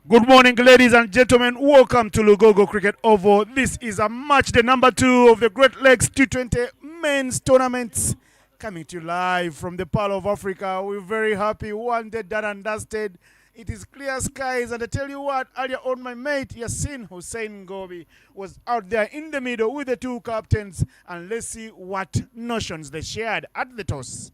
Good morning, ladies and gentlemen. Welcome to Lugogo Cricket Oval. This is a match day number 2 of the Great Lakes T20 men's tournaments. Coming to you live from the Pearl of Africa. We're very happy. One day done and dusted. It is clear skies. And I tell you what, earlier on my mate Yasin Hussein Ngobi was out there in the middle with the two captains. And let's see what notions they shared at the toss.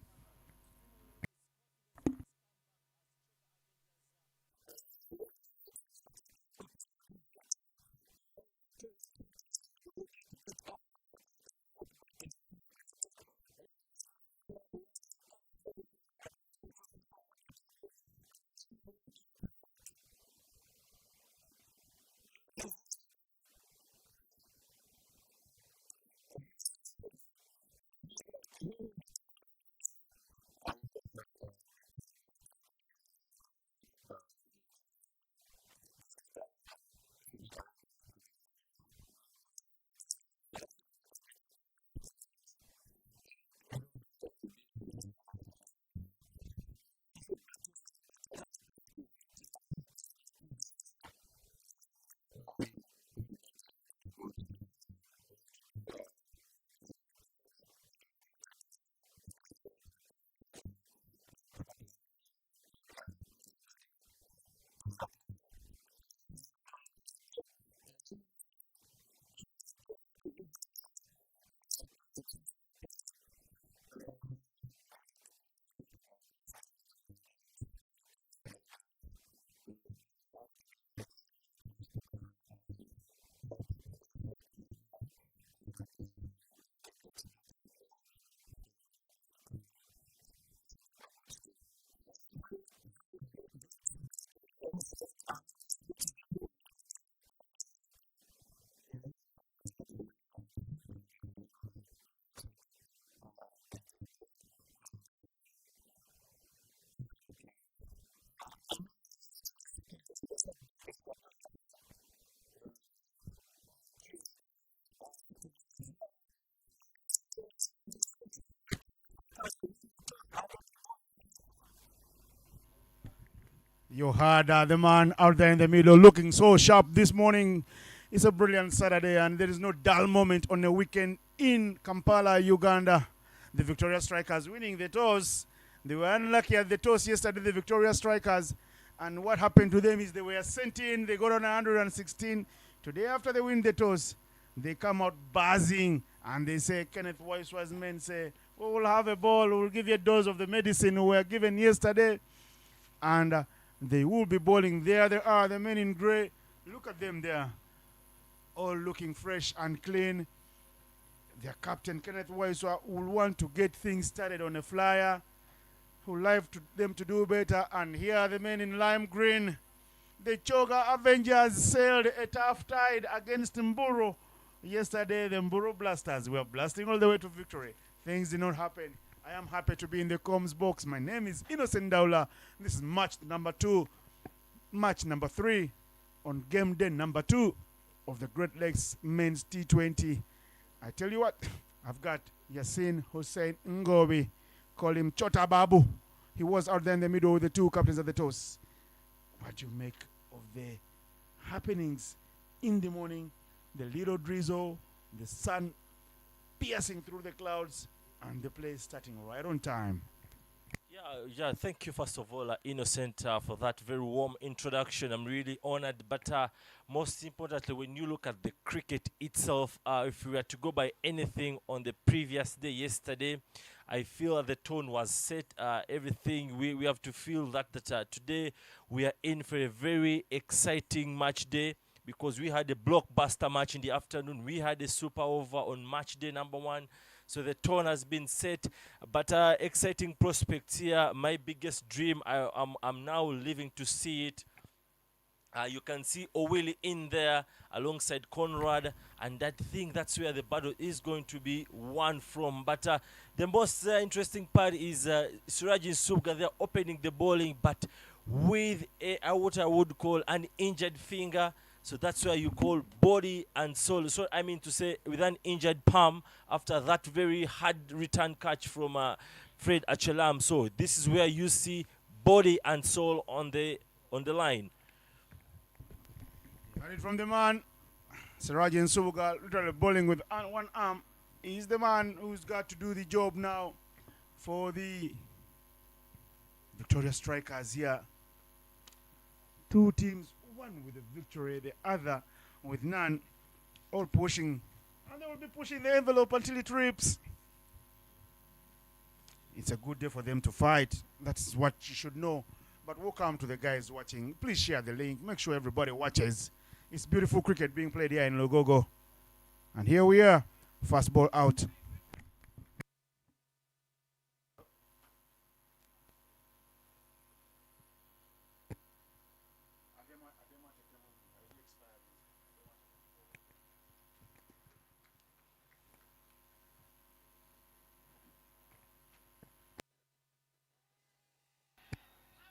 You heard the man out there in the middle looking so sharp this morning. It's a brilliant Saturday, and there is no dull moment on the weekend in Kampala, Uganda. The Victoria Strikers winning the toss. They were unlucky at the toss yesterday, the Victoria Strikers. And what happened to them is they were sent in, they got on 116. Today, after they win the toss, they come out buzzing, and they say, Kenneth Waiswa's men say, we will have a ball, we'll give you a dose of the medicine we were given yesterday. And they will be bowling. There they are, the men in grey. Look at them there, all looking fresh and clean. Their captain, Kenneth Waiswa, will want to get things started on a flyer, who like them to do better. And here are the men in lime green. The Choga Avengers sailed a tough tide against Mburu. Yesterday, the Mburu Blasters were blasting all the way to victory. Things did not happen. I am happy to be in the comms box. My name is Innocent Daula. This is match number 2. Match number 3 on game day number 2 of the Great Lakes men's T20. I tell you what, I've got Yasin Hussein Ngobi. Call him Chota Babu. He was out there in the middle with the two captains at the toss. What do you make of the happenings in the morning? The little drizzle, the sun piercing through the clouds, and the play starting right on time. Yeah, thank you first of all, Innocent, for that very warm introduction. I'm really honored. But most importantly, when you look at the cricket itself, if we were to go by anything on the previous day, yesterday, I feel the tone was set. Everything we have to feel that today we are in for a very exciting match day, because we had a blockbuster match in the afternoon. We had a super over on match day number 1. So the tone has been set, but exciting prospects here. My biggest dream, I'm now living to see it. You can see Owili in there alongside Conrad, and I think that's where the battle is going to be won from. But the most interesting part is Suraj Subga. They're opening the bowling, but with what I would call an injured finger. So that's why you call body and soul. So I mean to say, with an injured palm after that very hard return catch from Fred Achelam. So this is where you see body and soul on the line. Got it from the man. Sirajan Subuga literally bowling with one arm. He's the man who's got to do the job now for the Victoria Strikers here. Two teams, one with a victory, the other with none, all pushing. And they will be pushing the envelope until it rips. It's a good day for them to fight. That's what you should know. But welcome to the guys watching. Please share the link. Make sure everybody watches. It's beautiful cricket being played here in Lugogo. And here we are. Fast ball out.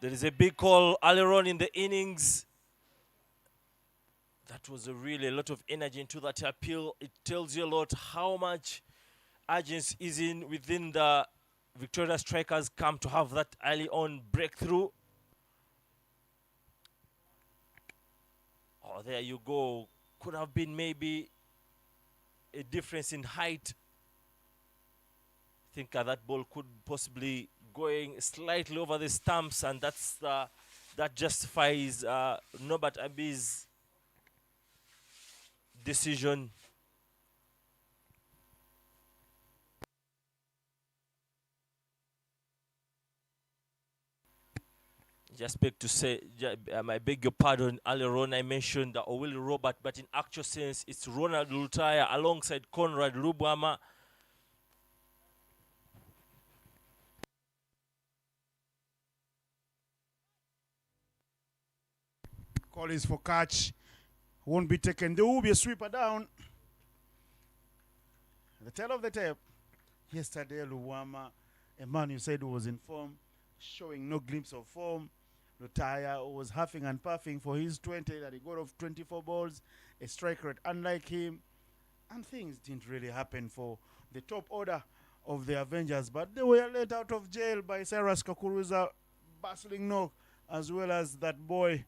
There is a big call earlier on in the innings. That was really a lot of energy into that appeal. It tells you a lot how much urgency is in within the Victoria Strikers camp to have that early on breakthrough. Oh, there you go. Could have been maybe a difference in height. I think that ball could possibly going slightly over the stumps, and that justifies Norbert Abi's decision. Just beg to say, I beg your pardon. Earlier on, I mentioned Willie Robert, but in actual sense, it's Ronald Lutaya alongside Conrad Lubwama. Call is for catch. Won't be taken. There will be a sweeper down. The tail of the tape. Yesterday, Luwama, a man you said was in form, showing no glimpse of form. Lutaya was huffing and puffing for his 20 that he got off 24 balls, a strike rate unlike him. And things didn't really happen for the top order of the Avengers, but they were let out of jail by Cyrus Kakuruza, bustling knock, as well as that boy,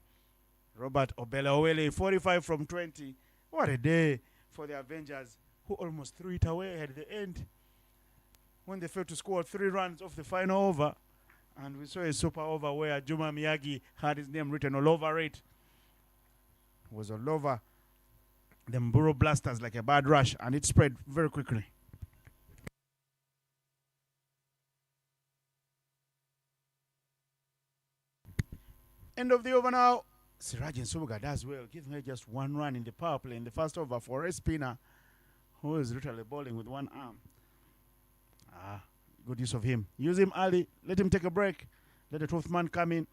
Robert Obelawele, 45 from 20. What a day for the Avengers, who almost threw it away at the end when they failed to score 3 runs off the final over. And we saw a super over where Juma Miyagi had his name written all over it. It was all over the Mburo Blasters like a bad rush, and it spread very quickly. End of the over now. Sirajan Subuga does well. Give me just 1 run in the power play in the first over for a spinner who is literally bowling with 1 arm. Good use of him. Use him early. Let him take a break. Let the 12th man come in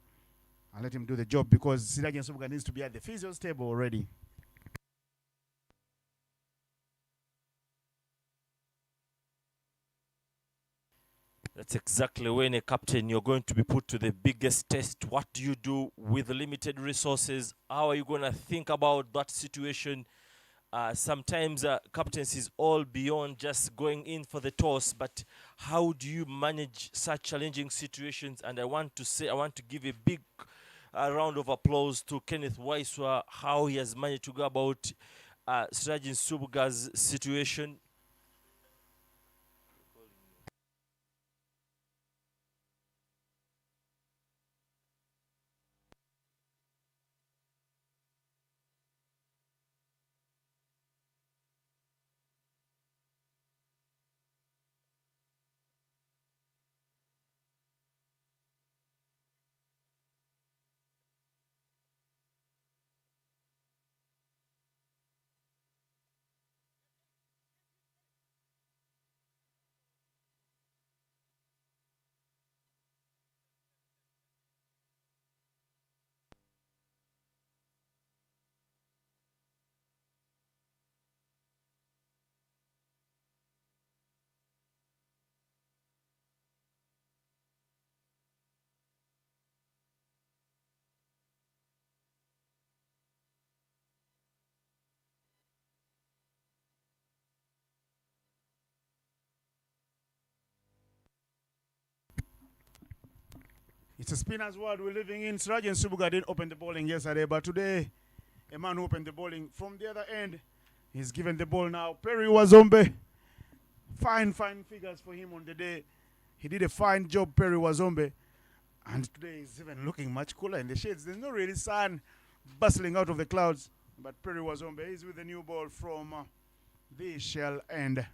and let him do the job, because Sirajan Subuga needs to be at the physio table already. That's exactly when a captain, you're going to be put to the biggest test. What do you do with limited resources? How are you going to think about that situation? Sometimes captaincy is all beyond just going in for the toss, but how do you manage such challenging situations? And I want to give a big round of applause to Kenneth Waiswa, how he has managed to go about Sirajin Subuga's situation. It's a spinner's world we're living in. Sirajan Subuga didn't open the bowling yesterday, but today a man who opened the bowling from the other end. He's given the ball now. Perry Wazombe. Fine figures for him on the day. He did a fine job, Perry Wazombe. And today he's even looking much cooler in the shades. There's no really sun bustling out of the clouds. But Perry Wazombe is with the new ball from the shell end.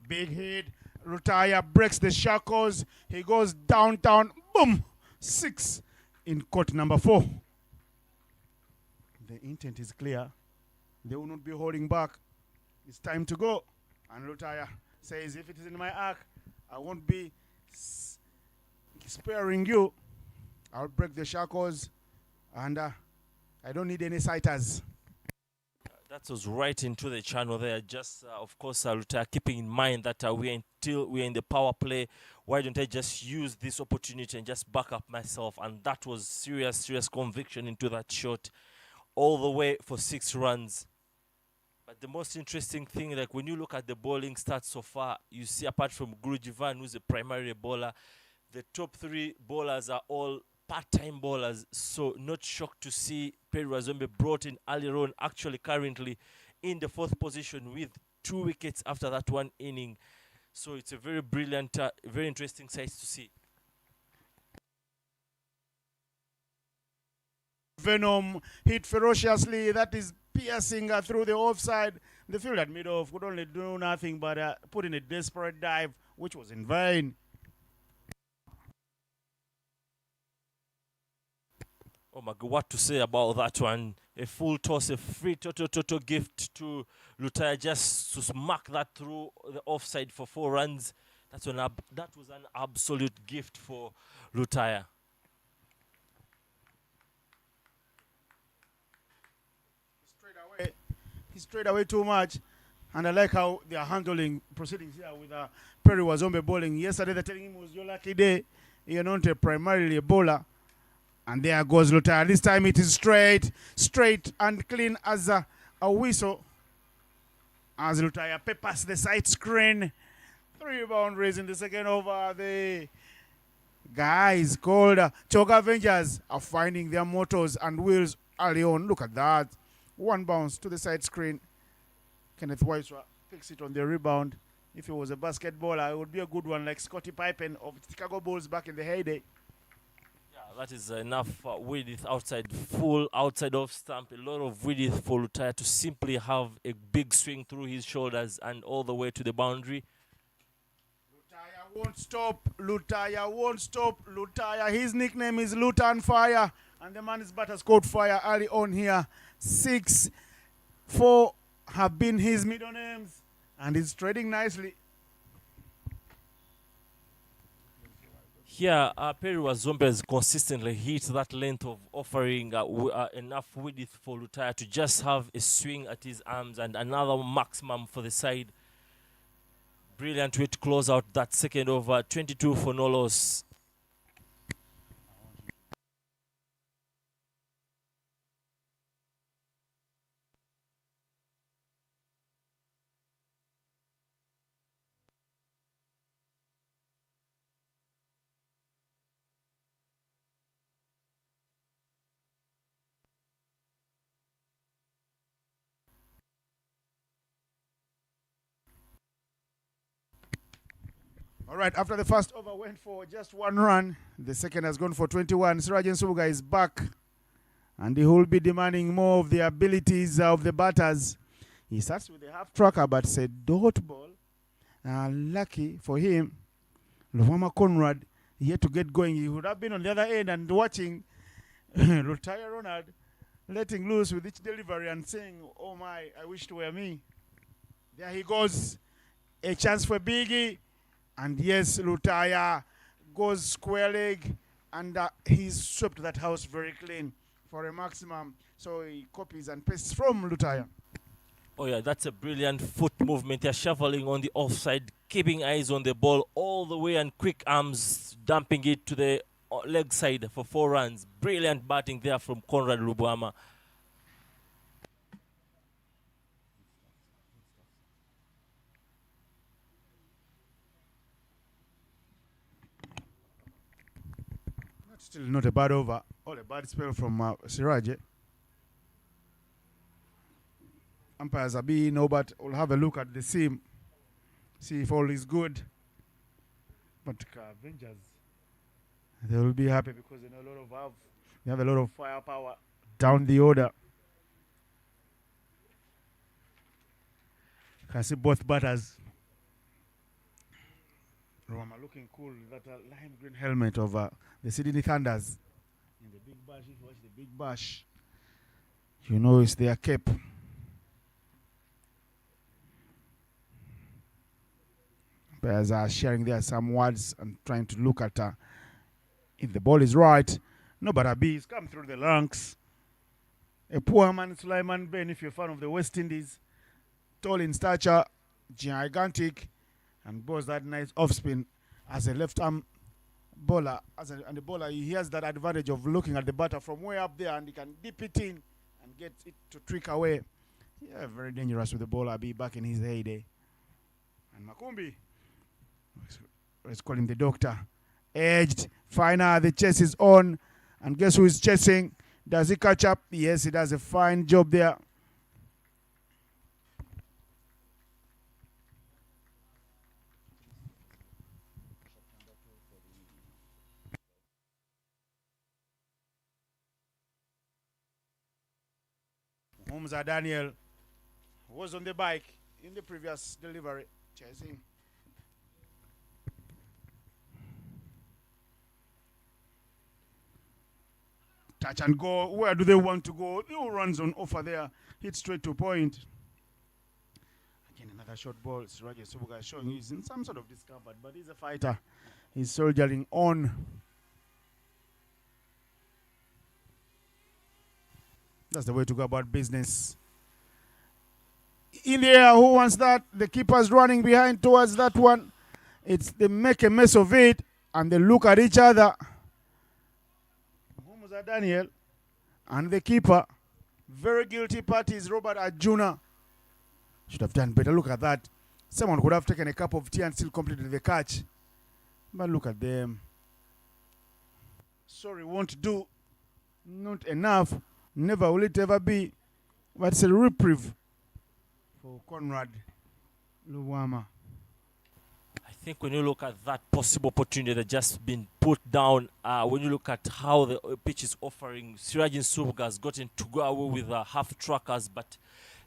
Big hit. Lutaya breaks the shackles. He goes downtown. Boom! 6 in court number 4. The intent is clear. They will not be holding back. It's time to go. And Lutaya says, if it is in my arc, I won't be sparing you. I'll break the shackles. And I don't need any sighters. That was right into the channel there. Just, of course, Lutaya keeping in mind that we're in the power play. Why don't I just use this opportunity and just back up myself? And that was serious conviction into that shot, all the way for 6 runs. But the most interesting thing, like when you look at the bowling stats so far, you see apart from Gurujivan, who's a primary bowler, the top 3 bowlers are all part-time bowlers. So not shocked to see Perry Wazombe brought in earlier on, actually currently in the 4th position with 2 wickets after that one inning. So it's a very brilliant, very interesting sight to see. Venom hit ferociously. That is piercing through the offside. The field at mid-off could only do nothing but put in a desperate dive, which was in vain. Oh my God, what to say about that one? A full toss, a free total gift to Lutaya just to smack that through the offside for 4 runs. That was an absolute gift for Lutaya. He strayed away too much. And I like how they are handling proceedings here with Perry Wazombe bowling. Yesterday they're telling him it was your lucky day. You're not primarily a bowler. And there goes Lutaya. This time it is straight and clean as a whistle. As Lutaya peppers the side screen. 3 boundaries in the second over. The guys called Choke Avengers are finding their motors and wheels early on. Look at that. 1 bounce to the side screen. Kenneth Waiswa picks it on the rebound. If he was a basketballer, it would be a good one like Scottie Pippen of Chicago Bulls back in the heyday. Yeah, that is enough width outside, full outside off stump. A lot of width for Lutaya to simply have a big swing through his shoulders and all the way to the boundary. Lutaya won't stop. Lutaya won't stop. Lutaya, his nickname is Lutan Fire. And the man is but has caught fire early on here. 6, 4 have been his middle names. And he's trading nicely. Here, Perry Wazombe has consistently hit that length of offering enough width for Lutaya to just have a swing at his arms and another maximum for the side. Brilliant way to close out that second over. 22 for no loss. All right, after the first over went for just 1 run, the second has gone for 21. Sirajan Suga is back, and he will be demanding more of the abilities of the batters. He starts with a half tracker, but it's a dot ball. Lucky for him, Luwama Conrad yet to get going. He would have been on the other end and watching Lutaya Ronald letting loose with each delivery and saying, oh my, I wish it were me. There he goes. A chance for Biggie. And yes, Lutaya goes square leg, and he's swept that house very clean for a maximum. So he copies and pastes from Lutaya. Oh yeah, that's a brilliant foot movement. They're shuffling on the offside, keeping eyes on the ball all the way, and quick arms dumping it to the leg side for 4 runs. Brilliant batting there from Conrad Lubuama. Still not a bad over. Oh, a bad spell from Siraj. Umpires are being no, but we'll have a look at the seam, see if all is good. But Avengers, they will be happy because they have a lot of firepower down the order. Can see both batters. Roma looking cool with that lime green helmet of the Sydney Thunders. In the big bash, if you watch the big bash, you know it's their cape. Players are sharing there some words and trying to look at if the ball is right. No, but Abi's come through the ranks. A poor man, Sulaiman Ben, if you're a fan of the West Indies, tall in stature, gigantic, and bowls that nice off spin as a left arm bowler. And the bowler, he has that advantage of looking at the batter from way up there, and he can dip it in and get it to trick away. Yeah, very dangerous with the bowler Abi back in his heyday. And Makumbi, let's call him the doctor. Edged. Final. The chase is on. And guess who is chasing? Does he catch up? Yes, he does a fine job there. Humza Daniel was on the bike in the previous delivery. Chasing. Touch and go. Where do they want to go? No runs on offer there. Hit straight to point. Again, another short ball. Siraje Subuga showing he's in some sort of discomfort, but he's a fighter. He's soldiering on. That's the way to go about business. In the air, who wants that? The keeper's running behind towards that one. They make a mess of it, and they look at each other. Humza Daniel and the keeper. Very guilty parties, Robert Arjuna. Should have done better. Look at that. Someone could have taken a cup of tea and still completed the catch. But look at them. Sorry, won't do. Not enough. Never will it ever be. But it's a reprieve for Conrad Luwama. I think when you look at that possible opportunity that just been put down, when you look at how the pitch is offering, Siraj Subuga has gotten to go away with half trackers, but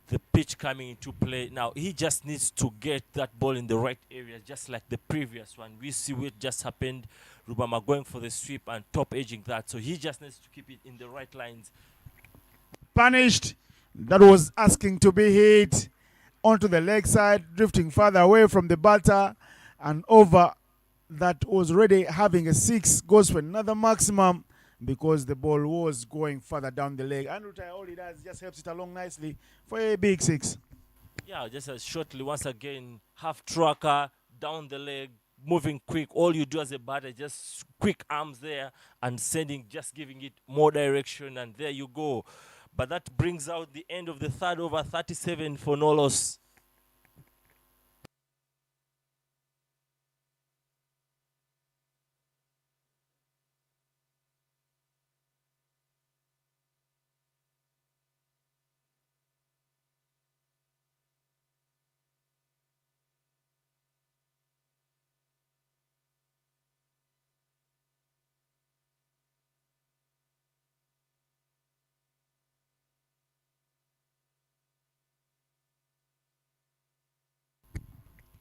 the pitch coming into play now, he just needs to get that ball in the right area, just like the previous one. We see what just happened. Rubama going for the sweep and top edging that, so he just needs to keep it in the right lines. Punished. That was asking to be hit onto the leg side, drifting further away from the batter and over. That was already having a 6, goes for another maximum because the ball was going further down the leg. And all he does just helps it along nicely for a big 6. Yeah, just as shortly, once again, half tracker, down the leg, moving quick. All you do as a batter, just quick arms there and just giving it more direction, and there you go. But that brings out the end of the third over, 37 for no loss.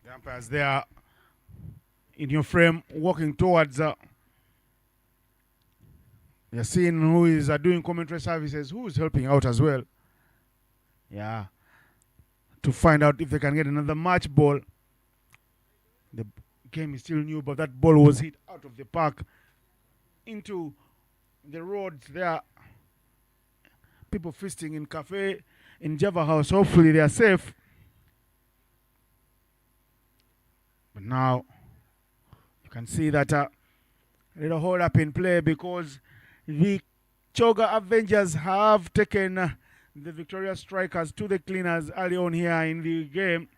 The umpires there in your frame walking towards you're seeing who is doing commentary services, who is helping out as well. Yeah. To find out if they can get another match ball. The game is still new, but that ball was hit out of the park into the roads there. People feasting in cafe in Java House. Hopefully they are safe. But now you can see that a little hold up in play because the Choga Avengers have taken the Victoria Strikers to the cleaners early on here in the game.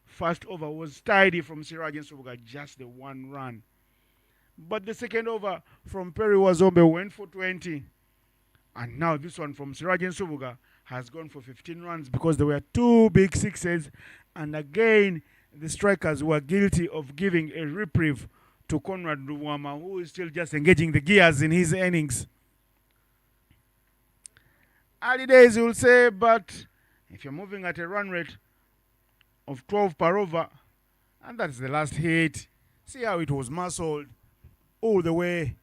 First over was tidy from Siraj Subuga, just the 1 run. But the second over from Perry Wazombe went for 20. And now this one from Sirajan Subuga has gone for 15 runs because there were two big sixes. And again, the strikers were guilty of giving a reprieve to Conrad Ruwama, who is still just engaging the gears in his innings. Early days, you'll say, but if you're moving at a run rate of 12 per over, and that's the last hit, see how it was muscled all the way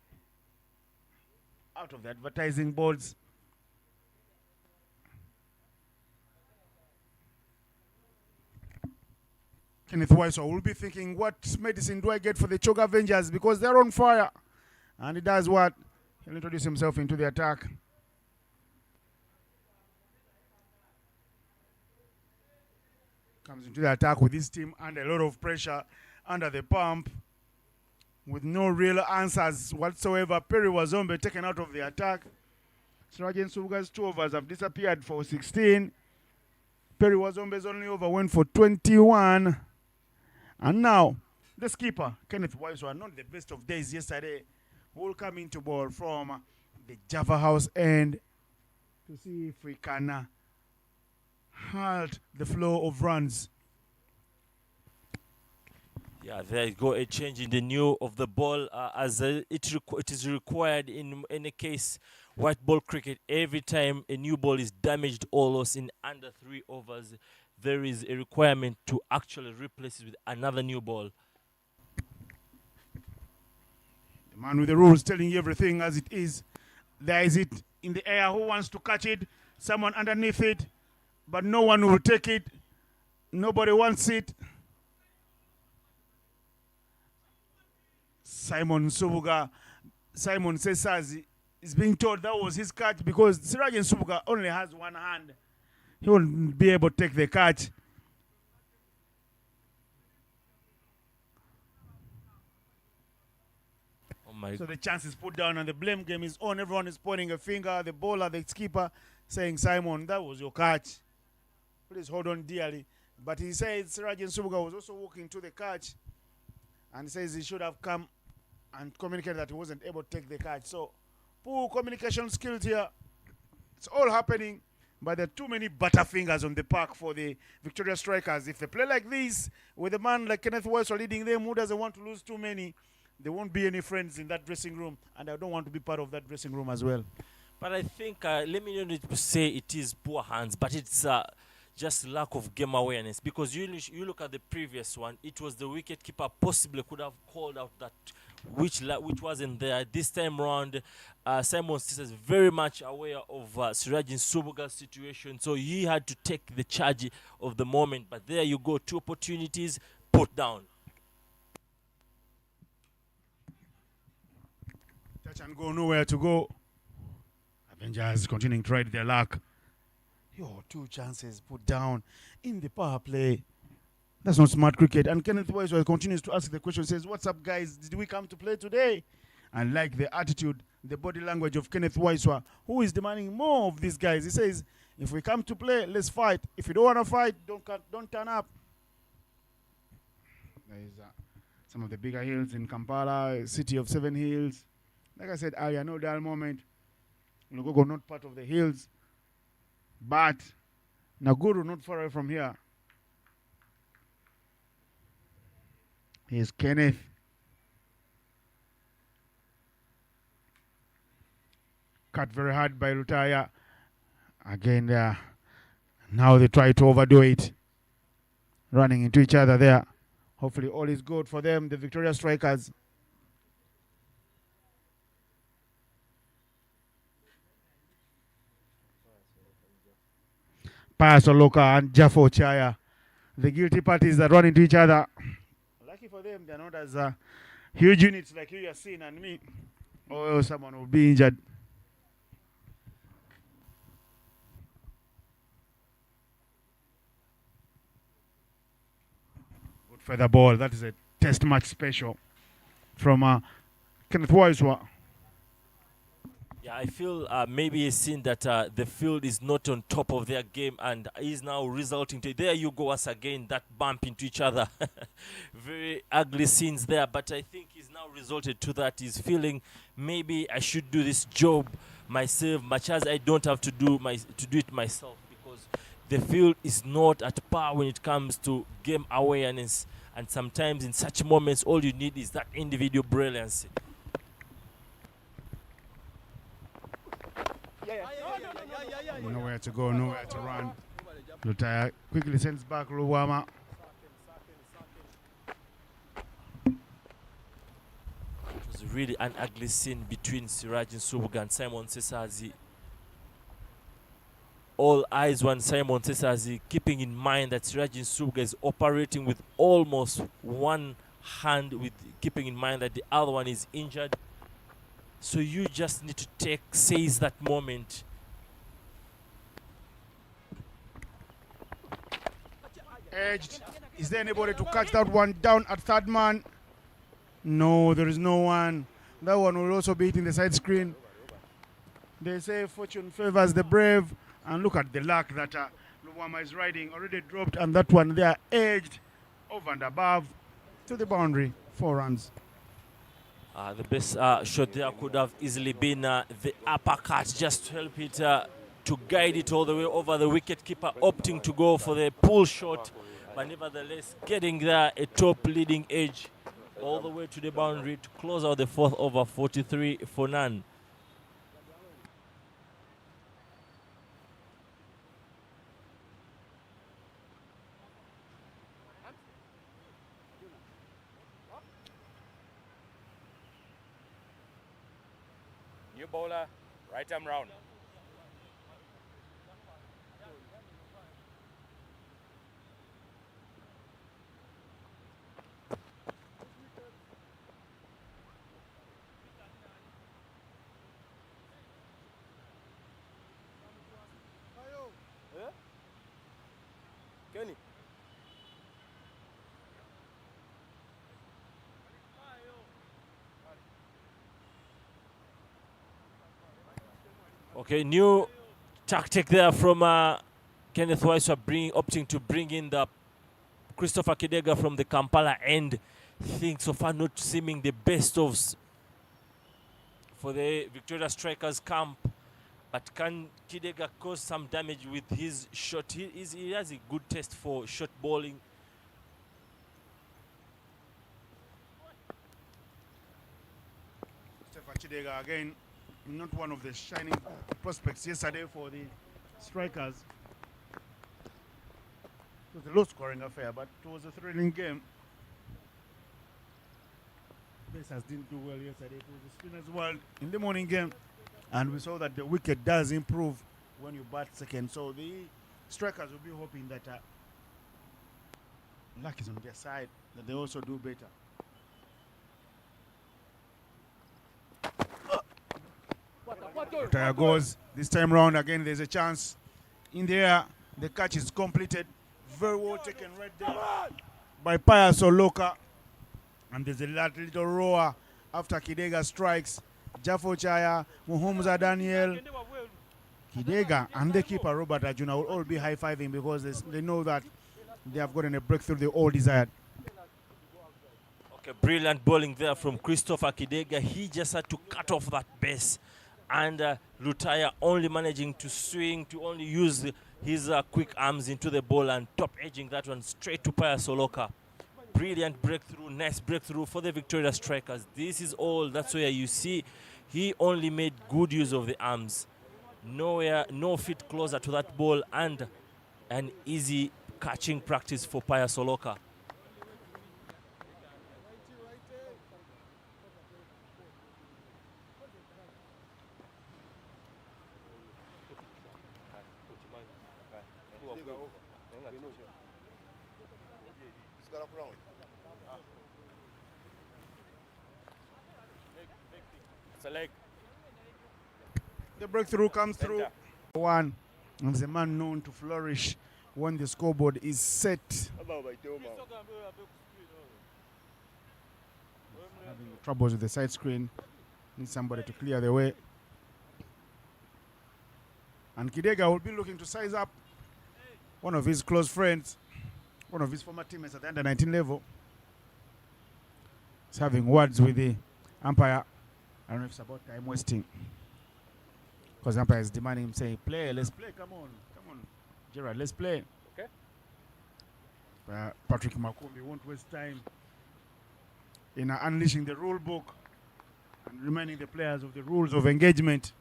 out of the advertising boards. Kenneth Wiseau will be thinking, what medicine do I get for the Choga Avengers? Because they're on fire. And he does what? He'll introduce himself into the attack. Comes into the attack with his team under a lot of pressure, under the pump, with no real answers whatsoever. Perry Wazombe taken out of the attack. Sirajan Subuga's 2 overs have disappeared for 16. Perry Wazombe's only over went for 21. And now, the skipper, Kenneth Wiseau, not the best of days yesterday, will come into ball from the Java House end to see if we can halt the flow of runs. Yeah, there you go, a change in the new of the ball as it is required in any case. White ball cricket, every time a new ball is damaged almost in under 3 overs, there is a requirement to actually replace it with another new ball. The man with the rules telling you everything as it is. There is it in the air. Who wants to catch it? Someone underneath it. But no one will take it. Nobody wants it. Simon Subuga, Simon Sesazi is being told that was his catch because Sirajan Subuga only has one hand. He won't be able to take the catch. So the chance is put down and the blame game is on. Everyone is pointing a finger, the bowler, the skipper, saying, Simon, that was your catch. Please hold on dearly. But he says Sirajan Subuga was also walking to the catch and says he should have come and communicated that he wasn't able to take the catch. So poor communication skills here. It's all happening, but there are too many butterfingers on the park for the Victoria Strikers. If they play like this, with a man like Kenneth Wiseau leading them, who doesn't want to lose too many, there won't be any friends in that dressing room, and I don't want to be part of that dressing room as well. But I think, let me not say it is poor hands, but it's just lack of game awareness. Because you look at the previous one, it was the wicketkeeper possibly could have called out that which wasn't there. This time round, Simon is very much aware of Sirajin Subuga's situation, so he had to take the charge of the moment. But there you go, 2 opportunities put down. Touch and go, nowhere to go. Avengers continuing to ride their luck. 2 chances put down in the power play. That's not smart cricket. And Kenneth Wiseau continues to ask the question, says, what's up, guys? Did we come to play today? And like the attitude, the body language of Kenneth Wiseau, who is demanding more of these guys. He says, if we come to play, let's fight. If you don't want to fight, don't turn up. There is some of the bigger hills in Kampala, city of 7 hills. Like I said earlier, no dull moment. Lugogo not part of the hills. But Naguru not far away from here. Here's Kenneth. Cut very hard by Lutaya. Again there. Now they try to overdo it. Running into each other there. Hopefully all is good for them, the Victoria Strikers. Pass Oloka and Jaffo Chaya. The guilty parties that run into each other. Lucky for them, they're not as huge units like you have seen and me. Or someone will be injured. Good feather ball. That is a test match special from Kenneth Wiseau. Yeah, I feel maybe he's seen that the field is not on top of their game and is now resulting to, there you go once again, that bump into each other. Very ugly scenes there, but I think he's now now resulted to that. He's feeling maybe I should do this job myself, much as I don't have to do it myself, because the field is not at par when it comes to game awareness. And sometimes in such moments, all you need is that individual brilliance. Nowhere to go, nowhere to run. Lutaya quickly sends back Luwama. It was really an ugly scene between Siraj Nsubuga and Simon Sesazi. All eyes were on Simon Sesazi, keeping in mind that Siraj Nsubuga is operating with almost one hand, with keeping in mind that the other one is injured. So you just need to seize that moment. Edged. Is there anybody to catch that one down at third man? No, there is no one. That one will also be hitting the side screen. They say fortune favors the brave. And look at the luck that Luwama is riding. Already dropped, and that one there edged over and above to the boundary. 4 runs. The best shot there could have easily been the uppercut, just to help it to guide it all the way over the wicket keeper, opting to go for the pull shot, but nevertheless getting there a top leading edge all the way to the boundary to close out the 4th over 43 for none. New bowler, right arm round. Kenny. Okay, new tactic there from Kenneth Weiss, opting to bring in the Christopher Kidega from the Kampala end. Things so far not seeming the best of for the Victoria Strikers camp. But can Kidega cause some damage with his shot? He has a good taste for short bowling. Stefan Kidega again, not one of the shining prospects yesterday for the Strikers. It was a low-scoring affair, but it was a thrilling game. Pacers didn't do well yesterday. It was the spinners' world in the morning game. And we saw that the wicket does improve when you bat second. So the Strikers will be hoping that luck is on their side, that they also do better. Tire goes this time round again. There's a chance in the air. The catch is completed. Very well taken right there by Pius Oloka. And there's a little roar after Kidega strikes. Jafo Chaya, Muhumza Daniel, Kidega, and the keeper Robert Ajuna will all be high-fiving because they know that they have gotten a breakthrough they all desired. Okay, brilliant bowling there from Christopher Kidega. He just had to cut off that base. And Lutaya only managing to swing, to only use his quick arms into the ball and top edging that one straight to Pius Oloka. Brilliant breakthrough, nice breakthrough for the Victoria Strikers. This is all, that's where you see he only made good use of the arms. Nowhere, no feet closer to that ball, and an easy catching practice for Pius Oloka. The breakthrough comes through. One is a man known to flourish when the scoreboard is set. Having troubles with the side screen. Need somebody to clear the way. And Kidega will be looking to size up one of his close friends, one of his former teammates at the under-19 level. He's having words with the umpire. I don't know if it's about time wasting. Because the umpire is demanding him, saying, play, let's play, come on. Gerard, let's play. Okay. Patrick Makumbi won't waste time in unleashing the rule book and reminding the players of the rules of engagement.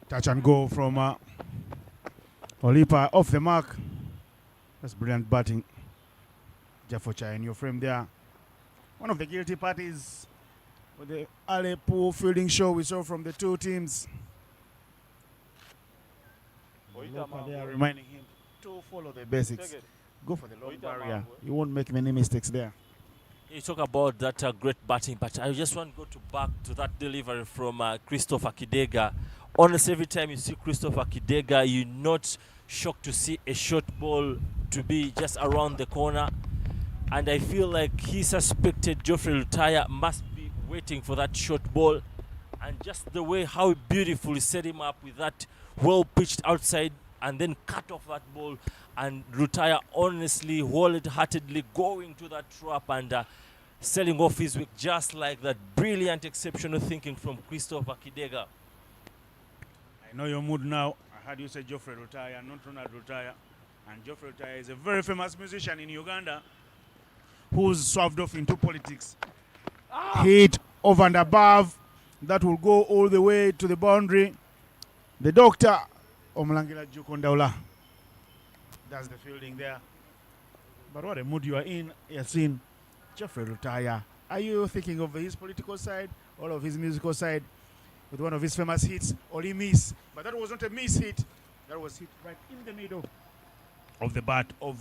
Touch and go from Olipa off the mark. That's brilliant batting. Jaffocha in your frame there. One of the guilty parties with the early poor fielding show we saw from the two teams. They are reminding him to follow the basics. Go for the long barrier. You won't make many mistakes there. You talk about that great batting, but I just want to go back to that delivery from Christopher Kidega. Honestly, every time you see Christopher Kidega, you're not shocked to see a short ball to be just around the corner. And I feel like he suspected Geoffrey Lutaya must be waiting for that short ball. And just the way how beautiful he set him up with that well-pitched outside and then cut off that ball. And Lutaya honestly, wholeheartedly going to that trap and selling off his wick just like that. Brilliant, exceptional thinking from Christopher Kidega. I know your mood now. I heard you say Geoffrey Lutaya, not Ronald Lutaya. And Geoffrey Lutaya is a very famous musician in Uganda who's swerved off into politics. Hit over and above. That will go all the way to the boundary. The doctor, Omlangila Jukondaula, does the fielding there. But what a mood you are in, Yasin. Geoffrey Lutaya. Are you thinking of his political side or of his musical side? With one of his famous hits, Oli Miss. But that was not a miss hit. That was hit right in the middle of the bat of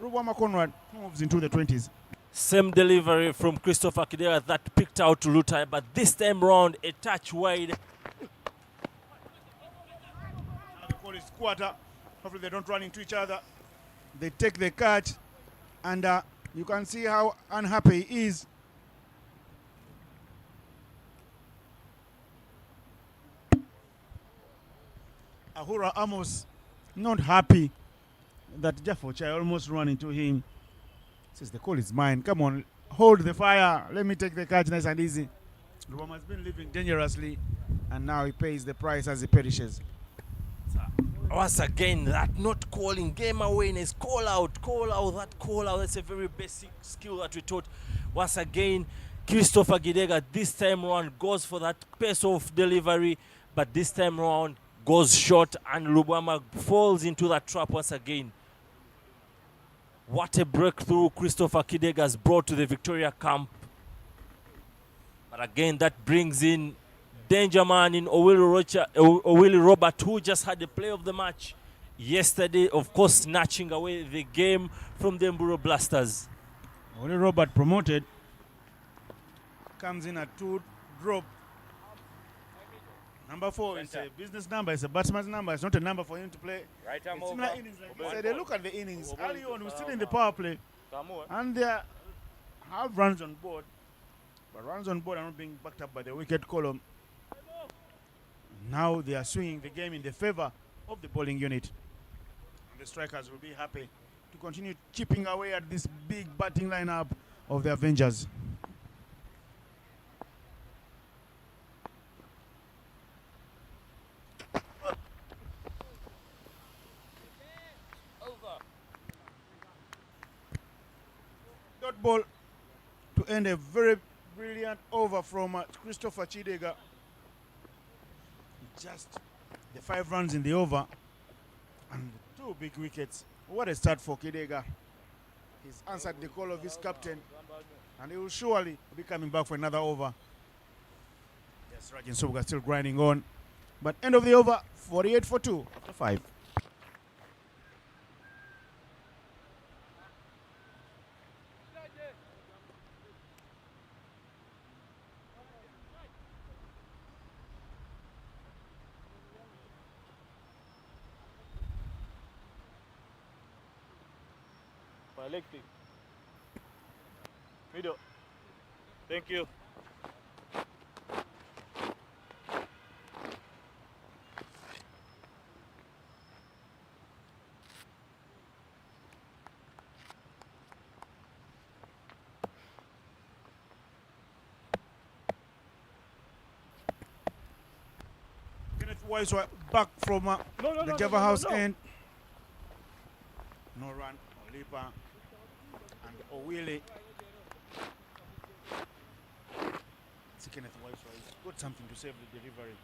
Rubama Conrad, who moves into the 20s. Same delivery from Christopher Kidera that picked out to Lutaya, but this time round a touch wide. Now the call is quarter. Hopefully they don't run into each other. They take the catch, and you can see how unhappy he is. Ahura Amos not happy that Jaffocha almost ran into him. Says the call is mine. Come on, hold the fire. Let me take the catch nice and easy. Rubama has been living dangerously, and now he pays the price as he perishes. Once again, that not calling, game awareness, call out, that call out. That's a very basic skill that we taught. Once again, Christopher Gidega this time around goes for that pace of delivery, but this time around goes short and Lubama falls into that trap once again. What a breakthrough Christopher Kidega has brought to the Victoria camp. But again, that brings in danger man in Owili Robert, who just had the play of the match yesterday, of course, snatching away the game from the Mburo Blasters. Owili Robert promoted, comes in at 2 drop. Number 4 is a business number, it's a batsman's number, it's not a number for him to play. Right arm It's over. similar innings, like they look at the innings. Early on, we're still in the power play, and they have runs on board, but runs on board are not being backed up by the wicket column. Now they are swinging the game in the favor of the bowling unit. And the strikers will be happy to continue chipping away at this big batting lineup of the Avengers. Dot ball to end a very brilliant over from Christopher Chidega. Just the 5 runs in the over and 2 big wickets. What a start for Kidega. He's answered the call of his captain, and he will surely be coming back for another over. Yes, Rajin Sobga still grinding on. But end of the over, 48 for 2 after 5. Electric. Middle. Thank you. Voice back from the Java House end. No run. Olipa and Owili. Kenneth Weiss has got something to say with the delivery.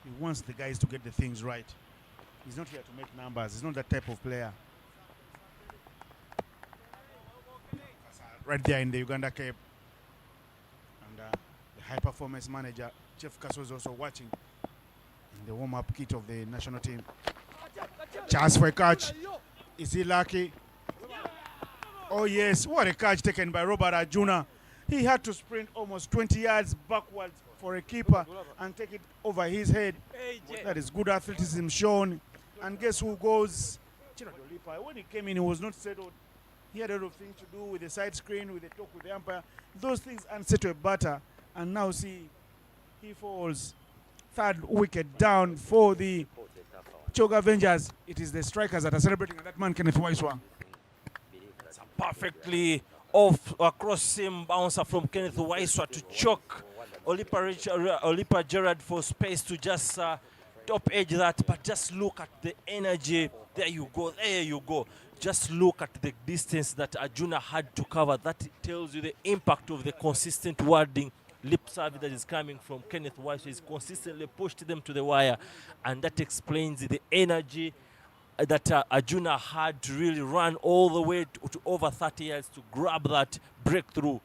He wants the guys to get the things right. He's not here to make numbers. He's not that type of player. Right there in the Uganda Cape. And the high performance manager, Jeff Kasso, is also watching in the warm-up kit of the national team. Chance for a catch. Is he lucky? Oh yes, what a catch taken by Robert Ajuna. He had to sprint almost 20 yards backwards for a keeper and take it over his head. That is good athleticism shown. And guess who goes? Chiradolipa. When he came in, he was not settled. He had a lot of things to do with the side screen, with the talk with the umpire. Those things unsettled a batter. And now see, he falls. Third wicket down for the Choga Avengers. It is the strikers that are celebrating, and that man, Kenneth Waiswa. It's a perfectly off across seam bouncer from Kenneth Waiswa to choke Olipa Gerard for space to just top edge that. But just look at the energy. There you go. There you go. Just look at the distance that Ajuna had to cover. That tells you the impact of the consistent wording lip service that is coming from Kenneth Weiss. He's consistently pushed them to the wire, and that explains the energy that Ajuna had to really run all the way to over 30 yards to grab that breakthrough.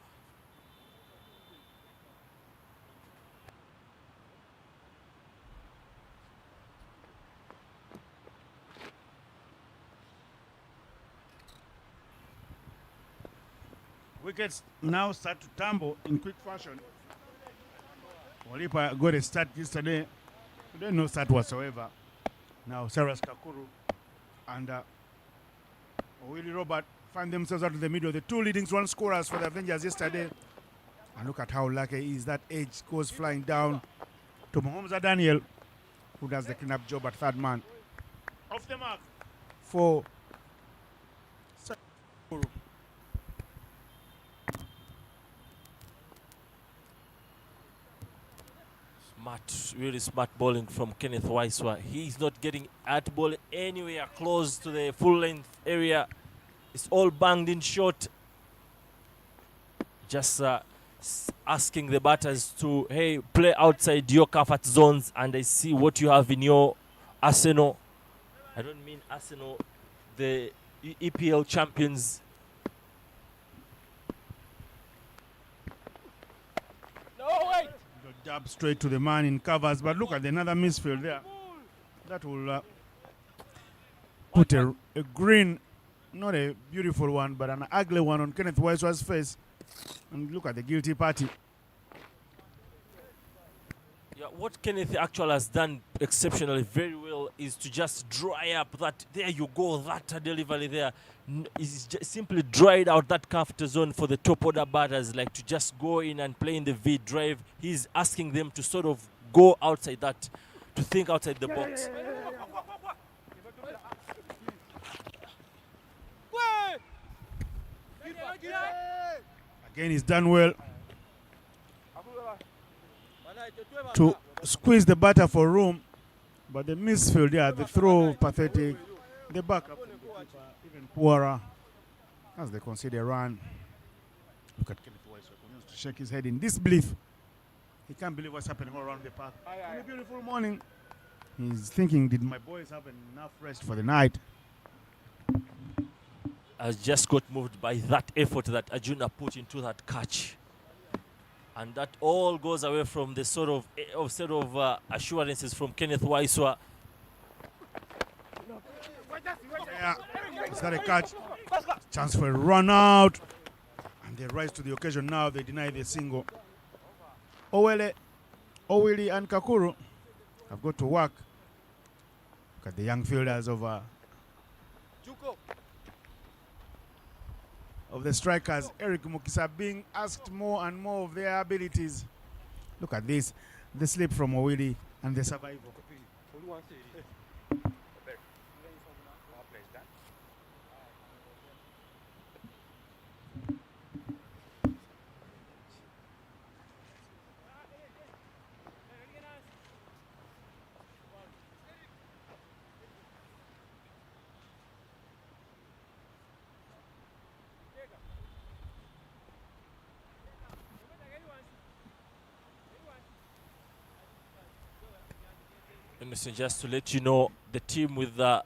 Wickets now start to tumble in quick fashion. Walipa got a start yesterday. Today no start whatsoever. Now Cyrus Kakuru and Willie Robert find themselves out of the middle. The two leading run scorers for the Avengers yesterday. And look at how lucky he is. That edge goes flying down to Mohammed Daniel, who does the cleanup job at third man. Off the mark for Kakuru. Smart, really smart bowling from Kenneth Waiswa. He's not getting at ball anywhere close to the full length area. It's all banged in short. Just asking the batters to, hey, play outside your comfort zones, and I see what you have in your arsenal. I don't mean Arsenal, the EPL champions. Jab straight to the man in covers, but look at another misfield there. That will put a green, not a beautiful one, but an ugly one on Kenneth Waiswa's face. And look at the guilty party. Yeah, what Kenneth actually has done exceptionally very well is to just dry up that, there you go, that delivery there. Is just simply dried out that comfort zone for the top order batters, like to just go in and play in the V drive. He's asking them to sort of go outside that, to think outside the box. Again, he's done well to squeeze the batter for room, but the misfield, yeah, the throw pathetic, the backup even poorer as they consider run. Look at Kenneth Weiss, continues to shake his head in disbelief. He can't believe what's happening all around the park. On a beautiful morning, he's thinking, did my boys have enough rest for the night? Has just got moved by that effort that Ajuna put into that catch. And that all goes away from the sort of assurances from Kenneth Waiswa. Yeah, is that a catch? Chance for a run out. And they rise to the occasion now. They deny the single. Owili and Kakuru have got to work. Look at the young fielders of the strikers. Eric Mukisa being asked more and more of their abilities. Look at this. The slip from Owili and the survival. Innocent, just to let you know, the team with the,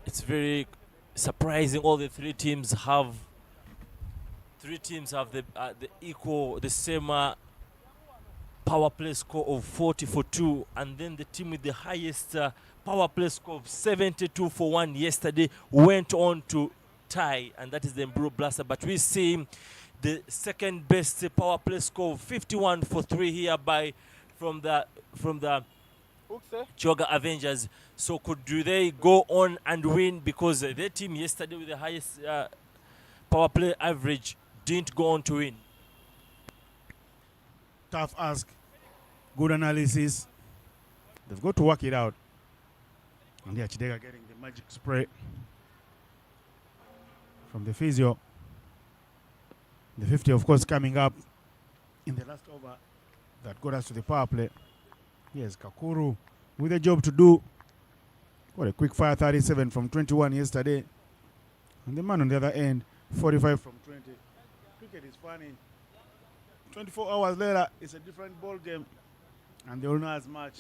it's very surprising. All the three teams have the same power play score of 40 for 2, and then the team with the highest power play score of 72 for 1 yesterday went on to tie, and that is the Mburu Blaster. But we see the second best power play score of 51 for 3 hereby from the Choga Avengers. So do they go on and win, because their team yesterday with the highest power play average didn't go on to win? Tough ask. Good analysis. They've got to work it out. And the Chidega getting the magic spray from the physio. The 50, of course, coming up in the last over that got us to the power play. Yes, Kakuru with a job to do. Got a quick fire 37 from 21 yesterday. And the man on the other end, 45 from 20. Cricket is funny. 24 hours later, it's a different ball game. And they all know as much.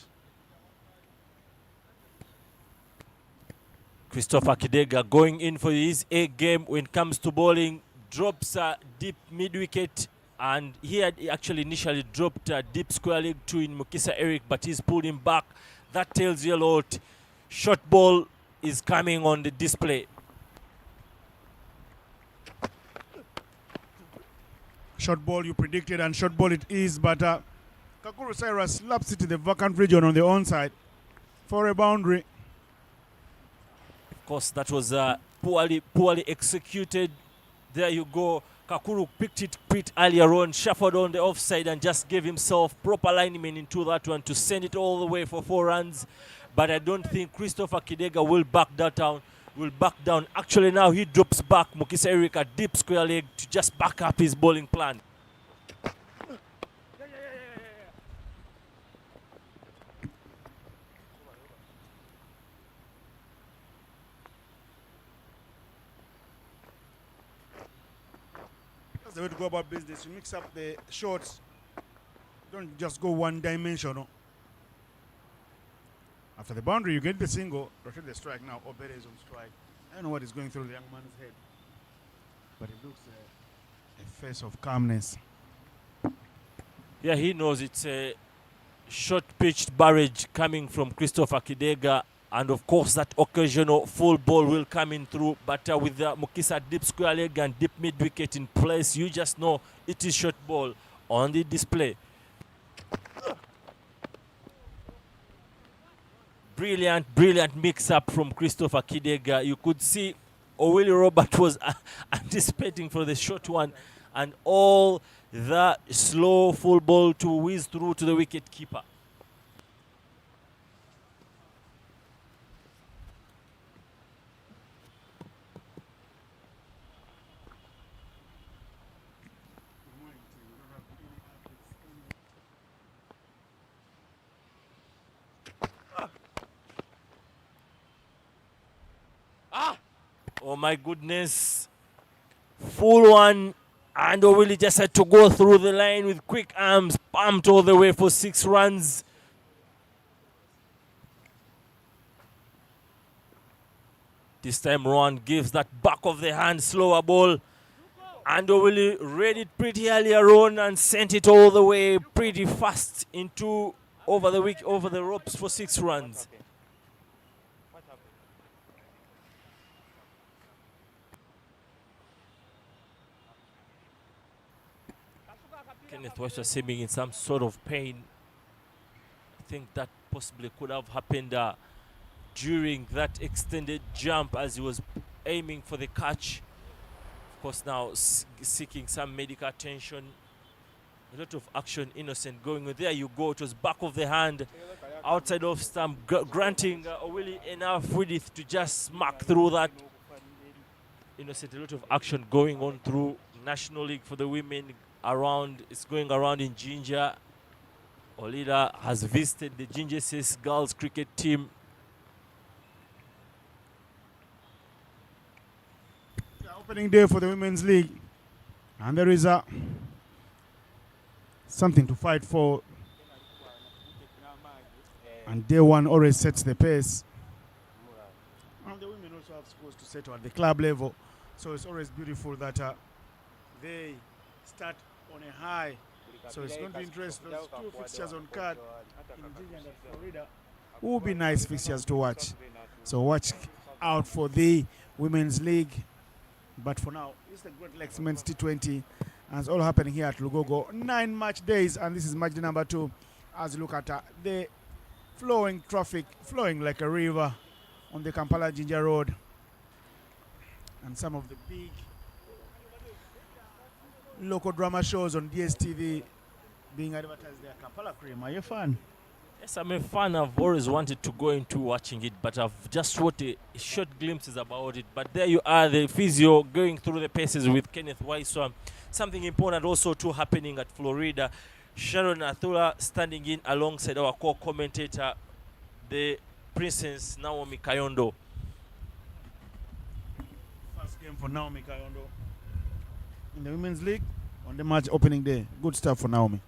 Christopher Kidega going in for his A game when it comes to bowling. Drops deep mid-wicket, and he had actually initially dropped deep square leg 2 in Mukisa Eric, but he's pulled him back. That tells you a lot. Short ball is coming on the display. Short ball you predicted, and short ball it is, but Kakuru Cyrus slaps it to the vacant region on the onside for a boundary. Of course, that was poorly executed. There you go. Kakuru picked it pretty earlier on, shuffled on the offside, and just gave himself proper alignment into that one to send it all the way for 4 runs. But I don't think Christopher Kidega will back down. Actually, now he drops back Mukisa Eric a deep square leg to just back up his bowling plan. That's the way to go about business. You mix up the shots. Don't just go one dimensional. After the boundary, you get the single, rotate the strike now. Obere is on strike. I don't know what is going through the young man's head, but it looks a face of calmness. Yeah, he knows it's a short-pitched barrage coming from Christopher Kidega, and of course that occasional full ball will come in through. But with the Mukisa deep square leg and deep mid-wicket in place, you just know it is short ball on the display. Brilliant mix-up from Christopher Kidega. You could see Willie Robert was anticipating for the short one, and all the slow full ball to whiz through to the wicket keeper. Oh my goodness. Full one, and O'Willie just had to go through the line with quick arms, pumped all the way for 6 runs. This time Rowan gives that back of the hand slower ball, and O'Willie read it pretty earlier on and sent it all the way pretty fast into over the ropes for 6 runs. Kenneth West was seeming in some sort of pain. I think that possibly could have happened during that extended jump as he was aiming for the catch. Of course, now seeking some medical attention. A lot of action, Innocent going with. There you go. It was back of the hand, outside of stump, granting O'Willie enough width to just smack through that. Innocent, a lot of action going on through National League for the women. It's going around in Ginger. Olida has visited the Ginger Sis girls cricket team. The opening day for the Women's League. And there is something to fight for. And day one always sets the pace. And the women also have scores to settle at the club level. So it's always beautiful that they start on a high. So it's going to interest those two fixtures on card in Virginia and Florida. Will be nice fixtures to watch. So watch out for the Women's League. But for now, it's the Great Lakes Men's T20. And it's all happening here at Lugogo. 9 match days, and this is match day number 2. As you look at the flowing traffic, flowing like a river on the Kampala Jinja Road. And some of the big local drama shows on DSTV being advertised there. Kampala Cream, are you a fan? Yes, I'm a fan. I've always wanted to go into watching it, but I've just watched short glimpses about it. But there you are, the physio going through the paces with Kenneth Waiswa. Something important also too happening at Florida. Sharon Athula standing in alongside our co-commentator, the Princess Naomi Kayondo. First game for Naomi Kayondo in the Women's League on the match opening day. Good stuff for Naomi.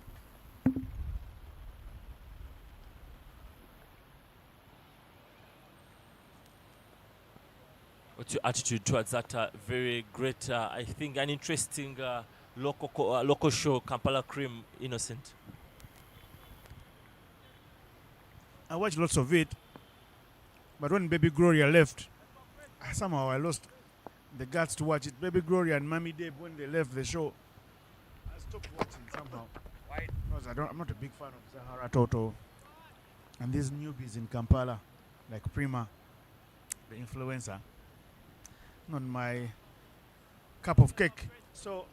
What's your attitude towards that very great, I think, an interesting local show, Kampala Cream, Innocent? I watched lots of it, but when Baby Gloria left, somehow I lost the guts to watch it. Baby Gloria and Mammy Dave, when they left the show, I stopped watching somehow. Why? Because I'm not a big fan of Zahara Toto and these newbies in Kampala, like Prima, the influencer. Not my cup of cake. So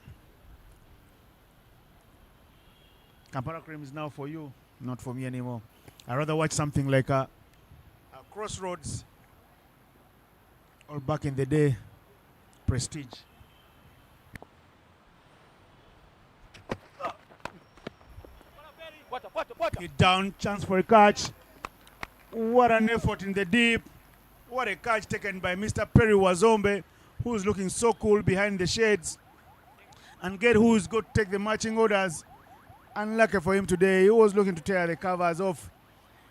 Kampala Cream is now for you, not for me anymore. I'd rather watch something like a Crossroads or back in the day, Prestige. Hit down, chance for a catch. What an effort in the deep. What a catch taken by Mr. Perry Wazombe, who's looking so cool behind the shades. And get who's going to take the marching orders. Unlucky for him today. He was looking to tear the covers off.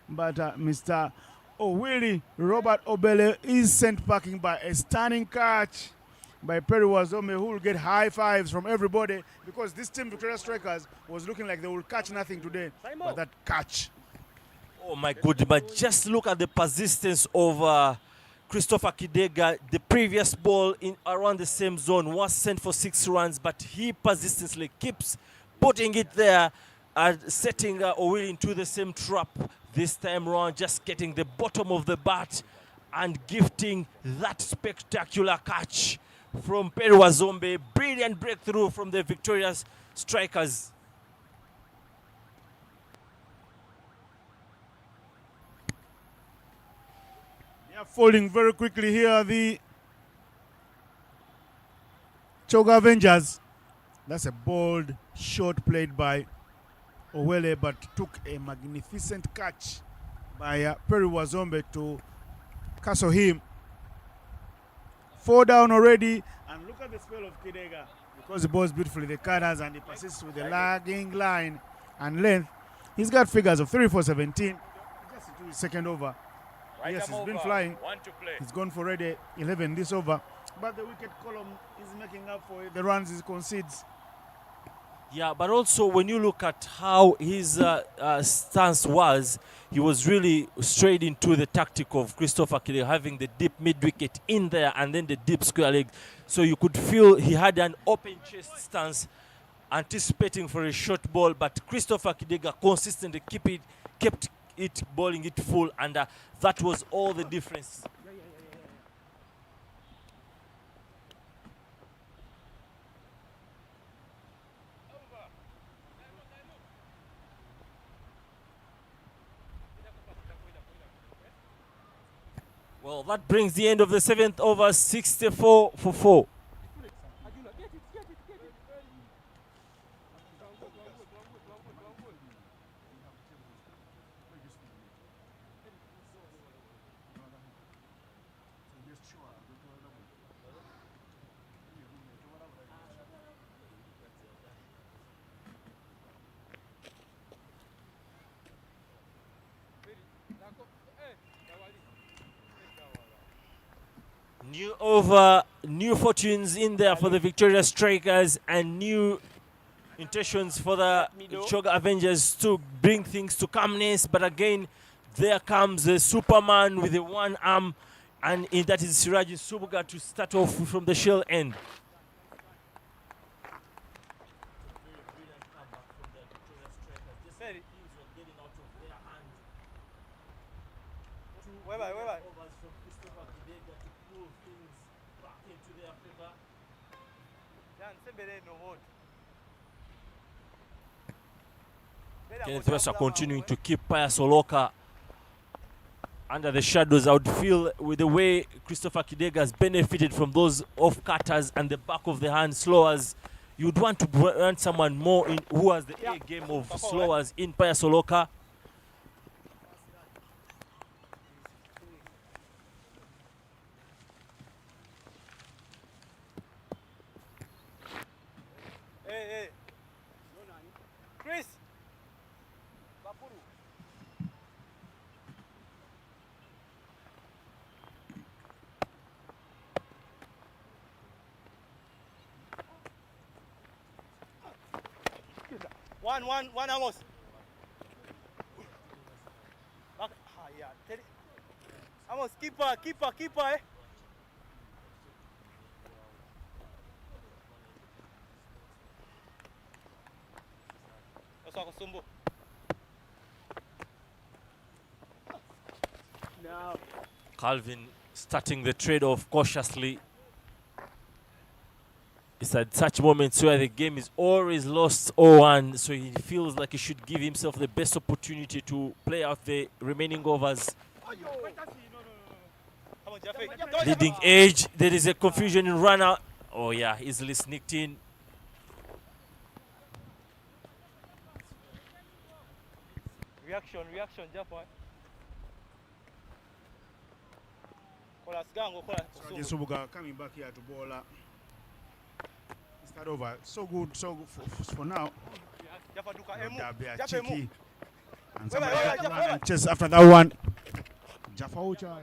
But Mr. Owili Robert Obele is sent packing by a stunning catch by Perry Wazombe, who will get high fives from everybody because this team, Victoria Strikers, was looking like they will catch nothing today. But that catch. Oh my goodness, but just look at the persistence of Christopher Kidega. The previous ball in around the same zone was sent for 6 runs, but he persistently keeps putting it there and setting Owili into the same trap this time around, just getting the bottom of the bat and gifting that spectacular catch from Perry Wazombe. Brilliant breakthrough from the Victorious Strikers. Falling very quickly here, the Choga Avengers. That's a bold shot played by Owele, but took a magnificent catch by Perry Wazombe to castle him. 4 down already, and look at the spell of Kidega because he balls beautifully the cutters and he persists with the lagging line and length. He's got figures of 3 for 17. Just to his second over. Right, yes, he's been flying. One to play. He's gone for already 11 this over. But the wicket column is making up for the runs he concedes. Yeah, but also when you look at how his stance was, he was really straight into the tactic of Christopher Kidega, having the deep mid-wicket in there and then the deep square leg. So you could feel he had an open chest stance, anticipating for a short ball, but Christopher Kidega consistently kept it bowling it full, and that was all the difference. Well, that brings the end of the 7th over, 64 for 4. New over, new fortunes in there for the Victoria Strikers and new intentions for the Sugar Avengers to bring things to calmness. But again, there comes the Superman with the one arm, and that is Siraji Subuga to start off from the shell end. Kenneth West are continuing to keep Pius Oloka under the shadows. I would feel with the way Christopher Kidega has benefited from those off-cutters and the back of the hand slowers, you'd want to run someone more in who has the A game of slowers in Pius Oloka. Hey. Chris. One Amos. Yeah. Amos, keeper, eh? Now, Calvin starting the trade-off cautiously. It's at such moments where the game is always lost or won, so he feels like he should give himself the best opportunity to play out the remaining overs. Leading edge, there is a confusion in run-out. Oh yeah, easily sneaked in. Reaction, Japan. Subuga coming back here to bowl. Start over. So good for now. Cheeky. And somebody and just after that one. Jaffa Ucha.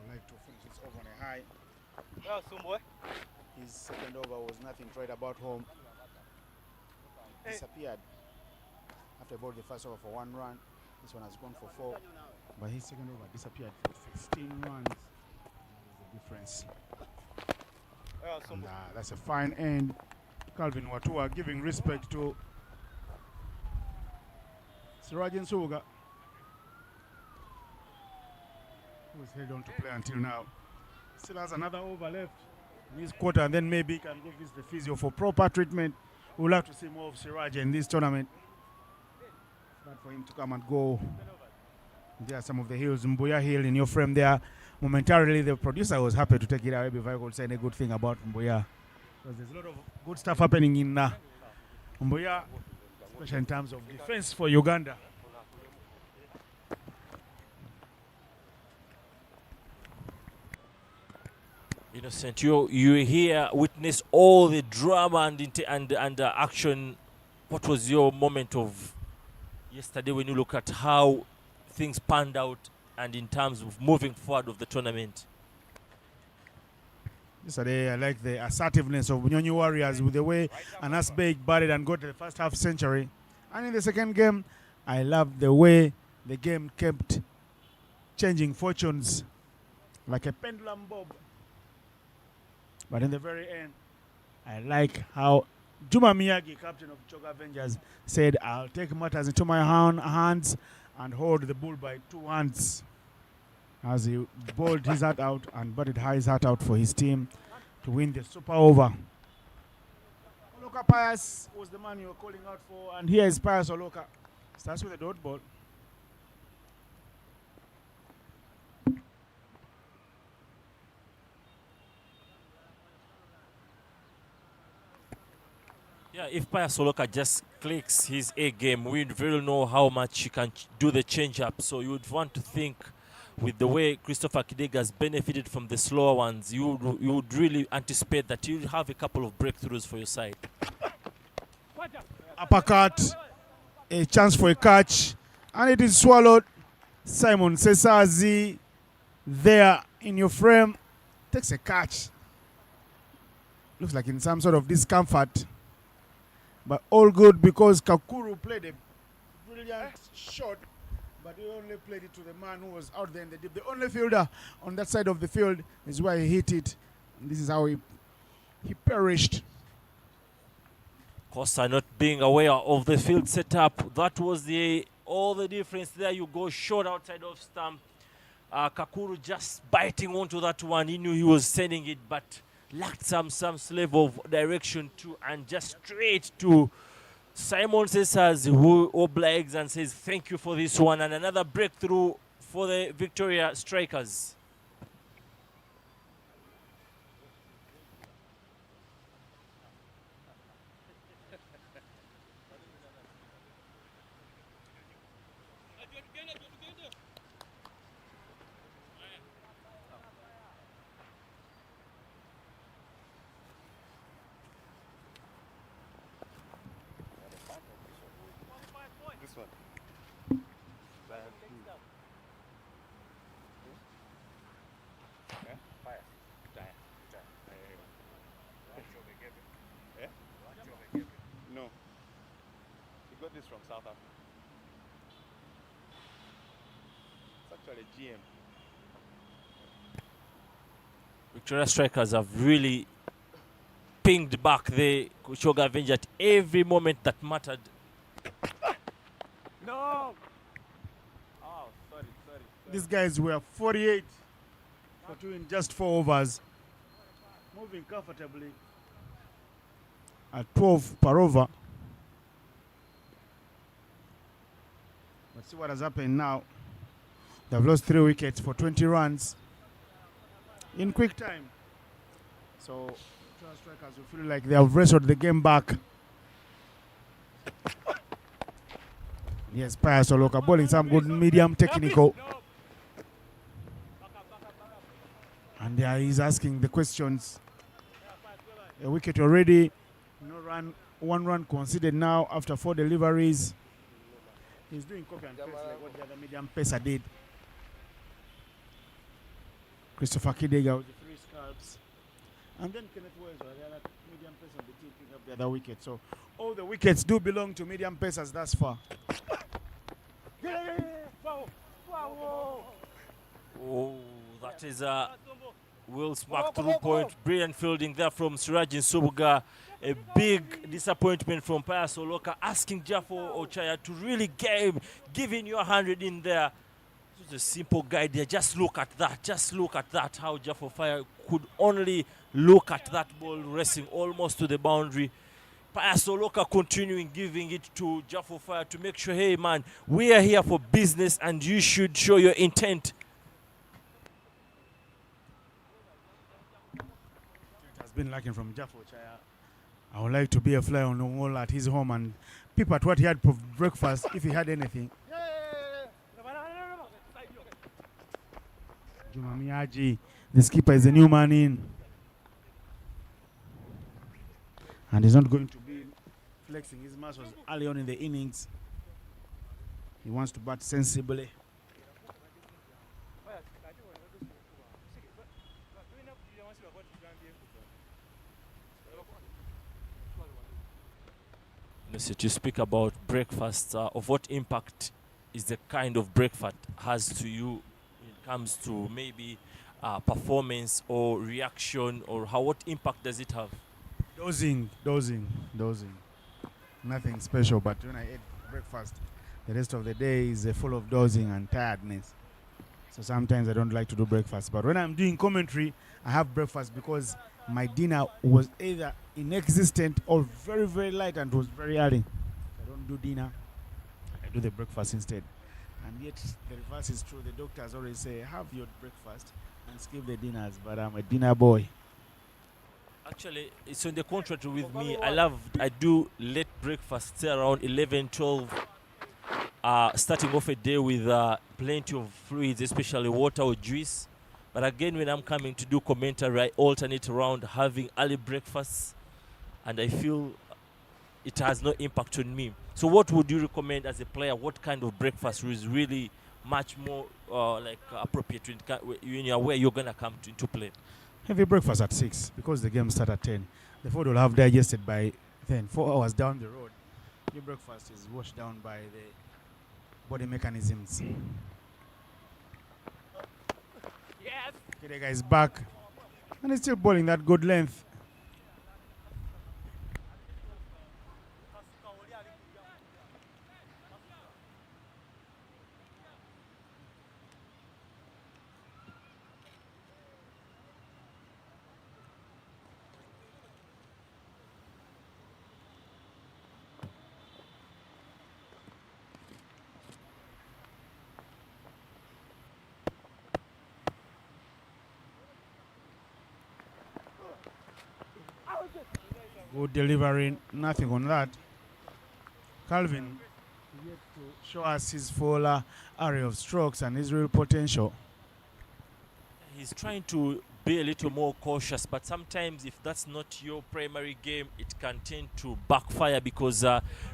Like to finish this over on a high. His second over was nothing tried about home. Disappeared. After bowled the first over for 1 run, this one has gone for 4. But his second over disappeared for 15 runs. There's the difference. And, that's a fine end. Calvin Watua giving respect to Sirajan Suga, who is held on to play until now. Still has another over left in his quarter, and then maybe he can go visit the physio for proper treatment. We'll have to see more of Siraj in this tournament. But for him to come and go. There are some of the hills. Mbuya Hill in your frame there. Momentarily, the producer was happy to take it away before I could say any good thing about Mbuya. Because there's a lot of good stuff happening in Mbuya, especially in terms of defense for Uganda. Innocent, you here witness all the drama and action. What was your moment of yesterday when you look at how things panned out and in terms of moving forward of the tournament? Yesterday, I like the assertiveness of Bunyonyi Warriors with the way Anas Beg batted and got to the first half century. And in the second game, I loved the way the game kept changing fortunes like a pendulum bob. But in the very end, I like how Juma Miyagi, captain of Choga Avengers, said, I'll take matters into my hands and hold the bull by 2 hands, as he bowled his heart out and batted his heart out for his team to win the super over. Oloka Pius was the man you were calling out for, and here is Pius Oloka. Starts with a dot ball. Yeah, if Pius Oloka just clicks his A game, we really know how much he can do the change-up. So you would want to think with the way Christopher Kidega has benefited from the slower ones, you would really anticipate that you'll have a couple of breakthroughs for your side. Uppercut. a chance for a catch, and it is swallowed. Simon Sesazi there in your frame takes a catch. Looks like in some sort of discomfort, but all good because Kakuru played a brilliant shot, but he only played it to the man who was out there in the deep. The only fielder on that side of the field is where he hit it, and this is how he perished. Costa not being aware of the field setup. That was all the difference there. You go short outside of stump. Kakuru just biting onto that one. He knew he was sending it, but lacked some level of direction too, and just straight to Simon Cesars, who obliges and says thank you for this one, and another breakthrough for the Victoria Strikers. This one. No. He got this from South Africa. It's actually GM. Victoria Strikers have really pinged back the Kushoga Avenger at every moment that mattered. No! Oh, sorry. These guys were 48 for two in just 4 overs, moving comfortably at 12 per over. Let's see what has happened now. They've lost 3 wickets for 20 runs in quick time. So Victoria Strikers will feel like they have wrestled the game back. Yes, Pius Oloka bowling some good medium technical. And there he's asking the questions. A wicket already. No run. 1 run conceded now after 4 deliveries. He's doing copy and paste like what the other medium pacer did. Christopher Kidega with the 3 scalps. And then Kenneth Wells, the other medium pacer on the team, picking up the other wicket. So all the wickets do belong to medium pacers thus far. Oh, that is a Will Smack through point. Brilliant fielding there from Surajin Subuga. A big disappointment from Pius Oloka, asking Jafo Ochaya to really give in your 100 in there. It was a simple guide there. Just look at that. Just look at that. How Jafo Fire could only look at that ball racing almost to the boundary. Pius Oloka continuing giving it to Jafo Fire to make sure, hey man, we are here for business and you should show your intent. It has been lacking from Jafo Chaya. I would like to be a fly on the wall at his home and peep at what he had for breakfast, if he had anything. Juma Miyaji, the skipper, is a new man in. And he's not going to be flexing his muscles early on in the innings. He wants to bat sensibly. To speak about breakfast, of what impact is the kind of breakfast has to you when it comes to maybe performance or reaction, or what impact does it have? Dozing. Nothing special, but when I ate breakfast, the rest of the day is full of dozing and tiredness. So sometimes I don't like to do breakfast. But when I'm doing commentary, I have breakfast because my dinner was either inexistent or very, very light and was very early. I don't do dinner. I do the breakfast instead. And yet the reverse is true. The doctors always say, have your breakfast and skip the dinners. But I'm a dinner boy. Actually, it's on the contrary with me. I do late breakfast, say around 11, 12. Starting off a day with plenty of fluids, especially water or juice. But again, when I'm coming to do commentary, I alternate around having early breakfasts. And I feel it has no impact on me. So what would you recommend as a player? What kind of breakfast is really much more appropriate when you're where you're going to come into play? Heavy breakfast at 6 because the game starts at 10. The food will have digested by then. 4 hours down the road, your breakfast is washed down by the body mechanisms. Yes. Kidega is back and he's still bowling that good length. Good delivery, nothing on that. Calvin yet to show us his full area of strokes and his real potential. He's trying to be a little more cautious, but sometimes if that's not your primary game, it can tend to backfire because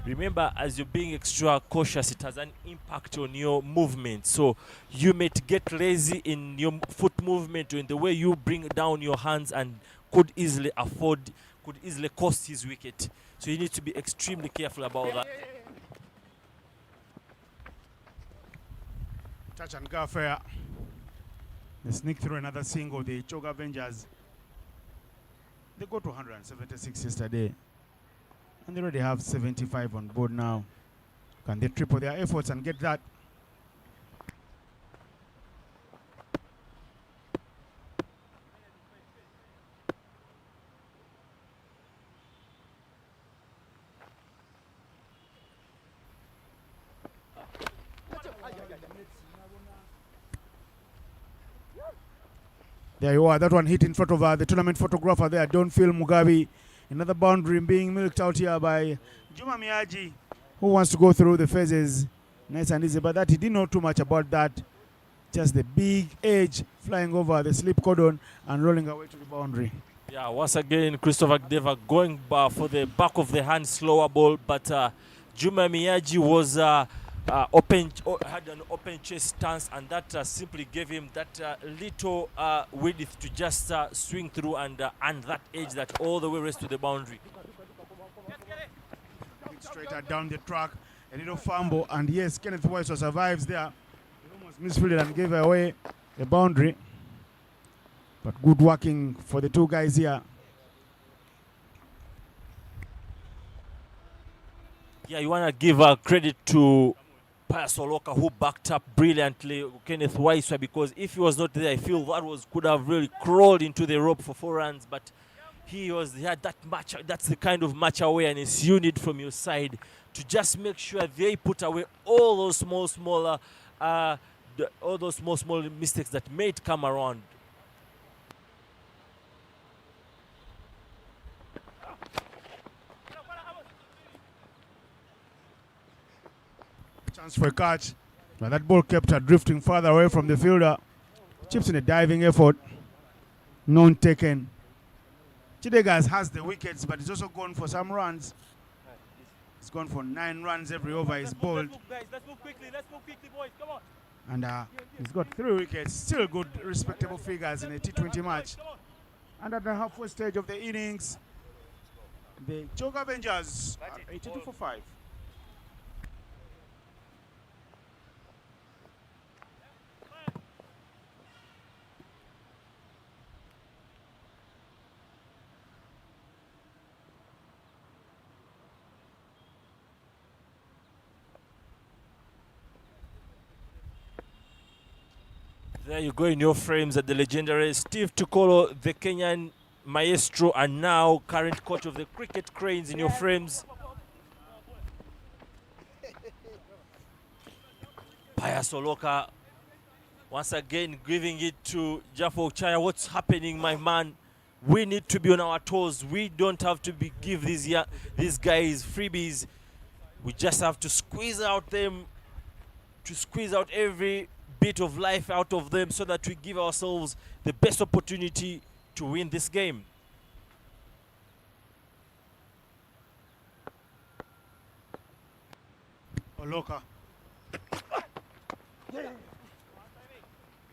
remember, as you're being extra cautious, it has an impact on your movement. So you may get lazy in your foot movement or in the way you bring down your hands and could easily cost his wicket. So you need to be extremely careful about that. Touch and go fair. They sneak through another single. The Choga Avengers, they got to 176 yesterday. And they already have 75 on board now. Can they triple their efforts and get that? There you are. That one hit in front of the tournament photographer there. Don't feel Mugabe. Another boundary being milked out here by Juma Miyaji, who wants to go through the phases nice and easy. But that he didn't know too much about that. Just the big edge flying over the slip cordon and rolling away to the boundary. Yeah, once again, Christopher Deva going for the back of the hand slower ball, but Juma Miyaji was had an open chase stance, and that simply gave him that little width to just swing through and that edge that all the way rest to the boundary. Straighter down the track, a little fumble, and yes, Kenneth Weiss survives there. He almost misfielded and gave away the boundary. But good working for the two guys here. Yeah, you want to give credit to Soloka, who backed up brilliantly Kenneth Waiswa, because if he was not there, I feel that could have really crawled into the rope for 4 runs, but he had that match. That's the kind of match awareness you need from your side to just make sure they put away all those small mistakes that may come around. Chance for a catch. Now that ball kept her drifting further away from the fielder. Chips in a diving effort. None taken. Chidegas has the wickets, but he's also gone for some runs. He's gone for 9 runs every over he's bowled. Let's move quickly, boys. Come on. And he's got 3 wickets. Still good, respectable figures in a T20 match. And at the halfway stage of the innings, the Choga Avengers are 82 for 5. There you go in your frames at the legendary Steve Tukolo, the Kenyan maestro and now current coach of the Cricket Cranes in your frames. Soloka once again giving it to Jafo Chaya. What's happening, my man? We need to be on our toes. We don't have to give these guys freebies. We just have to squeeze out every bit of life out of them so that we give ourselves the best opportunity to win this game. Oloka.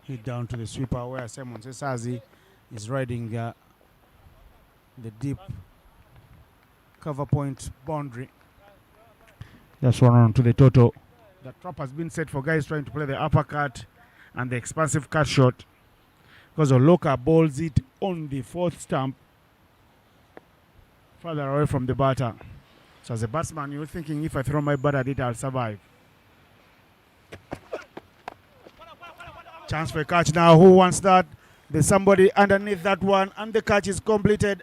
Hit down to the sweeper where Simon Sesazi is riding the deep cover point boundary. That's one on to the total. The trap has been set for guys trying to play the uppercut and the expansive cut shot, because Oloka bowls it on the fourth stump, further away from the batter. So as a batsman, you're thinking, if I throw my bat at it, I'll survive. Chance for a catch now. Who wants that? There's somebody underneath that one, and the catch is completed.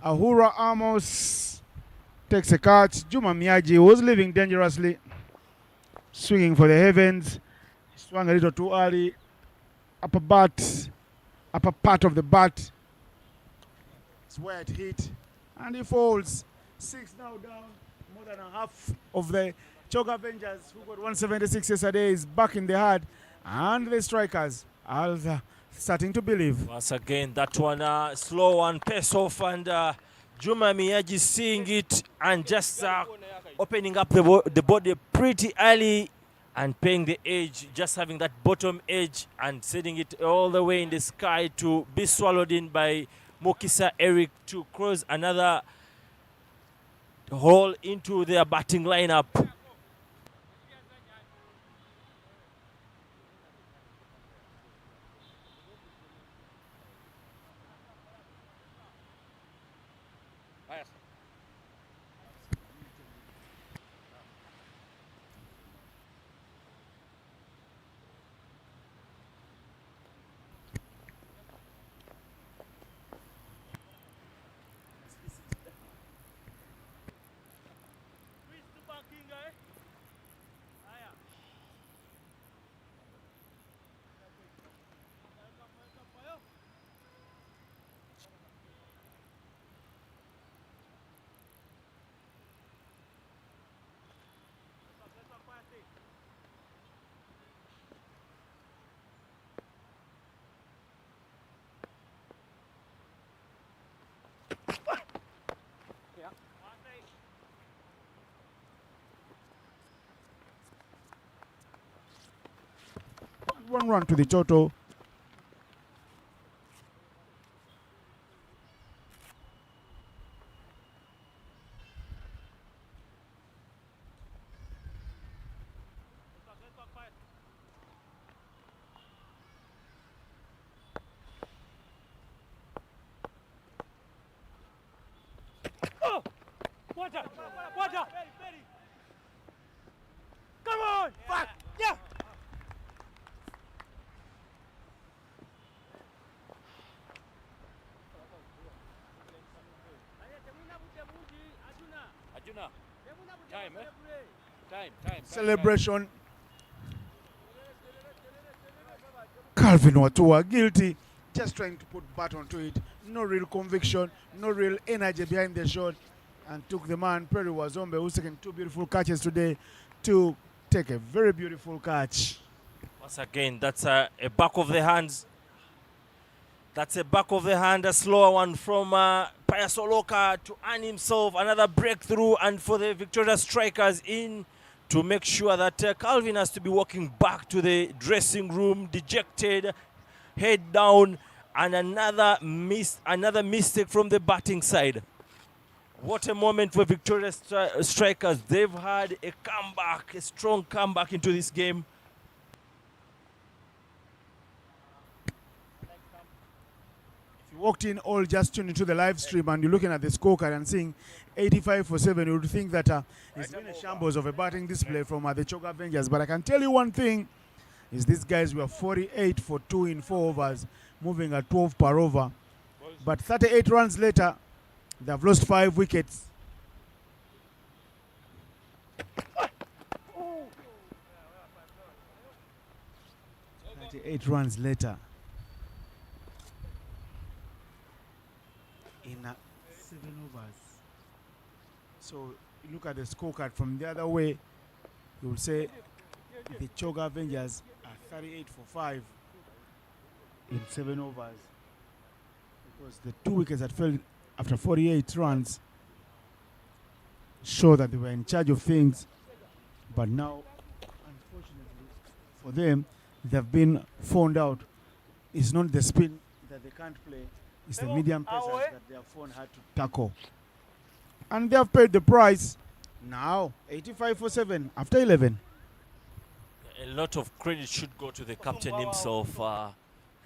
Ahura Amos takes a catch. Juma Miyaji was leaving dangerously, swinging for the heavens. Swung a little too early. Upper part of the bat. It's where it hit, and he falls. 6 now down. More than a half of the Choga Avengers, who got 176 yesterday, is back in the herd, and the strikers are starting to believe. Once again, that one slow one, pace off, and Juma Miyaji seeing it and just opening up the body pretty early and paying the edge, just having that bottom edge and sending it all the way in the sky to be swallowed in by Mokisa Eric to cross another hole into their batting lineup. One run to the total. Come on! Fuck! Yeah! Celebration. Calvin Watua guilty, just trying to put bat onto it. No real conviction, no real energy behind the shot, and took the man Perry Wazombe, who's taken 2 beautiful catches today, to take a very beautiful catch. Once again, that's a back of the hands. That's a back of the hand, a slower one from Pius Oloka to earn himself another breakthrough, and for the Victoria Strikers in to make sure that Calvin has to be walking back to the dressing room, dejected, head down, and another mistake from the batting side. What a moment for Victoria Strikers. They've had a comeback, a strong comeback into this game. If you walked in all just tuned into the live stream and you're looking at the scorecard and seeing 85 for 7, you would think that it's been a shambles of a batting display from the Choga Avengers. But I can tell you one thing, is these guys were 48 for 2 in 4 overs, moving at 12 per over. But 38 runs later, they've lost 5 wickets. 38 runs later, in 7 overs. So you look at the scorecard from the other way, you will say the Choga Avengers are 38 for 5 in 7 overs. Because the 2 wickets that fell after 48 runs show that they were in charge of things, but now for them, they've been found out. It's not the spin that they can't play, it's the medium pressures that they have found hard to tackle. And they have paid the price. Now, 85 for 7 after 11. A lot of credit should go to the captain himself,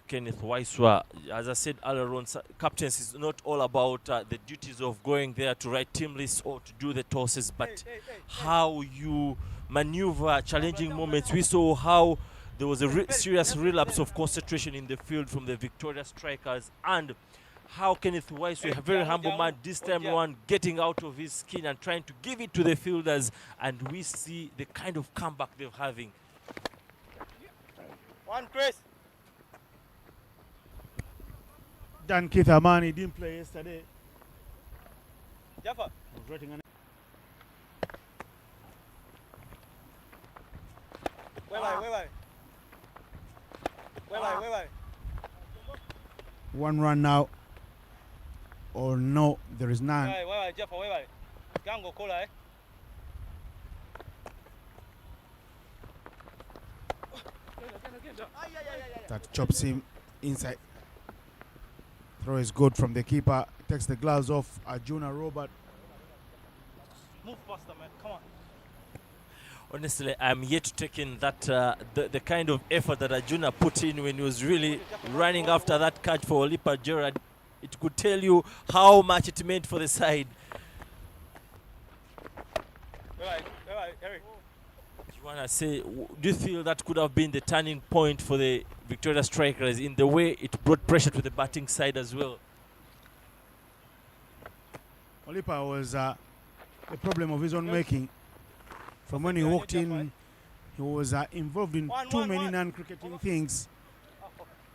Kenneth Waiswa. As I said earlier on, captains is not all about the duties of going there to write team lists or to do the tosses, but how you maneuver challenging moments. We saw how there was a serious relapse of concentration in the field from the Victoria strikers, and how Kenneth Waiswa, a very humble man, this time around getting out of his skin and trying to give it to the fielders, and we see the kind of comeback they're having. One, Chris. Dan Keith Amani didn't play yesterday. Jaffa. Was writing an Wait. one run now. Or no, there is none. Wait, Jaffa, wait. Gango kola, eh? That chops him inside. Throw is good from the keeper. Takes the gloves off. Arjuna Robert. Move faster, man. Come on. Honestly, I'm yet to take in that the kind of effort that Arjuna put in when he was really running after that catch for Olipa Gerard. It could tell you how much it meant for the side. Wait, Eric. Do you want to say, do you feel that could have been the turning point for the Victoria strikers in the way it brought pressure to the batting side as well? Olipa was a problem of his own making. From when he walked in, he was involved in too many non-cricketing things.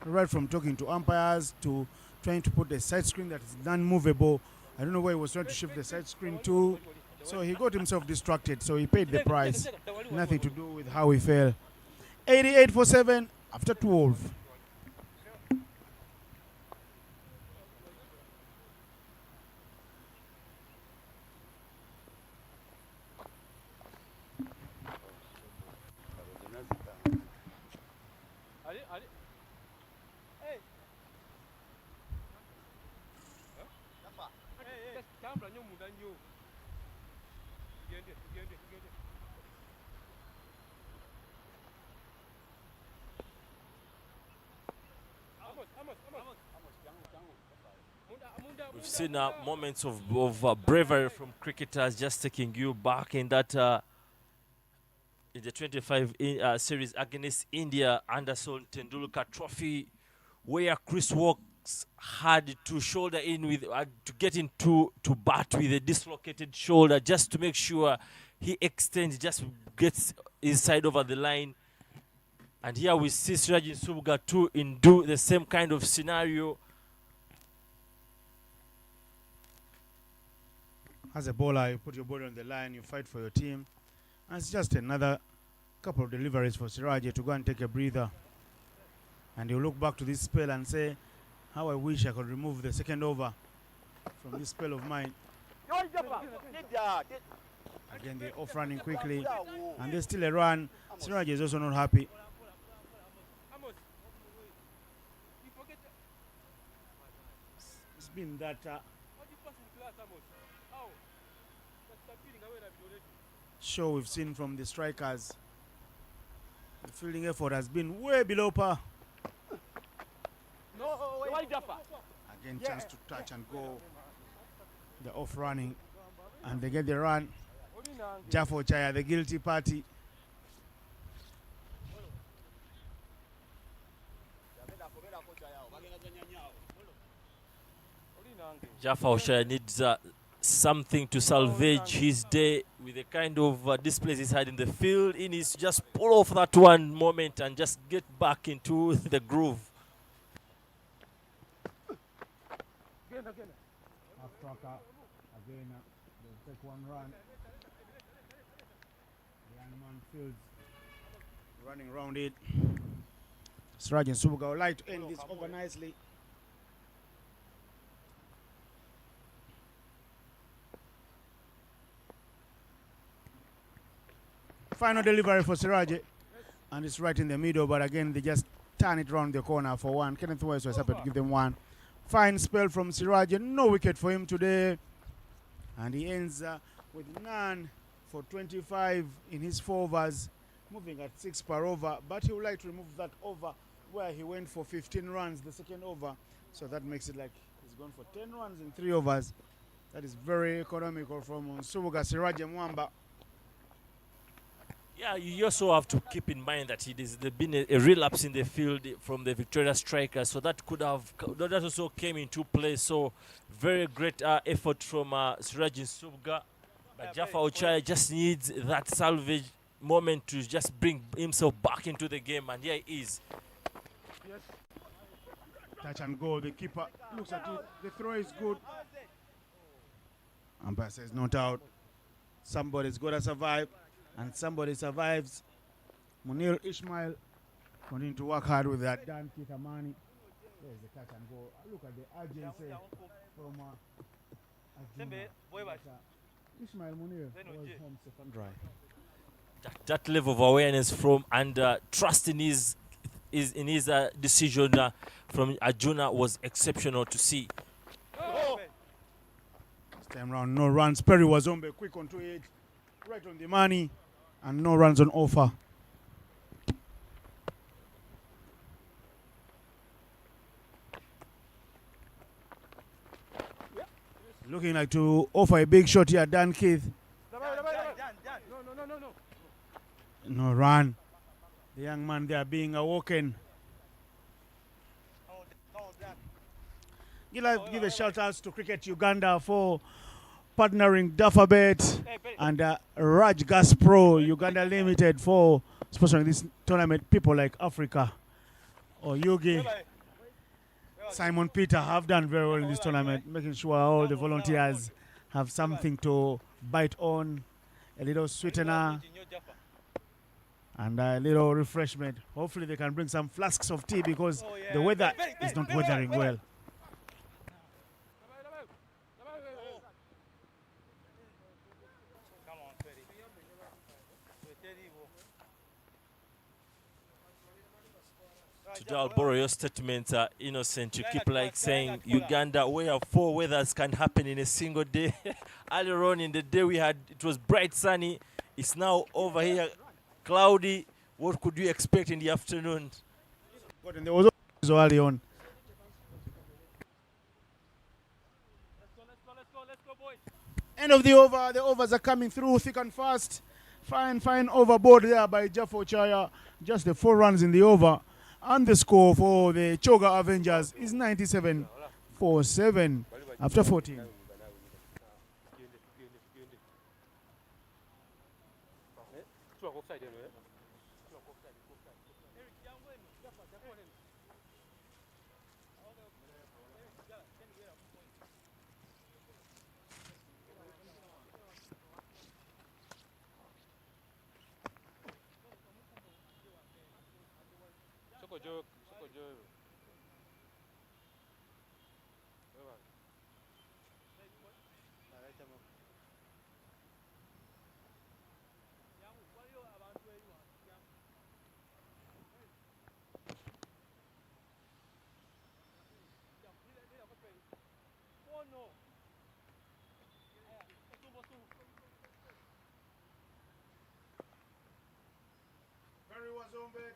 Right from talking to umpires to trying to put the side screen that is non-movable. I don't know where he was trying to shift the side screen to. So he got himself distracted. So he paid the price. Nothing to do with how he fell. 88 for 7 after 12. We've seen moments of bravery from cricketers, just taking you back in that in the 25 series against India, Anderson Tendulkar Trophy, where Chris Wokes had to shoulder in with to get into to bat with a dislocated shoulder just to make sure he extends, just gets his side over the line. And here we see Siraj Subga too do the same kind of scenario. As a bowler, you put your body on the line, you fight for your team. And it's just another couple of deliveries for Siraj to go and take a breather. And you look back to this spell and say, how I wish I could remove the second over from this spell of mine. Again, they're off running quickly. And there's still a run. Siraj is also not happy. It's been that show we've seen from the strikers. The fielding effort has been way below par. Again, chance to touch and go. They're off running and they get the run. Jaffa Chaya, the guilty party. Jaffa Oshaya needs something to salvage his day with the kind of displays he's had in the field. He needs to just pull off that one moment and just get back into the groove. Again, they'll take one run. The young man fields running around it. Siraj and Subga would like to end this over nicely. Final delivery for Siraj. And it's right in the middle, but again, they just turn it around the corner for one. Kenneth West was happy to give them one. Fine spell from Siraji. No wicket for him today. And he ends with none for 25 in his 4 overs, moving at 6 per over. But he would like to remove that over where he went for 15 runs the second over. So that makes it like he's gone for 10 runs in 3 overs. That is very economical from Subuga Siraji Mwamba. Yeah, you also have to keep in mind that there's been a relapse in the field from the Victoria strikers, so that that also came into play. So very great effort from Siraj Subga, but Jaffa Ochaya just needs that salvage moment to just bring himself back into the game, and here he is. Yes. Touch and go. The keeper looks at it. The throw is good. Umpire says not out. Somebody's got to survive. And somebody survives. Munir Ismail continuing to work hard with that. Dan Kitamani. There's the catch and go. Look at the urgency from Ismail Munir was home second try. That level of awareness from and trust in his decision from Arjuna was exceptional to see. This time round, no runs. Perry was on quick onto it, right on the money. And no runs on offer. Looking like to offer a big shot here, Dan Keith. No run. The young man there being awoken. Give a shout out to Cricket Uganda for partnering Dafabet and Raj Gas Pro Uganda Limited for sponsoring this tournament. People like Africa or Yugi, Simon Peter have done very well in this tournament, making sure all the volunteers have something to bite on, a little sweetener and a little refreshment. Hopefully they can bring some flasks of tea because the weather is not weathering well. Today I'll borrow your statement, Innocent. You keep like saying Uganda, where 4 weathers can happen in a single day. Earlier on in the day it was bright sunny. It's now over here cloudy. What could you expect in the afternoon? But there was also early on. Let's go, boys. End of the over. The overs are coming through thick and fast. Fine overboard there by Jaffa Ochaya. Just the 4 runs in the over. And the score for the Choga Avengers is 97-7 after 14.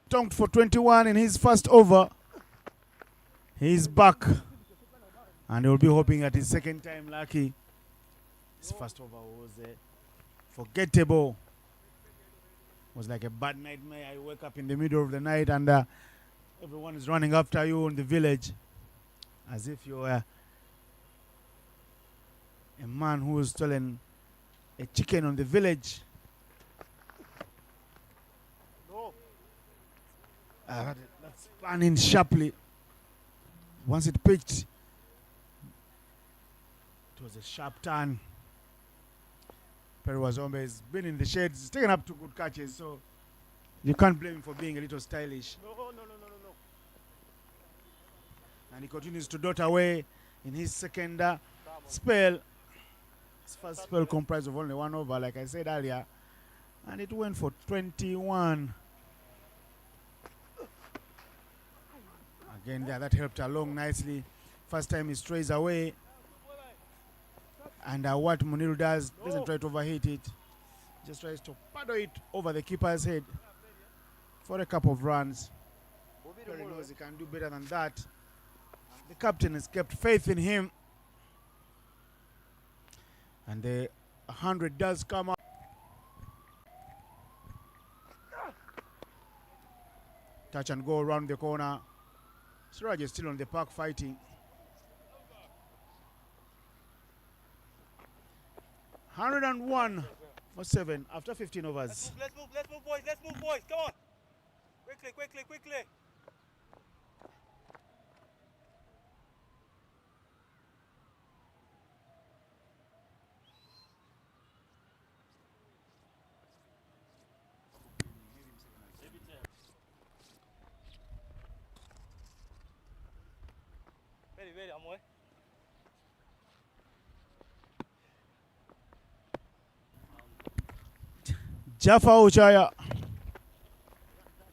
Tonked for 21 in his first over. He's back. And he'll be hoping at his second time lucky. His first over was forgettable. It was like a bad nightmare. I wake up in the middle of the night and everyone is running after you in the village. As if you were a man who was stolen a chicken on the village. That's spun sharply. Once it pitched, it was a sharp turn. Perry Wazombe has been in the shades. He's taken up 2 good catches, so you can't blame him for being a little stylish. No. And he continues to dot away in his second spell. His first spell comprised of only 1 over, like I said earlier. And it went for 21. Again there, that helped along nicely. First time he strays away. And what Muniru doesn't try to overhit it. Just tries to paddle it over the keeper's head for a couple of runs. He knows he can do better than that. The captain has kept faith in him. And the 100 does come up. Touch and go around the corner. Suraj is still on the park fighting. 101 for 7 after 15 overs. Let's move, boys, come on. Quickly. Ready, I'm away. Jaffa Uchaya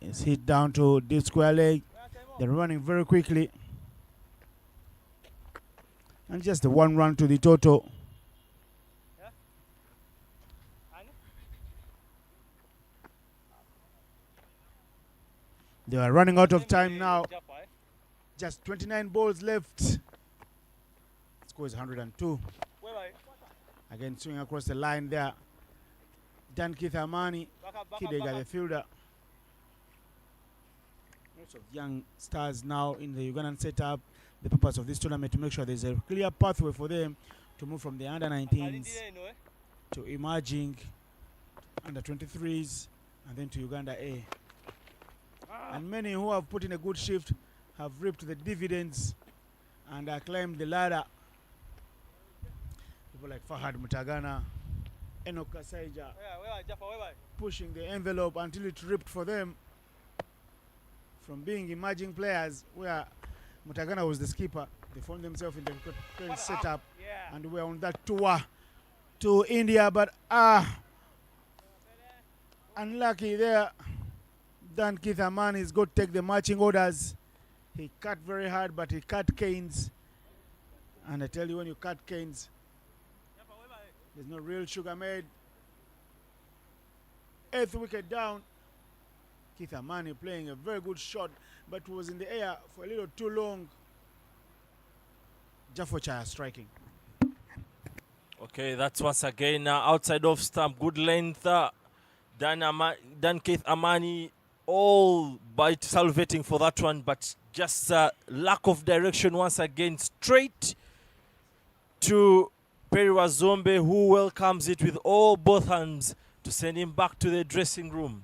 is hit down to deep square leg. They're running very quickly. And just the 1 run to the total. They are running out of time now. Just 29 balls left. Score is 102. Again, swing across the line there. Dan Keith Amani, Kidega the fielder. Lots of young stars now in the Ugandan setup. The purpose of this tournament to make sure there's a clear pathway for them to move from the under-19s to emerging under 23s and then to Uganda A. And many who have put in a good shift have reaped the dividends and climbed the ladder. People like Fahad Mutagana, Enoch Kasaija, pushing the envelope until it ripped for them from being emerging players where Mutagana was the skipper. They found themselves in the current setup and were on that tour to India, but unlucky there. Dan Keith Amani is going to take the marching orders. He cut very hard, but he cut canes. And I tell you, when you cut canes, there's no real sugar made. 8th wicket down. Keith Amani playing a very good shot, but was in the air for a little too long. Jaffochaya striking. Okay, that's once again outside off stump. Good length. Dan Keith Amani all by salvating for that one, but just lack of direction once again. Straight to Perry Wazombe, who welcomes it with both hands to send him back to the dressing room.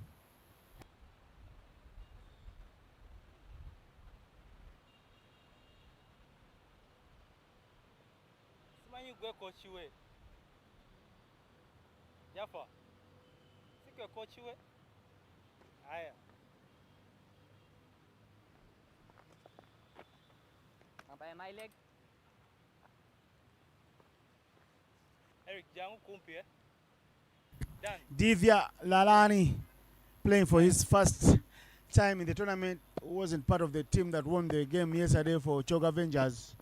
My leg. Eric, jangu kumpi Dan. Divya Lalani playing for his first time in the tournament. Wasn't part of the team that won the game yesterday for Choga Avengers.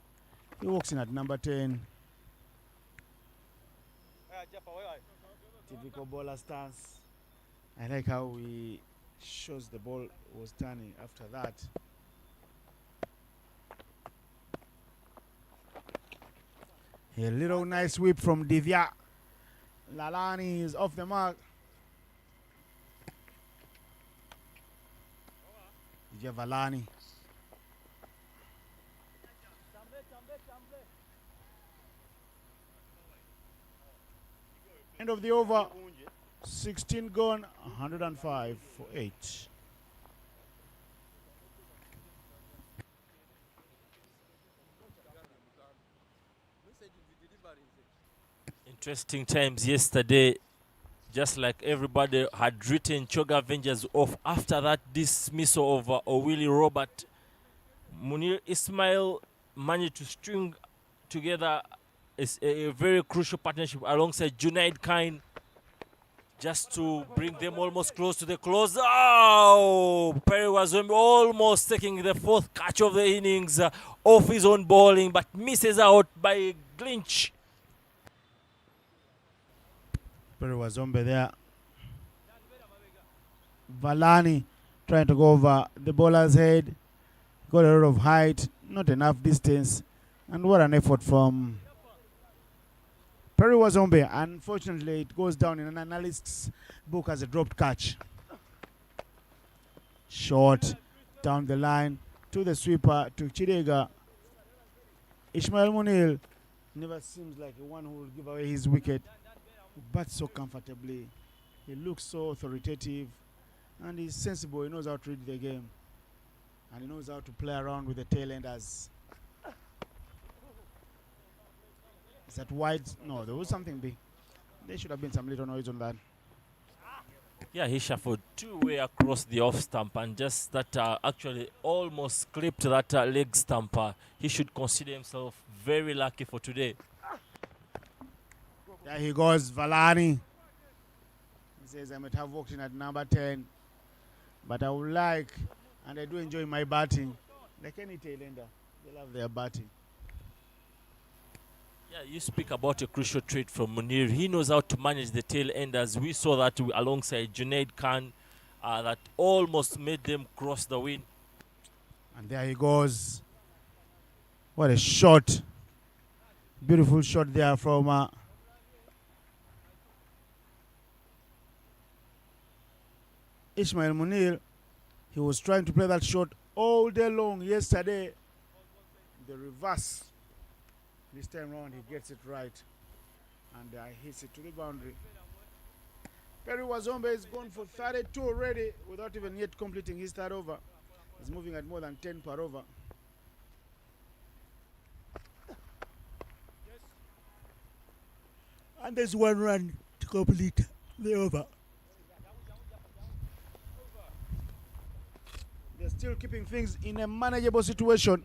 He walks in at number 10. Typical bowler stance. I like how he shows the ball was turning after that. A little nice whip from Divya. Lalani is off the mark. Divya Valani. End of the over. 16 gone, 105 for 8. Interesting times yesterday. Just like everybody had written Choga Avengers off after that dismissal of Owili Robert, Munir Ismail managed to string together a very crucial partnership alongside Junaid Khan just to bring them almost close to the close. Oh, Perry was almost taking the fourth catch of the innings off his own bowling, but misses out by a clinch. Perry Wazombe there. Valani trying to go over the bowler's head. Got a lot of height, not enough distance. And what an effort from Perry Wazombe. Unfortunately, it goes down in an analyst's book as a dropped catch. Short down the line to the sweeper, to Chidega. Ismail Munil never seems like one who will give away his wicket. He bats so comfortably. He looks so authoritative. And he's sensible. He knows how to read the game. And he knows how to play around with the tail enders. Is that wide? No, there was something big. There should have been some little noise on that. Yeah, he shuffled two-way across the off stump and just that actually almost clipped that leg stump. He should consider himself very lucky for today. There he goes, Valani. He says, I might have walked in at number 10, but I would like, and I do enjoy my batting, like any tail ender. They love their batting. Yeah, you speak about a crucial trait from Munir. He knows how to manage the tail enders. We saw that alongside Junaid Khan, that almost made them cross the wind. And there he goes. What a shot. Beautiful shot there from Ismail Munir. He was trying to play that shot all day long yesterday. The reverse. This time round he gets it right. And hits it to the boundary. Perry Wazombe is gone for 32 already without even yet completing his third over. He's moving at more than 10 per over. And there's one run to complete the over. They're still keeping things in a manageable situation.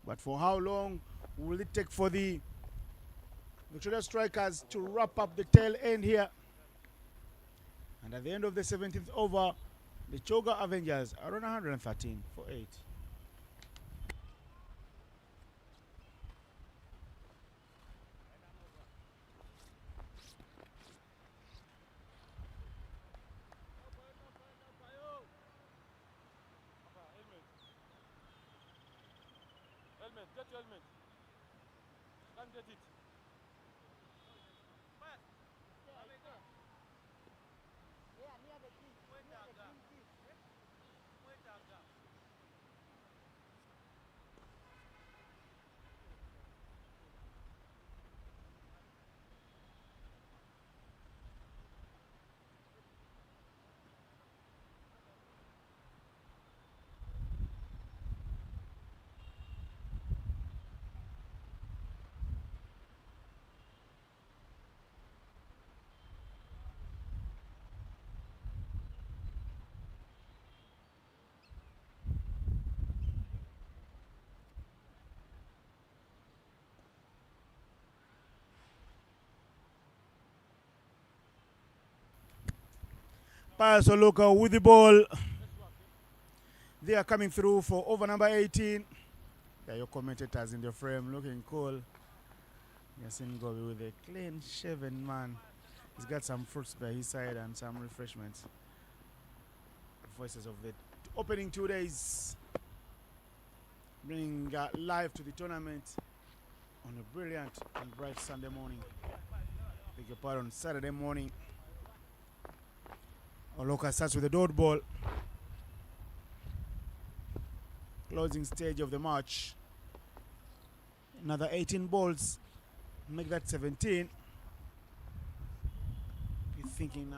But for how long will it take for the Victoria Strikers to wrap up the tail end here? And at the end of the 17th over, the Choga Avengers are on 113 for 8. Helmet, get your helmet. Can't get it. Pius Oluka with the ball. They are coming through for over number 18. There are your commentators in the frame looking cool. Yasin Gobi with a clean shaven man. He's got some fruits by his side and some refreshments. Voices of the opening 2 days. Bringing live to the tournament on a brilliant and bright Sunday morning. Beg your pardon, Saturday morning. Oloka starts with a dot ball. Closing stage of the match. Another 18 balls. Make that 17. You're thinking,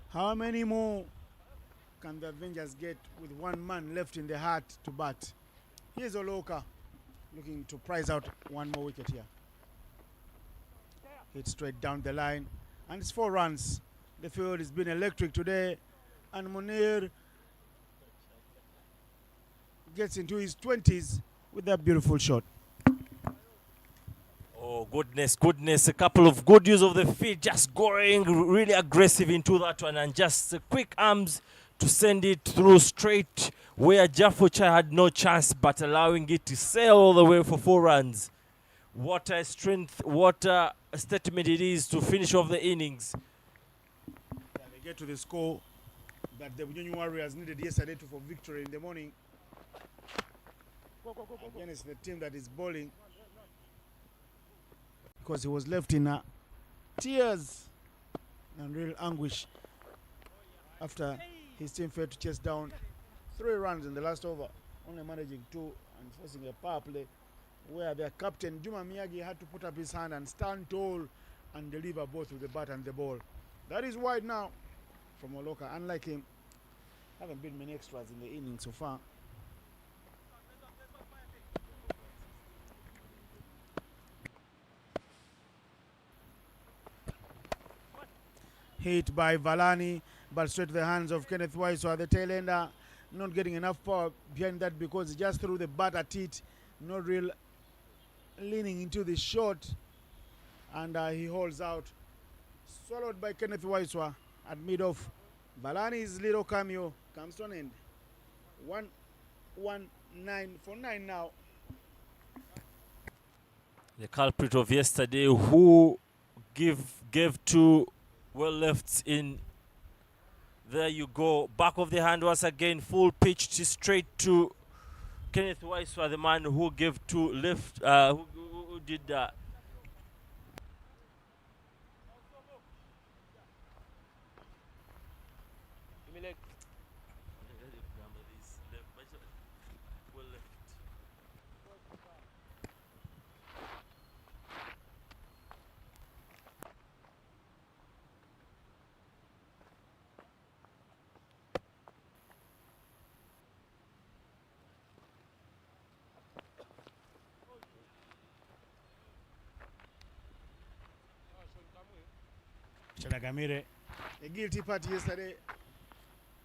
how many more can the Avengers get with one man left in the hat to bat? Here's Oloka looking to prize out one more wicket here. Hit straight down the line. And it's 4 runs. The field has been electric today, and Munir gets into his 20s with that beautiful shot. Oh, Goodness. A couple of good use of the feet, just going really aggressive into that one, and just quick arms to send it through straight where Jaffocha had no chance, but allowing it to sail all the way for 4 runs. What a strength, what a statement it is to finish off the innings. Yeah, they get to the score that the Bunyonyi Warriors needed yesterday for victory in the morning against the team that is bowling, because he was left in tears and real anguish after his team failed to chase down 3 runs in the last over, only managing 2 and forcing a power play where their captain Juma Miyagi had to put up his hand and stand tall and deliver both with the bat and the ball. That is wide now from Oloka. Unlike him, haven't been many extras in the inning so far. Hit by Valani, but straight to the hands of Kenneth Wise. So at the tail ender, not getting enough power behind that because he just threw the bat at it, not real leaning into the shot, and he holds out. Swallowed by Kenneth Waiswa at mid-off. Valani's little cameo comes to an end. 1-1-9 for 9 now. The culprit of yesterday, who gave 2 well lefts in. There you go. Back of the hand once again, full pitch straight to Kenneth Waiswa, the man who gave 2 left, who did that. Give me leg. Well left. Chadagamire, a guilty party yesterday.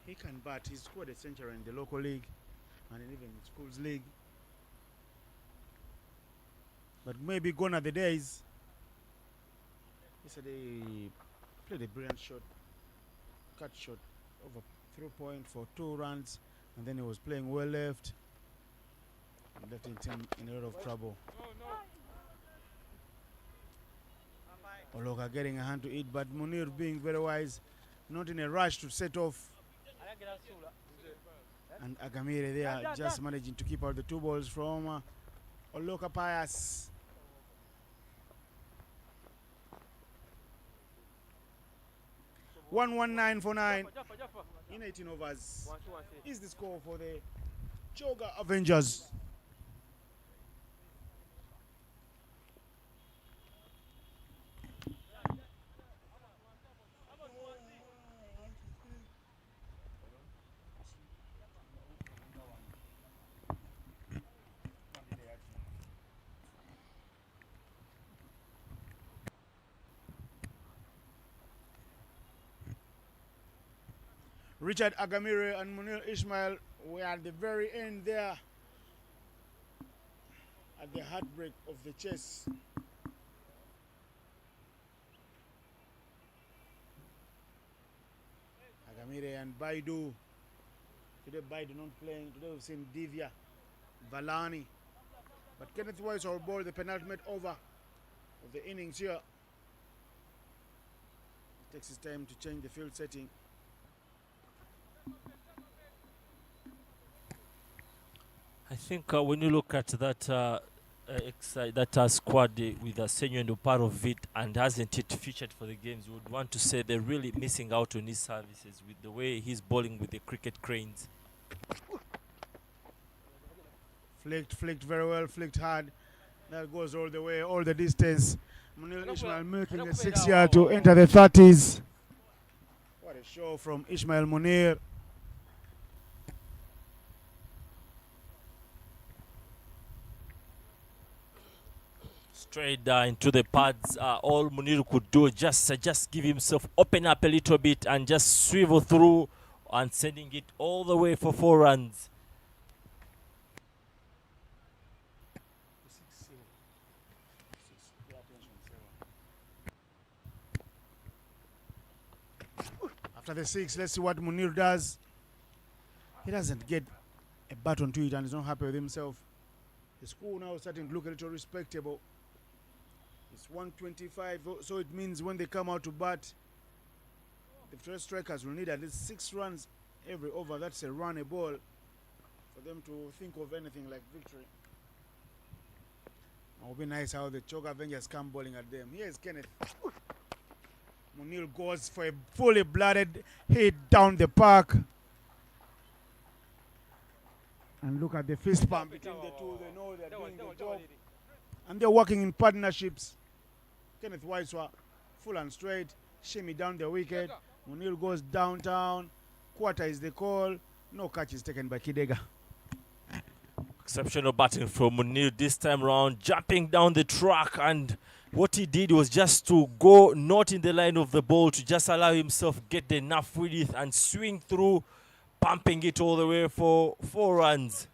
He can bat. He scored a century in the local league and even in schools league. But maybe gone are the days. Yesterday he played a brilliant shot, cut shot over through point for 2 runs, and then he was playing well left and left his team in a lot of trouble. Oloka getting a hand to it, but Munir being very wise, not in a rush to set off. And Agamire there just managing to keep out the 2 balls from Oloka Pius. (119 for 9 in 18 overs is the score for the Choga Avengers. Richard Agamire and Munir Ismail were at the very end there, at the heartbreak of the chase. Agamire and Baidu. Today Baidu not playing. Today we've seen Divya, Valani. But Kenneth Wise will ball the penultimate over of the innings here. It takes his time to change the field setting. I think when you look at that that squad with Senyo and part of it, and hasn't it featured for the games, you would want to say they're really missing out on his services with the way he's bowling with the cricket cranes. Flicked very well, flicked hard. That goes all the way, all the distance. Munir Ismail making a 6-yard to enter the 30s. What a show from Ismail Munir. Straight into the pads. All Munir could do just give himself, open up a little bit and just swivel through and sending it all the way for 4 runs. After the 6, let's see what Munir does. He doesn't get a baton to it and he's not happy with himself. The score now is starting to look a little respectable. It's 125, so it means when they come out to bat, the Victoria Strikers will need at least 6 runs every over. That's a run a ball for them to think of anything like victory. It would be nice how the Choga Avengers come bowling at them. Here's Kenneth. Munir goes for a fully blooded hit down the park. And look at the fist pump between the two. They know they're doing the job. And they're working in partnerships. Kenneth Waiswa, full and straight, shimmy down the wicket. Munir goes downtown. Quarter is the call. No catch is taken by Kidega. Exceptional batting from Munir this time round, jumping down the track, and what he did was just to go not in the line of the ball, to just allow himself get enough width and swing through, pumping it all the way for 4 runs.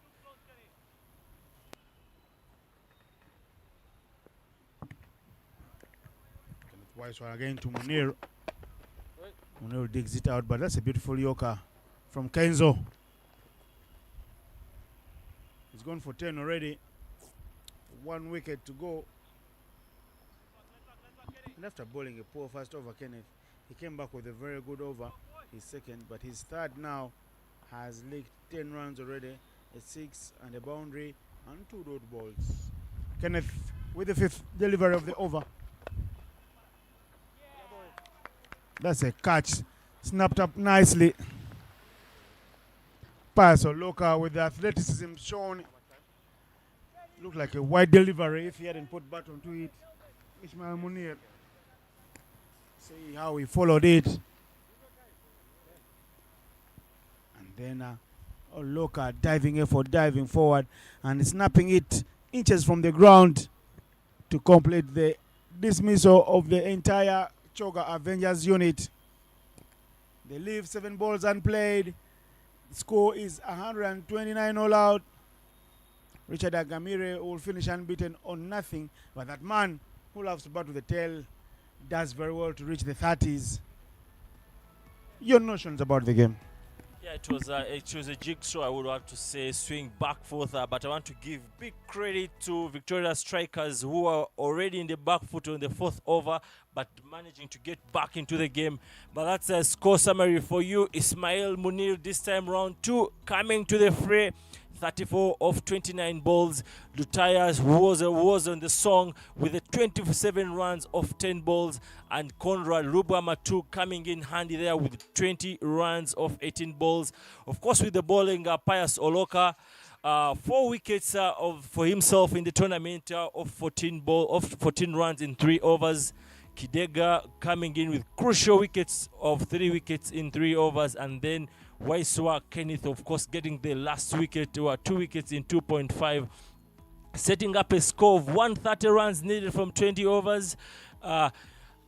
Kenneth Waiswa again to Munir. Munir digs it out, but that's a beautiful yorker from Kenzo. He's gone for 10 already. 1 wicket to go. And after bowling a poor first over, Kenneth, he came back with a very good over, his second, but his third now has leaked 10 runs already, a 6 and a boundary and 2 dot balls. Kenneth with the 5th delivery of the over. That's a catch, snapped up nicely. Pass or Loka with the athleticism shown. Looked like a wide delivery if he hadn't put baton to it. Ismail Munir. See how he followed it. And then Loka diving effort, diving forward and snapping it inches from the ground to complete the dismissal of the entire Choga Avengers unit. They leave 7 balls unplayed. Score is 129 all out. Richard Agamire will finish unbeaten on nothing, but that man who loves to bat with the tail does very well to reach the 30s. Your notions about the game? Yeah, it was a jigsaw, I would have to say, swing back forth, but I want to give big credit to Victoria Strikers, who are already in the back foot on the 4th over, but managing to get back into the game. But that's a score summary for you. Ismail Munir this time round 2 coming to the fray. 34 of 29 balls. Lutayas was on the song with the 27 runs of 10 balls, and Conrad Lubamatu coming in handy there with 20 runs of 18 balls. Of course, with the bowling, Pius Oloka, 4 wickets for himself in the tournament of 14 runs in 3 overs. Kidega coming in with crucial wickets of 3 wickets in 3 overs, and then Waiswa Kenneth, of course, getting the last wicket, 2 wickets in 2.5, setting up a score of 130 runs needed from 20 overs at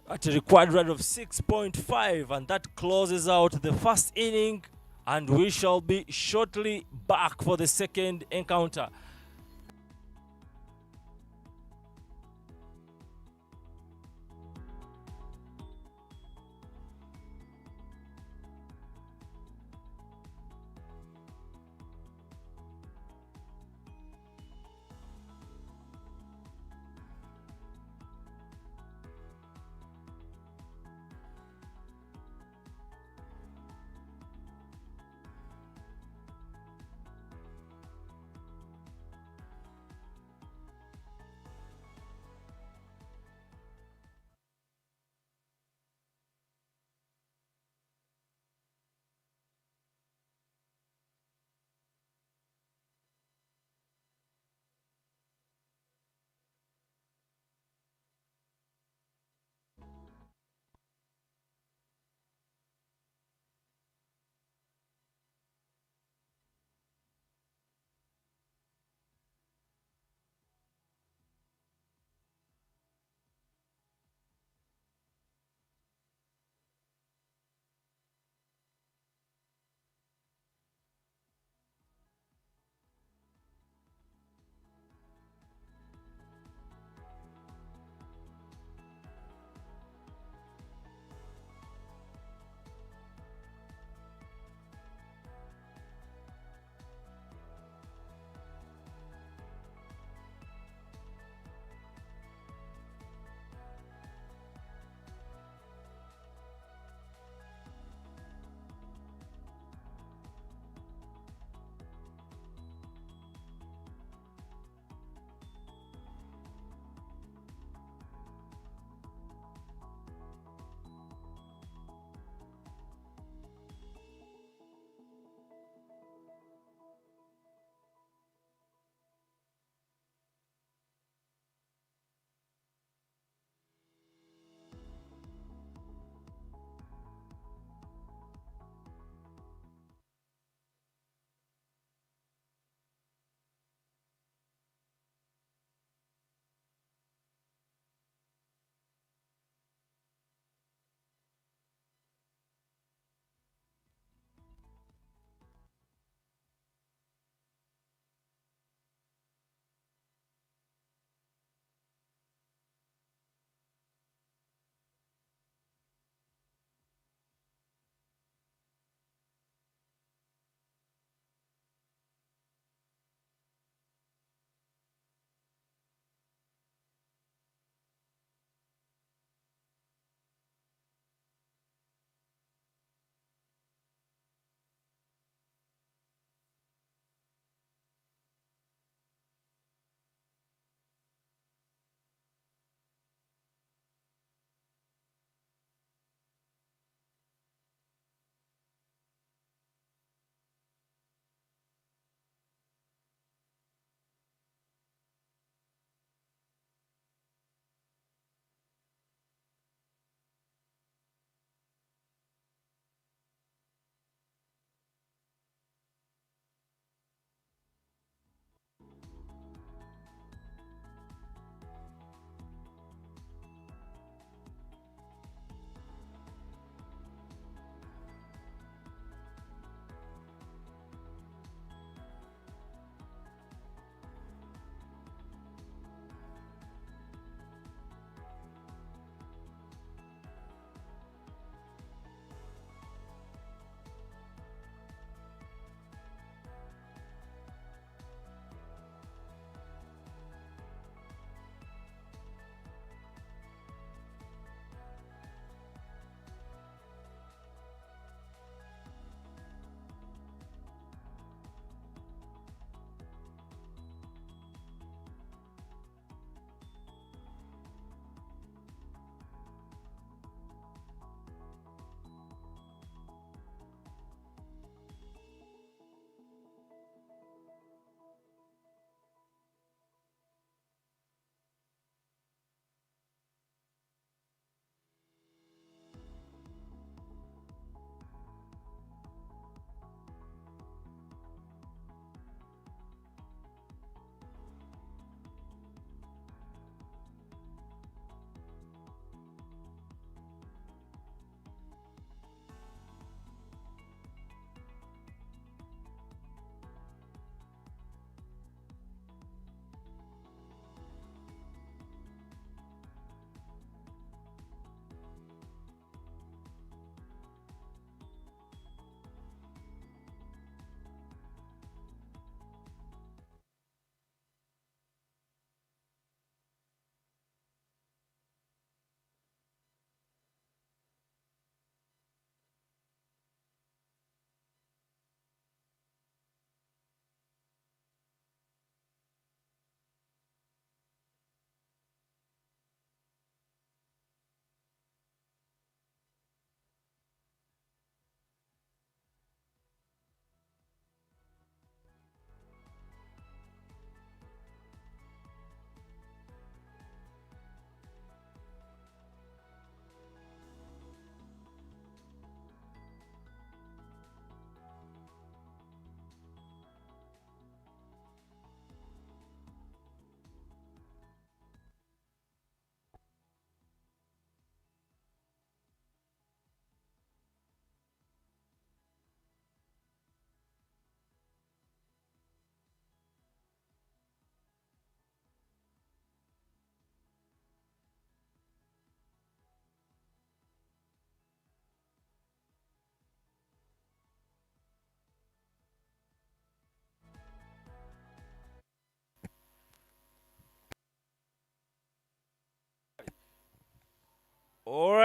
a required run of 6.5, and that closes out the first inning, and we shall be shortly back for the second encounter.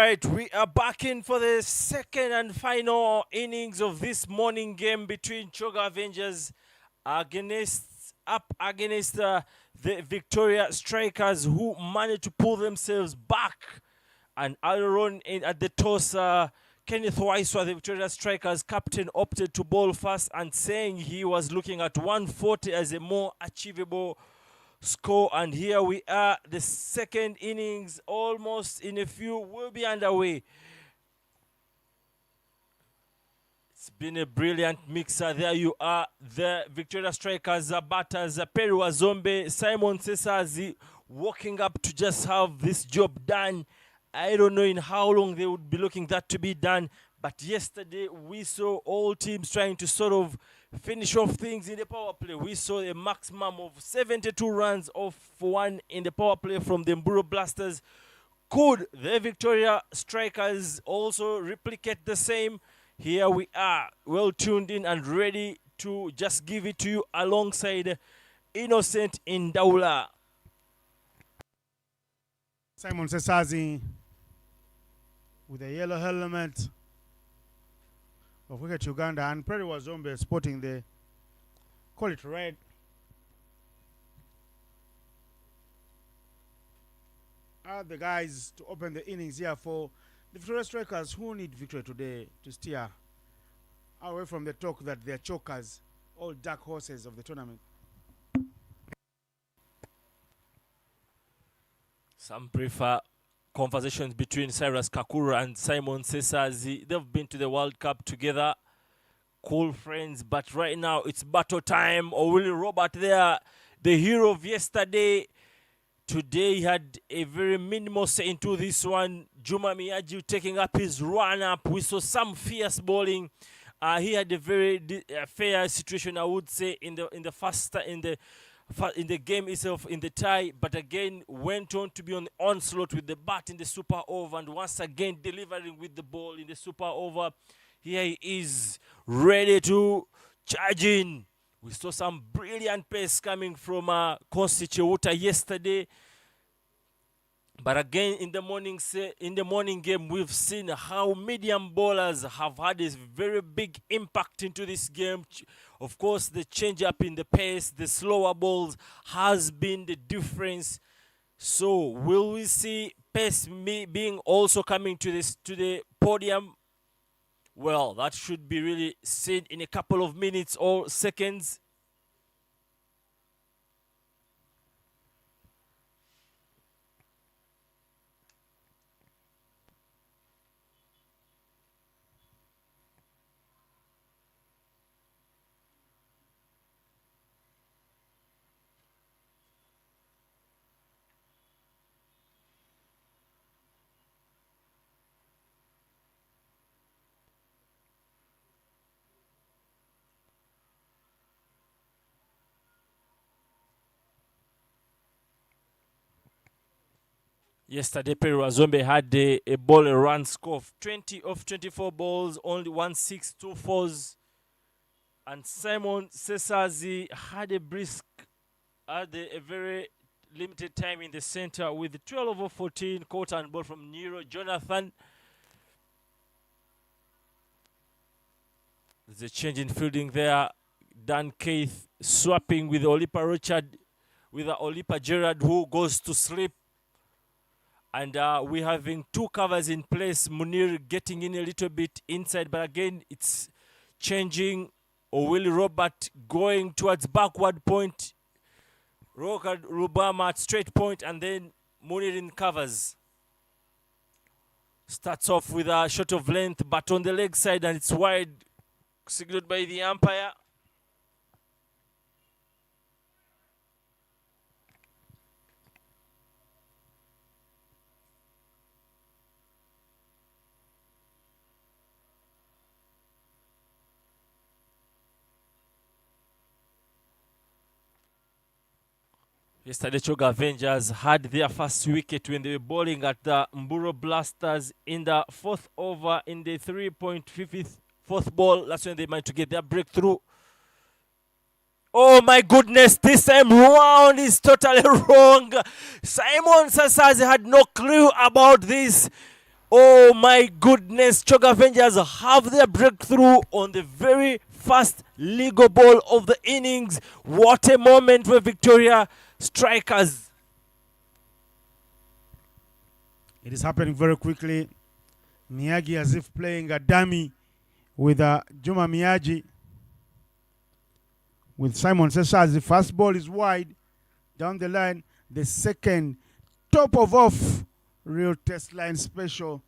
right, we are back in for the second and final innings of this morning game between Choga Avengers against the Victoria Strikers, who managed to pull themselves back. And earlier on at the toss, Kenneth Waiswa, the Victoria Strikers captain, opted to bowl first and saying he was looking at 140 as a more achievable score. And here we are, the second innings almost in a few will be underway. It's been a brilliant mixer. There you are, the Victoria Strikers batters, Perry Wazombe, Simon Sesazi, walking up to just have this job done. I don't know in how long they would be looking that to be done, but yesterday we saw all teams trying to sort of finish off things in the power play. We saw a maximum of 72 runs off for one in the power play from the Mburo Blasters. Could the Victoria Strikers also replicate the same? Here we are, well tuned in and ready to just give it to you alongside Innocent Indaula. Simon Sesazi with a yellow helmet of Wicket Uganda, and Perry Wazombe sporting the, call it red. Are the guys to open the innings here for the Victoria Strikers, who need victory today to steer away from the talk that they're chokers, all dark horses of the tournament. Some prefer conversations between Cyrus Kakura and Simon Sesazi. They've been to the World Cup together, cool friends, but right now it's battle time. Willie Robert there, the hero of yesterday. Today he had a very minimal say into this one. Juma Miyagi taking up his run-up. We saw some fierce bowling. He had a very fair situation, I would say, in the game itself, in the tie, but again went on to be on the onslaught with the bat in the super over, and once again delivering with the ball in the super over. Here he is, ready to charge in. We saw some brilliant pace coming from Constituta yesterday. But again, in the morning game, we've seen how medium bowlers have had a very big impact into this game. Of course, the change up in the pace, the slower balls has been the difference. So, will we see pace being also coming to the podium? Well, that should be really seen in a couple of minutes or seconds. Yesterday, Perry Wazombe had a ball and run score of 20 of 24 balls, only 1 6, 2 4s. And Simon Sesazi had a very limited time in the center with 12 over 14, caught and ball from Nero Jonathan. There's a change in fielding there. Dan Keith swapping with Olipa Richard, with Olipa Gerard, who goes to sleep. And we're having two covers in place. Munir getting in a little bit inside, but again, it's changing. Willie Robert going towards backward point. Rokad Rubama at straight point, and then Munir in covers. Starts off with a shot of length, but on the leg side, and it's wide, signaled by the umpire. Yesterday, Choga Avengers had their first wicket when they were bowling at the Mburo Blasters in the fourth over in the 3.54th ball. That's when they managed to get their breakthrough. Oh my goodness, this time round is totally wrong. Simon Sesazi had no clue about this. Oh my goodness, Choga Avengers have their breakthrough on the very first legal ball of the innings. What a moment for Victoria Strikers. It is happening very quickly. Miyagi as if playing a dummy with Juma Miyagi. With Simon Sessas, the first ball is wide down the line. The second, top of off, real test line special.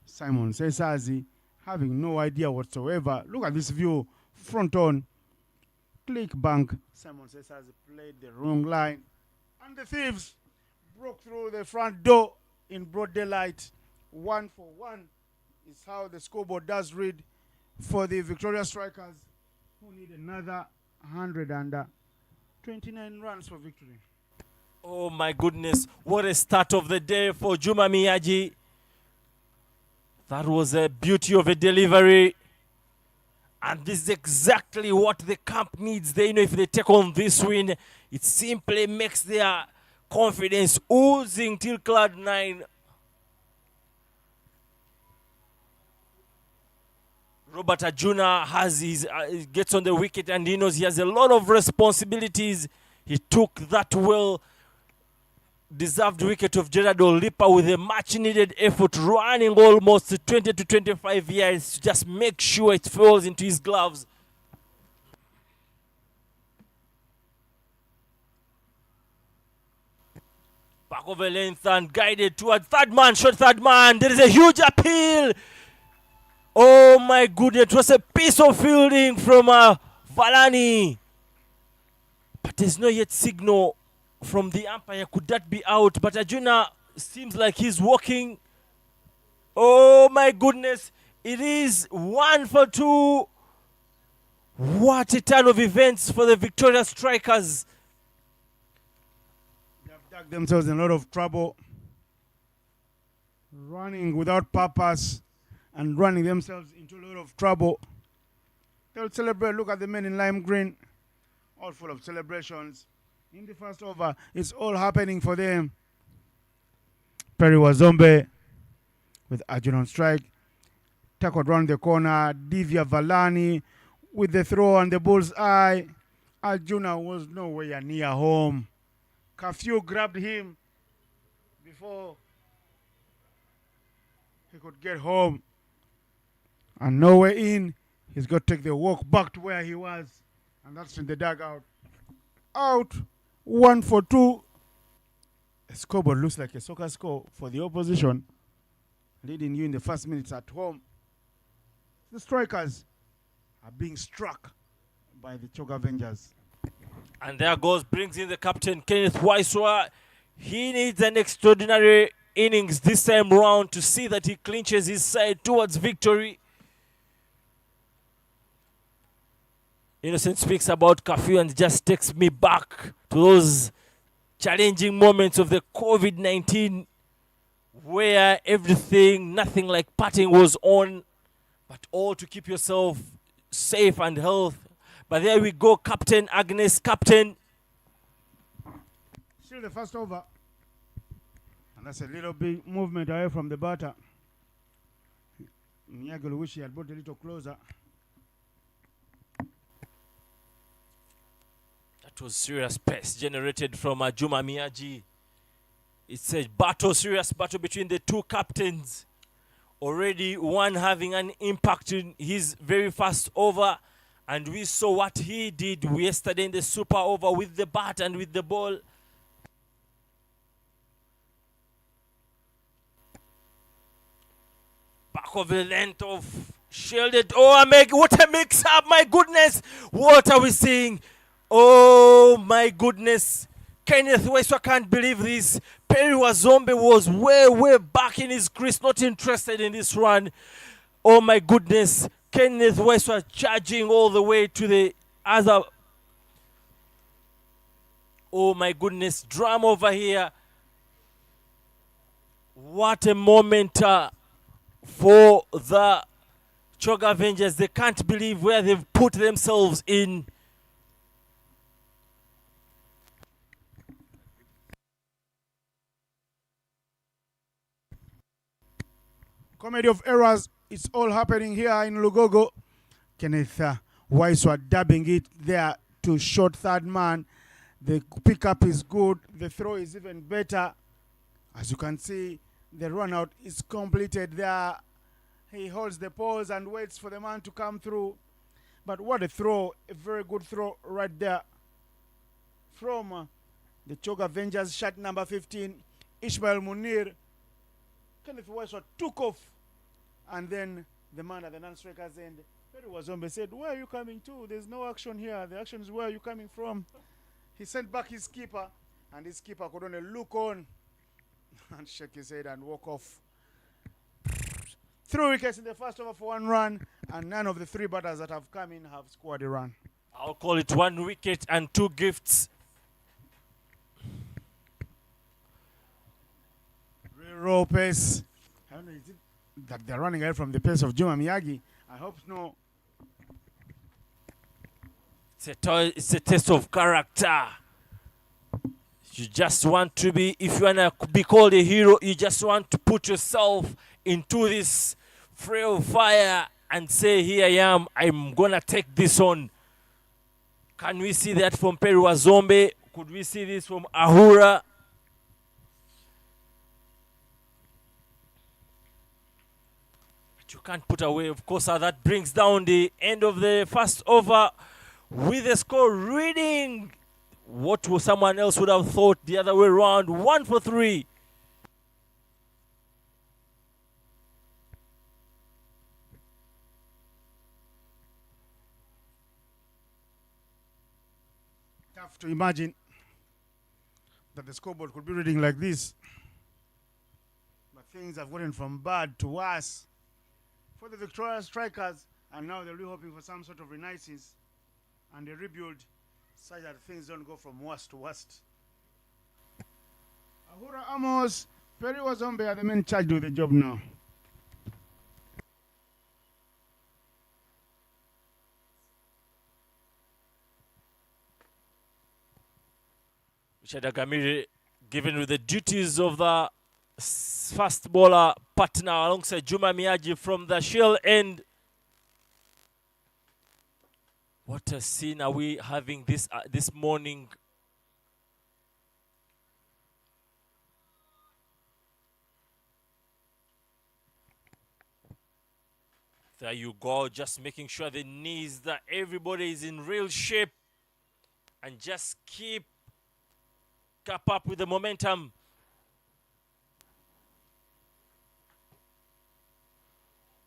Simon Sessasi having no idea whatsoever. Look at this view, front on, click bank. Simon Sessasi played the wrong line. And the thieves broke through the front door in broad daylight. 1 for 1 is how the scoreboard does read for the Victoria Strikers, who need another 129 runs for victory. Oh my goodness, what a start of the day for Juma Miyagi. That was a beauty of a delivery. And this is exactly what the camp needs. They know if they take on this win, it simply makes their confidence oozing till cloud 9. Robert Ajuna has his gets on the wicket and he knows he has a lot of responsibilities. He took that well-deserved wicket of Gerard Olipa with a much-needed effort, running almost 20 to 25 yards to just make sure it falls into his gloves. Back over length and guided toward third man, shot third man. There is a huge appeal. Oh my goodness, it was a piece of fielding from Valani. But there's no yet signal from the umpire. Could that be out? But Arjuna seems like he's walking. Oh my goodness, it is 1 for 2. What a turn of events for the Victoria Strikers. They have dug themselves in a lot of trouble, running without purpose and running themselves into a lot of trouble. They'll celebrate. Look at the men in lime green, all full of celebrations. In the first over, it's all happening for them. Perry Wazombe with Arjun on strike. Tackled round the corner. Divya Valani with the throw on the bull's eye. Arjuna was nowhere near home. Curfew grabbed him before he could get home. And nowhere in. He's got to take the walk back to where he was. And that's in the dugout. Out. 1 for 2. The scoreboard looks like a soccer score for the opposition, leading you in the first minutes at home. The Strikers are being struck by the Choga Avengers. And there goes, brings in the captain, Kenneth Waiswa. He needs an extraordinary innings this time round to see that he clinches his side towards victory. Innocent speaks about curfew and just takes me back to those challenging moments of the COVID-19 where everything, nothing like partying was on, but all to keep yourself safe and healthy. But there we go, Captain Agnes, Captain. Still the first over. And that's a little big movement away from the batter. Nyagel wish he had brought a little closer. That was serious pace generated from Juma Miyagi. It's a battle, serious battle between the two captains. Already one having an impact in his very first over. And we saw what he did yesterday in the super over with the bat and with the ball. Back of the length of shielded. Oh, what a mix up. My goodness. What are we seeing? Oh, my goodness. Kenneth Waiswa can't believe this. Perry Wazombe was way back in his crease, not interested in this run. Oh, my goodness. Kenneth Waiswa charging all the way to the other. Oh, my goodness. Drum over here. What a moment for the Choga Avengers. They can't believe where they've put themselves in. Comedy of errors. It's all happening here in Lugogo. Kenneth Waiswa dabbing it there to short third man. The pickup is good. The throw is even better. As you can see, the run out is completed there. He holds the pose and waits for the man to come through. But what a throw. A very good throw right there. From the Choga Avengers, shot number 15, Ishmael Munir. Kenneth Waiswa took off. And then the man at the non-striker's end, Perry Wazombe, said, "Where are you coming to? There's no action here. The action is where are you coming from?" He sent back his keeper, and his keeper could only look on and shake his head and walk off. 3 wickets in the first over for 1 run, and none of the 3 batters that have come in have scored a run. I'll call it 1 wicket and 2 gifts. Real raw pace. I don't know, is it that they're running away from the pace of Juma Miyagi? I hope no. It's a test of character. You just want to be, if you want to be called a hero, you just want to put yourself into this frail fire and say, here I am, I'm going to take this on. Can we see that from Perry Wazombe? Could we see this from Ahura? But you can't put away, of course, that brings down the end of the first over with the score reading what someone else would have thought the other way around. 1 for 3. Tough to imagine that the scoreboard could be reading like this. But things have gotten from bad to worse for the Victoria Strikers, and now they're really hoping for some sort of renaissance and a rebuild such that things don't go from worst to worst. Ahura Amos, Perry Wazombe are the men charged with the job now. Richard Agamiri given with the duties of the fast bowler partner alongside Juma Miyagi from the Shell end. What a scene are we having this morning? There you go, just making sure the knees, that everybody is in real shape, and just keep up with the momentum.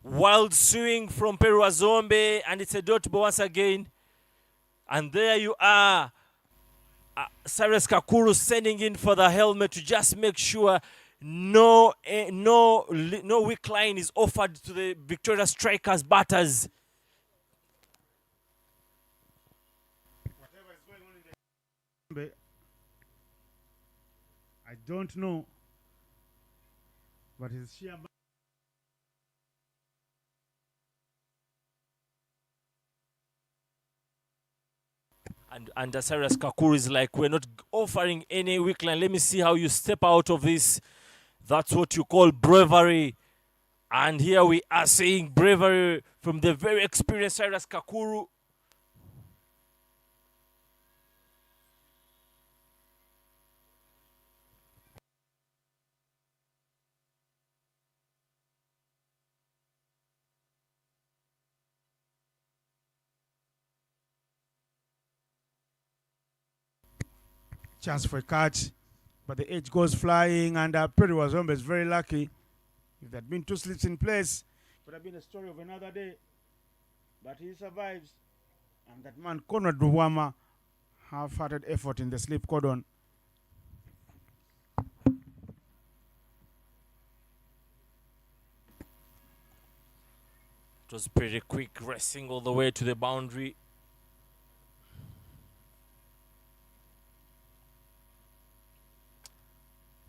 Wild swing from Perry Wazombe, and it's a dot ball once again. And there you are, Cyrus Kakuru sending in for the helmet to just make sure no weak line is offered to the Victoria Strikers batters. Whatever is going on in the I don't know, but his sheer And Cyrus Kakuru is like, we're not offering any weak line. Let me see how you step out of this. That's what you call bravery. And here we are seeing bravery from the very experienced Cyrus Kakuru. chance for a catch, but the edge goes flying, and Perry Wazombe is very lucky. If there had been 2 slips in place, it would have been a story of another day. But he survives, and that man, Conrad Duwama, half-hearted effort in the slip cordon. It was pretty quick, racing all the way to the boundary.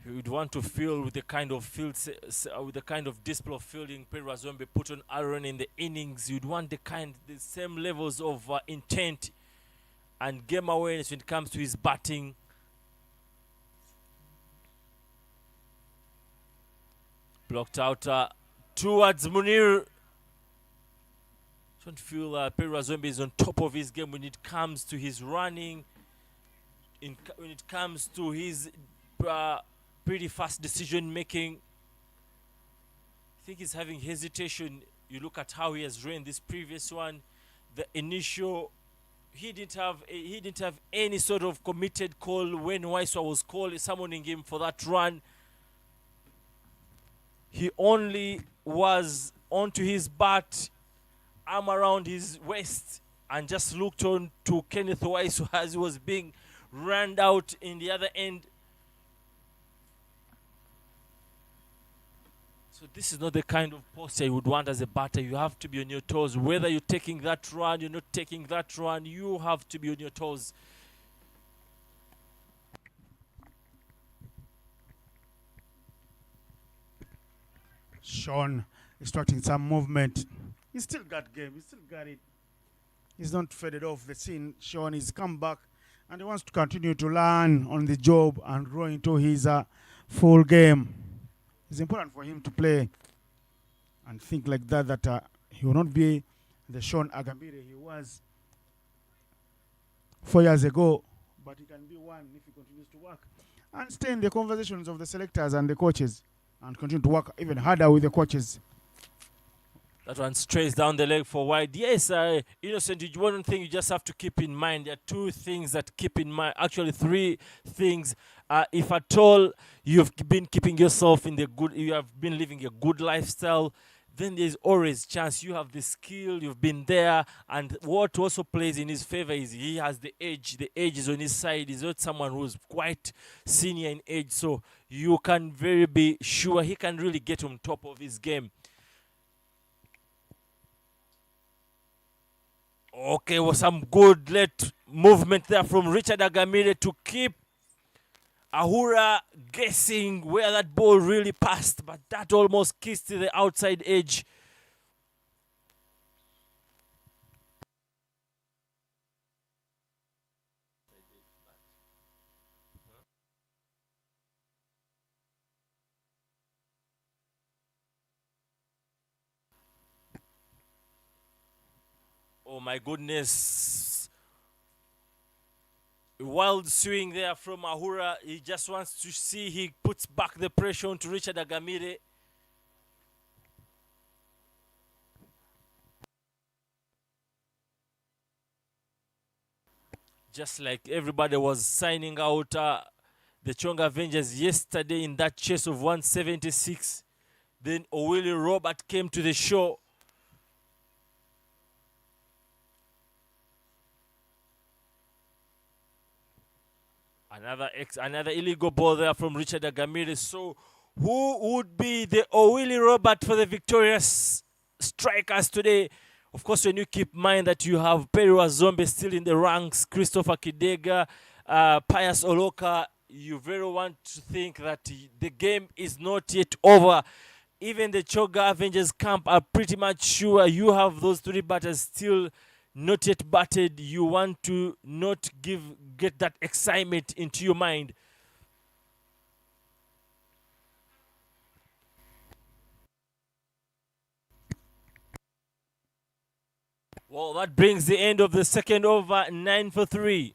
You'd want to feel with the kind of display of fielding Perry Wazombe put on Aaron in the innings. You'd want the same levels of intent and game awareness when it comes to his batting. Blocked out towards Munir. Don't feel Perry Wazombe is on top of his game when it comes to his running, when it comes to his pretty fast decision making. I think he's having hesitation. You look at how he has ran this previous one. The initial, he didn't have any sort of committed call when Waiswa was summoning him for that run. He only was onto his butt, arm around his waist, and just looked on to Kenneth Waiswa as he was being ran out in the other end. So this is not the kind of posture you would want as a batter. You have to be on your toes. Whether you're taking that run, you're not taking that run, you have to be on your toes. Sean extracting some movement. He's still got game. He's still got it. He's not faded off the scene. Sean is come back and he wants to continue to learn on the job and grow into his full game. It's important for him to play and think like that, he will not be the Sean Agambire he was 4 years ago, but he can be one if he continues to work and stay in the conversations of the selectors and the coaches and continue to work even harder with the coaches. That one strays down the leg for wide. Yes, Innocent, one thing you just have to keep in mind. There are two things that keep in mind. Actually, three things. If at all you've been keeping yourself in the good, you have been living a good lifestyle, then there's always chance. You have the skill, you've been there, and what also plays in his favor is he has the edge. The edge is on his side. He's not someone who's quite senior in age, so you can very be sure he can really get on top of his game. Okay, was some good late movement there from Richard Agamire to keep Ahura guessing where that ball really passed, but that almost kissed the outside edge. Oh my goodness. Wild swing there from Ahura. He just wants to see he puts back the pressure onto Richard Agamire. Just like everybody was signing out the Chonga Avengers yesterday in that chase of 176. Then Owili Robert came to the show. Another illegal ball there from Richard Agamire. So who would be the Owili Robert for the victorious strikers today? Of course, when you keep in mind that you have Perry Wazombe still in the ranks, Christopher Kidega, Pius Oloka, you very want to think that the game is not yet over. Even the Choga Avengers camp are pretty much sure you have those three batters still not yet batted. You want to not get that excitement into your mind. Well, that brings the end of the second over, 9 for 3.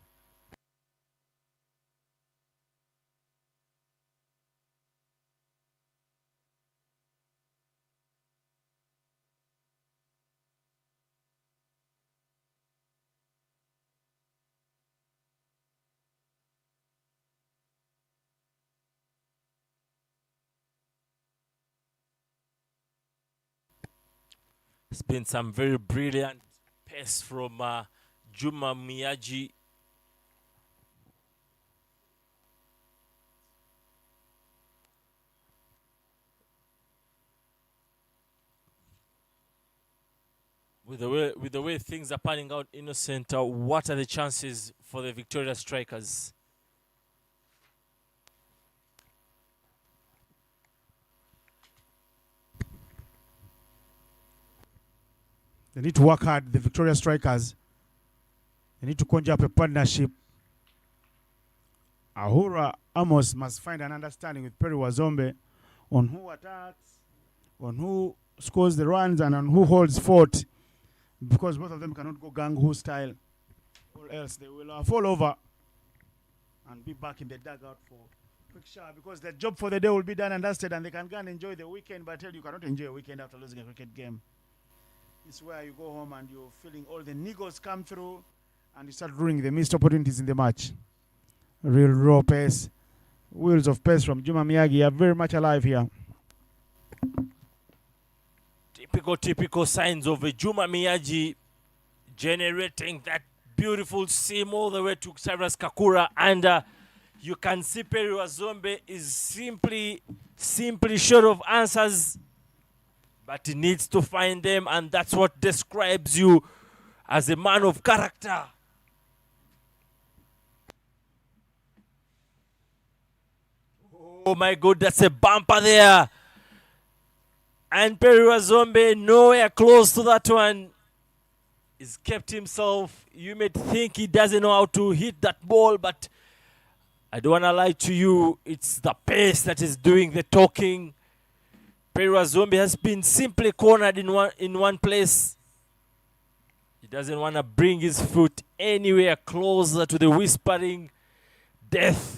It's been some very brilliant pace from Juma Miyaji. With the way things are panning out, Innocent, what are the chances for the Victoria Strikers? They need to work hard, the Victoria Strikers. They need to conjure up a partnership. Ahura Amos must find an understanding with Perry Wazombe on who attacks, on who scores the runs and on who holds fort, because both of them cannot go gang-ho style, or else they will fall over and be back in the dugout for quick shower, because their job for the day will be done and dusted, and they can go and enjoy the weekend. But I tell you, you cannot enjoy a weekend after losing a cricket game. It's where you go home and you're feeling all the niggles come through, and you start ruining the missed opportunities in the match. Real raw pace, wheels of pace from Juma Miyagi are very much alive here. Typical signs of a Juma Miyagi generating that beautiful seam all the way to Cyrus Kakura, and you can see Perry Wazombe is simply short of answers, but he needs to find them, and that's what describes you as a man of character. Oh my God, that's a bumper there. And Perry Wazombe nowhere close to that one. He's kept himself. You may think he doesn't know how to hit that ball, but I don't want to lie to you. It's the pace that is doing the talking. Perry Wazombe has been simply cornered in one place. He doesn't want to bring his foot anywhere closer to the whispering death.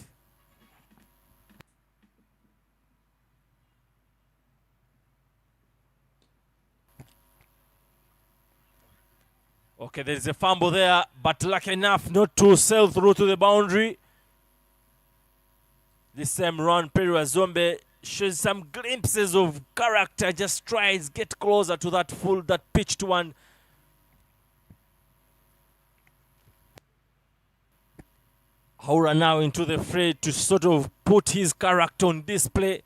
Okay, there's a fumble there, but lucky enough not to sail through to the boundary. This time round, Perry Wazombe shows some glimpses of character, just tries get closer to that pitched one. Haura now into the fray to sort of put his character on display.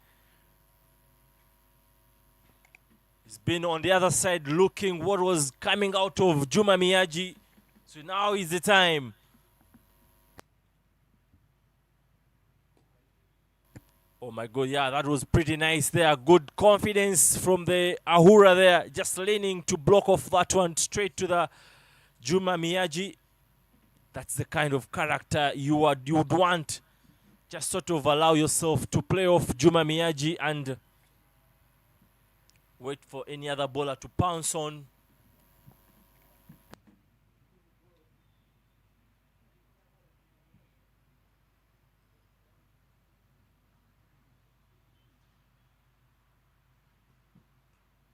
He's been on the other side looking what was coming out of Juma Miyagi. So now is the time. Oh my God, yeah, that was pretty nice there. Good confidence from the Ahura there. Just leaning to block off that one straight to the Juma Miyagi. That's the kind of character you would want. Just sort of allow yourself to play off Juma Miyagi and wait for any other bowler to pounce on.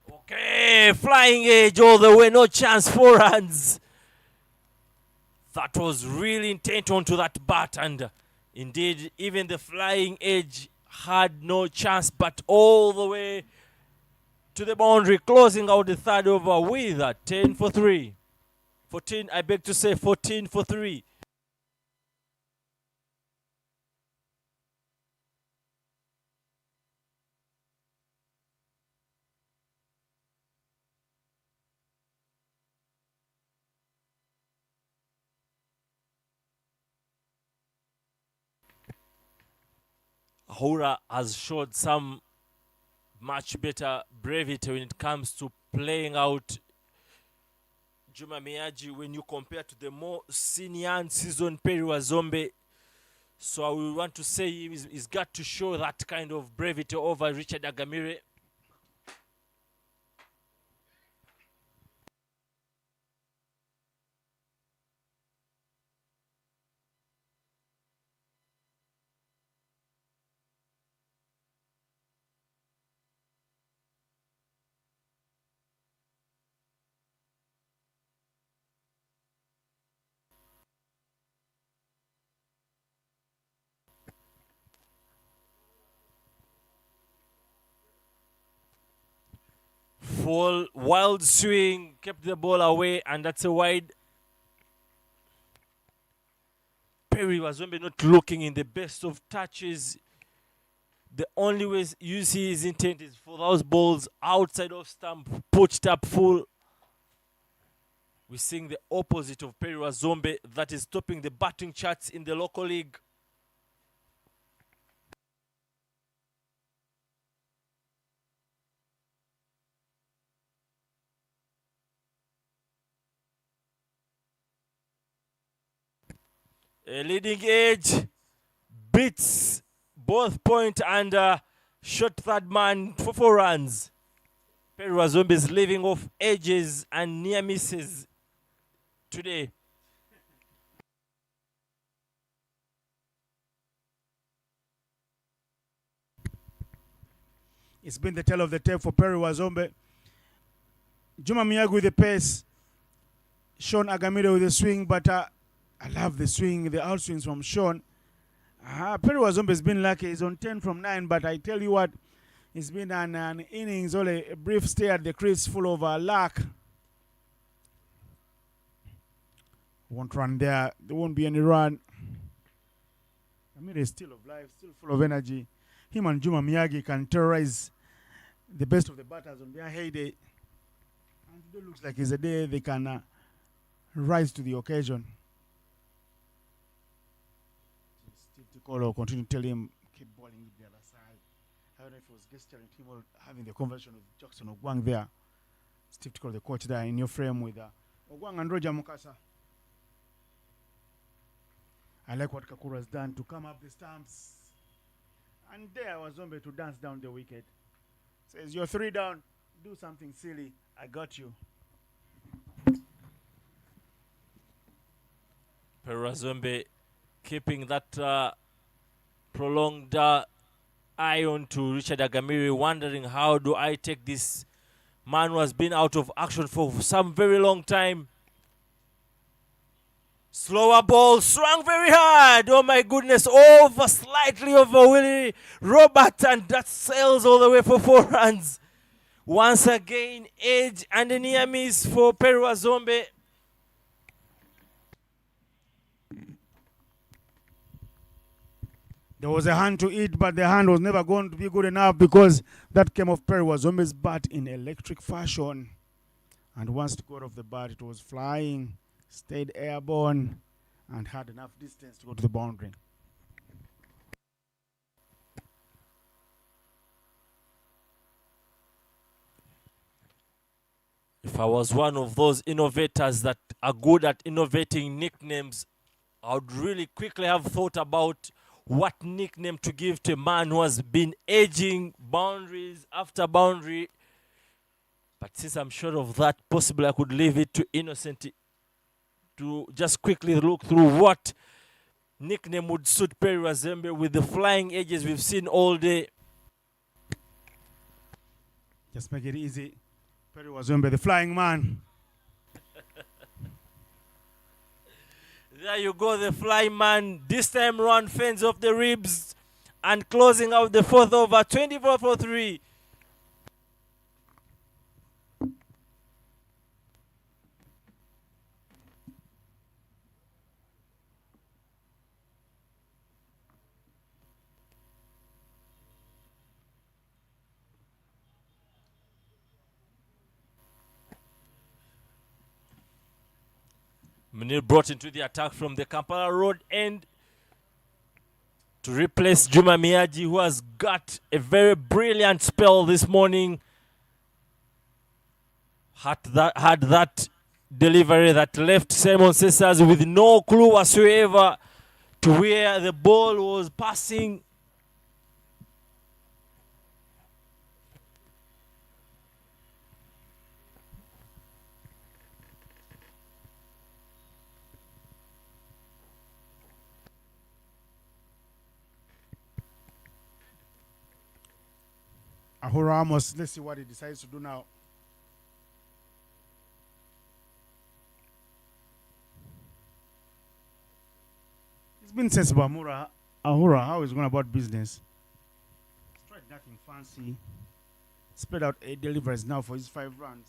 Okay, flying edge all the way, no chance, 4 runs. That was really intent onto that bat, and indeed, even the flying edge had no chance, but all the way to the boundary, closing out the third over with a 10 for 3. 14, I beg to say 14 for 3. Ahura has showed some much better brevity when it comes to playing out Juma Miyagi when you compare to the more senior and seasoned Perry Wazombe. So I will want to say he's got to show that kind of brevity over Richard Agamire. Full wild swing, kept the ball away, and that's a wide. Perry Wazombe not looking in the best of touches. The only way you see his intent is for those balls outside of stump, poached up full. We're seeing the opposite of Perry Wazombe that is topping the batting charts in the local league. A leading edge beats both point and shot third man for 4 runs. Peru Wazombe is living off edges and near misses today. It's been the tale of the tape for Peru Wazombe. Juma Miyagi with the pace. Sean Agamida with the swing, but I love the swing, the outswings from Sean. Peru Wazombe has been lucky. He's on 10 from 9, but I tell you what, it's been an innings, only a brief stay at the crease full of luck. Won't run there. There won't be any run. Agamida is still of life, still full of energy. Him and Juma Miyagi can terrorize the best of the batters on their heyday. And it looks like it's a day they can rise to the occasion. Steve Tikolo continue to tell him, keep bowling with the other side. I don't know if it was gesturing to him or having the conversation with Jackson Ogwang there. Steve Tikolo, the coach there in your frame with Ogwang and Roger Mukasa. I like what Kakura has done to come up the stumps. And there was Wazombe to dance down the wicket. Says, you're 3 down. Do something silly. I got you. Peru Wazombe keeping that prolonged eye on to Richard Agamiri, wondering how do I take this man who has been out of action for some very long time. Slower ball, swung very hard. Oh my goodness, slightly over Willie Robert, and that sails all the way for 4 runs. Once again, edge and a near miss for Peru Wazombe. There was a hand to eat, but the hand was never going to be good enough because that came off Peru Wazombe's bat in electric fashion. And once it got off the bat, it was flying, stayed airborne, and had enough distance to go to the boundary. If I was one of those innovators that are good at innovating nicknames, I would really quickly have thought about what nickname to give to a man who has been edging boundaries after boundary. But since I'm sure of that, possibly I could leave it to Innocent to just quickly look through what nickname would suit Peru Wazombe with the flying edges we've seen all day. Just make it easy. Peru Wazombe, the flying man. There you go, the flying man. This time round fends off the ribs and closing out the 4th over, 24 for 3. Munir brought into the attack from the Kampala Road end to replace Juma Miyagi, who has got a very brilliant spell this morning. Had that delivery that left Simon Cesars with no clue whatsoever to where the ball was passing. Ahura Amos, let's see what he decides to do now. He's been sensible, Ahura, how he's going about business. He's tried nothing fancy. Spread out 8 deliveries now for his 5 runs.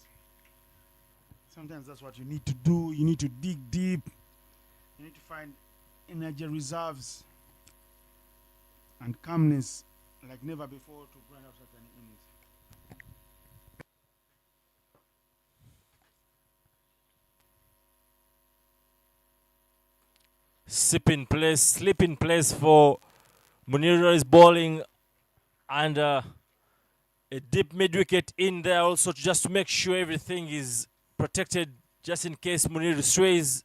Sometimes that's what you need to do. You need to dig deep. You need to find energy reserves and calmness like never before to grind out such an innings. Slip in place for Munira's bowling, and a deep mid-wicket in there also just to make sure everything is protected just in case Munir sways.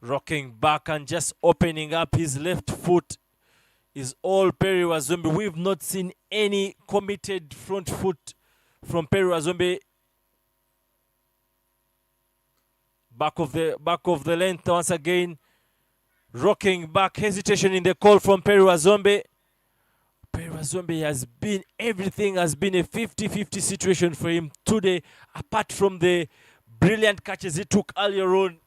Rocking back and just opening up his left foot is all Perry Wazombe. We've not seen any committed front foot from Perry Wazombe. Back of the length once again. Rocking back, hesitation in the call from Perry Wazombe. Perry Wazombe everything has been a 50-50 situation for him today, apart from the brilliant catches he took earlier on.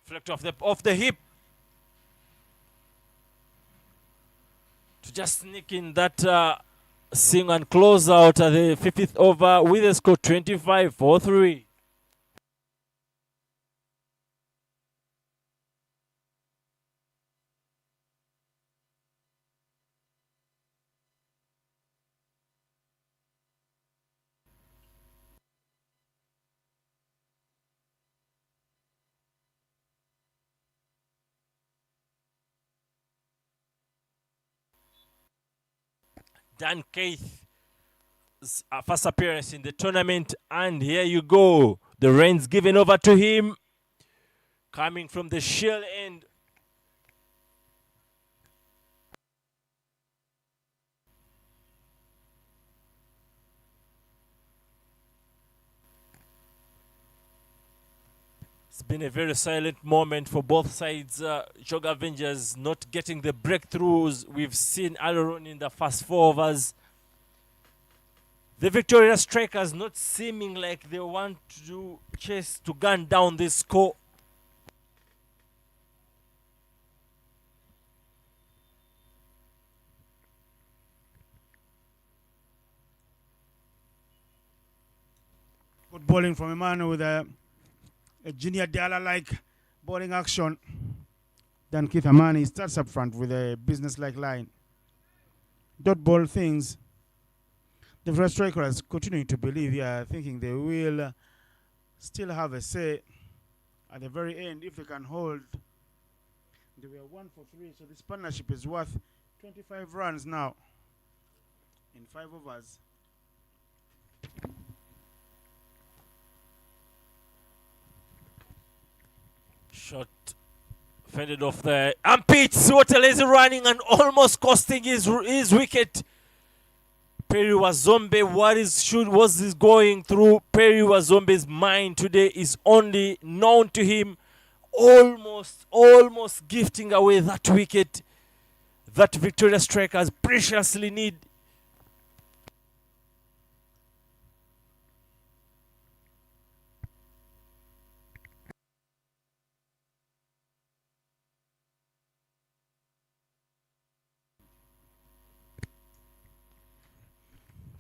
Flicked off the hip to just sneak in that sing and close out at the 50th over with a score 25-3. Dan Keith's first appearance in the tournament, and here you go. The reins given over to him, coming from the shell end. It's been a very silent moment for both sides. Joga Avengers not getting the breakthroughs we've seen earlier on in the first 4 overs. The Victoria Strikers not seeming like they want to chase to gun down this score. Good bowling from a man with a Junior Diala-like bowling action. Dan Keith Amani starts up front with a business-like line. Dot ball things. The first strikers continuing to believe, thinking they will still have a say at the very end if they can hold. They were 1 for 3, so this partnership is worth 25 runs now in 5 overs. Shot fended off there. And Pete Waterlazy running and almost costing his wicket. Perry Wazombe, what is going through Perry Wazombe's mind today is only known to him. Almost gifting away that wicket that Victoria Strikers preciously need.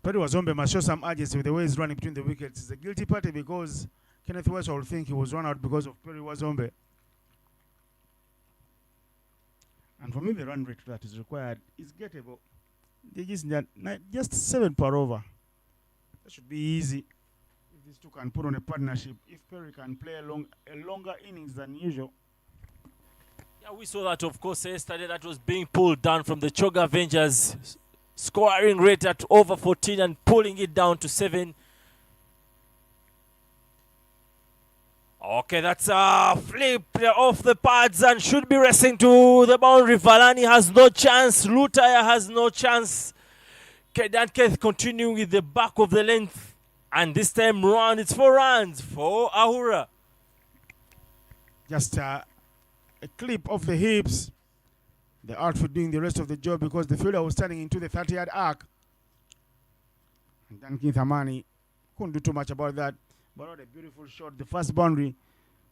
Perry Wazombe must show some urgency with the way he's running between the wickets. It's a guilty party because Kenneth West will think he was run out because of Perry Wazombe. And for me, the run rate that is required is gettable. They just 7 per over. That should be easy if these two can put on a partnership. If Perry can play a longer innings than usual. Yeah, we saw that, of course, yesterday. That was being pulled down from the Choga Avengers. Scoring rate at over 14 and pulling it down to 7. Okay, that's a flip off the pads and should be racing to the boundary. Valani has no chance. Lutaya has no chance. Dan Keith continuing with the back of the length. And this time round, it's 4 runs for Ahura. Just a clip off the hips. The outfit doing the rest of the job because the fielder was standing into the 30-yard arc. And Dan Keith Amani couldn't do too much about that. But what a beautiful shot. The first boundary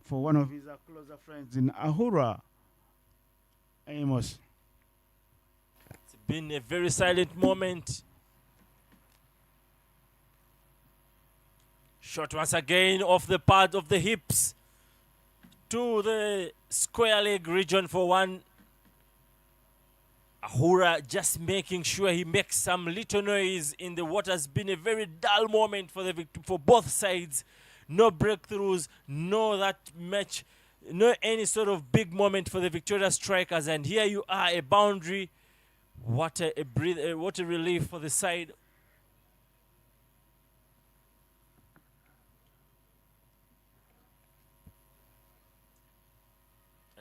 for one of his closer friends in Ahura, Amos. It's been a very silent moment. Shot once again off the pad of the hips to the square leg region for 1. Ahura just making sure he makes some little noise in the what has been a very dull moment for for both sides. No breakthroughs, no that match, no any sort of big moment for the Victoria Strikers. And here you are, a boundary. What what a relief for the side.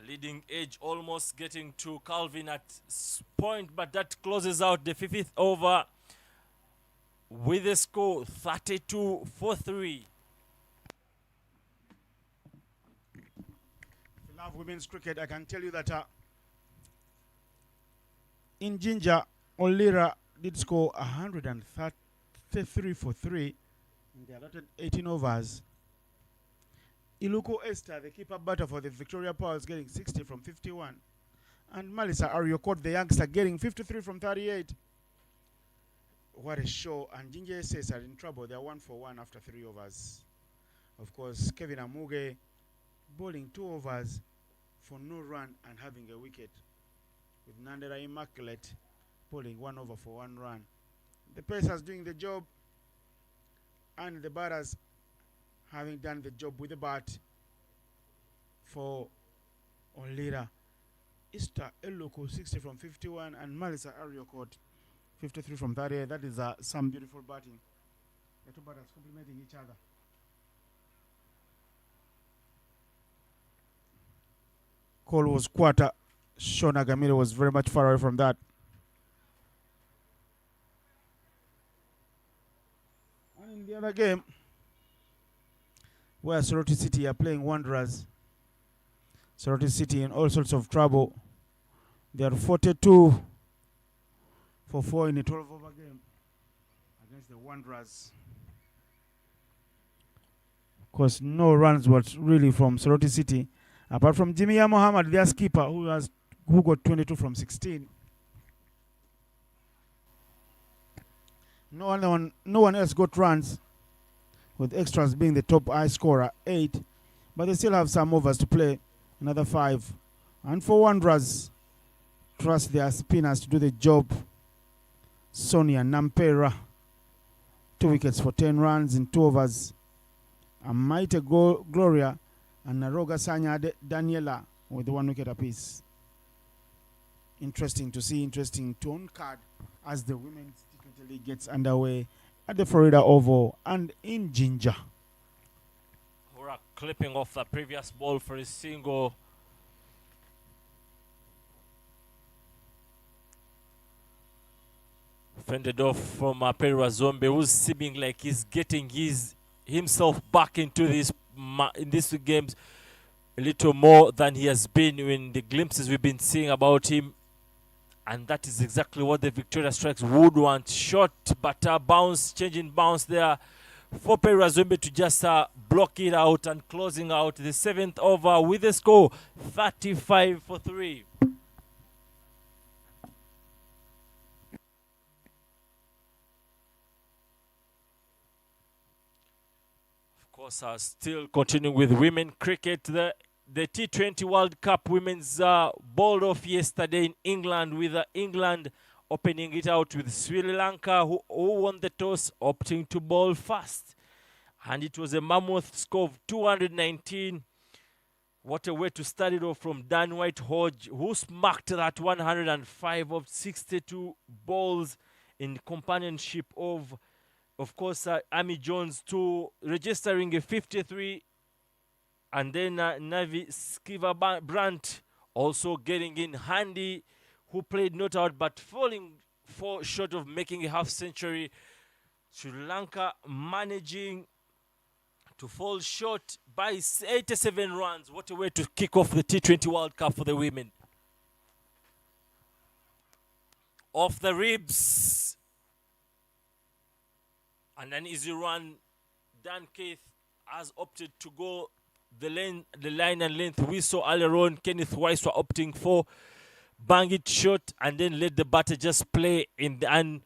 Leading edge almost getting to Calvin at point, but that closes out the fifth over with the score 32-3. If you love women's cricket, I can tell you that in Ginger, Olira did score 133 for 3 in the allotted 18 overs. Iluko Esther, the keeper batter for the Victoria Pearls, getting 60 from 51. And Malisa Ariokot, the youngster, getting 53 from 38. What a show. And Ginger SS are in trouble. They're 1 for 1 after 3 overs. Of course, Kevin Amuge bowling 2 overs for no run and having a wicket. With Nandera Immaculate bowling 1 over for 1 run. The Pacers doing the job. And the batters having done the job with the bat for Olira. Easter Eloko 60 from 51 and Malisa Ariokot 53 from 38. That is some beautiful batting. The two batters complementing each other. Cole was quarter. Shona Gamira was very much far away from that. And in the other game, where Soroti City are playing Wanderers. Soroti City in all sorts of trouble. They are 42 for 4 in a 12-over game against the Wanderers. Of course, no runs was really from Soroti City, apart from Jimmy Mohammed, their skipper, who got 22 from 16. No one else got runs, with extras being the top high scorer, 8. But they still have some overs to play, another 5. And for Wanderers, trust their spinners to do the job. Sonia Nampera, 2 wickets for 10 runs in 2 overs. Amaite Gloria and Naroga Sanya Daniela with 1 wicket apiece. Interesting to see, interesting tone card as the women's T20 league gets underway at the Florida Oval and in Ginger. Hura clipping off the previous ball for a single. Fended off from Perwa Zombe, who's seeming like he's getting himself back into in these games a little more than he has been in the glimpses we've been seeing about him. And that is exactly what the Victoria Strikes would want. Short, but bounce, changing bounce there for Perwa Zombe to just block it out and closing out the 7th over with the score 35 for 3. Still continuing with women cricket, the T20 World Cup women's bowled off yesterday in England, with England opening it out with Sri Lanka, who won the toss, opting to bowl first. And it was a mammoth score of 219. What a way to start it off from Dan White-Hodge, who smacked that 105 of 62 balls in companionship of course, Amy Jones, to registering a 53, and then Navi Skiva Brandt also getting in handy, who played not out but falling short of making a half century. Sri Lanka managing to fall short by 87 runs. What a way to kick off the T20 World Cup for the women. Off the ribs. And an easy run. Dan Keith has opted to go the line and length. We saw earlier on Kenneth Weiss were opting for bang it short and then let the batter just play in the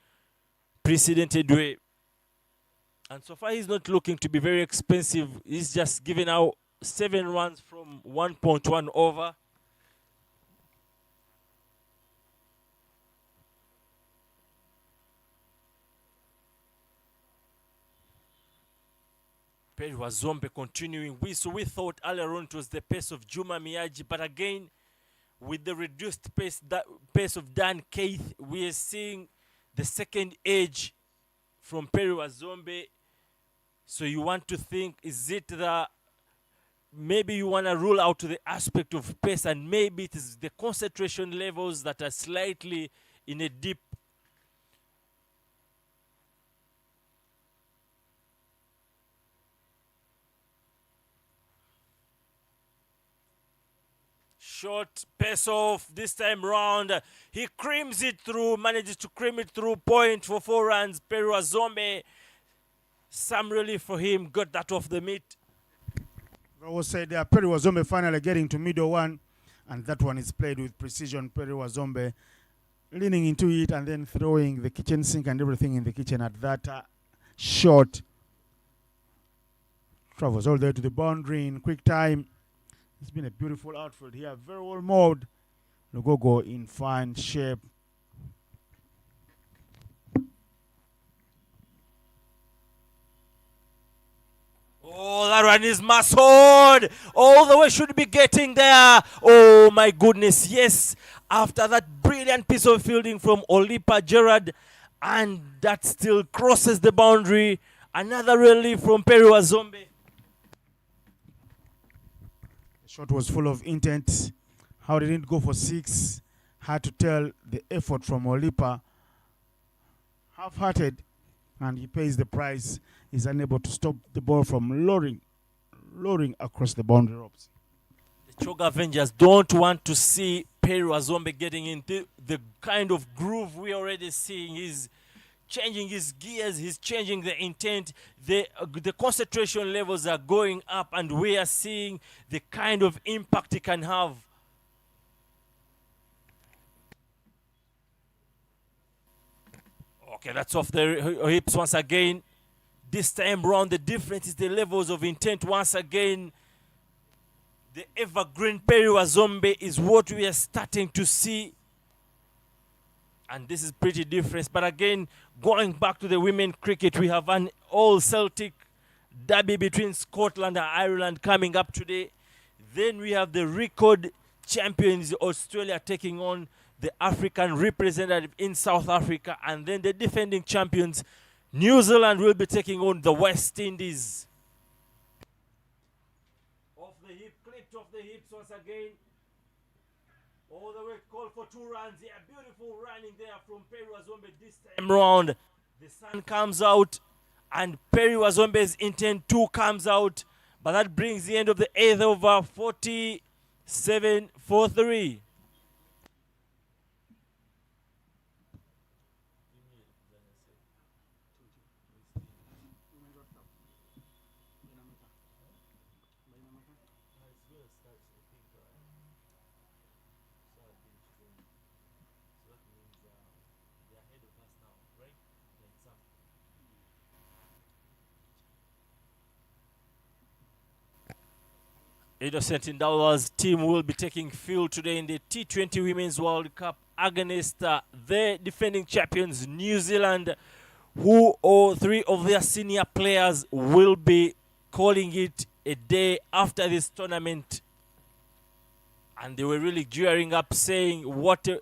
unprecedented way. And so far he's not looking to be very expensive. He's just giving out 7 runs from 1.1 over. Perry Wazombe continuing. We thought earlier on it was the pace of Juma Miyaji, but again, with the reduced pace of Dan Keith, we are seeing the second edge from Perry Wazombe. So you want to think, is it the, maybe you want to rule out the aspect of pace, and maybe it is the concentration levels that are slightly in a dip. Short pace off this time round. He creams it through, manages to cream it through. Point for 4 runs. Perry Wazombe, some relief for him, got that off the meat. I was said there, Perry Wazombe finally getting to middle one, and that one is played with precision. Perry Wazombe leaning into it and then throwing the kitchen sink and everything in the kitchen at that shot. Travels all the way to the boundary in quick time. It's been a beautiful outfield here, very well mowed. Lugogo in fine shape. Oh, that one is Masood. All the way should be getting there. Oh, my goodness. Yes. After that brilliant piece of fielding from Olipa Gerard, and that still crosses the boundary. Another relief from Perry Wazombe. The shot was full of intent. How did it go for 6? Hard to tell. The effort from Olipa. Half-hearted, and he pays the price. He's unable to stop the ball from lowering across the boundary ropes. The Choga Avengers don't want to see Perry Wazombe getting into the kind of groove we're already seeing. He's changing his gears, he's changing the intent. The concentration levels are going up, and we are seeing the kind of impact he can have. Okay, that's off the hips once again. This time round, the difference is the levels of intent once again. The evergreen Perry Wazombe is what we are starting to see. And this is pretty different. But again, going back to the women cricket, we have an all-Celtic derby between Scotland and Ireland coming up today. Then we have the record champions Australia taking on the African representative in South Africa. And then the defending champions New Zealand will be taking on the West Indies. Off the hip, clipped off the hips once again. All the way, call for 2 runs. Yeah, beautiful running there from Perry Wazombe this time round. The sun comes out, and Perry Wazombe's intent 2 comes out. But that brings the end of the 8th over 47-4-3. Innocent Indala's team will be taking field today in the T20 Women's World Cup against the defending champions New Zealand, who all 3 of their senior players will be calling it a day after this tournament. And they were really gearing up, saying what a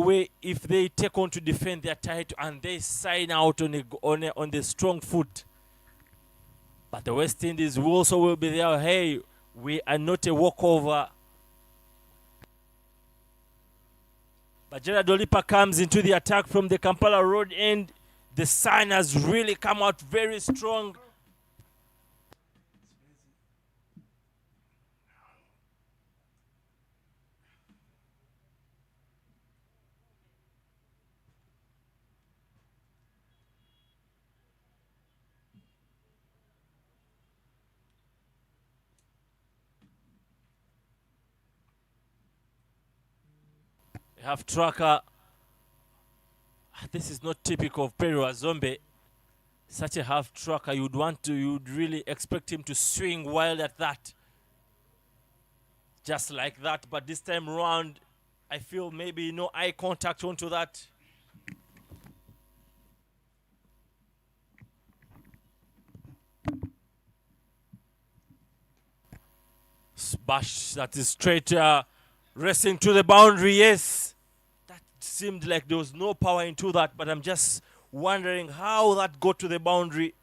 way if they take on to defend their title and they sign out on the strong foot. But the West Indies also will be there. Hey, we are not a walkover. But Gerard Olipa comes into the attack from the Kampala Road end. The sun has really come out very strong. Half tracker. This is not typical of Perry Wazombe. Such a half tracker, you'd really expect him to swing wild at that. Just like that. But this time around, I feel maybe no eye contact onto that. bash that is straight racing to the boundary. Yes, that seemed like there was no power into that, but I'm just wondering how that got to the boundary.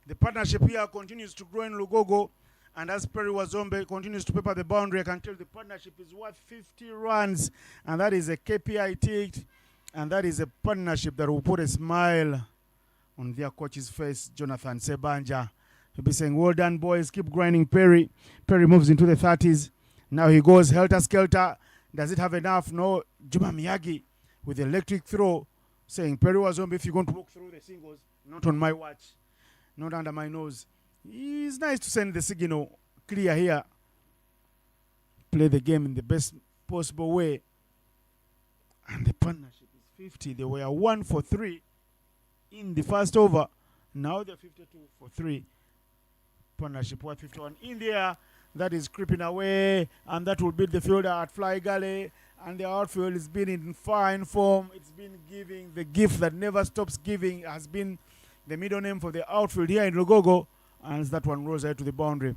The partnership here continues to grow in Lugogo, and as Perry Wazombe continues to pepper the boundary, I can tell the partnership is worth 50 runs, and that is a KPI tick, and that is a partnership that will put a smile on their coach's face, Jonathan Sebanja. He'll be saying, well done, boys, keep grinding Perry. Perry moves into the 30s. Now he goes helter-skelter. Does it have enough? No. Juma Miyagi with the electric throw, saying, Perry Wazombe, if you're going to walk through the singles, not on my watch. Not under my nose. It's nice to send the signal clear here. Play the game in the best possible way. And the partnership is 50. They were 1 for 3 in the first over. Now they're 52 for 3. Partnership worth 51 in there. That is creeping away. And that will beat the fielder at Fly Gully. And the outfield has been in fine form. It's been giving. The gift that never stops giving has been the middle name for the outfield here in Lugogo, and that one rolls out to the boundary.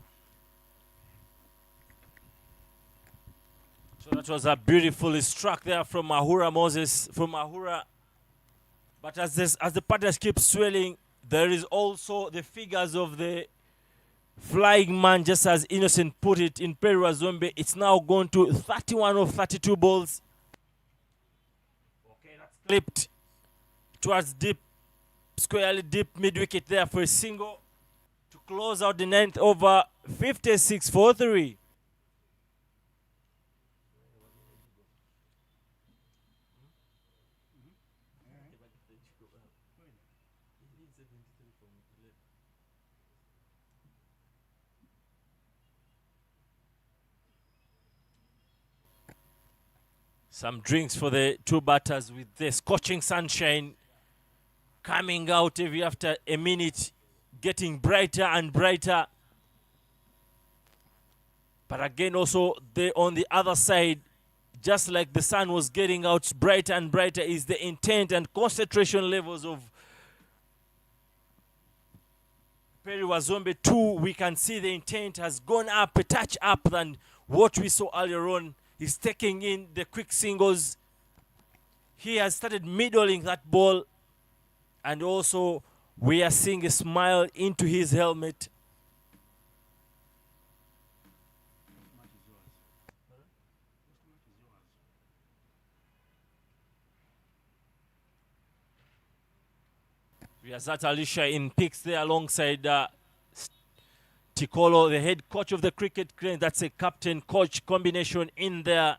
So that was a beautifully struck there from Ahura Moses, from Ahura. But as the partners keep swelling, there is also the figures of the flying man, just as Innocent put it in Perry Wazombe. It's now gone to 31 of 32 balls. Okay, that's clipped towards deep. Squarely deep mid-wicket there for a single to close out the 9th over, 56 for 3. Some drinks for the two batters with the scorching sunshine coming out every after a minute, getting brighter and brighter. But again, also on the other side, just like the sun was getting out brighter and brighter, is the intent and concentration levels of Perry Wazombe too. We can see the intent has gone up, a touch up than what we saw earlier on. He's taking in the quick singles. He has started middling that ball. And also, we are seeing a smile into his helmet. Riazat Alisha in picks there alongside Tikolo, the head coach of the cricket crane. That's a captain-coach combination in there.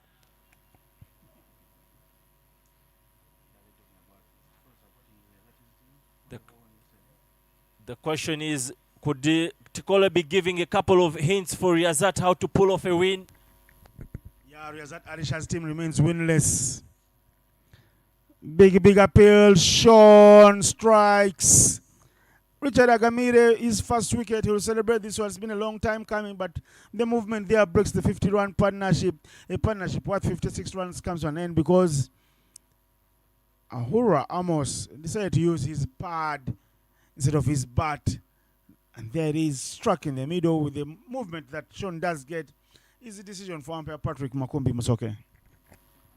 The question is, could Tikolo be giving a couple of hints for Riazat how to pull off a win? Yeah, Riazat Alisha's team remains winless. Big appeal. Sean strikes. Richard Agamire, his first wicket. He will celebrate this one. It's been a long time coming, but the movement there breaks the 50-run partnership. A partnership worth 56 runs comes to an end because Ahura Amos decided to use his pad instead of his bat. And there it is, struck in the middle with the movement that Sean does get. Easy decision for umpire Patrick Makumbi Musoke.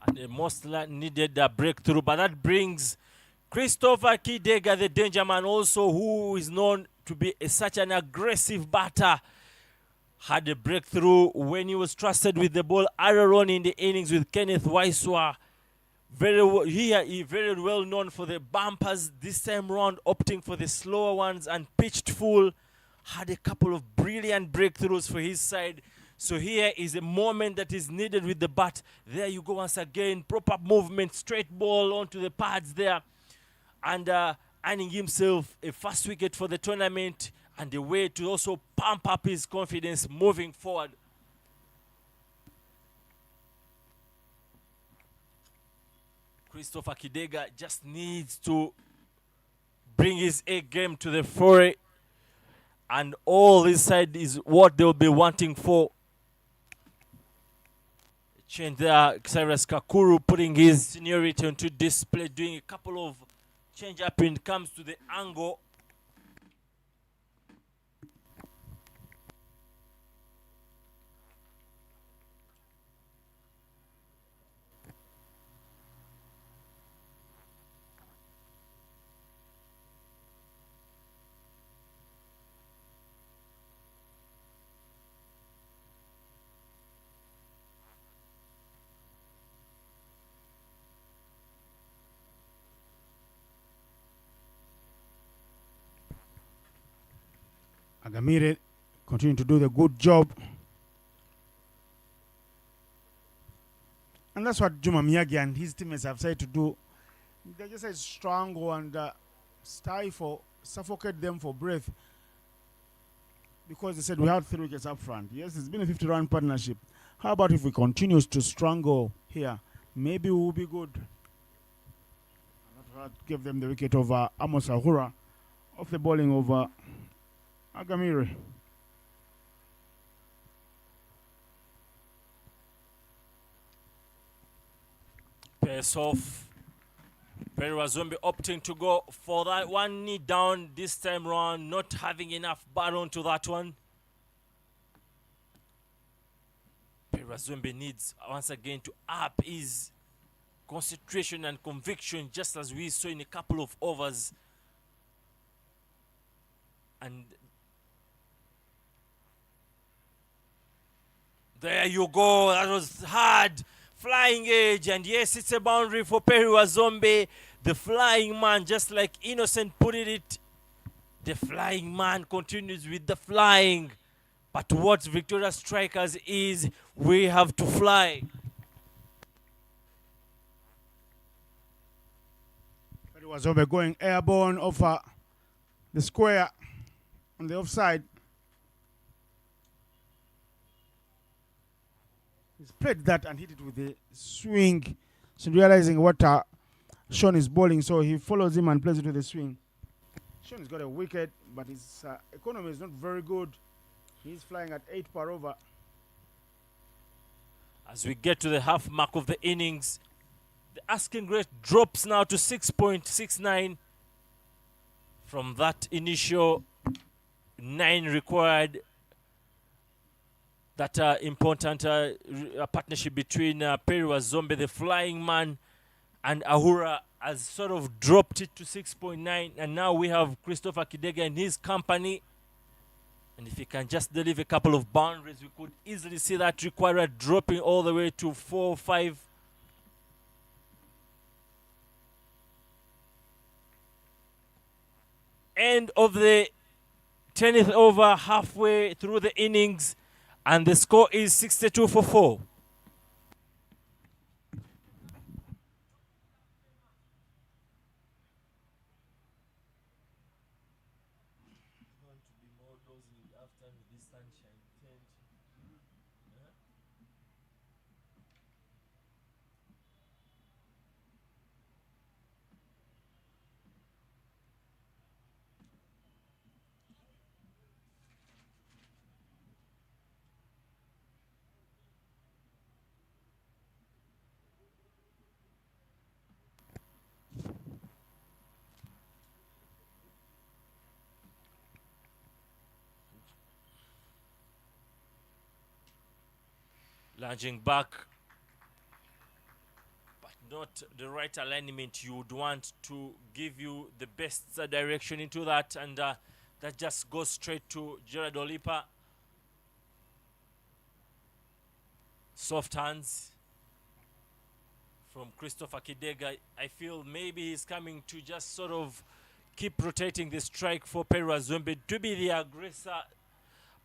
And the most needed breakthrough, but that brings Christopher Kidega, the danger man, also, who is known to be such an aggressive batter, had a breakthrough when he was trusted with the ball earlier on in the innings with Kenneth Waiswa. He very well known for the bumpers, this time round opting for the slower ones and pitched full. Had a couple of brilliant breakthroughs for his side. So here is a moment that is needed with the bat. There you go once again, proper movement, straight ball onto the pads there. And earning himself a first wicket for the tournament and a way to also pump up his confidence moving forward. Christopher Kidega just needs to bring his A game to the fore, and all this side is what they'll be wanting for. Change there, Cyrus Kakuru putting his seniority onto display, doing a couple of change up when it comes to the angle. Agamire continue to do the good job. And that's what Juma Miyagi and his teammates have tried to do. They just say strangle and stifle, suffocate them for breath. Because they said we had 3 wickets up front. Yes, it's been a 50-run partnership. How about if we continue to strangle here? Maybe we'll be good. Not give them the wicket over Amos Ahura off the bowling over Agamire. Pace off. Peruwazombe opting to go for that 1 knee down this time round, not having enough baton to that one. Peruwazombe needs once again to up his concentration and conviction, just as we saw in a couple of overs. And there you go. That was hard. Flying edge. And yes, it's a boundary for Peruwazombe. The flying man, just like Innocent put it, the flying man continues with the flying. But what Victoria Strikers is, we have to fly. Peruwazombe going airborne over the square on the offside. He's played that and hit it with the swing. So realizing what Sean is bowling, so he follows him and plays it with the swing. Sean's got a wicket, but his economy is not very good. He's flying at 8 per over. As we get to the half mark of the innings, the asking rate drops now to 6.69 from that initial 9 required. That important partnership between Peruwazombe, the flying man, and Ahura has sort of dropped it to 6.9. And now we have Christopher Kidega and his company. And if he can just deliver a couple of boundaries, we could easily see that required dropping all the way to 4 or 5. End of the 10th over, halfway through the innings. And the score is 62 for 4. Lunging back, but not the right alignment you would want to give you the best direction into that, and that just goes straight to Gerard Olipa. Soft hands from Christopher Kidega. I feel maybe he's coming to just sort of keep rotating the strike for Peruwazombe to be the aggressor,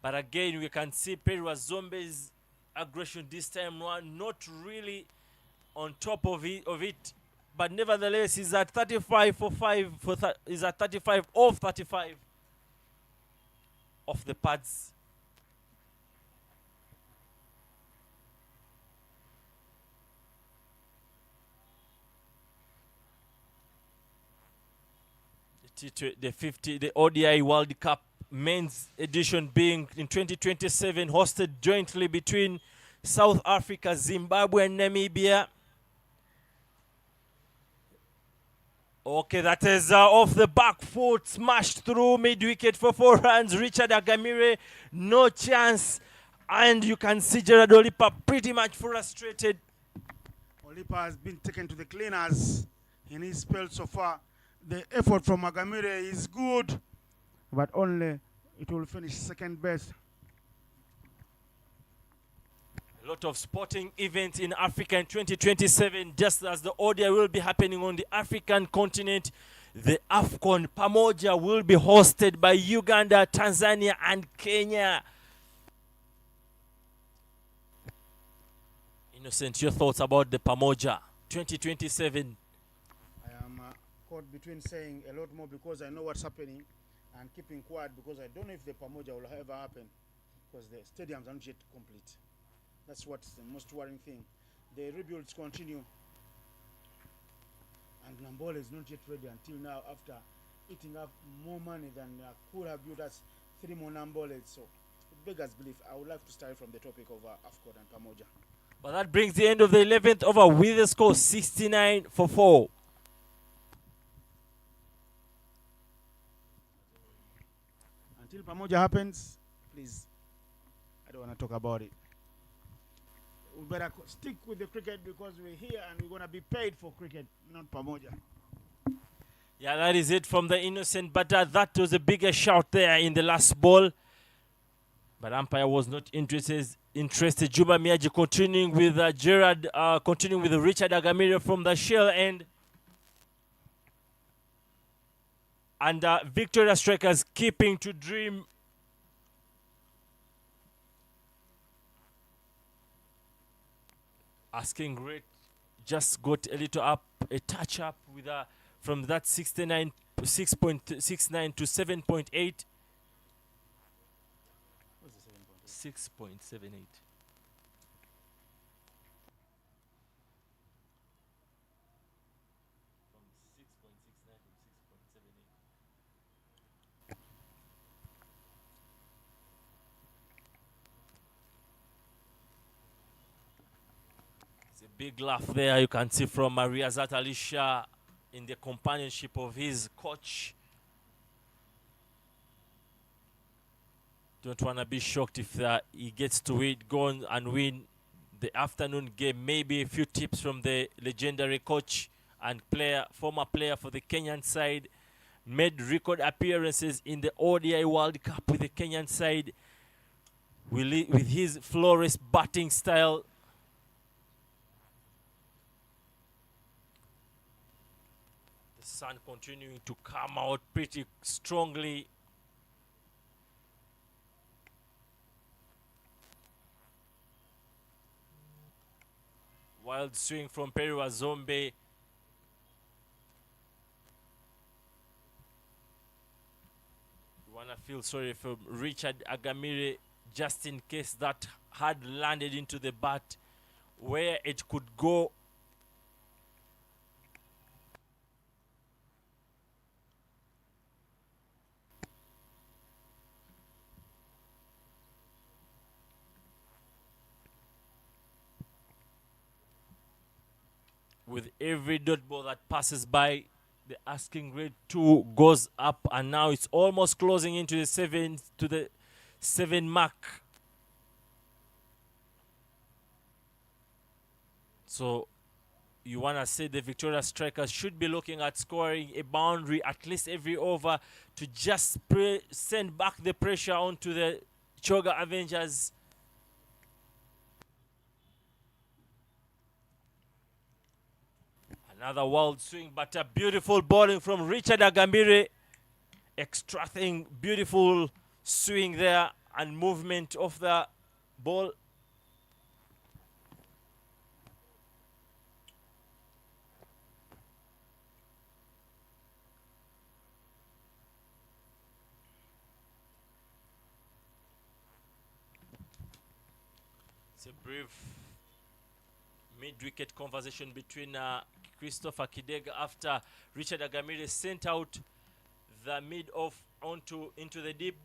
but again we can see Peruwazombe's aggression this time round, not really on top of it, but nevertheless he's at 35 for 5 he's at 35 off 35 off the pads. The ODI World Cup men's edition being in 2027, hosted jointly between South Africa, Zimbabwe and Namibia. Okay, that is off the back foot, smashed through mid-wicket for 4 runs. Richard Agamire, no chance. And you can see Gerard Olipa pretty much frustrated. Olipa has been taken to the cleaners in his spell so far. The effort from Agamire is good, but only it will finish second best. A lot of sporting events in Africa in 2027, just as the ODI will be happening on the African continent. The AFCON Pamoja will be hosted by Uganda, Tanzania, and Kenya. Innocent, your thoughts about the Pamoja 2027? I am caught between saying a lot more because I know what's happening and keeping quiet because I don't know if the Pamoja will ever happen because the stadiums are not yet complete. That's what's the most worrying thing. The rebuilds continue and Nambola is not yet ready until now after eating up more money than could have built us 3 more Nambolas. So it beggars belief. I would like to start from the topic of AFCON and Pamoja. But that brings the end of the 11th over with the score 69 for 4. Until Pamoja happens, please, I don't want to talk about it. We better stick with the cricket because we're here and we're going to be paid for cricket, not Pamoja. Yeah, that is it from the Innocent, but that was a bigger shout there in the last ball. But umpire was not interested. Juma Miyaji continuing with continuing with Richard Agamire from the shell end. And Victoria Strikers keeping to dream. Asking Great just got a little up, a touch up with from that 6.69 to 7.8. 6.78. It's a big laugh there you can see from Maria Zatalisha in the companionship of his coach. Don't want to be shocked if he gets to go on and win the afternoon game. Maybe a few tips from the legendary coach and former player for the Kenyan side. Made record appearances in the ODI World Cup with the Kenyan side. With his flawless batting style. The sun continuing to come out pretty strongly. Wild swing from Periwa Zombe. You want to feel sorry for Richard Agamire just in case that had landed into the bat where it could go. With every dot ball that passes by, the asking grade 2 goes up, and now it's almost closing into the 7 mark. So you want to say the Victoria Strikers should be looking at scoring a boundary at least every over to just send back the pressure onto the Choga Avengers. Another wild swing, but a beautiful bowling from Richard Agamire. Extracting beautiful swing there and movement of the ball. It's a brief mid-wicket conversation between Christopher Kidega after Richard Agamire sent out the mid-off into the deep.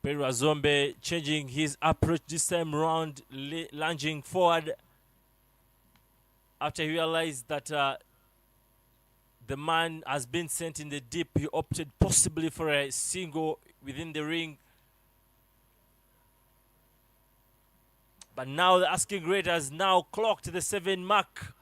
Perwa Zombe changing his approach this time round, lunging forward after he realized that the man has been sent in the deep. He opted possibly for a single within the ring. But now the asking rate has now clocked the 7 mark.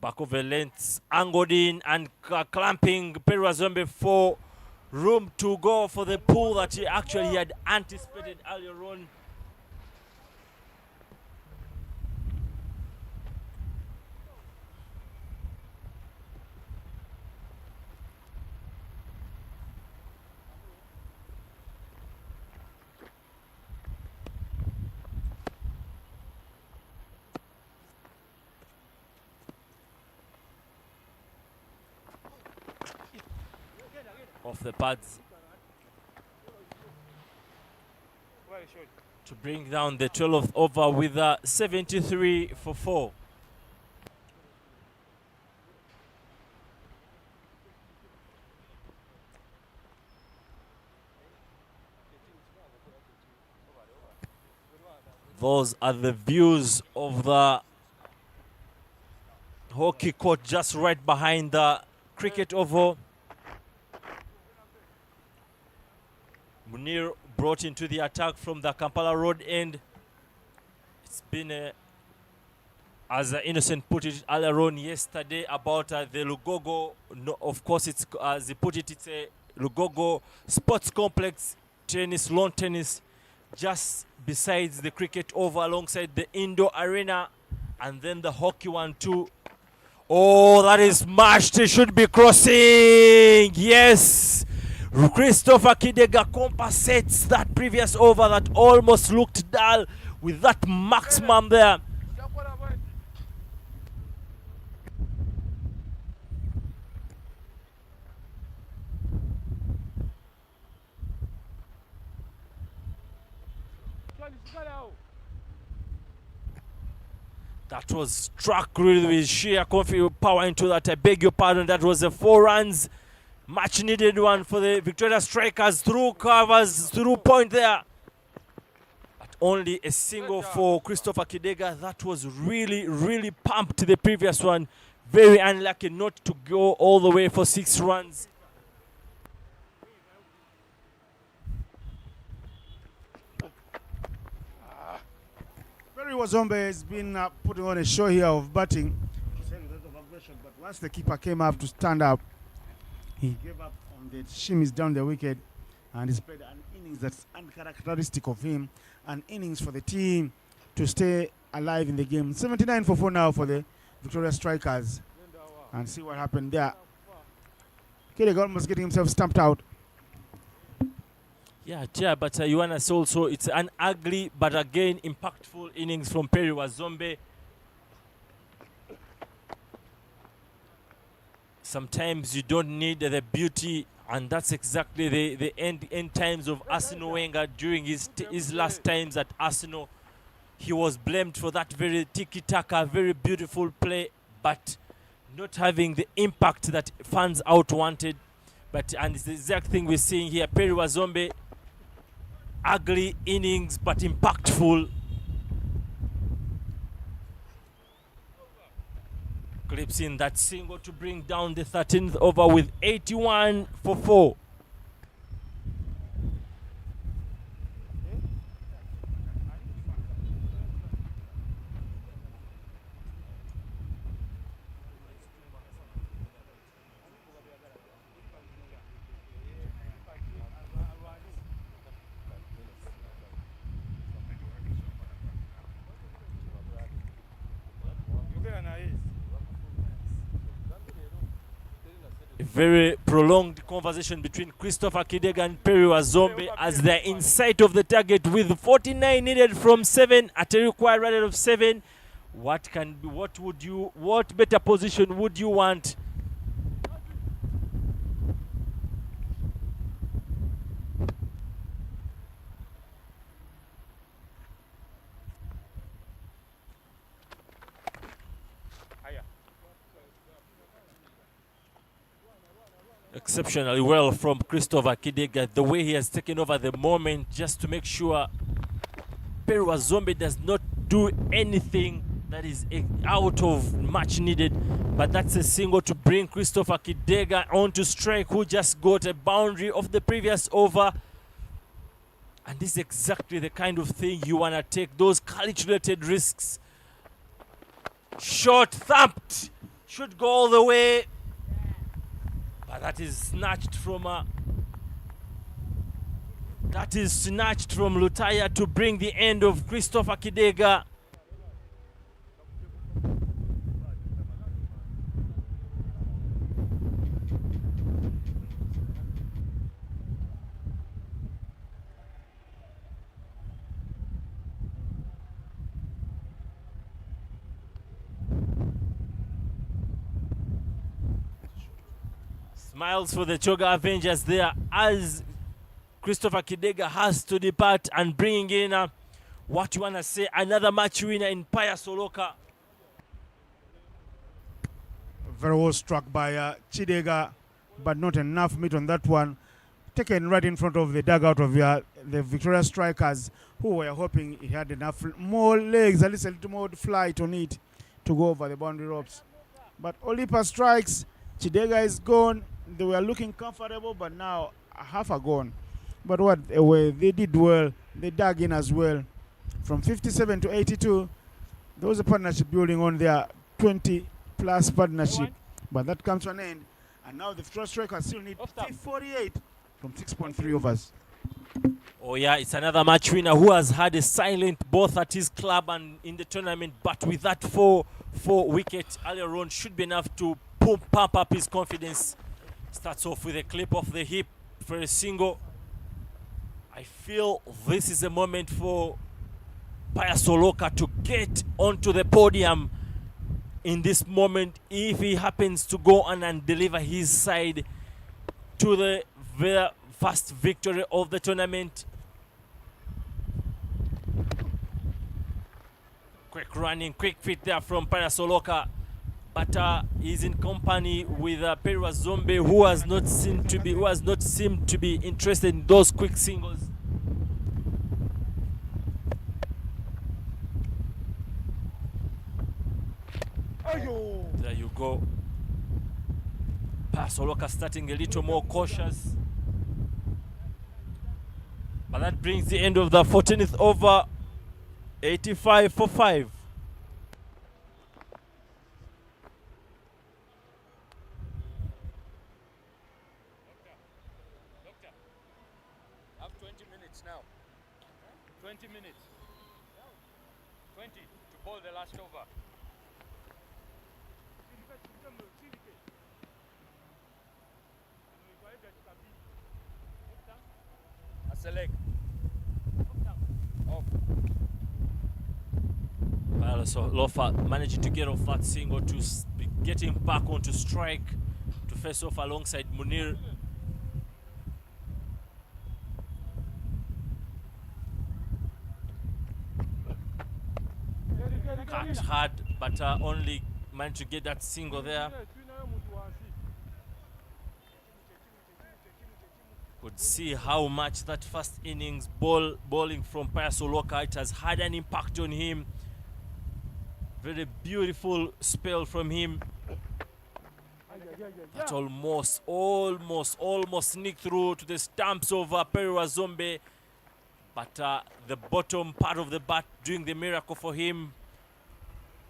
Back of the lengths, angled in and clamping Perwa Zombe for room to go for the pull that he actually had anticipated earlier on. Off the pads to bring down the 12th over with a 73 for 4. Those are the views of the hockey court just right behind the cricket oval. Munir brought into the attack from the Kampala Road end. It's been, as Innocent put it earlier on yesterday, about the Lugogo. No, of course, it's as he put it, it's a Lugogo sports complex, tennis, lawn tennis, just besides the cricket over alongside the indoor arena, and then the hockey one too. Oh, that is mashed. It should be crossing. Yes. Christopher Kidega compensates that previous over that almost looked dull with that maximum there. That was struck really with sheer power into that. I beg your pardon. That was a 4 runs. Much needed one for the Victoria Strikers, through covers, through point there. But only a single for Christopher Kidega. That was really, really pumped the previous one. Very unlucky not to go all the way for 6 runs. Perwa Zombe has been putting on a show here of batting. But once the keeper came up to stand up, he gave up on the shimmies down the wicket, and he's played an innings that's uncharacteristic of him, an innings for the team to stay alive in the game. 79 for 4 now for the Victoria Strikers. And see what happened there. Kidega almost getting himself stamped out. Yeah, but you want to say also it's an ugly but again impactful innings from Perwa Zombe. Sometimes you don't need the beauty, and that's exactly the end times of Arsenal Wenger during his last times at Arsenal. He was blamed for that very tiki-taka, very beautiful play, but not having the impact that fans out wanted. And it's the exact thing we're seeing here. Perwa Zombe, ugly innings but impactful. Clips in that single to bring down the 13th over with 81 for 4. A very prolonged conversation between Christopher Kidega and Perwa Zombe as they're in sight of the target with 49 needed from 7 at a required rate of 7. What better position would you want? Exceptionally well from Christopher Kidega. The way he has taken over the moment just to make sure Perwa Zombe does not do anything that is out of much needed. But that's a single to bring Christopher Kidega on to strike, who just got a boundary of the previous over. And this is exactly the kind of thing you want to take, those calculated risks. Shot thumped, should go all the way. But that is snatched from Lutaya to bring the end of Christopher Kidega. Smiles for the Choga Avengers there as Christopher Kidega has to depart and bring in what you want to say, another match winner in Paya Soloka. Very well struck by Chidega, but not enough meat on that one. Taken right in front of the dugout of the Victoria Strikers, who were hoping it had enough more legs, at least a little more flight on it to go over the boundary ropes. But Olipa strikes, Chidega is gone. They were looking comfortable, but now half are gone. But what they did well, they dug in as well. From 57 to 82, there was a partnership building on their 20-plus partnership. But that comes to an end. And now the Victoria Strikers still need 48 from 6.3 overs. Oh yeah, it's another match winner who has had a silent both at his club and in the tournament. But with that four wicket earlier on, should be enough to pump up his confidence. Starts off with a clip off the hip for a single. I feel this is a moment for Paya Soloka to get onto the podium in this moment if he happens to go on and deliver his side to the very first victory of the tournament. Quick running, quick fit there from Paya Soloka. But he's in company with Perwa Zombe, who has not seemed to be interested in those quick singles. There you go. Soloka starting a little more cautious. But that brings the end of the 14th over. 85 for 5. Have 20 minutes now. 20 minutes. 20 to bowl the last over. That's a leg. Off. Well, so Lofa managing to get off that single to be getting back onto strike to face off alongside Munir. Cut hard, but only managed to get that single there. Could see how much that first innings bowling from Paya Soloka, it has had an impact on him. Very beautiful spell from him. That almost sneaked through to the stumps of Perwa Zombe. But the bottom part of the bat doing the miracle for him.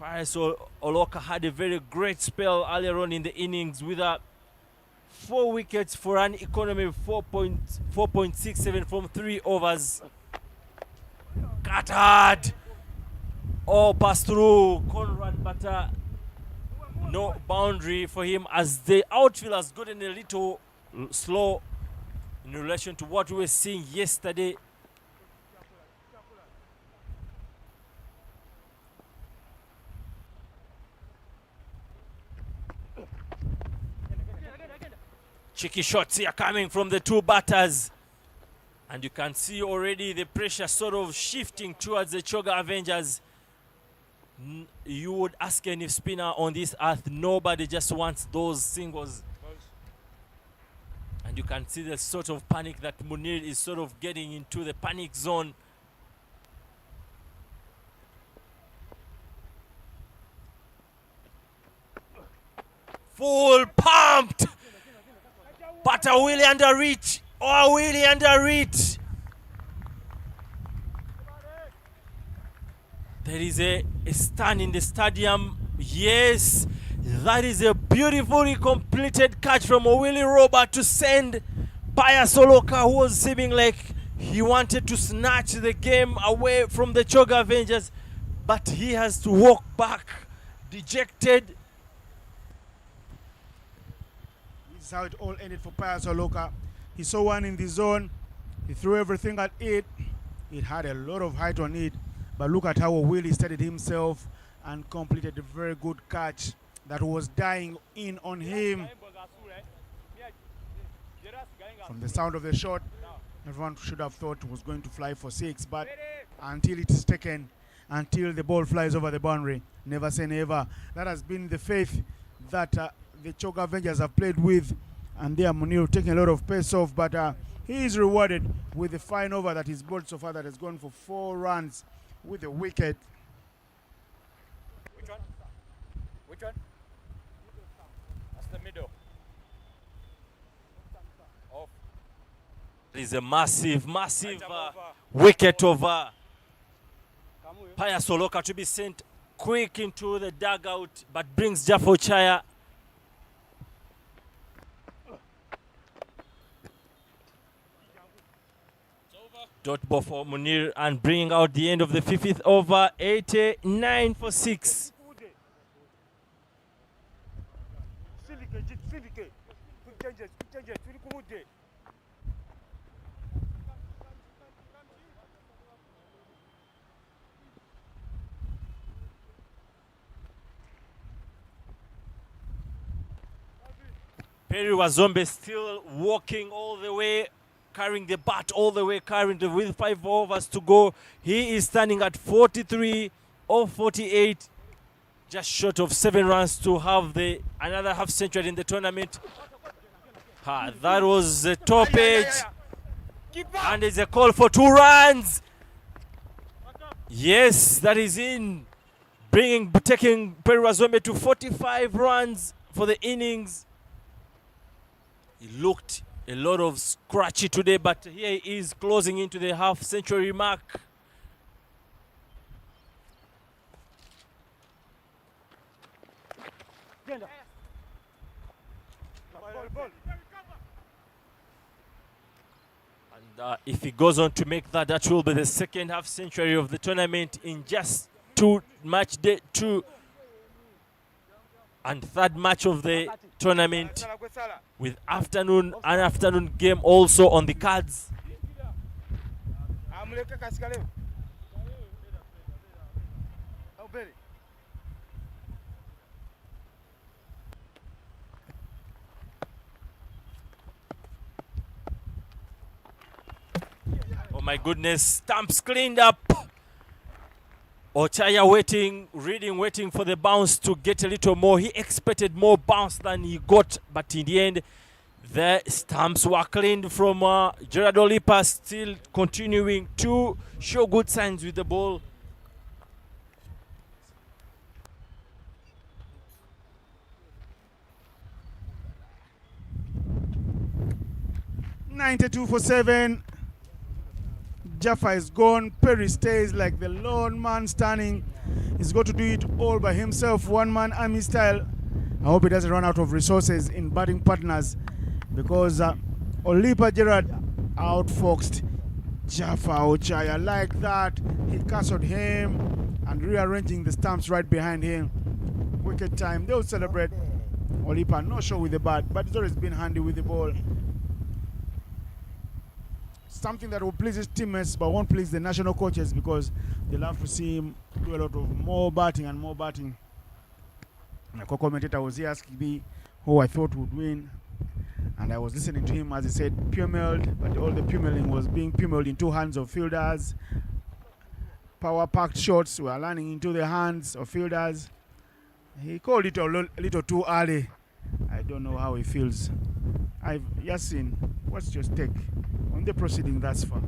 Paya Soloka had a very great spell earlier on in the innings with 4 wickets for an economy of 4.67 from 3 overs. Cut hard. Oh, passed through Conrad, but no boundary for him as the outfield has gotten a little slow in relation to what we were seeing yesterday. Cheeky shots here coming from the two batters. And you can see already the pressure sort of shifting towards the Choga Avengers. You would ask any spinner on this earth, nobody just wants those singles. And you can see the sort of panic that Munir is sort of getting into the panic zone. Full pumped, but a Willie under reach. Oh, Willie under reach. There is a stand in the stadium. Yes, that is a beautifully completed catch from Willie Robert to send Paya Soloka, who was seeming like he wanted to snatch the game away from the Choga Avengers, but he has to walk back dejected. This is how it all ended for Paya Soloka. He saw one in the zone. He threw everything at it. It had a lot of height on it. But look at how Willie steadied himself and completed a very good catch that was dying in on him. From the sound of the shot, everyone should have thought it was going to fly for 6, but until it is taken, until the ball flies over the boundary, never say never. That has been the faith that the Choga Avengers have played with, and there Munir taking a lot of pace off, but he is rewarded with the fine over that he's bowled so far that has gone for 4 runs with a wicket. Which one? Which one? That's the middle. Off. It is a massive wicket over Paya Soloka to be sent quick into the dugout, but brings Jaffa Chaya. Dot ball for Munir and bringing out the end of the 5th over, 89 for 6. Perry Wazombe still walking all the way, carrying the bat all the way, with 5 overs to go. He is standing at 43 of 48, just short of 7 runs to have another half century in the tournament. That was the top edge, and it's a call for 2 runs. Yes, that is in, taking Perry Wazombe to 45 runs for the innings. He looked a lot of scratchy today, but here he is closing into the half-century mark. And if he goes on to make that, that will be the 2nd half-century of the tournament in just 2 match day 2 and 3rd match of the tournament, with afternoon game also on the cards. Oh my goodness, stumps cleaned up. Ochaya waiting for the bounce to get a little more. He expected more bounce than he got, but in the end, the stumps were cleaned from Gerard Olipa, still continuing to show good signs with the ball. $92 for 7. Jaffa is gone. Perry stays like the lone man standing. He's got to do it all by himself, one-man army style. I hope he doesn't run out of resources in batting partners, because Olipa Gerard outfoxed Jaffa Ochaya like that. He castled him and rearranging the stumps right behind him. Wicket time. They'll celebrate. Olipa not sure with the bat, but he's always been handy with the ball. Something that will please his teammates but won't please the national coaches, because they'll have to see him do a lot of more batting and more batting. My co-commentator was here asking me who I thought would win, and I was listening to him as he said pummeled, but all the pummeling was being pummeled into hands of fielders. Power-packed shots were landing into the hands of fielders. He called it a little too early. I don't know how he feels. Yasin, what's your take on the proceeding thus far?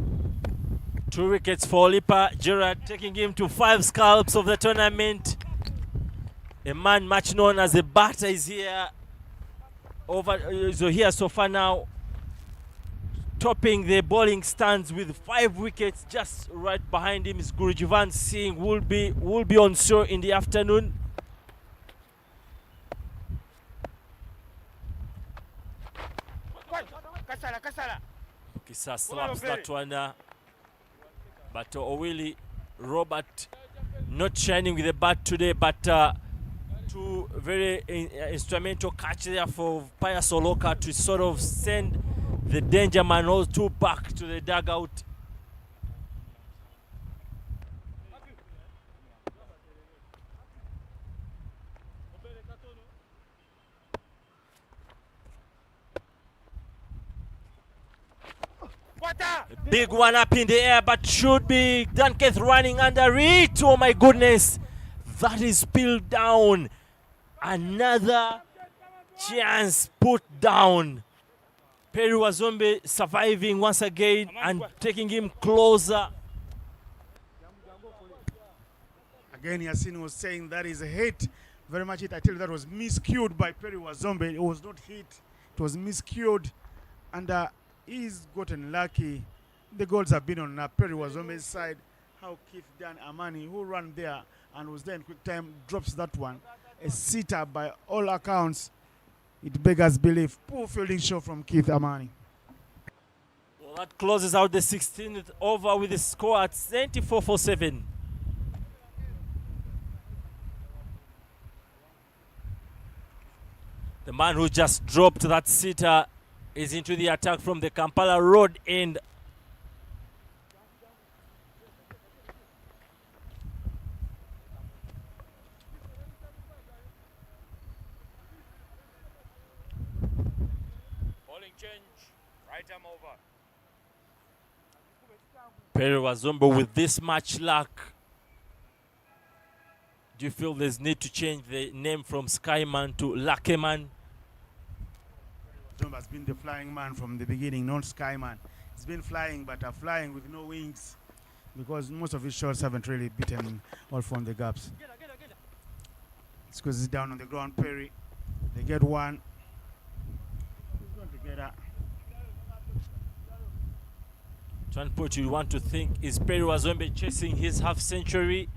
2 wickets for Lipa. Gerard taking him to 5 scalps of the tournament. A man much known as the batter is here. Here so far now, topping the bowling stands with 5 wickets. Just right behind him is Gurujivan Singh, will be on shore in the afternoon. Kisa slaps that one, but Owili Robert not shining with the bat today, but two very instrumental catch there for Pius Oloka to sort of send the danger man all two back to the dugout. A big one up in the air, but should be Dunketh running under it. Oh my goodness, that is spilled down. Another chance put down. Perry Wazombe surviving once again and taking him closer. Again, Yasin was saying that is a hit, very much hit. I tell you, that was miscued by Perry Wazombe. It was not hit, it was miscued, and he's gotten lucky. The goals have been on Perry Wazombe's side. How Keith Dan Amani, who ran there and was there in quick time, drops that one. A sitter by all accounts. It beggars belief. Poor fielding show from Keith Amani. Well, that closes out the 16th over with the score at 94 for 7. The man who just dropped that sitter is into the attack from the Kampala Road end. Bowling change. Right arm over. Perry Wazombo with this much luck. Do you feel there's need to change the name from Skyman to Luckyman? Wazombo has been the flying man from the beginning, not Skyman. He's been flying, but flying with no wings, because most of his shots haven't really beaten all from the gaps. It's because he's down on the ground. Perry, they get one. He's going to get that. Transport, you want to think, is Perry Wazombe chasing his half century,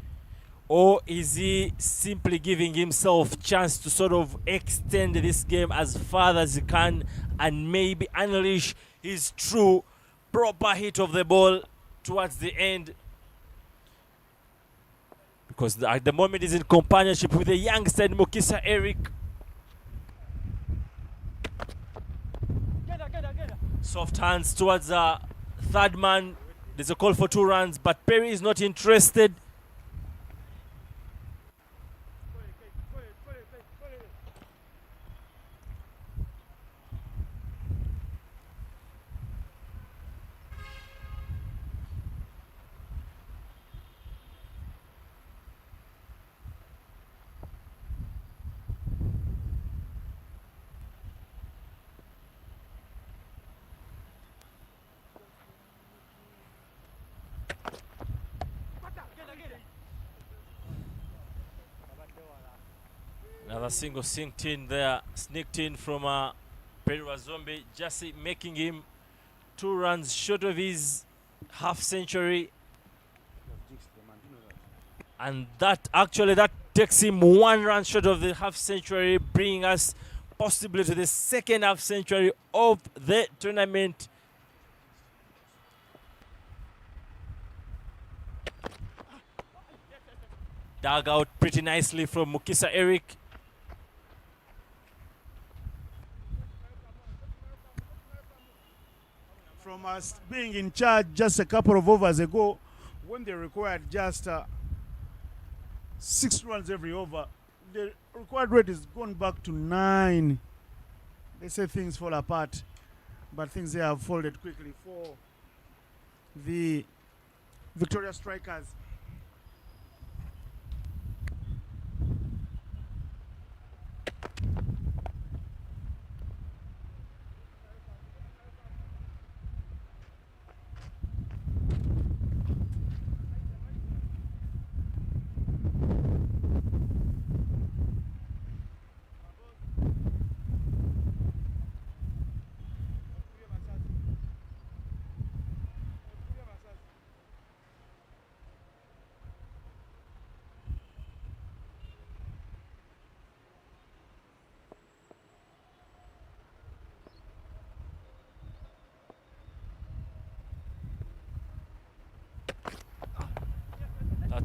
or is he simply giving himself chance to sort of extend this game as far as he can and maybe unleash his true proper hit of the ball towards the end? Because at the moment he's in companionship with the youngster Mukisa Eric. Soft hands towards the third man. There's a call for 2 runs, but Perry is not interested. Another single sneaked in there, sneaked in from Perry Wazombe, just making him 2 runs short of his half century. And that takes him 1 run short of the half century, bringing us possibly to the second half century of the tournament. Dug out pretty nicely from Mukisa Eric. From us being in charge just a couple of overs ago, when they required just 6 runs every over, the required rate is gone back to 9. They say things fall apart, but things they have folded quickly for the Victoria Strikers.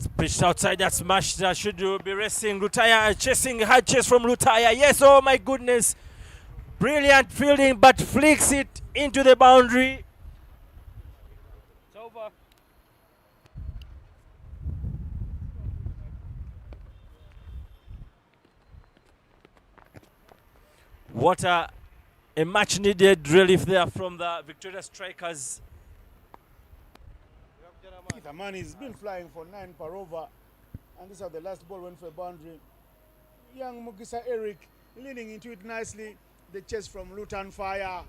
That's pitched outside. That's smashed. That should be racing. Lutaya chasing. Hard chase from Lutaya. Yes, oh my goodness. Brilliant fielding, but flicks it into the boundary. It's over. What a much needed relief there from the Victoria Strikers. The man has been flying for 9 per over, and this is the last ball went for a boundary. Young Mugisa Eric leaning into it nicely. The chase from Luton Fire,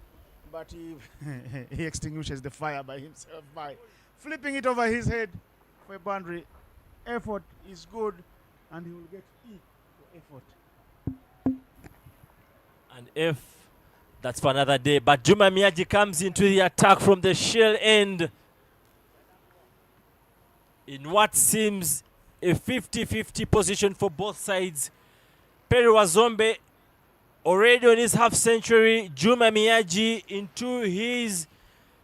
but he he extinguishes the fire by himself by flipping it over his head for a boundary. Effort is good, and he will get E for effort. And if that's for another day. But Juma Miyaji comes into the attack from the shell end in what seems a 50-50 position for both sides. Perry Wazombe already on his half century. Juma Miyaji into his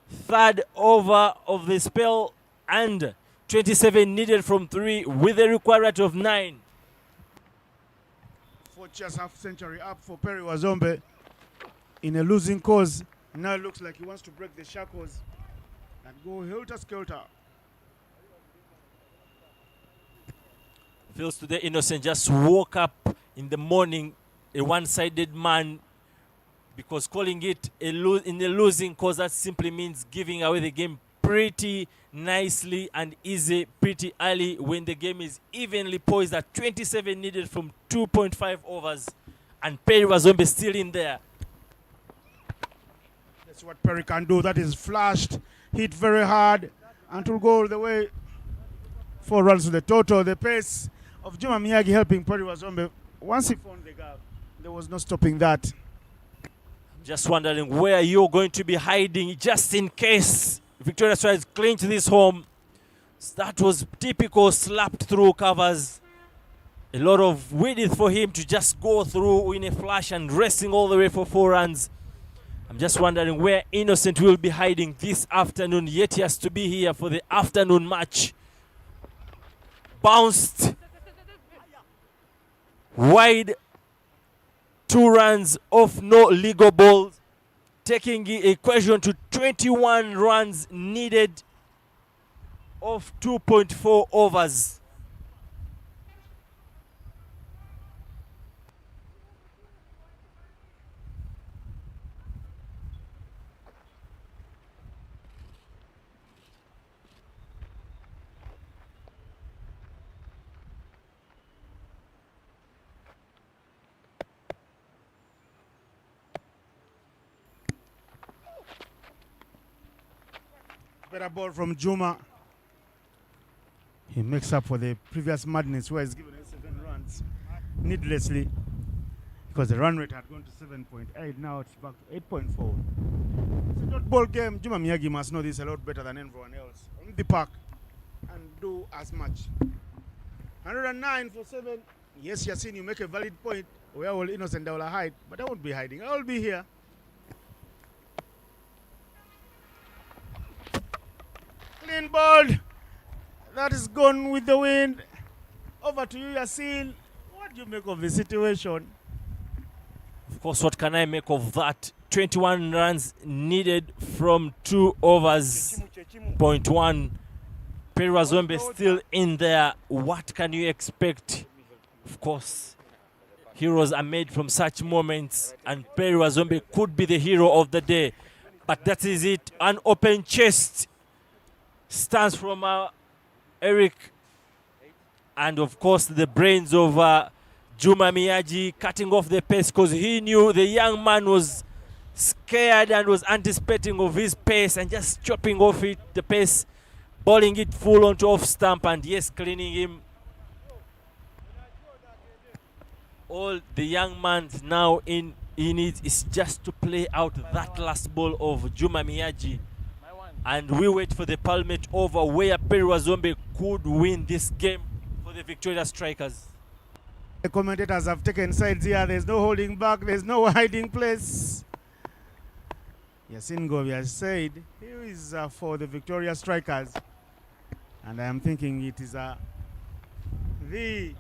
third over of the spell, and 27 needed from 3 with a required rate of 9. For just half century up for Perry Wazombe in a losing cause. And now it looks like he wants to break the shackles and go helter-skelter. Feels today Innocent just woke up in the morning a one-sided man, because calling it in a losing cause, that simply means giving away the game pretty nicely and easy pretty early when the game is evenly poised at 27 needed from 2.5 overs, and Perry Wazombe still in there. That's what Perry can do. That is flashed, hit very hard, and will go all the way. 4 runs to the total. The pace of Juma Miyagi helping Perry Wazombe. Once he found the gap, there was no stopping that. Just wondering where you're going to be hiding just in case Victoria Strikers clinch this home. That was typical slapped through covers. A lot of width for him to just go through in a flash and racing all the way for 4 runs. I'm just wondering where Innocent will be hiding this afternoon, yet he has to be here for the afternoon match. Bounced wide, 2 runs off no legal balls, taking the equation to 21 runs needed of 2.4 overs. Better ball from Juma. He makes up for the previous madness where he's given us 7 runs needlessly, because the run rate had gone to 7.8. Now it's back to 8.4. It's a dot ball game. Juma Miyagi must know this a lot better than everyone else. On the park and do as much. 109 for 7. Yes, Yasin, you make a valid point. Where will Innocent Daula hide? But I won't be hiding. I will be here. Clean ball. That is gone with the wind. Over to you, Yasin. What do you make of the situation? Of course, what can I make of that? 21 runs needed from 2 overs. 0.1. Perry Wazombe still in there. What can you expect? Of course, heroes are made from such moments, and Perry Wazombe could be the hero of the day. But that is it. An open chest stands from Eric, and of course the brains of Juma Miyaji, cutting off the pace because he knew the young man was scared and was anticipating of his pace, and just chopping off the pace, bowling it full onto off stump, and yes, cleaning him. All the young man now in it is just to play out that last ball of Juma Miyaji. And we wait for the palmate over where Perry Wazombe could win this game for the Victoria Strikers. The commentators have taken sides here. There's no holding back. There's no hiding place. Yasin Govi has said he is for the Victoria Strikers. And I am thinking it is the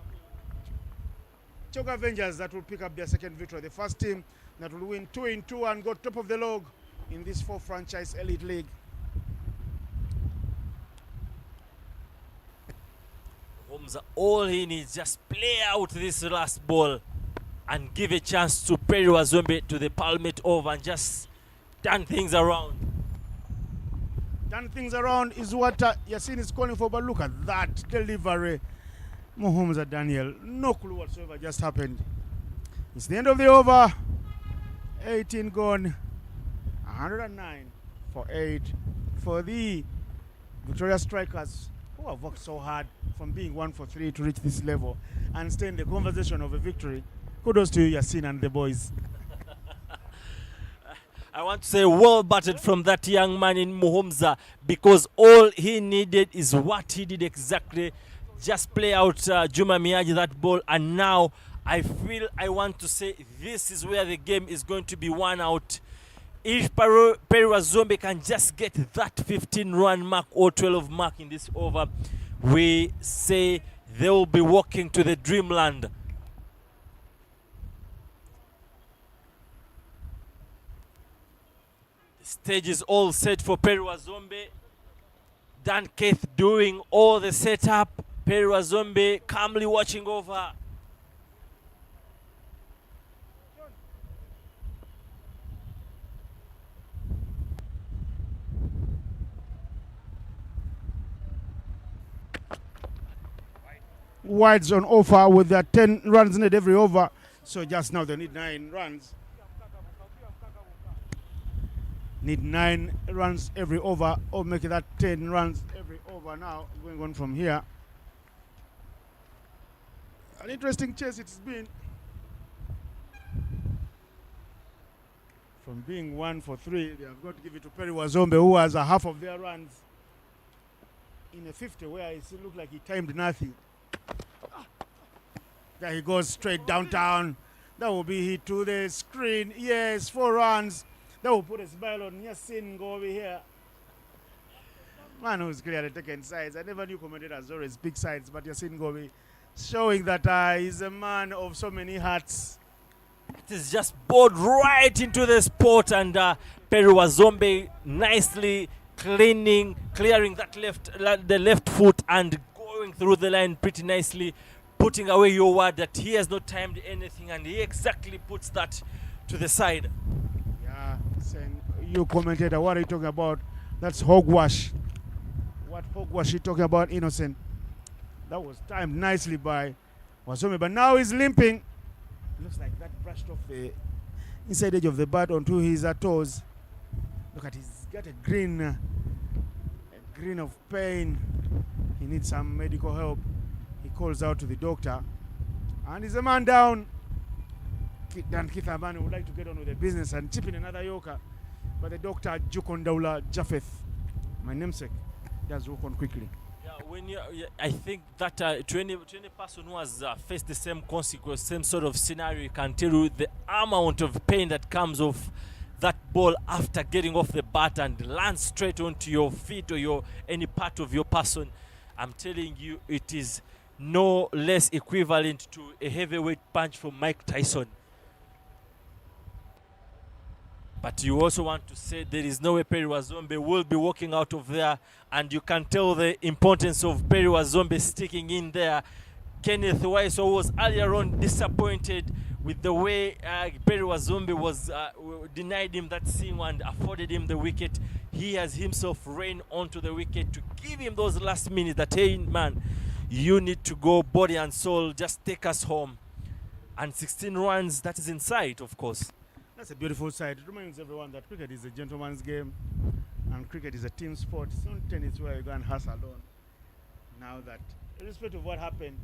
Choke Avengers that will pick up their second victory. The first team that will win 2 in 2 and go top of the log in this 4-franchise elite league. Homza, all he needs just play out this last ball and give a chance to Perry Wazombe to the palmate over and just turn things around. Turn things around is what Yasin is calling for, but look at that delivery. Muhumza Daniel, no clue whatsoever just happened. It's the end of the over. 18 gone, 109 for 8 for the Victoria Strikers, who have worked so hard from being 1 for 3 to reach this level and stay in the conversation of a victory. Kudos to you, Yasin, and the boys. I want to say well batted from that young man in Muhumza, because all he needed is what he did exactly. Just play out Juma Miyaji that ball, and now I feel I want to say this is where the game is going to be won out. If Perry Wazombe can just get that 15-run mark or 12 mark in this over, we say they will be walking to the dreamland. The stage is all set for Perry Wazombe. Dan Keith doing all the setup. Perry Wazombe calmly watching over. Wides on offer with their 10 runs needed every over. So just now they need 9 runs. Need 9 runs every over, or make that 10 runs every over now. Going on from here. An interesting chase it's been. From being 1 for 3, they have got to give it to Perry Wazombe, who has a half of their runs in a 50, where it looked like he timed nothing. There he goes straight downtown. That will be hit to the screen. Yes, 4 runs. That will put a smile on Yasin go over here. Man who's clearly taken sides. I never knew commentators always big sides, but Yasin Gobi showing that he's a man of so many hats. It is just bowled right into the spot, and Perry Wazombe nicely clearing the left foot and going through the line pretty nicely, putting away your word that he has not timed anything, and he exactly puts that to the side. Yeah, saying, you commentator, what are you talking about? That's hogwash. What hogwash you talking about, Innocent? That was timed nicely by Wazombe, but now he's limping. Looks like that brushed off the inside edge of the bat onto his toes. Look at, he's got a grin of pain. He needs some medical help. He calls out to the doctor, and he's a man down. Dan Keith Amani would like to get on with the business and chip in another Yorker, but the doctor, Jukondaula Japheth, my namesake, does work on quickly. I think that to any person who has faced the same consequence, same sort of scenario, you can tell you the amount of pain that comes off that ball after getting off the bat and lands straight onto your feet or any part of your person. I'm telling you, it is no less equivalent to a heavyweight punch from Mike Tyson. But you also want to say there is no way Perry Wazombe will be walking out of there, and you can tell the importance of Perry Wazombe sticking in there. Kenneth Waiso was earlier on disappointed with the way Perry Wazombe was denied him that swing and afforded him the wicket. He has himself ran onto the wicket to give him those last minutes that, hey man, you need to go body and soul, just take us home. And 16 runs, that is in sight, of course. That's a beautiful side. It reminds everyone that cricket is a gentleman's game and cricket is a team sport. It's not tennis where you go and hustle alone. Now that, irrespective of what happened,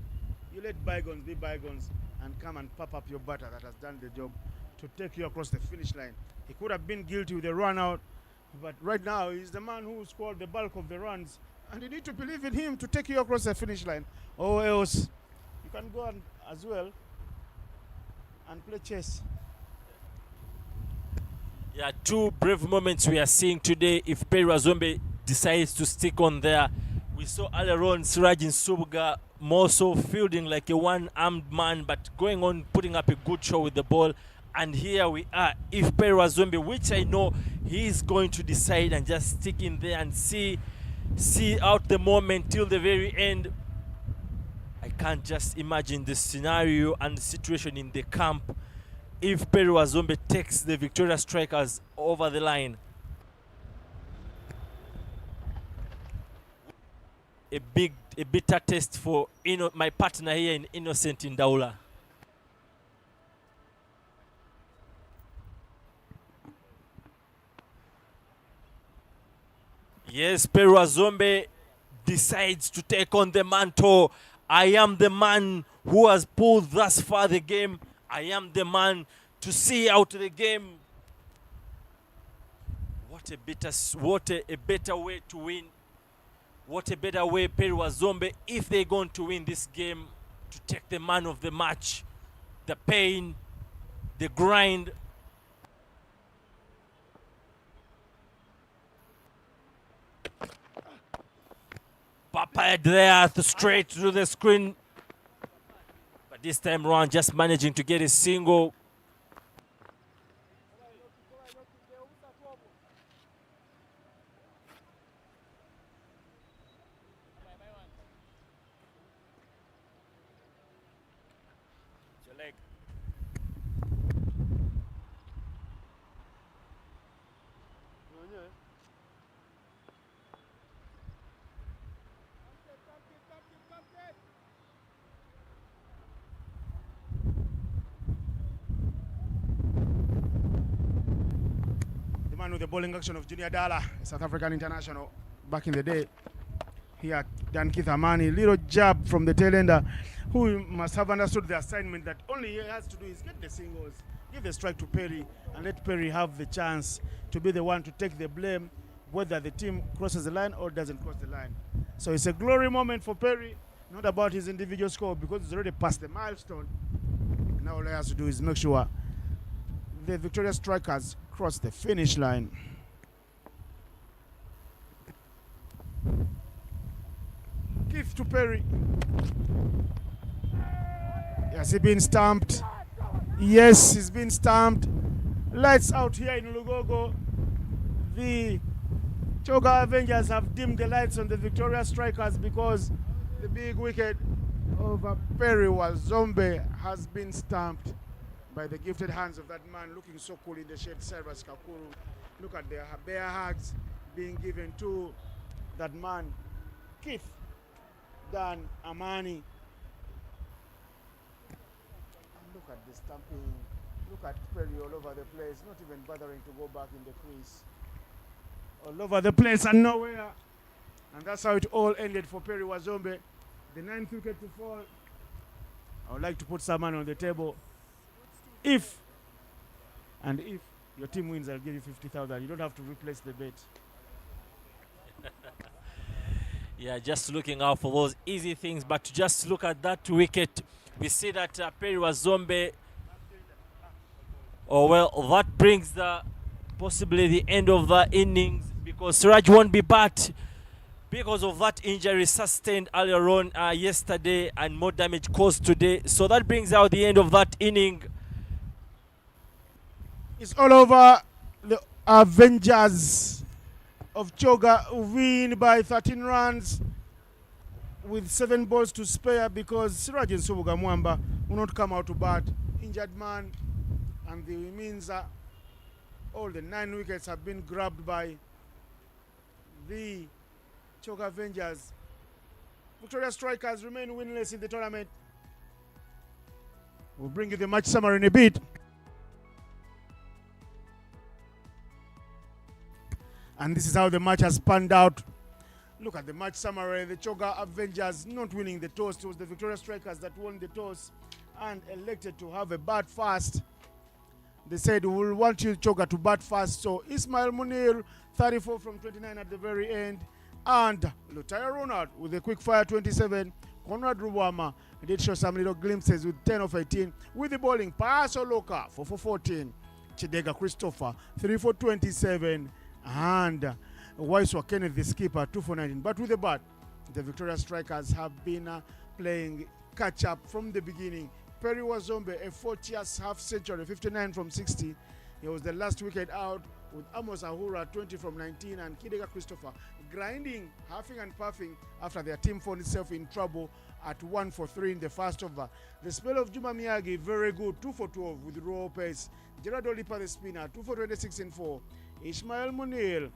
you let bygones be bygones and come and pop up your batter that has done the job to take you across the finish line. He could have been guilty with a run out, but right now he's the man who scored the bulk of the runs, and you need to believe in him to take you across the finish line, or else you can go on as well and play chess. Yeah, 2 brave moments we are seeing today if Perry Wazombe decides to stick on there. We saw earlier on Siraj Subga more so fielding like a one-armed man, but going on putting up a good show with the ball. And here we are. If Perry Wazombe, which I know he is going to decide and just stick in there and see out the moment till the very end. I can't just imagine the scenario and the situation in the camp if Perry Wazombe takes the Victoria Strikers over the line. A bitter test for my partner here in Innocent Ndaula. Yes, Perry Wazombe decides to take on the mantle. I am the man who has pulled thus far the game. I am the man to see out the game. What a better way to win. What a better way, Perry Wazombe, if they're going to win this game, to take the man of the match. The pain, the grind. Papa there, straight to the screen. But this time around, just managing to get a single. With the bowling action of Junior Dala, South African international back in the day. Here, Dan Keith Amani, little jab from the tail ender, who must have understood the assignment that only he has to do is get the singles, give the strike to Perry, and let Perry have the chance to be the one to take the blame, whether the team crosses the line or doesn't cross the line. So it's a glory moment for Perry, not about his individual score, because he's already passed the milestone. Now all he has to do is make sure the Victoria Strikers cross the finish line. Keith to Perry. Has he been stamped? Yes, he's been stamped. Lights out here in Lugogo. The Choga Avengers have dimmed the lights on the Victoria Strikers because the big wicket of Perry Wazombe has been stamped by the gifted hands of that man looking so cool in the shade, Cyrus Kakuru. Look at the bare hugs being given to that man, Keith Dan Amani. And look at the stamping. Look at Perry all over the place, not even bothering to go back in the crease. All over the place and nowhere. And that's how it all ended for Perry Wazombe. The 9th wicket to fall. I would like to put some money on the table. If your team wins, I'll give you 50,000. You don't have to replace the bet. Yeah, just looking out for those easy things. But to just look at that wicket, we see that Perry Wazombe. Oh well, that brings possibly the end of the innings, because Siraj won't be back because of that injury sustained earlier on yesterday and more damage caused today. So that brings out the end of that inning. It's all over. The Avengers of Choga win by 13 runs with 7 balls to spare, because Siraj and Subuga Mwamba will not come out to bat. Injured man, and the means all the 9 wickets have been grabbed by the Choga Avengers. Victoria Strikers remain winless in the tournament. We'll bring you the match summary in a bit. And this is how the match has panned out. Look at the match summary. The Choga Avengers not winning the toss. It was the Victoria Strikers that won the toss and elected to have a bat first. They said, we will want you, Choga, to bat first. So Ismail Munir, 34 from 29 at the very end. And Lutaya Ronald with a quick fire 27. Conrad Rubama did show some little glimpses with 10 of 18. With the bowling, Paso Loka, 4 for 14. Chidega Christopher, 3 for 27. And Waiswa Kenneth, the skipper, 2 for 19. But with the bat, the Victoria Strikers have been playing catch up from the beginning. Perry Wazombe, a 40th half century, 59 from 60. He was the last wicket out, with Amos Ahura 20 from 19 and Kidega Christopher grinding, huffing and puffing after their team found itself in trouble at 1 for 3 in the first over. The spell of Juma Miyagi, very good, 2 for 12 with raw pace. Gerard Olipa, the spinner, 2 for 26 in 4. Ishmael Munil,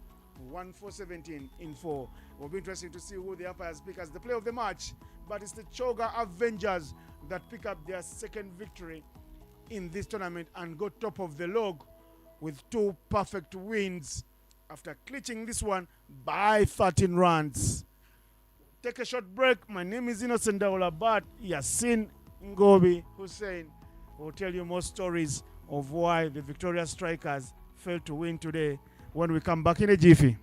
1 for 17 in 4. It will be interesting to see who the umpires pick as the play of the match, but it's the Choga Avengers that pick up their second victory in this tournament and go top of the log with 2 perfect wins after clutching this one by 13 runs. Take a short break. My name is Innocent Daula, but Yasin Ngobi Hussein will tell you more stories of why the Victoria Strikers failed to win today when we come back in a jiffy.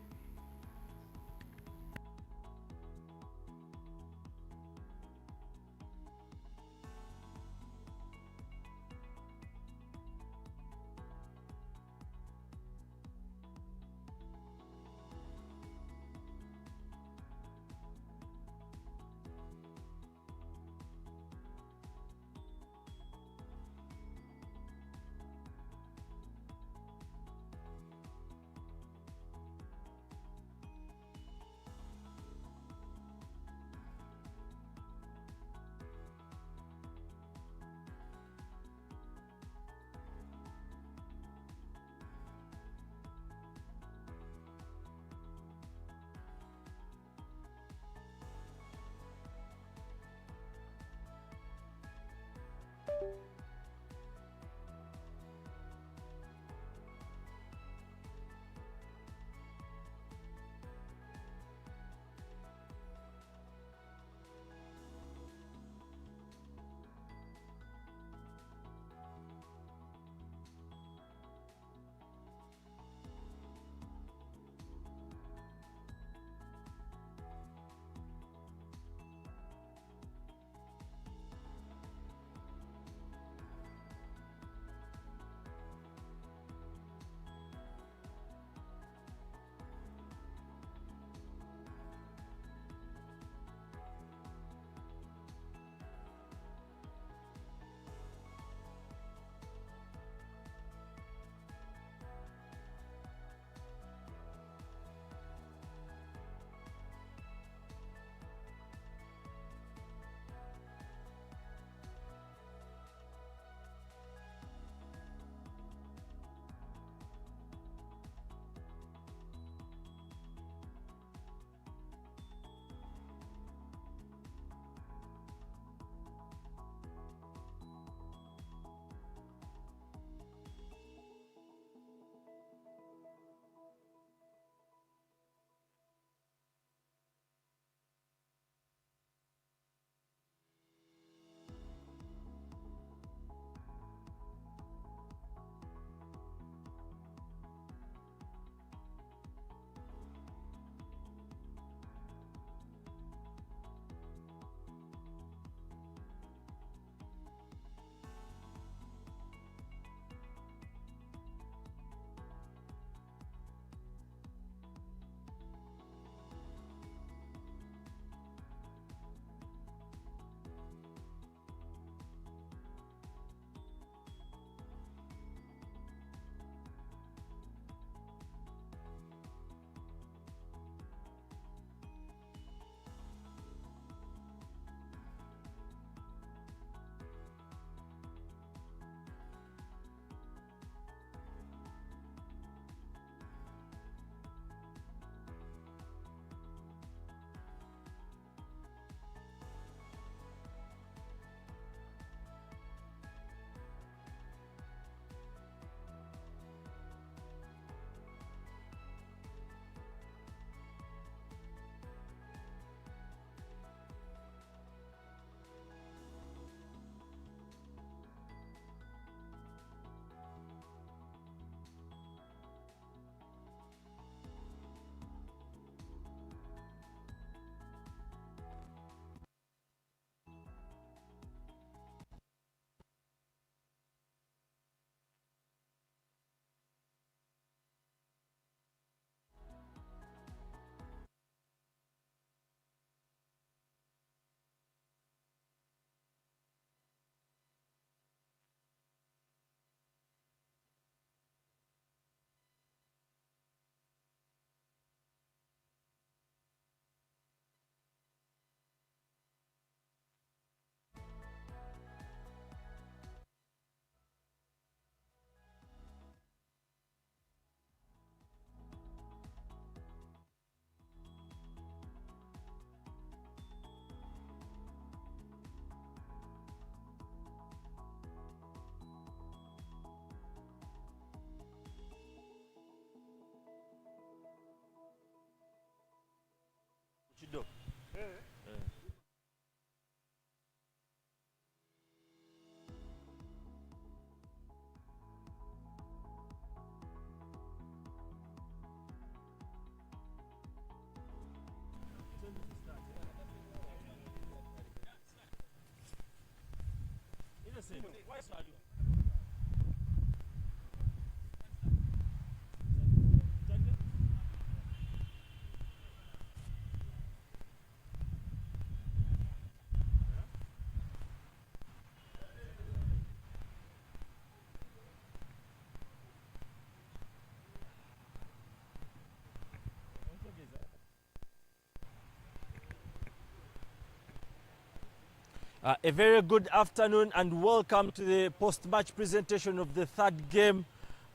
A very good afternoon and welcome to the post-match presentation of the third game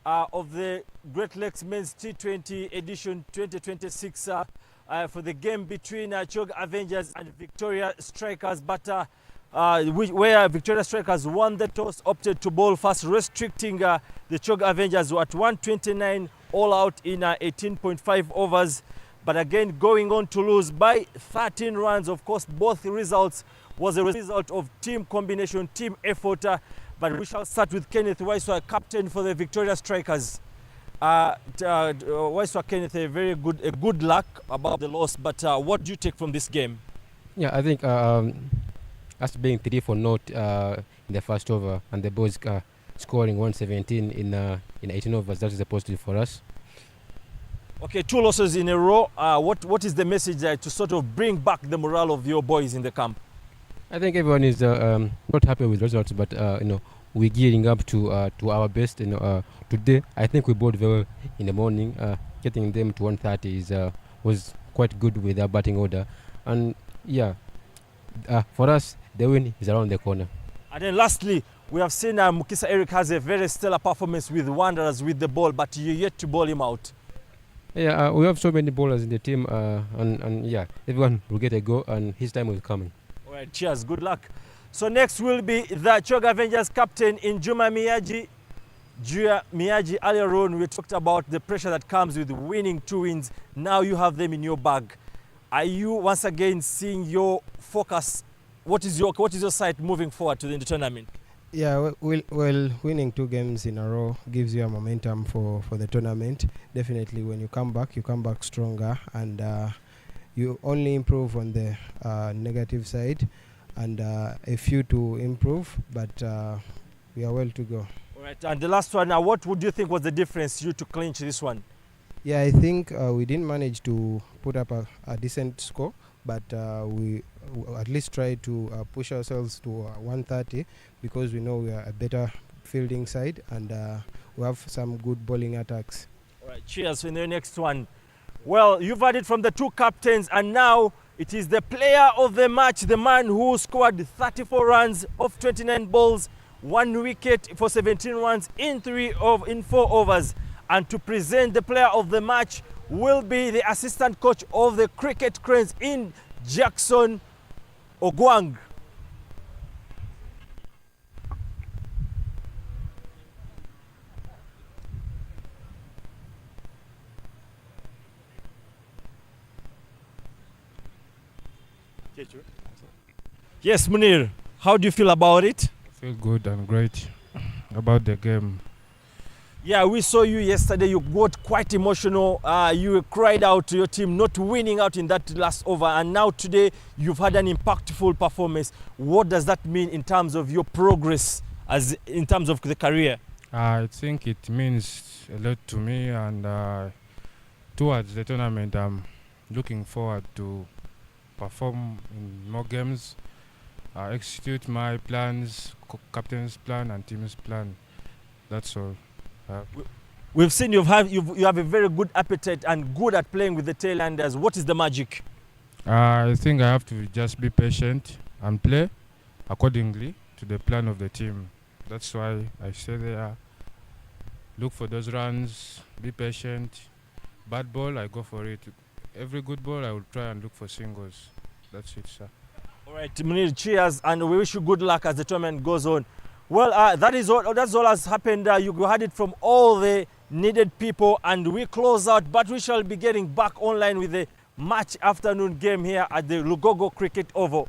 of the Great Lakes Men's T20 edition 2026 for the game between Chog Avengers and Victoria Strikers. But where Victoria Strikers won the toss, opted to bowl first, restricting the Chog Avengers at 129 all out in 18.5 overs. But again, going on to lose by 13 runs. Of course, both results was a result of team combination, team effort. But we shall start with Kenneth Waiswa, captain for the Victoria Strikers. Waiswa Kenneth, a good luck about the loss. But what do you take from this game? Yeah, I think us being 3-for-0 in the first over and the boys scoring 117 in 18 overs, that is a positive for us. Okay, 2 losses in a row. What is the message to sort of bring back the morale of your boys in the camp? I think everyone is not happy with results, but we're gearing up to our best. Today I think we bowled very well in the morning. Getting them to 130 was quite good with our batting order, and yeah, for us the win is around the corner. And then lastly, we have seen Mukisa Eric has a very stellar performance with Wanderers with the ball, but you're yet to bowl him out. Yeah, we have so many bowlers in the team, and yeah, everyone will get a go, and his time will come. All right, cheers, good luck. So next will be the Chog Avengers captain in Juma Miyaji. Juma Miyaji, earlier on we talked about the pressure that comes with winning 2 wins. Now you have them in your bag. Are you once again seeing your focus? What is your sight moving forward to the tournament? Yeah, well, winning 2 games in a row gives you a momentum for the tournament. Definitely, when you come back stronger, and you only improve on the negative side, and a few to improve, but we are well to go. All right, and the last one, now what would you think was the difference you to clinch this one? Yeah, I think we didn't manage to put up a decent score, but we at least try to push ourselves to 130, because we know we are a better fielding side, and we have some good bowling attacks. All right, cheers for the next one. Well, you've heard it from the 2 captains, and now it is the player of the match, the man who scored 34 runs off 29 balls, 1 wicket for 17 runs in 4 overs. And to present the player of the match will be the assistant coach of the Cricket Cranes in Jackson Ogwang. Yes, Munir, how do you feel about it? I feel good and great about the game. Yeah, we saw you yesterday. You got quite emotional. You cried out to your team not winning out in that last over. And now today, you've had an impactful performance. What does that mean in terms of your progress in terms of the career? I think it means a lot to me, and towards the tournament, I'm looking forward to perform in more games, execute my plans, captain's plan and team's plan. That's all. We've seen you have a very good appetite and good at playing with the tailenders. What is the magic? I think I have to just be patient and play accordingly to the plan of the team. That's why I stay there, look for those runs, be patient. Bad ball, I go for it. Every good ball, I will try and look for singles. That's it, sir. All right, Munir, cheers, and we wish you good luck as the tournament goes on. Well, that's all has happened. You had it from all the needed people, and we close out, but we shall be getting back online with the match afternoon game here at the Lugogo Cricket Oval.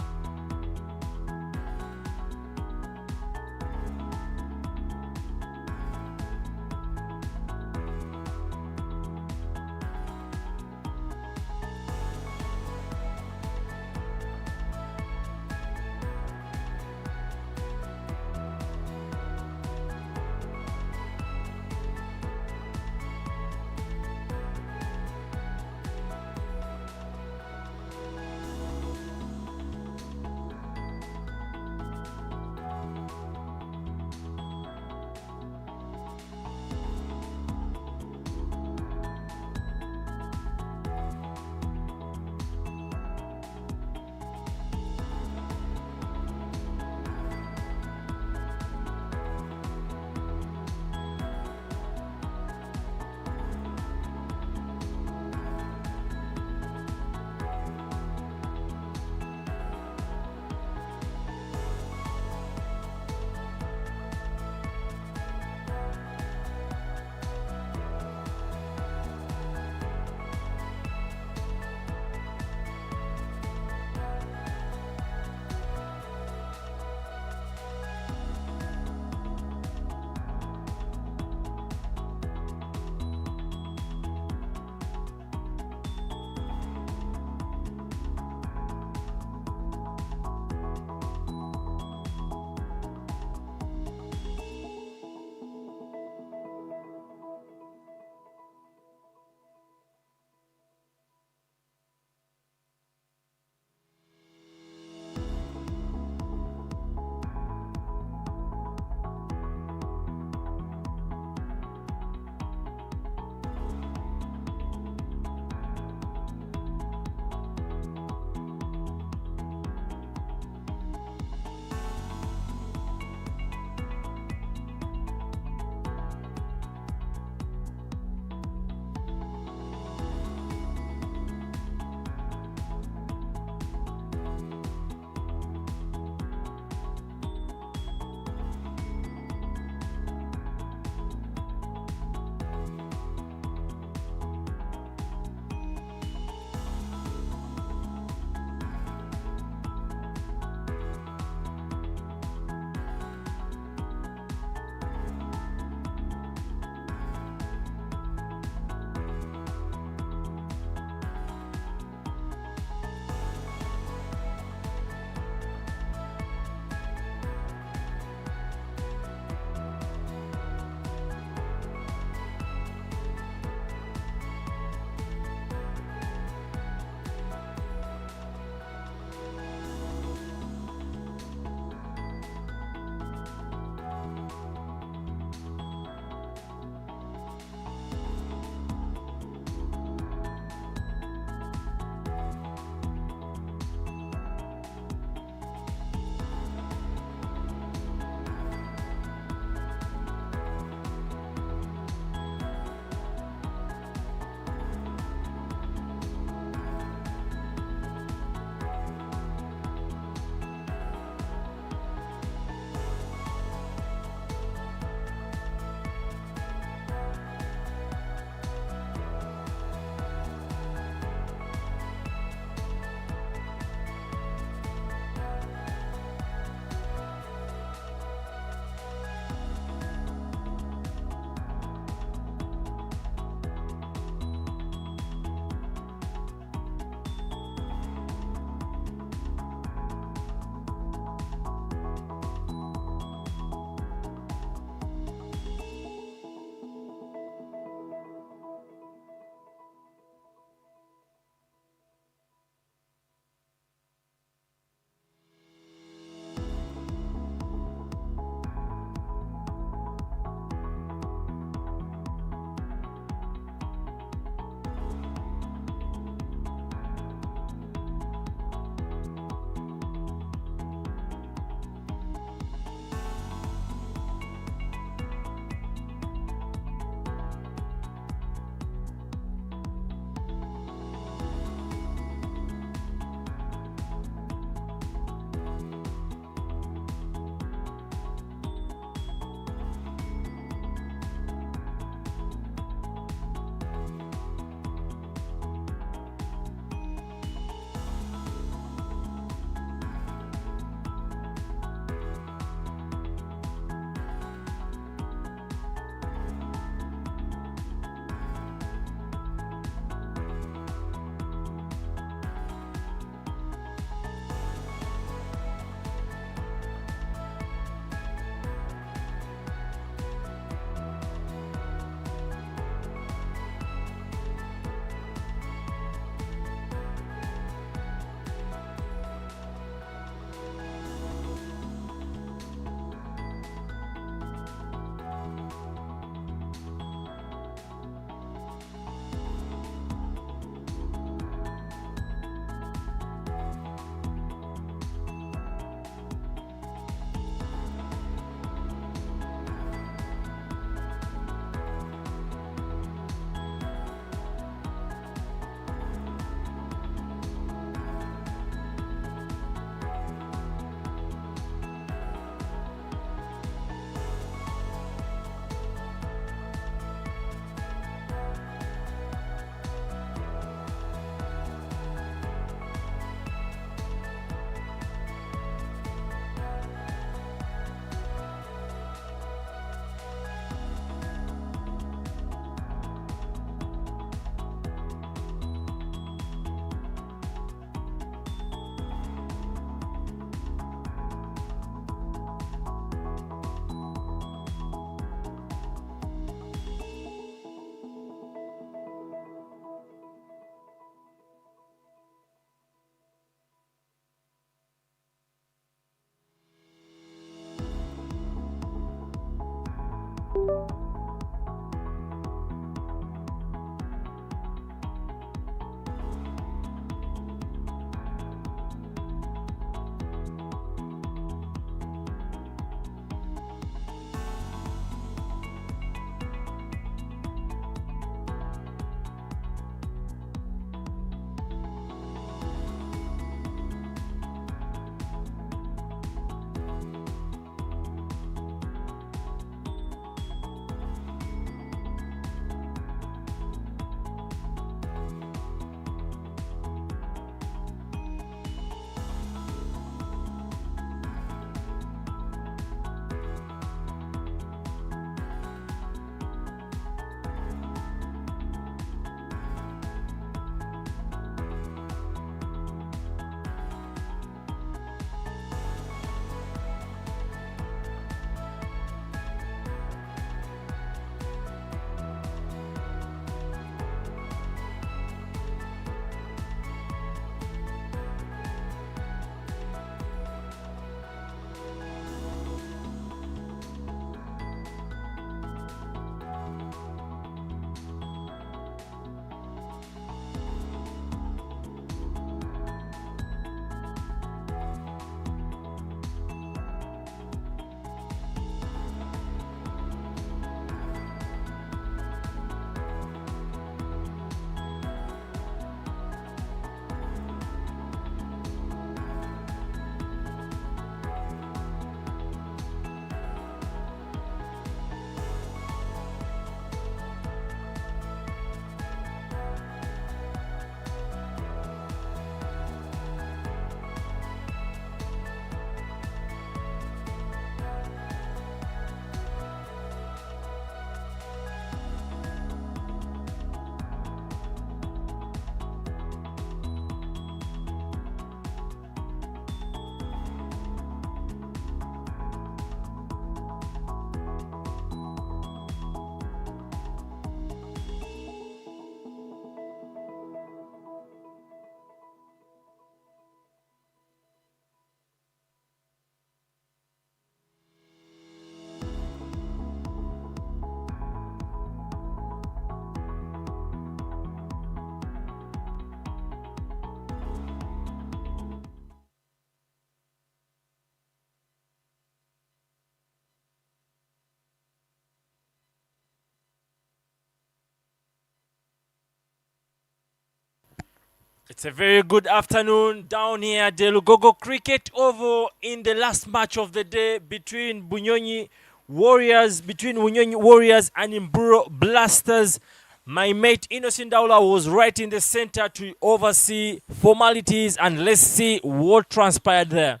It's a very good afternoon down here at the Lugogo Cricket Oval in the last match of the day between Bunyonyi Warriors and Imburo Blasters. My mate Innocent Daula was right in the center to oversee formalities, and let's see what transpired there.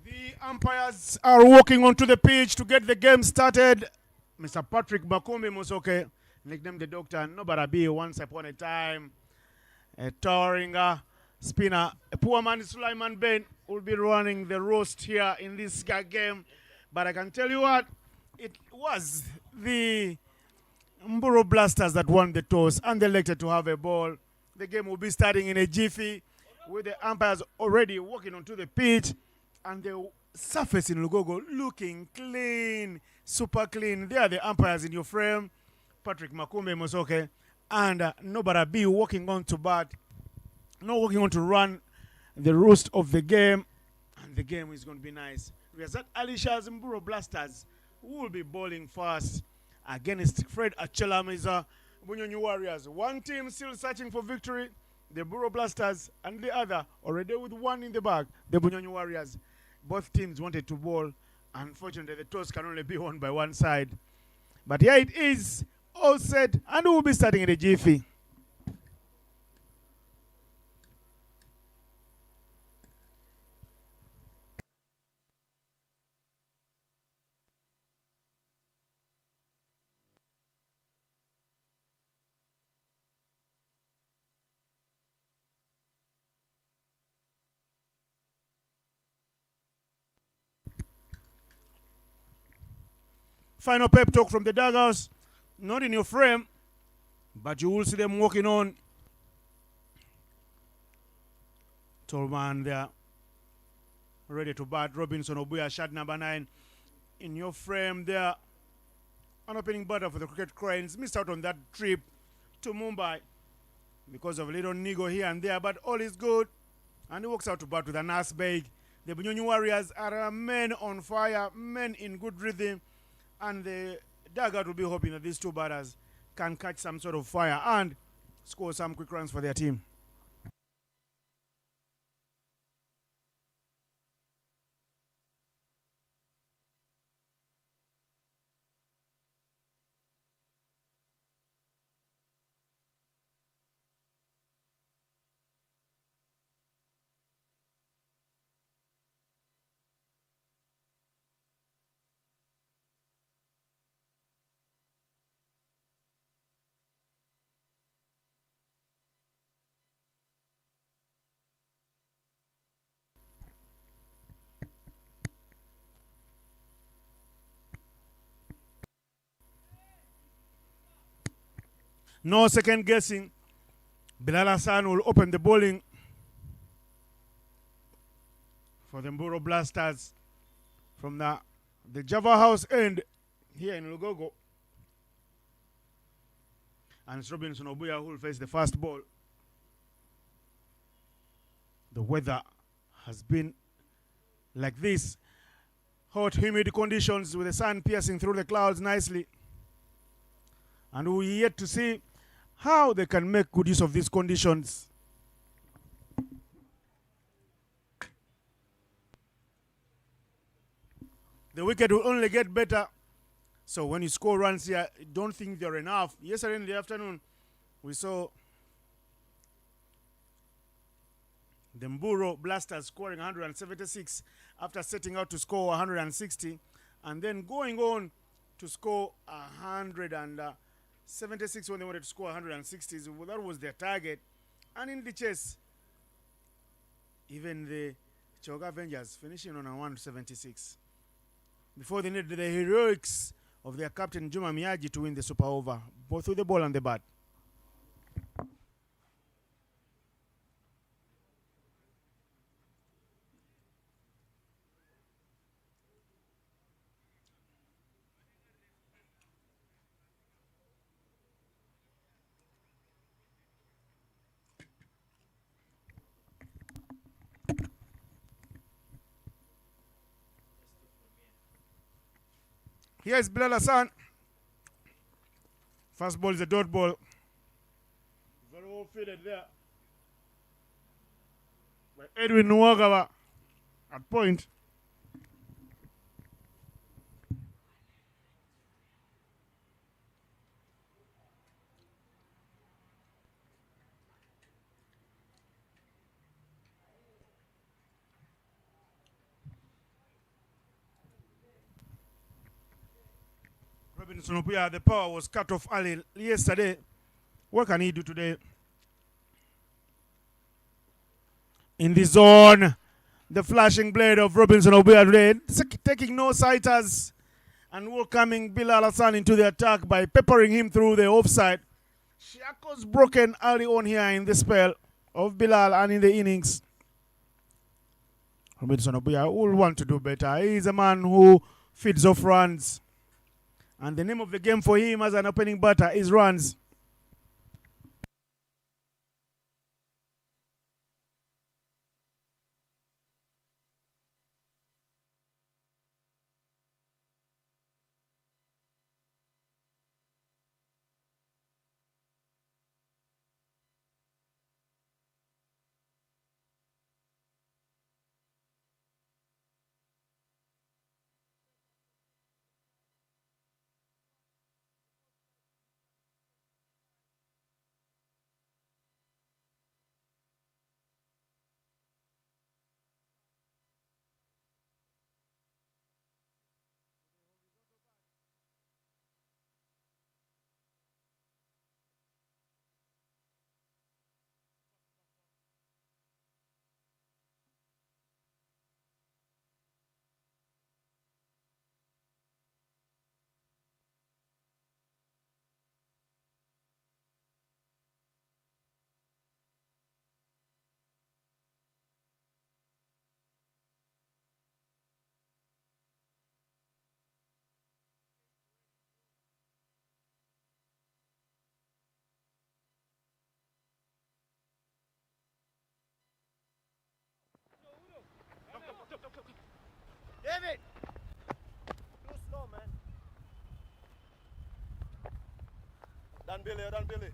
The umpires are walking onto the pitch to get the game started. Mr. Patrick Bakumbi Musoke, nicknamed the Doctor, nobody be once upon a time. A towering spinner. A poor man, Sulaiman Ben, will be running the roast here in this game. But I can tell you what, it was the Mburo Blasters that won the toss and they elected to have a ball. The game will be starting in a jiffy with the umpires already walking onto the pitch and the surface in Lugogo looking clean, super clean. They are the umpires in your frame. Patrick Makumbe Mosoke and Nobara B walking on to bat. Not walking on to run the roost of the game. And the game is going to be nice. Razat Alisha's Mburo Blasters will be bowling fast against Fred Achelamiza Bunyonyi Warriors. One team still searching for victory, the Mburo Blasters, and the other already with one in the bag, the Bunyonyi Warriors. Both teams wanted to bowl. Unfortunately, the toss can only be won by one side. But here it is, all set, and we'll be starting in the jiffy. Final pep talk from the dugouts. Not in your frame, but you will see them walking on Tall man there, ready to bat. Robinson Obuya, shot number 9 in your frame there. An opening batter for the Cricket Cranes. Missed out on that trip to Mumbai because of a little niggle here and there, but all is good. And he walks out to bat with a nice bag. The Bunyonyi Warriors are men on fire, men in good rhythm, and the dugout will be hoping that these two batters can catch some sort of fire and score some quick runs for their team. No second guessing. Bilal Hassan will open the bowling for the Mburo Blasters from the Java House end here in Lugogo. And it's Robinson Obuya who will face the first ball. The weather has been like this. Hot, humid conditions with the sun piercing through the clouds nicely. And we're yet to see how they can make good use of these conditions. The wicket will only get better. So when you score runs here, don't think they're enough. Yesterday in the afternoon, we saw the Mburo Blasters scoring 176 after setting out to score 160 and then going on to score 176 when they wanted to score 160. Well, that was their target. And in the chase, even the Choga Avengers finishing on a 176. Before they needed the heroics of their captain Juma Miyagi to win the super over, both with the ball and the bat. Here's Bilal Hassan. First ball is a dot ball. Very well fielded there by Edwin Nwagawa at point. Robinson Obuya, the power was cut off early yesterday. What can he do today? In the zone, the flashing blade of Robinson Obuya today, taking no sighters and welcoming Bilal Hassan into the attack by peppering him through the offside. Shackles broken early on here in the spell of Bilal and in the innings. Robinson Obuya will want to do better. He is a man who feeds off runs. And the name of the game for him as an opening batter is runs. Dan Billy, Dan Billy.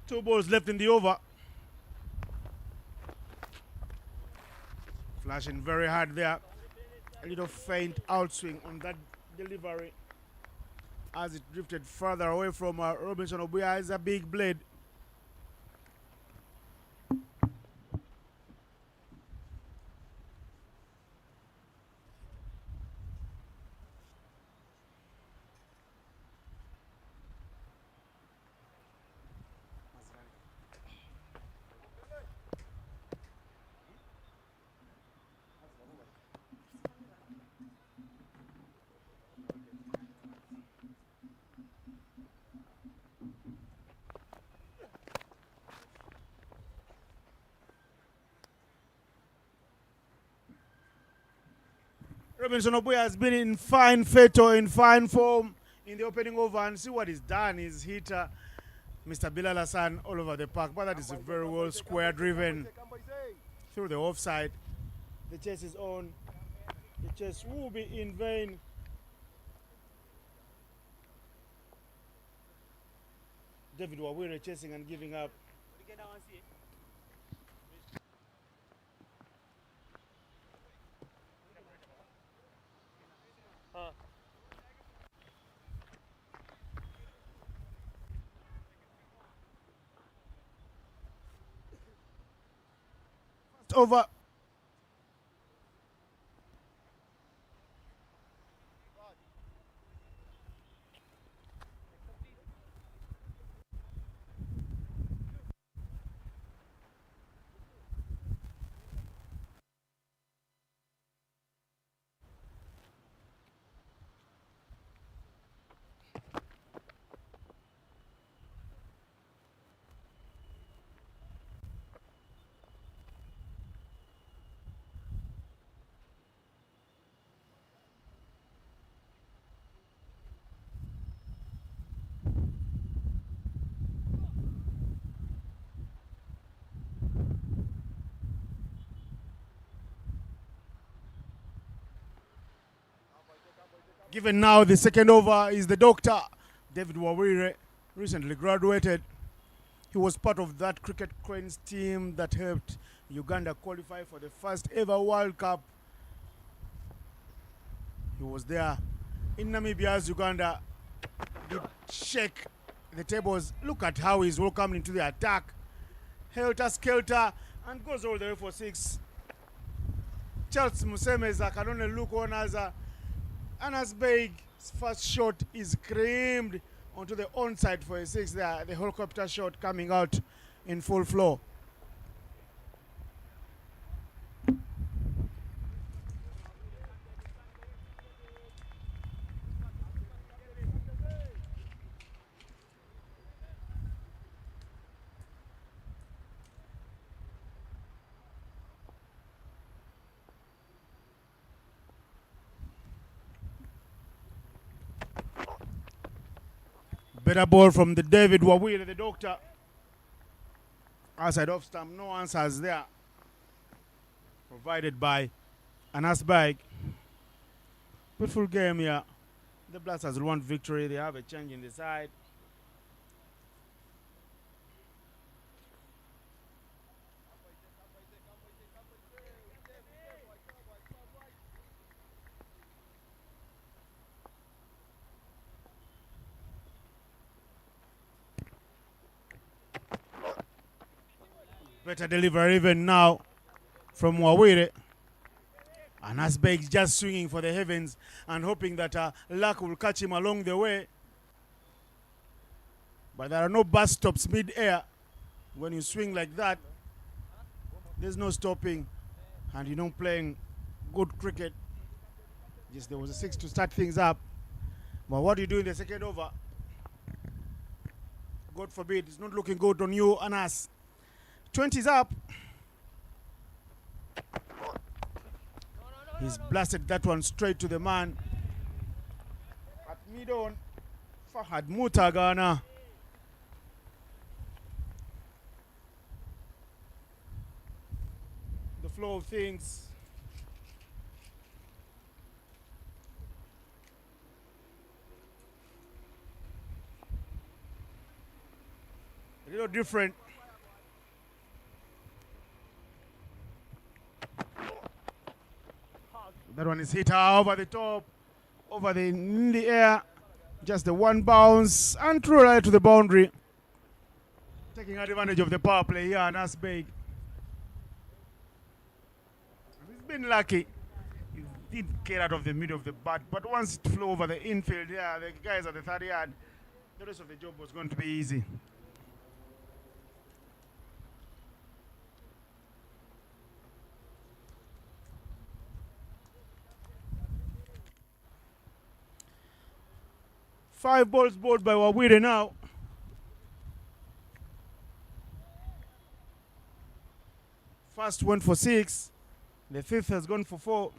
Two balls left in the over. Flashing very hard there. A little faint outswing on that delivery as it drifted further away from Robinson Obuya. It's a big blade. Robinson Obuya has been in fine fetto, in fine form in the opening over, and see what he's done. He's hit Mr. Bilal Hassan all over the park, but that is a very well square driven through the offside. The chase is on. The chase will be in vain. David Wawire chasing and giving up. Over. Given now the second over is the doctor, David Wawire, recently graduated. He was part of that Cricket Cranes team that helped Uganda qualify for the first ever World Cup. He was there in Namibia as Uganda did shake the tables. Look at how he's welcomed into the attack. Helter Skelter and goes all the way for six. Charles Musemeza can only look on as Anas Beg's first shot is creamed onto the onside for a six there. The helicopter shot coming out in full flow. Better ball from the David Wawire, the doctor. Outside off stump, no answers there. Provided by Anas Bag. Beautiful game here. The Blasters want victory. They have a change in the side. Better delivery even now from Wawire. And Asbeg just swinging for the heavens and hoping that luck will catch him along the way. But there are no bus stops mid-air. When you swing like that, there's no stopping. And you're not playing good cricket. Yes, there was a six to start things up. But what do you do in the second over? God forbid, it's not looking good on you and us. 20's up. He's blasted that one straight to the man. At mid-on, Fahad Mutagana. The flow of things. A little different. That one is hit over the top, in the air. Just the one bounce and through right to the boundary. Taking advantage of the power play here, and that's big. He's been lucky. He did get out of the middle of the bat, but once it flew over the infield, yeah, the guys at the 30 yard, the rest of the job was going to be easy. Five balls bowled by Wawire now. First went for 6. The fifth has gone for 4.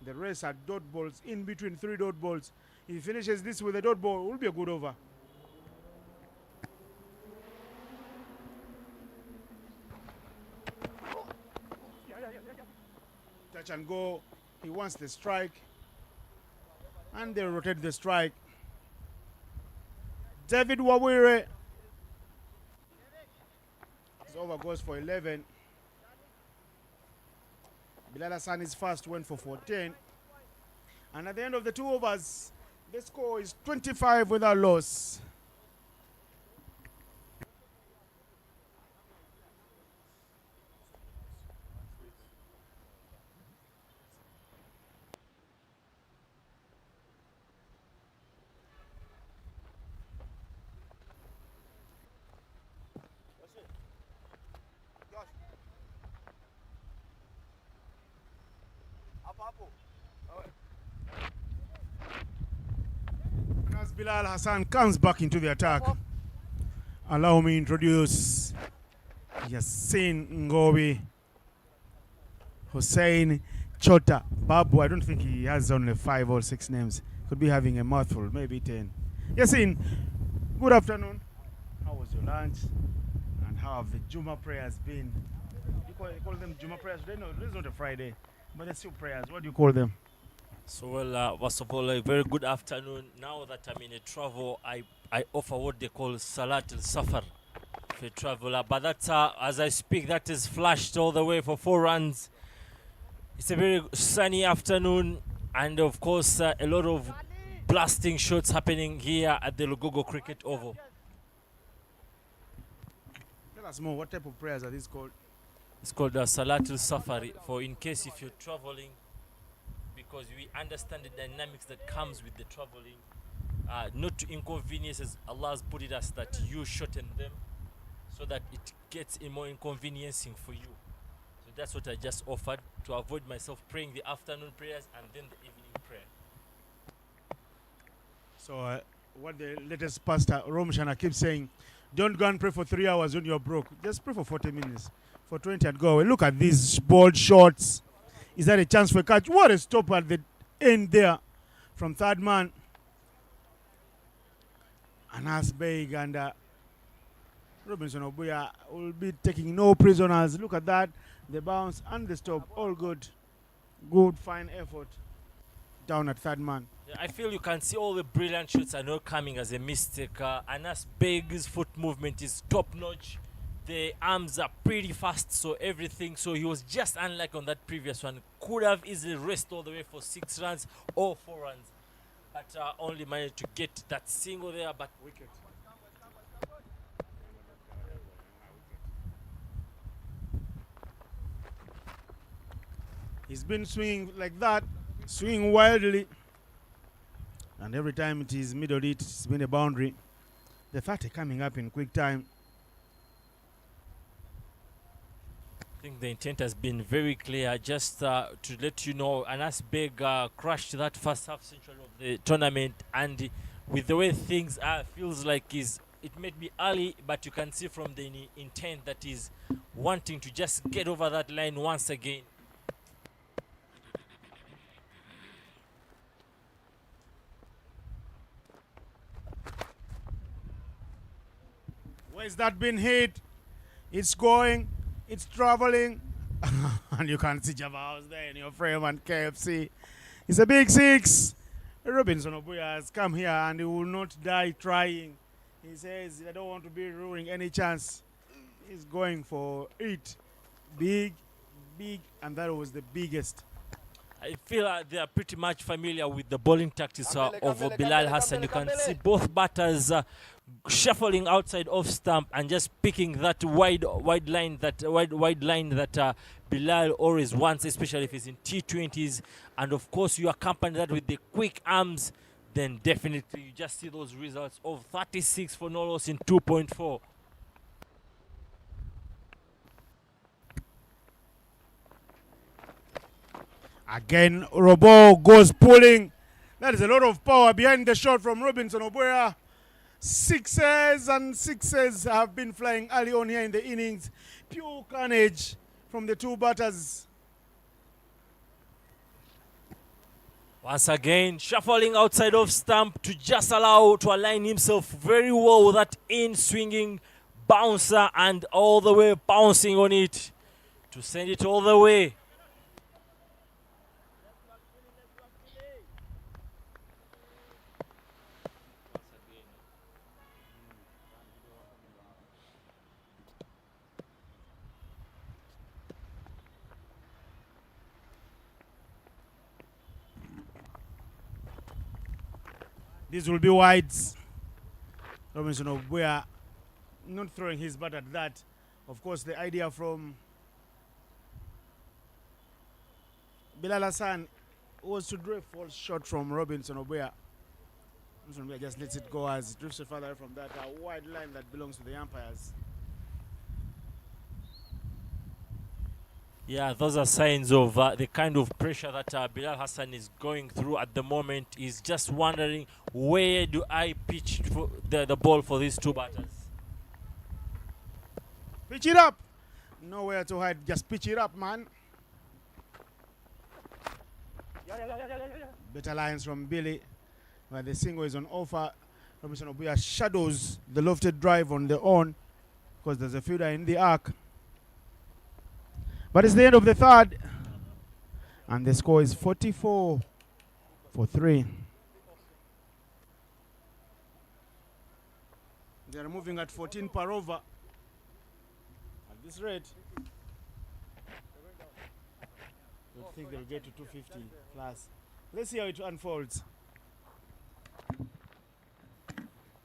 The rest are dot balls, in between 3 dot balls. If he finishes this with a dot ball, it will be a good over. Touch and go. He wants the strike. And they rotate the strike. David Wawire. His over goes for 11. Bilal Hassani's first went for 14. And at the end of the 2 overs, the score is 25 without loss. As Bilal Hassan comes back into the attack, allow me introduce Yassin Ngobi, Hussein Chota, Babu. I don't think he has only 5 or 6 names. Could be having a mouthful, maybe 10. Yassin, good afternoon. How was your lunch? And how have the Juma prayers been? You call them Juma prayers today? No, this is not a Friday, but they're still prayers. What do you call them? So, well, first of all, a very good afternoon. Now that I'm in a travel, I offer what they call Salat al-Safar for a traveler. But that's, as I speak, that is flashed all the way for 4 runs. It's a very sunny afternoon. And, of course, a lot of blasting shots happening here at the Lugogo Cricket Oval. Tell us more. What type of prayers are these called? It's called Salat al-Safari, for in case if you're traveling, because we understand the dynamics that comes with the traveling, not to inconveniences. Allah has put it as that you shorten them so that it gets a more inconveniencing for you. So that's what I just offered, to avoid myself praying the afternoon prayers and then the evening prayer. So what the latest pastor Romshana keeps saying, don't go and pray for 3 hours when you're broke. Just pray for 40 minutes. For 20 and go away. Look at these bold shots. Is that a chance for a catch? What a stop at the end there from third man. Anas Beg and Robinson Obuya will be taking no prisoners. Look at that. The bounce and the stop. All good. Good, fine effort down at third man. Yeah, I feel you can see all the brilliant shots are not coming as a mistake. Anas Beg's foot movement is top notch. The arms are pretty fast, so everything. So he was just unlike on that previous one. Could have easily raced all the way for 6 runs or 4 runs, but only managed to get that single there. But wicket. He's been swinging like that, swinging wildly, and every time it is middle it, it's been a boundary. The 30 coming up in quick time. I think the intent has been very clear. Just to let you know, Anas Beg crashed that first half century of the tournament, and with the way things are, feels like it may be early, but you can see from the intent that is wanting to just get over that line once again. Where's that been hit? It's going, it's traveling. And you can see Java House there in your frame and KFC. It's a big six. Robinson Obuya has come here and he will not die trying. He says, I don't want to be ruining any chance. He's going for it. Big, and that was the biggest. I feel they are pretty much familiar with the bowling tactics of Bilal Hassan. You can see both batters shuffling outside off stump and just picking that wide line that Bilal always wants, especially if it's in T20s. And of course, you accompany that with the quick arms, then definitely you just see those results of 36 for no loss in 2.4. Again, Robo goes pulling. That is a lot of power behind the shot from Robinson Obuya. Sixes and sixes have been flying early on here in the innings. Pure carnage from the two batters. Once again, shuffling outside of stump to just allow to align himself very well with that in-swinging bouncer and all the way bouncing on it to send it all the way. These will be wides. Robinson Obuya not throwing his bat at that. Of course, the idea from Bilal Hassan was to draw a false shot from Robinson Obuya. Robinson Obuya just lets it go as it drifts further from that wide line that belongs to the umpires. Yeah, those are signs of the kind of pressure that Bilal Hassan is going through at the moment. He's just wondering, where do I pitch for the ball for these two batters? Pitch it up. Nowhere to hide. Just pitch it up, man. Better lines from Billy. But the single is on offer. Robinson Obuya shadows the lofted drive on the on because there's a fielder in the arc. But it's the end of the third. And the score is 44 for 3. They're moving at 14 per over. At this rate, I think they'll get to 250 plus. Let's see how it unfolds.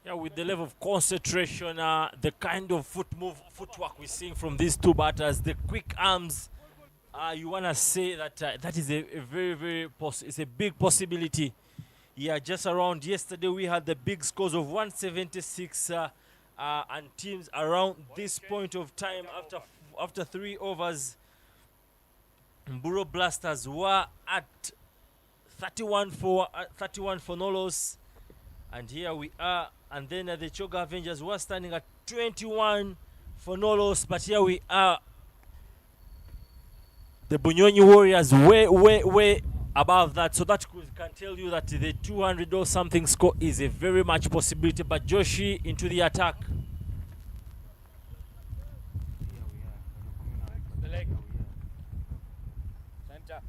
Yeah, with the level of concentration, the kind of footwork we're seeing from these two batters, the quick arms, you want to say that that is a very, it's a big possibility. Yeah, just around yesterday we had the big scores of 176 and teams around this point of time after 3 overs. Mburo Blasters were at 31 for no loss. And here we are. And then the Choga Avengers were standing at 21 for no loss. But here we are. The Bunyonyi Warriors way above that. So that can tell you that the 200 or something score is a very much possibility. But Joshi into the attack. The leg. Center.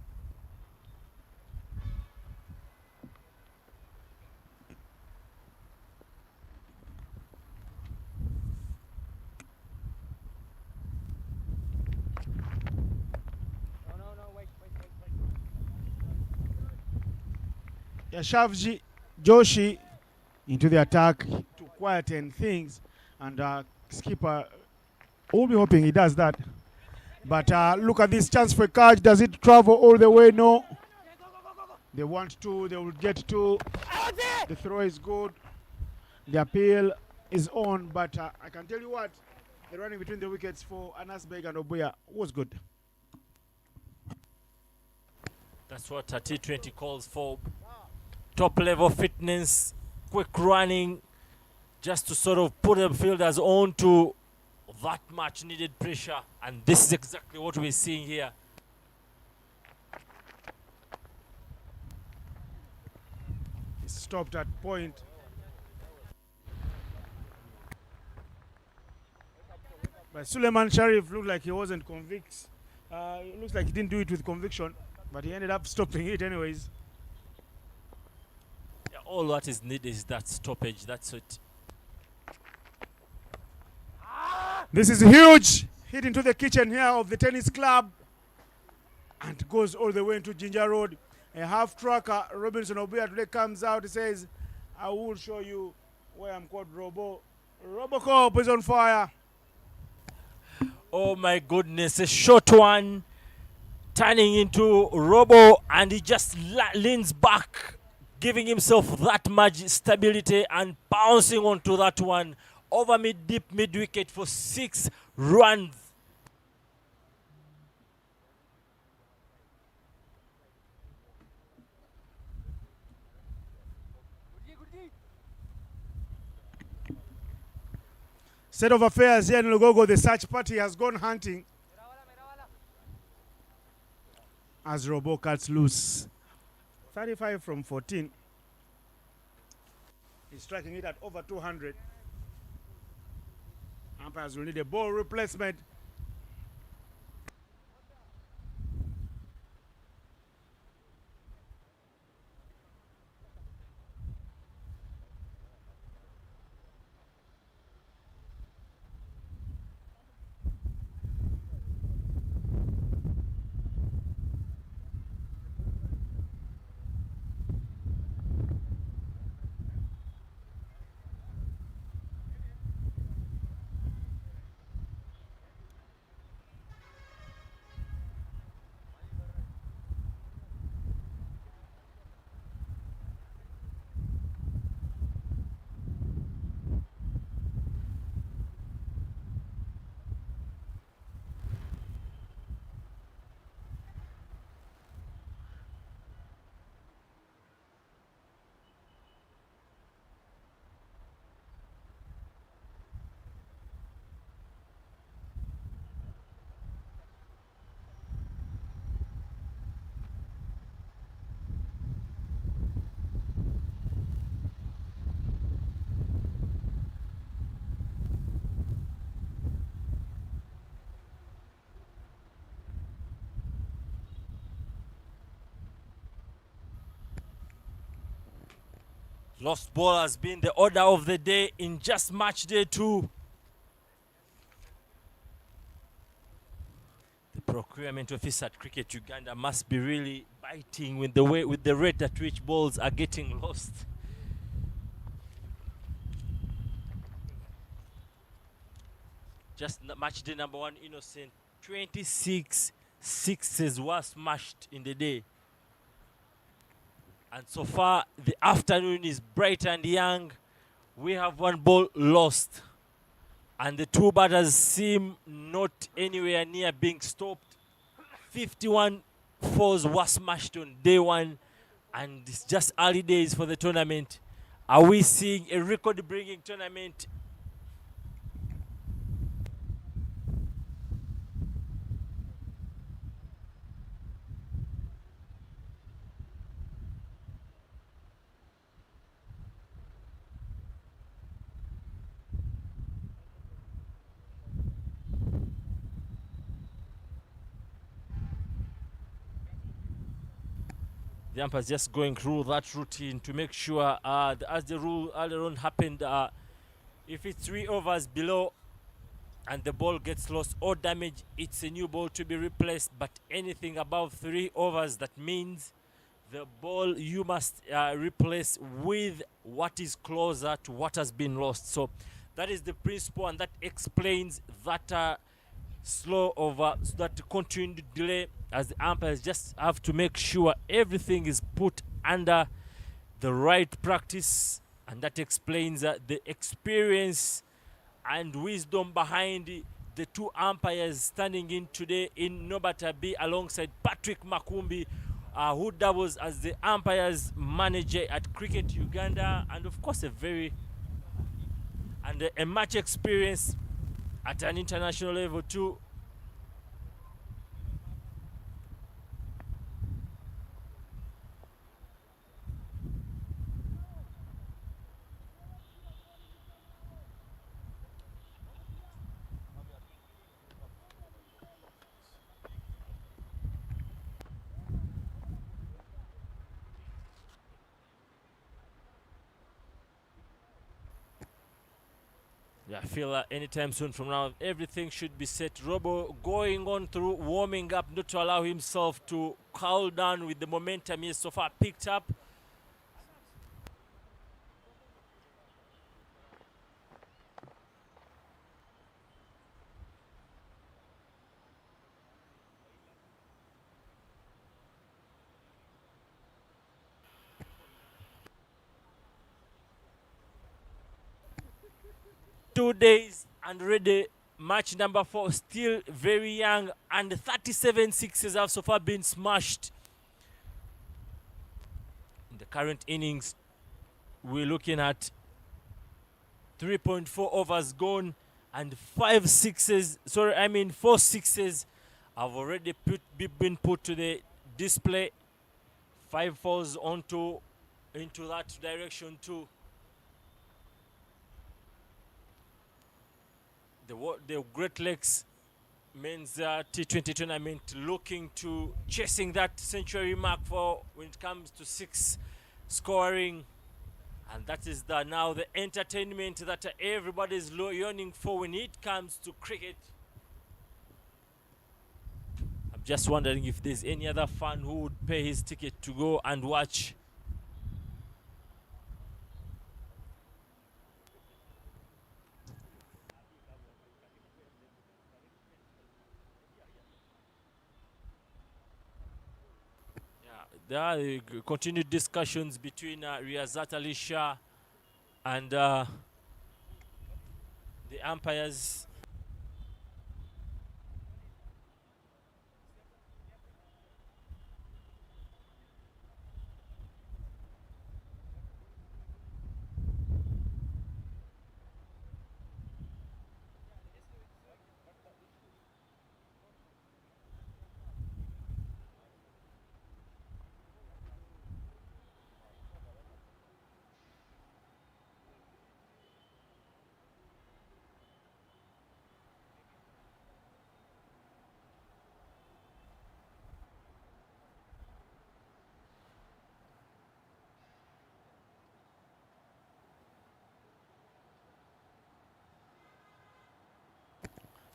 Yashavji Joshi into the attack to quieten things, and skipper will be hoping he does that. But look at this chance for a catch. Does it travel all the way? No. They want to. They will get to. The throw is good. The appeal is on, but I can tell you what, The running between the wickets for Anasbeg and Obuya was good. That's what a T20 calls for. Top level fitness, quick running, just to sort of put the fielders on to that much needed pressure. And this is exactly what we're seeing here. He stopped at point. But Suleiman Sharif looked like he wasn't convinced. It looks like he didn't do it with conviction, but he ended up stopping it anyways. Yeah, all that is needed is that stoppage. That's it. This is huge. Hit into the kitchen here of the tennis club and goes all the way into Ginger Road. A half tracker, Robinson Obuya today comes out. He says, I will show you where I'm called Robo. Robocop is on fire. Oh my goodness, a short one turning into Robo, and he just leans back, giving himself that much stability and bouncing onto that one over deep mid wicket for 6 runs. State of affairs here in Lugogo, the search party has gone hunting as Robo cuts loose. 35 from 14. He's striking it at over 200. Umpires will need a ball replacement. Lost ball has been the order of the day in just match day 2. The procurement office at Cricket Uganda must be really biting with the rate at which balls are getting lost. Just match day number 1, Innocent. 26 sixes were smashed in the day. And so far, the afternoon is bright and young. We have 1 ball lost. And the 2 batters seem not anywhere near being stopped. 51 fours were smashed on day 1. And it's just early days for the tournament. Are we seeing a record-breaking tournament? The umpires just going through that routine to make sure, as the rule earlier on happened, if it's 3 overs below and the ball gets lost or damaged, it's a new ball to be replaced. But anything above 3 overs, that means the ball you must replace with what is closer to what has been lost. So that is the principle, and that explains that slow over, that continued delay, as the umpires just have to make sure everything is put under the right practice, and that explains the experience and wisdom behind the two umpires standing in today in Nobata B alongside Patrick Makumbi, who doubles as the umpires manager at Cricket Uganda, and of course a match experience at an international level too. Yeah, I feel anytime soon from now, everything should be set. Robo going on through warming up, not to allow himself to cool down with the momentum he has so far picked up. Days and already match number 4, still very young, and 37 sixes have so far been smashed in the current innings. We're looking at 3.4 overs gone and 4 sixes have already been put to the display. 5 falls into that direction too. The Great Lakes men's T20 tournament looking to chasing that century mark for when it comes to 6 scoring, and that is now the entertainment that everybody is yearning for when it comes to cricket. I'm just wondering if there's any other fan who would pay his ticket to go and watch. There are continued discussions between Riyazat Ali Shah and the umpires.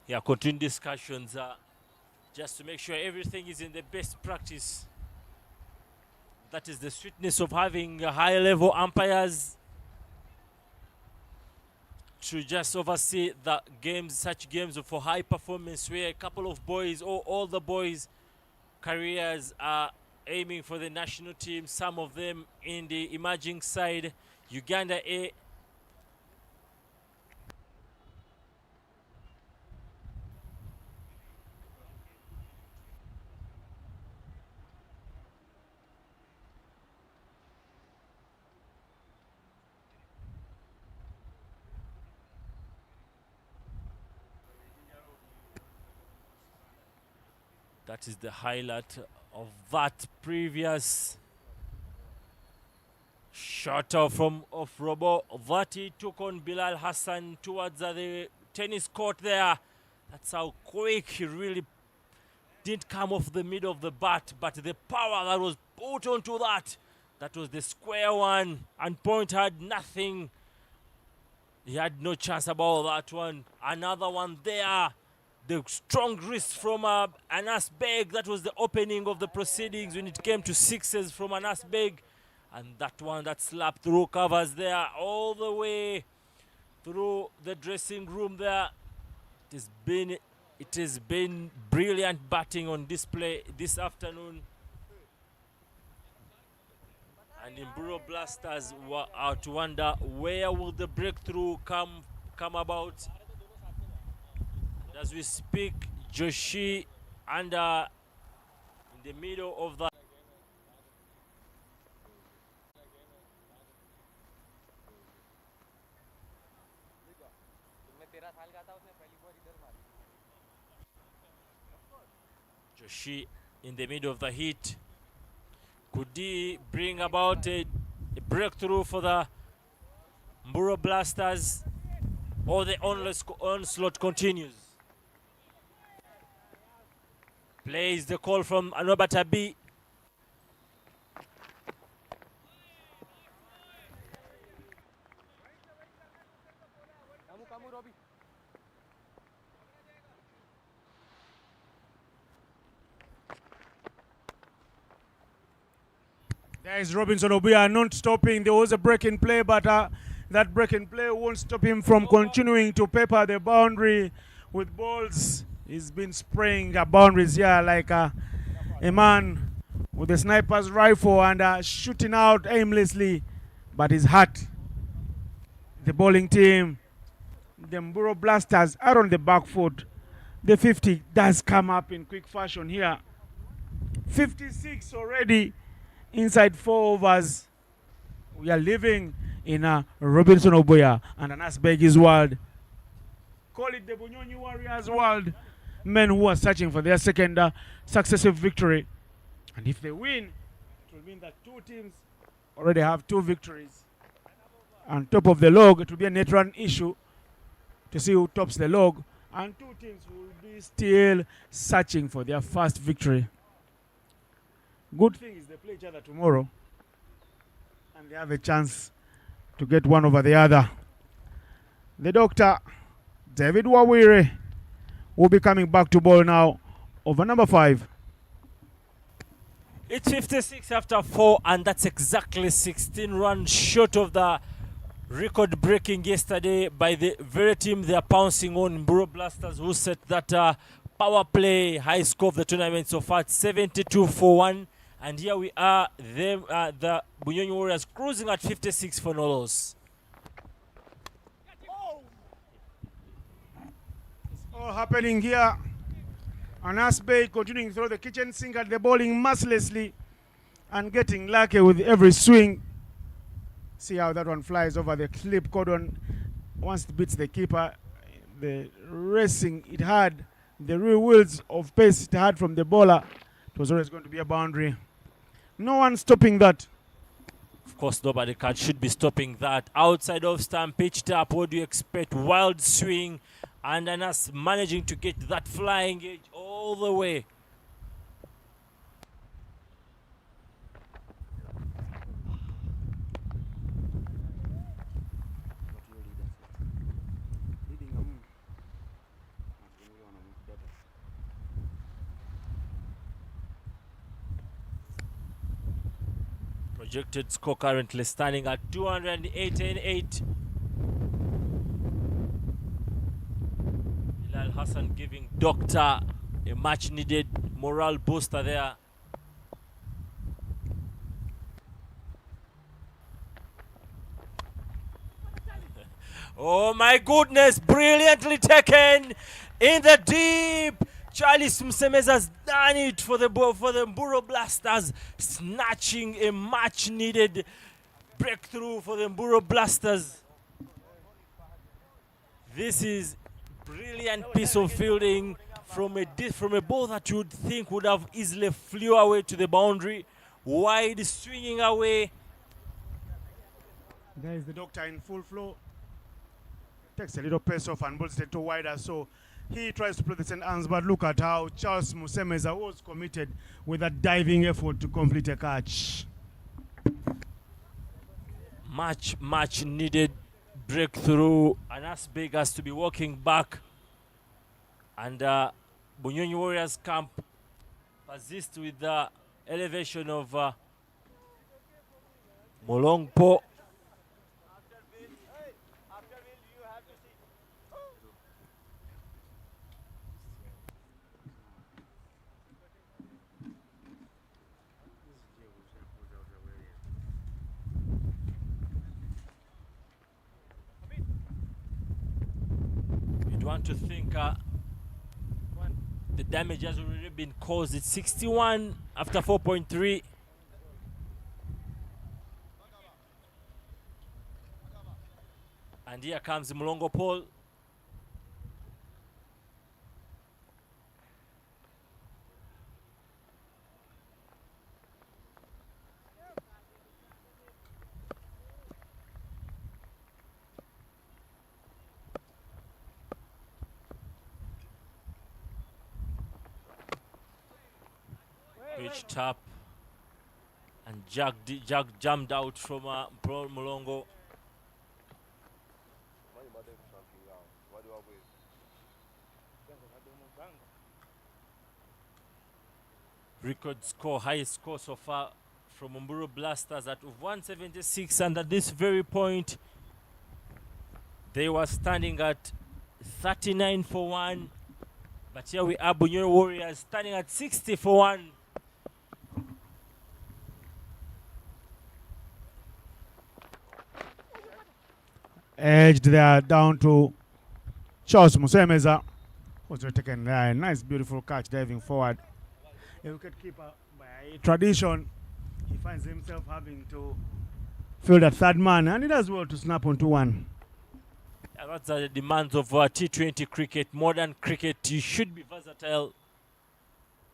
Yeah, continue discussions just to make sure everything is in the best practice. That is the sweetness of having high-level umpires to just oversee the games, such games for high performance, where a couple of boys or all the boys' careers are aiming for the national team. Some of them in the emerging side, Uganda A. That is the highlight of that previous shot off Robo. That he took on Bilal Hassan towards the tennis court there. That's how quick he really didn't come off the middle of the bat, but the power that was put onto that was the square one, and Point had nothing. He had no chance about that one. Another one there. The strong wrist from Anas Beg. That was the opening of the proceedings when it came to sixes from Anas Beg. And that one that slapped through covers there all the way through the dressing room there. It has been brilliant batting on display this afternoon. And Imburo Blasters were out to wonder where will the breakthrough come about. As we speak, Joshi in the middle of the Joshi in the middle of the heat. Could he bring about a breakthrough for the Mburo Blasters, or the onslaught continues? Plays the call from Anobata B. There is Robinson Obuya not stopping. There was a break in play, but that break in play won't stop him from continuing to pepper the boundary with balls. He's been spraying boundaries here like a man with a sniper's rifle and shooting out aimlessly, but he's hurt. The bowling team, the Mburo Blasters, are on the back foot. The 50 does come up in quick fashion here. 56 already inside 4 overs. We are living in a Robinson Obuya and an Asbegi's world. Call it the Bunyonyi Warriors world. Men who are searching for their second successive victory. And if they win, it will mean that 2 teams already have 2 victories. On top of the log, it will be a net run issue to see who tops the log. And 2 teams will be still searching for their first victory. Good thing is they play each other tomorrow. And they have a chance to get one over the other. The doctor, David Wawire, will be coming back to ball now over number 5. It's 56 after 4, and that's exactly 16 runs short of the record breaking yesterday by the very team they are pouncing on, Mburo Blasters, who set that power play high score of the tournament so far, 72-1. And here we are, the Bunyonyi Warriors cruising at 56 for no loss. It's all happening here. And Asbey continuing to throw the kitchen sink at the bowling mercilessly and getting lucky with every swing. See how that one flies over the clip cordon. Once it beats the keeper, the racing it had, the real wheels of pace it had from the bowler, it was always going to be a boundary. No one stopping that. Of course, nobody should be stopping that. Outside of stump, pitched up. What do you expect? Wild swing, and then us managing to get that flying edge all the way. Projected score currently standing at 288. Bilal Hassan giving Doctor a much needed morale booster there. Oh my goodness, brilliantly taken in the deep. Charlie Msemes has done it for the Mburo Blasters, snatching a much needed breakthrough for the Mburo Blasters. This is brilliant piece of fielding from a ball that you would think would have easily flew away to the boundary, wide swinging away. There is the doctor in full flow. Takes a little pace off and bowls it to wider, so he tries to play the St. Anne's, but look at how Charles Musemeza was committed with a diving effort to complete a catch. Much needed breakthrough, and Asbeg has to be walking back. And Bunyonyi Warriors camp persists with the elevation of Molongpo. You'd want to think The damage has already been caused. It's 61 after 4.3. And here comes Mulongo Paul. Huge tap. And Jack jumped out from Mulongo. Record score, highest score so far from Umburu Blasters at 176, and at this very point they were standing at 39 for 1, but here we are, Bunyoro Warriors standing at 60 for 1. Edged there down to Charles Musemeza, who's taken a nice beautiful catch diving forward. A wicketkeeper, by tradition, he finds himself having to field that third man, and he does well to snap onto one. Yeah, that's the demands of T20 cricket, modern cricket. You should be versatile.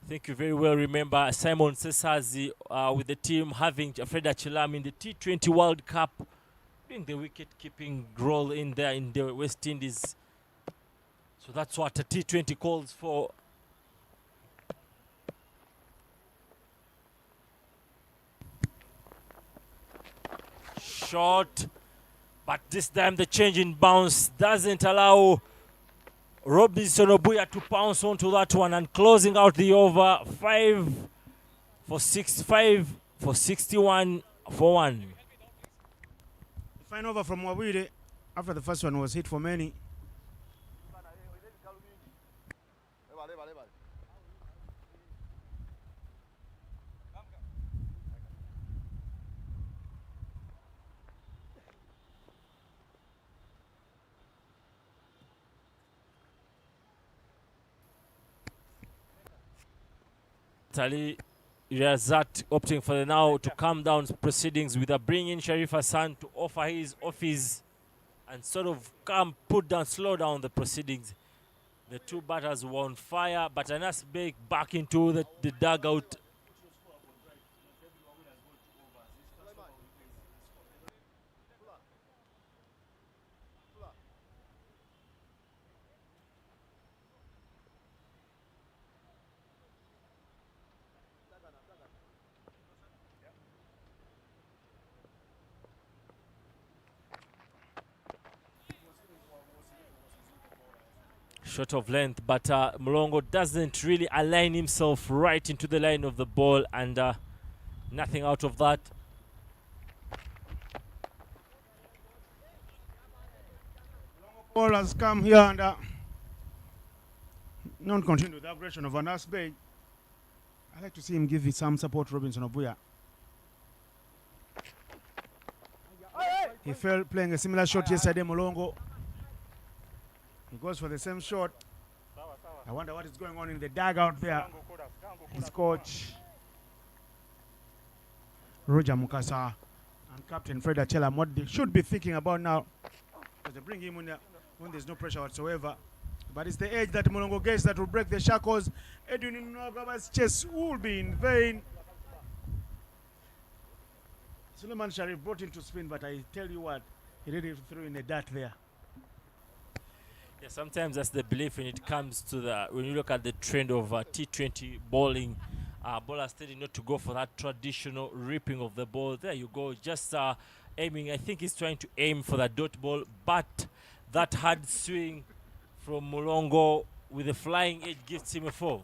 I think you very well remember Simon Sesazi with the team having Fred Achilam in the T20 World Cup, doing the wicket-keeping role in there in the West Indies. So that's what a T20 calls for. Short, but this time the change in bounce doesn't allow Robinson Obuya to pounce onto that one, and closing out the over 5 for 61 for 1. The fine over from Wawire after the first one was hit for many. Tali Razat opting for the now to calm down proceedings with a bring in Sharif Hassan to offer his office and sort of put down, slow down the proceedings. The two batters were on fire, but Anas Beg back into the dugout. Short of length, but Mulongo doesn't really align himself right into the line of the ball, and nothing out of that. Ball has come here and not continue the aggression of Anas Bey. I like to see him give it some support, Robinson Obuya. He fell playing a similar shot yesterday, Mulongo. He goes for the same shot. I wonder what is going on in the dugout there. His coach, Roger Mukasa, and Captain Fred Achelam, what they should be thinking about now, because they bring him when there's no pressure whatsoever. But it's the edge that Mulongo gets that will break the shackles. Edwin Nwagaba's chest will be in vain. Suleiman Sharif brought him to spin, but I tell you what, he really threw in a dart there. Yeah, sometimes that's the belief when it comes to when you look at the trend of T20 bowling. Bowlers tending not to go for that traditional ripping of the ball. There you go, just aiming. I think he's trying to aim for the dot ball, but that hard swing from Mulongo with the flying edge gives him a 4.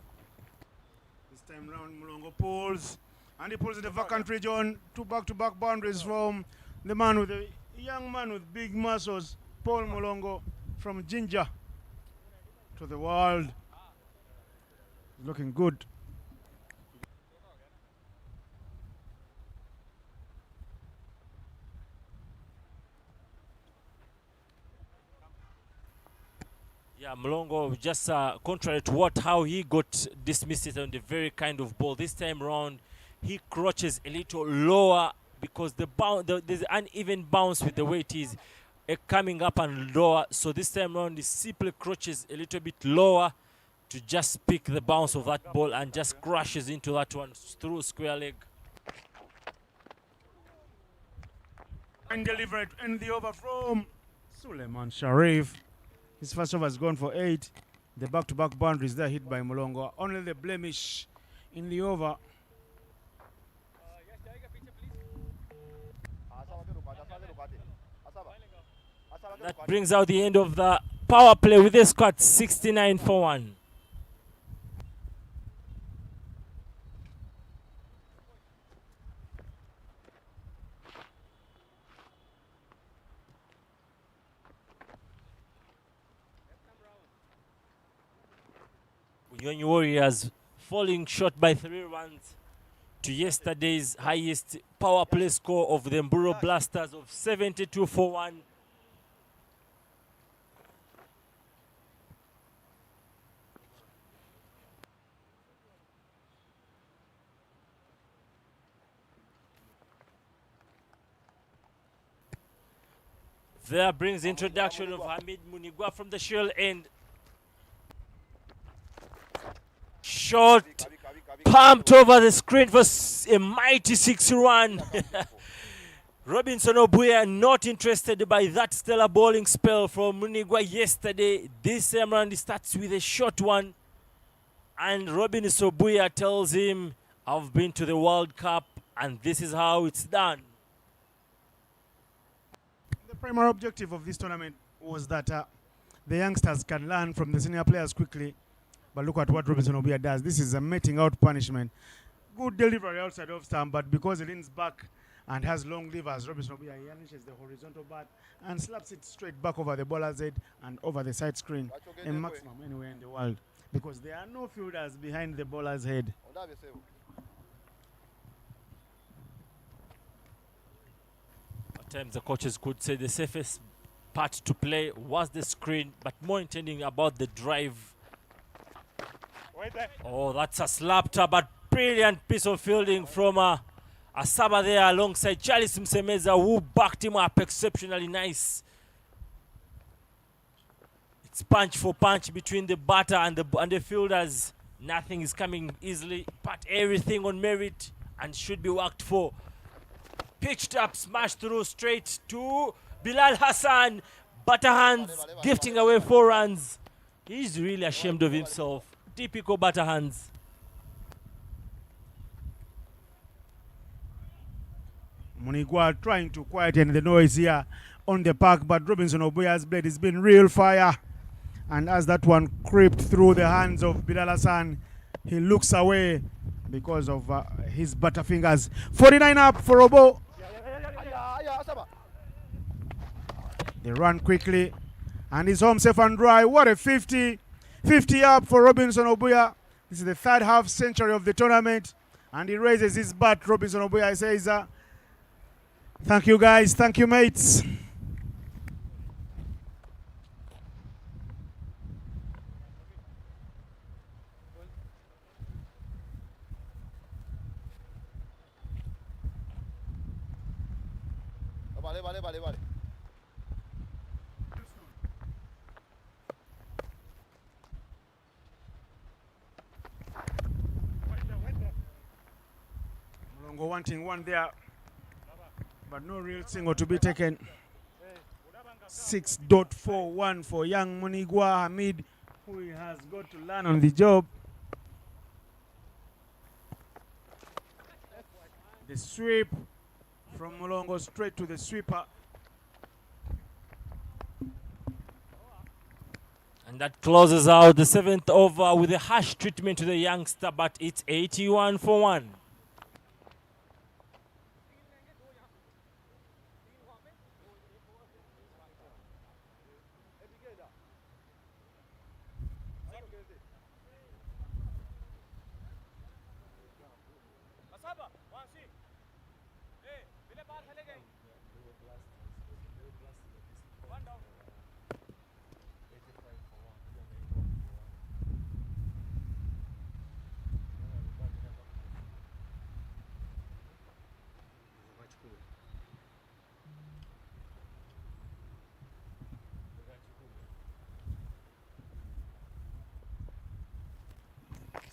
This time round, Mulongo pulls, and he pulls in the vacant region. 2 back-to-back boundaries from the man with the young man with big muscles, Paul Mulongo, from Ginger to the world. Looking good. Yeah, Mlongo, just contrary to how he got dismissed on the very kind of ball, this time round he crouches a little lower because there's an uneven bounce with the way it is coming up and lower. So this time round he simply crouches a little bit lower to just pick the bounce of that ball and just crashes into that one through square leg. And delivered in the over from Suleiman Sharif. His first over has gone for 8. The back-to-back boundaries there hit by Molongo. Only the blemish in the over. That brings out the end of the power play with a score 69 for 1. Unyonyi Warriors falling short by 3 runs to yesterday's highest power play score of the Mburo Blasters of 72 for 1. There brings the introduction of Hamid Munigwa from the shell end. Shot pumped over the screen for a mighty 6-run. Robinson Obuya not interested by that stellar bowling spell from Munigwa yesterday. This time round he starts with a short one. And Robinson Obuya tells him, I've been to the World Cup and this is how it's done. The primary objective of this tournament was that the youngsters can learn from the senior players quickly. But look at what Robinson Obuya does. This is a meting out punishment. Good delivery outside of stump, but because he leans back and has long levers, Robinson Obuya unleashes the horizontal bat and slaps it straight back over the bowler's head and over the side screen, a maximum anywhere in the world, because there are no fielders behind the bowler's head. At times the coaches could say the safest part to play was the screen, but more intending about the drive. Oh, that's a slapper, but brilliant piece of fielding from Asaba there alongside Charles Msemeza, who backed him up exceptionally nice. It's punch for punch between the batter and the fielders. Nothing is coming easily, but everything on merit and should be worked for. Pitched up, smashed through straight to Bilal Hassan. Butter hands, gifting away 4 runs. He's really ashamed of himself. Typical butter hands. Munigwa trying to quieten the noise here on the park, but Robinson Obuya's blade has been real fire. And as that one crept through the hands of Bilal Hassan, he looks away because of his butterfingers. 49 up for Obo. They run quickly and he's home safe and dry. What a 50. 50 up for Robinson Obuya. This is the 3rd half century of the tournament. And he raises his bat. Robinson Obuya says, thank you guys, thank you mates. Vale. Mulongo wanting one there, but no real single to be taken. 6.41 for young Munigwa Hamid, who has got to learn on the job. The sweep from Mulongo straight to the sweeper. And that closes out the 7th over with a harsh treatment to the youngster, but it's 81 for 1.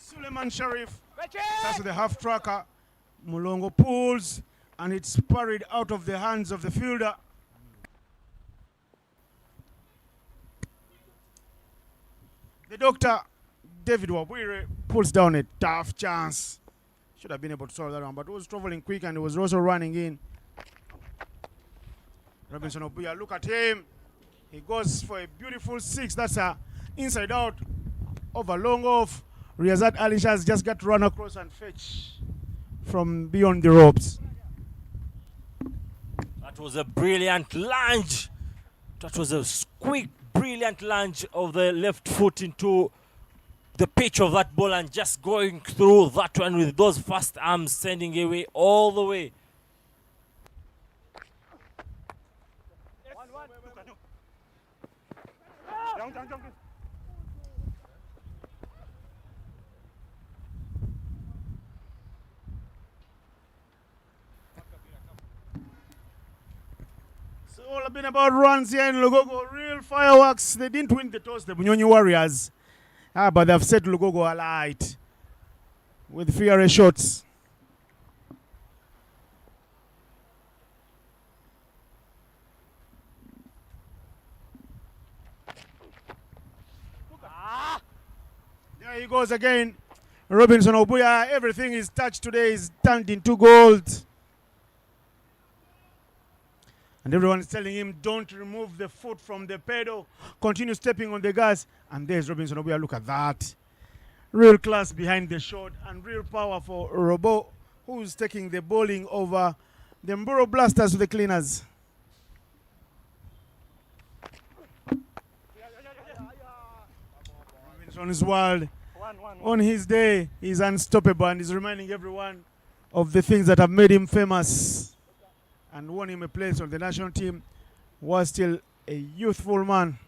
Suleiman Sharif starts with the half tracker. Mulongo pulls and it's parried out of the hands of the fielder. The doctor, David Wabwire, pulls down a tough chance. Should have been able to solve that one, but it was traveling quick and it was also running in. Robinson Obuya, look at him. He goes for a beautiful 6. That's a inside out over long off. Riyazat Alishas just got to run across and fetch from beyond the ropes. That was a brilliant lunge. That was a quick, brilliant lunge of the left foot into the pitch of that ball and just going through that one with those fast arms, sending away all the way. It's all been about runs here in Lugogo. Real fireworks. They didn't win the toss, the Bunyonyi Warriors. But they've set Lugogo alight with fiery shots. There he goes again. Robinson Obuya, everything is touched today is turned into gold. And everyone is telling him, don't remove the foot from the pedal. Continue stepping on the gas. And there's Robinson Obuya. Look at that. Real class behind the shot and real power for Robo, who's taking the bowling over the Mburo Blasters to the Cleaners. Robinson's world. On his day, he's unstoppable and he's reminding everyone of the things that have made him famous and won him a place on the national team. Was still a youthful man.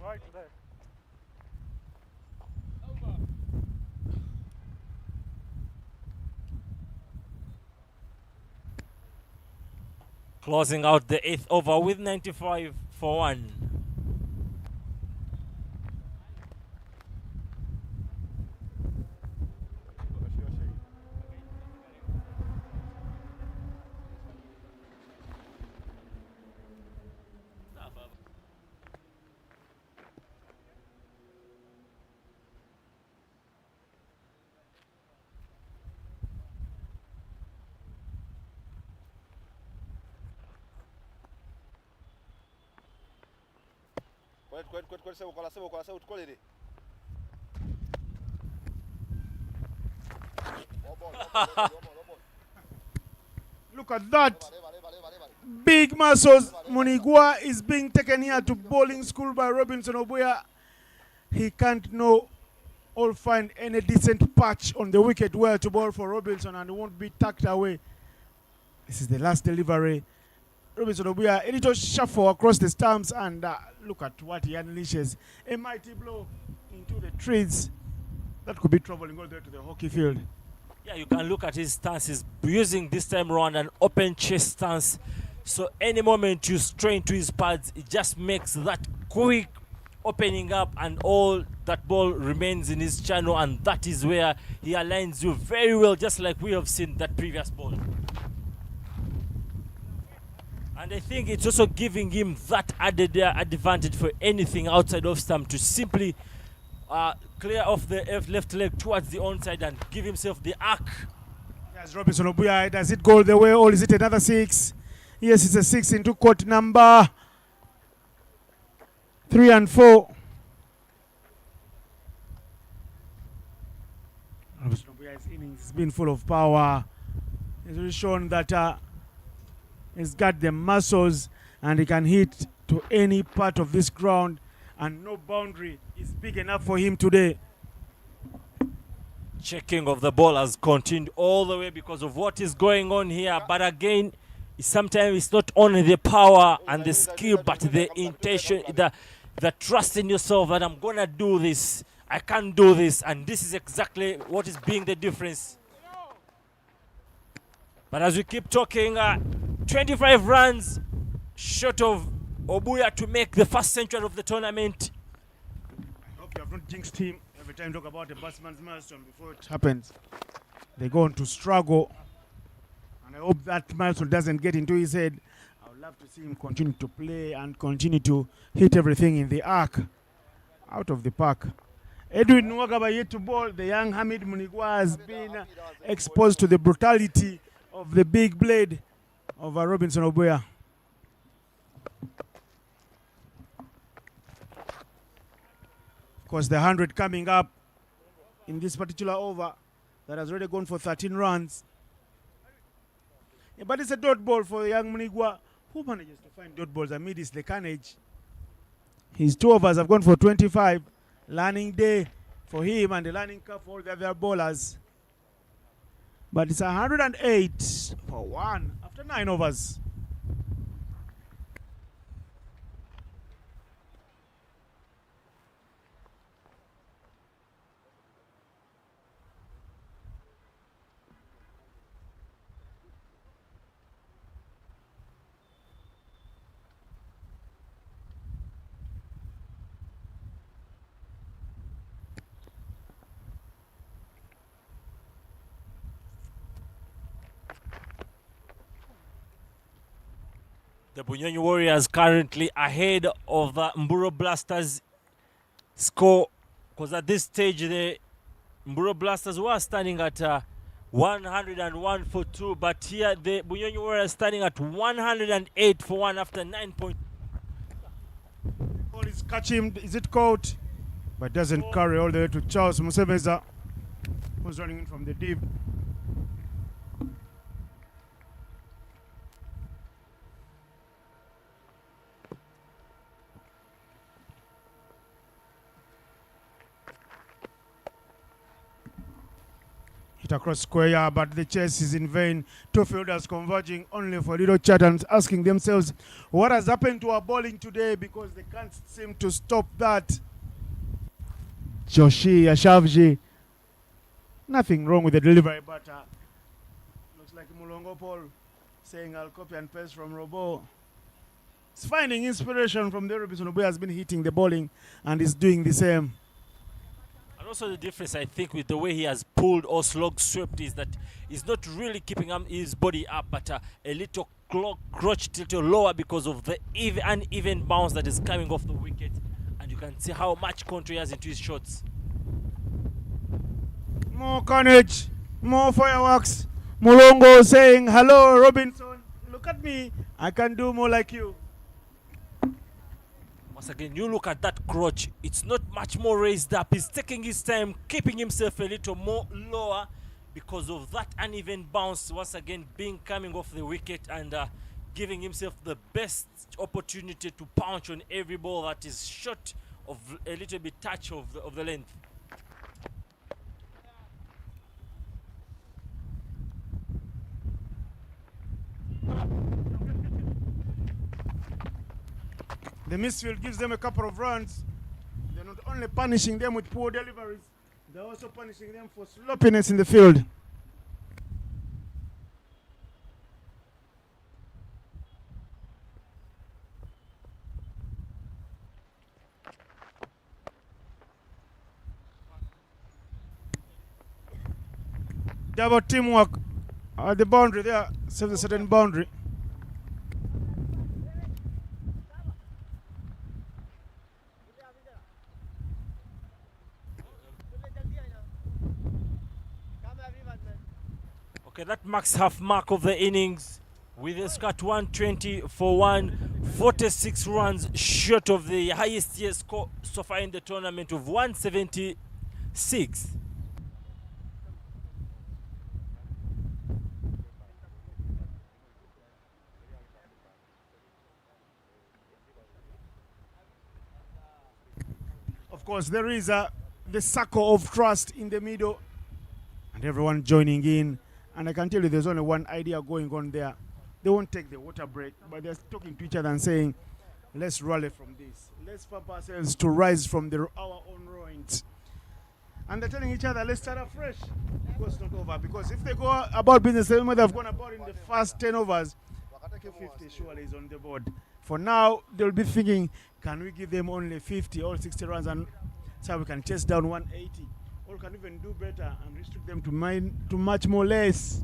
Right there. Closing out the 8th over with 95 for 1. Look at that. Big muscles. Munigwa is being taken here to bowling school by Robinson Obuya. He can't know or find any decent patch on the wicket where to bowl for Robinson and it won't be tucked away. This is the last delivery. Robinson Obuya, a little shuffle across the stumps and look at what he unleashes. A mighty blow into the trees. That could be traveling all the way to the hockey field. Yeah, you can look at his stance. He's using this time around an open chest stance. So any moment you strain to his pads, it just makes that quick opening up and all that ball remains in his channel, and that is where he aligns you very well, just like we have seen that previous ball. And I think it's also giving him that added advantage for anything outside of stump to simply clear off the left leg towards the onside and give himself the arc. Yes, Robinson Obuya, does it go the way or is it another 6? Yes, it's a 6 into court number 3 and 4. Robinson Obuya's innings has been full of power. He's really shown that he's got the muscles and he can hit to any part of this ground and no boundary is big enough for him today. Checking of the ball has continued all the way because of what is going on here. But again, sometimes it's not only the power and the skill, but the intention, the trust in yourself that I'm going to do this. I can do this. And this is exactly what is being the difference. But as we keep talking, 25 runs short of Obuya to make the first century of the tournament. have not jinxed him. Every time you talk about a batsman's milestone before it happens, they're going to struggle. And I hope that milestone doesn't get into his head. I would love to see him continue to play and continue to hit everything in the arc, out of the park. Edwin Nwagaba yet to bowl. The young Hamid Munigwa has been exposed to the brutality of the big blade of Robinson Obuya. Of course, the 100 coming up in this particular over that has already gone for 13 runs. Yeah, but it's a dot ball for the young Munigwa, who manages to find dot balls amidst the carnage. His 2 overs have gone for 25. Learning day for him and the learning curve for all the other bowlers. But it's 108 for 1 after 9 overs. The Bunyonyi Warriors currently ahead of the Mburo Blasters score, because at this stage the Mburo Blasters were standing at 101 for 2, but here the Bunyonyi Warriors standing at 108 for 1 after 9 points. Ball is catch him, is it caught? But doesn't carry all the way to Charles Musebeza, who's running in from the deep. Hit across square, but the chase is in vain. 2 fielders converging only for little chat and asking themselves what has happened to our bowling today, because they can't seem to stop that. Joshi Ashavji, nothing wrong with the delivery, but looks like Mulongo Paul saying I'll copy and paste from Robo. He's finding inspiration from the Robinson who has been hitting the bowling and is doing the same. And also the difference, I think, with the way he has pulled or slog swept is that he's not really keeping his body up, but a little crotch tilted lower because of the uneven bounce that is coming off the wicket. And you can see how much control he has into his shots. More carnage, more fireworks. Mulongo saying, hello, Robinson. Look at me. I can do more like you. Once again, you look at that crotch, it's not much more raised up. He's taking his time, keeping himself a little more lower because of that uneven bounce, once again being coming off the wicket and giving himself the best opportunity to punch on every ball that is short of a little bit touch of the length. The misfield gives them a couple of runs. They're not only punishing them with poor deliveries, they're also punishing them for sloppiness in the field. Double teamwork at the boundary there, serves a certain boundary. Okay, that marks half mark of the innings with a score 120 for 1, 46 runs short of the highest year score so far in the tournament of 176. Of course, there is the circle of trust in the middle and everyone joining in. And I can tell you there's only one idea going on there. They won't take the water break, but they're talking to each other and saying, let's rally from this. Let's pump ourselves to rise from our own ruins. And they're telling each other, let's start afresh. Because it's not over. Because if they go about business the same way they've gone about in the first 10 overs, 250 surely is on the board. For now, they'll be thinking, can we give them only 50 or 60 runs and so we can chase down 180, or can even do better and restrict them to much more less.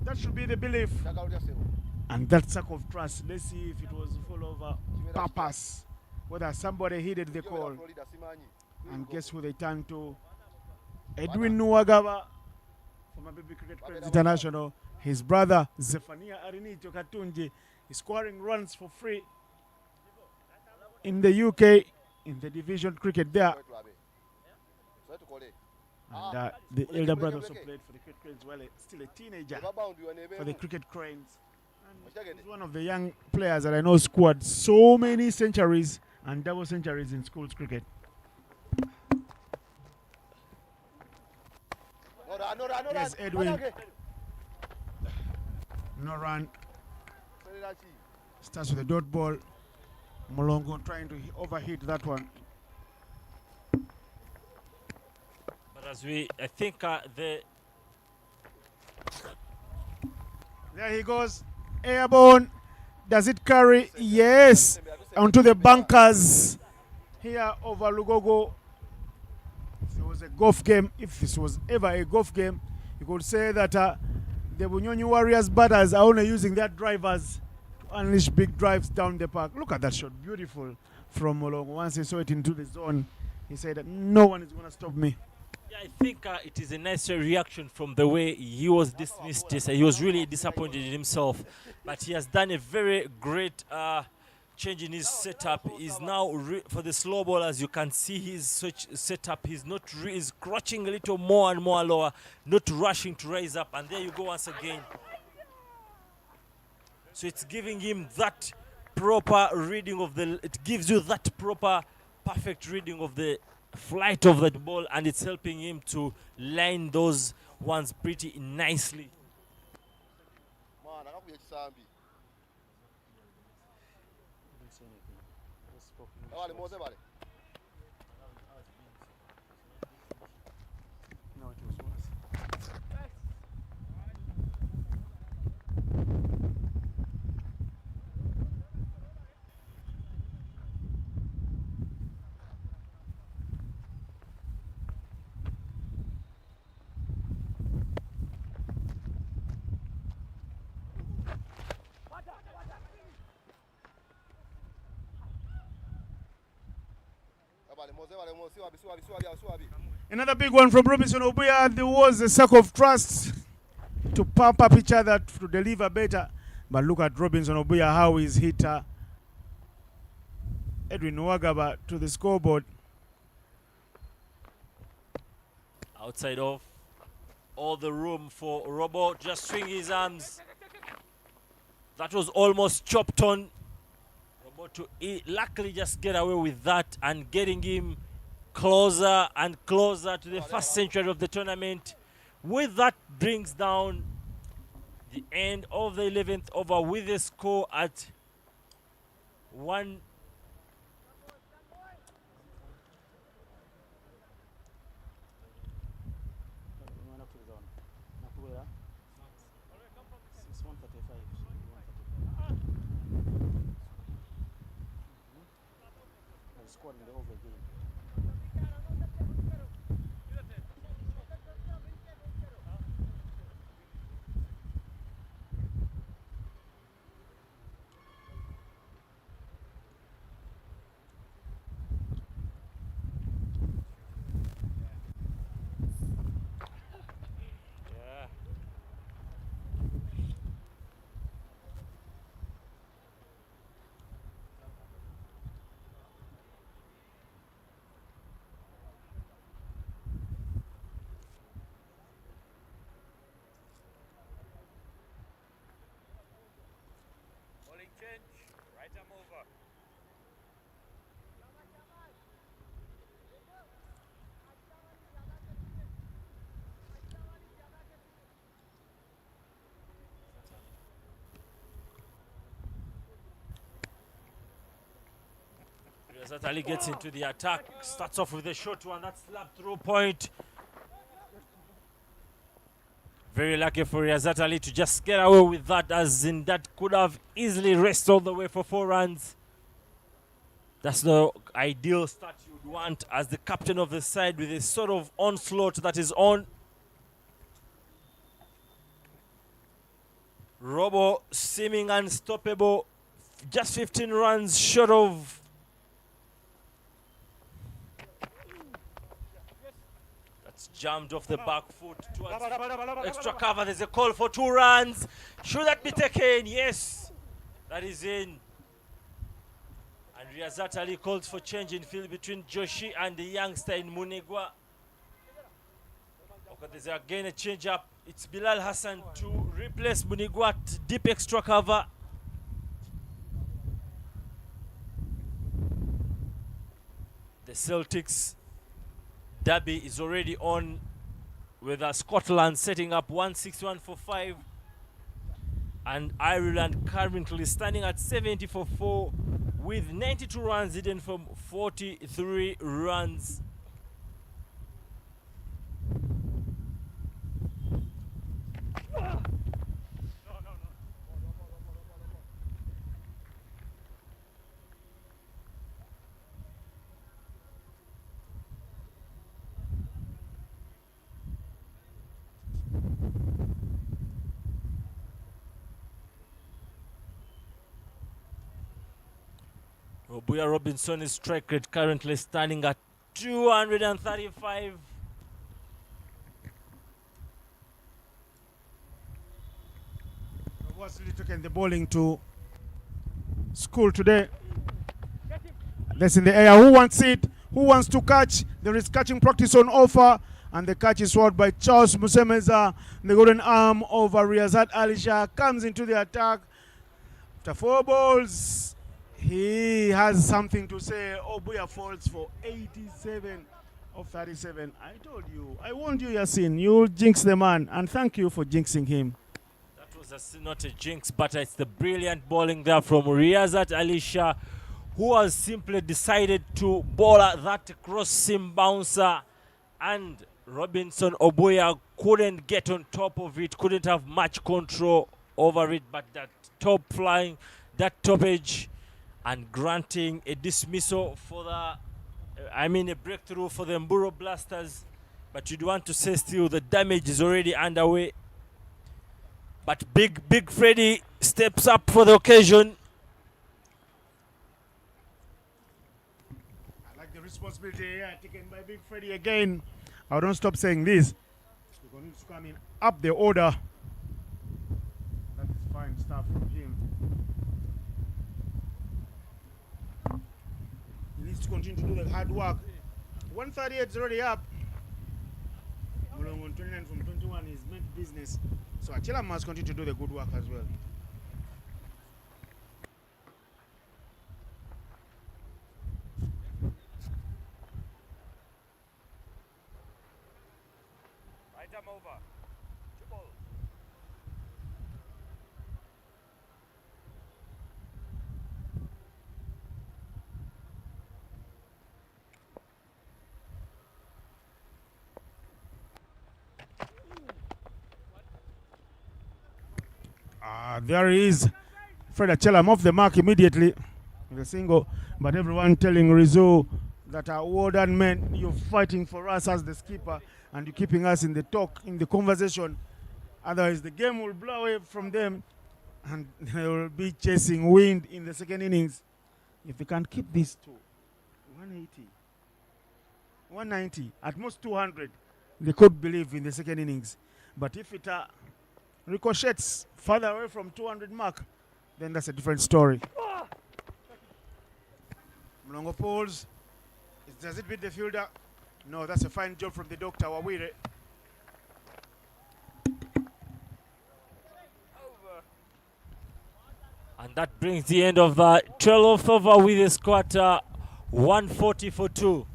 That should be the belief. And that circle of trust. Let's see if it was full of purpose, whether somebody heeded the call. And guess who they turned to? Edwin Nuwagaba, former Baby Cricket Credits International. His brother Zephania Arinito Katunji is scoring runs for free in the UK in the division cricket there. And the elder brother also played for the Cricket Cranes while still a teenager for the Cricket Cranes. And he's one of the young players that I know scored so many centuries and double centuries in schools cricket. Yes, Edwin. No run. Starts with a dot ball. Molongo trying to overhit that one. But I think there he goes. Airborne. Does it carry? Yes. Onto the bunkers here over Lugogo. If it was a golf game, if this was ever a golf game, you could say that the Bunyonyi Warriors batters are only using their drivers to unleash big drives down the park. Look at that shot. Beautiful from Molongo. Once he saw it into the zone, he said that no one is going to stop me. Yeah, I think it is a nice reaction from the way he was dismissed. He was really disappointed in himself, but he has done a very great change in his setup. He's now for the slow ball, as you can see his setup. He's not he's crouching a little more and more lower, not rushing to rise up. And there you go once again. So it's giving him that proper reading of it gives you that proper perfect reading of the flight of that ball, and it's helping him to line those ones pretty nicely. Another big one from Robinson Obuya. There was a circle of trust to pump up each other to deliver better. But look at Robinson Obuya, how he's hit Edwin Nwagaba to the scoreboard. Outside of all the room for Robo, just swing his arms. That was almost chopped on. Robo to luckily just get away with that and getting him closer and closer to the first century of the tournament. With that brings down the end of the 11th over with a score at 1. Right arm over. Zatali gets into the attack, starts off with a short one, that's slap through point. Very lucky for Yazatali to just get away with that, as in that could have easily raced all the way for 4 runs. That's the ideal start you would want as the captain of the side with a sort of onslaught that is on. Robo seeming unstoppable, just 15 runs short of. That's jammed off the back foot towards extra cover. There's a call for 2 runs. Should that be taken? Yes, that is in. And Riyazat Ali calls for change in field between Joshi and the youngster in Munegwa. Okay, there's again a change up. It's Bilal Hassan to replace Munegwa at deep extra cover. The Celtics derby is already on with Scotland setting up 161 for 5. And Ireland currently standing at 70 for 4 with 92 runs hidden from 43 runs. Obuya Robinson is strike rate currently standing at 235. Was really taking the bowling to school today. That's in the air. Who wants it? Who wants to catch? There is catching practice on offer. And the catch is sword by Charles Musemeza. The golden arm over Riyazat Alisha comes into the attack. After 4 balls, he has something to say. Obuya falls for 87 of 37. I told you. I warned you, Yasin. You'll jinx the man. And thank you for jinxing him. That was not a jinx, but it's the brilliant bowling there from Riyazat Alisha, who has simply decided to bowl at that cross-seam bouncer. And Robinson Obuya couldn't get on top of it, couldn't have much control over it, but that top flying, that top edge, and granting a dismissal for the, a breakthrough for the Mburo Blasters. But you'd want to say still the damage is already underway. But Big Freddy steps up for the occasion. I like the responsibility here taken by Big Freddy again. I don't stop saying this. We're going to come in up the order. That is fine stuff from him. He needs to continue to do the hard work. 138 is already up. Mulongo 29 from 21 is meant business. So Achela must continue to do the good work as well. Right arm over. 2 balls. There he is. Fred Achela off the mark immediately with a single. But everyone telling Rizzo that our warden men, you're fighting for us as the skipper and you're keeping us in the talk, in the conversation. Otherwise, the game will blow away from them and they will be chasing wind in the second innings. If they can keep this to 180, 190, at most 200, they could believe in the second innings. But if it ricochets further away from 200 mark, then that's a different story. Mlongo pulls. Does it beat the fielder? No, that's a fine job from the doctor, Wawire. And that brings the end of the 12th over with a score 140 for 2.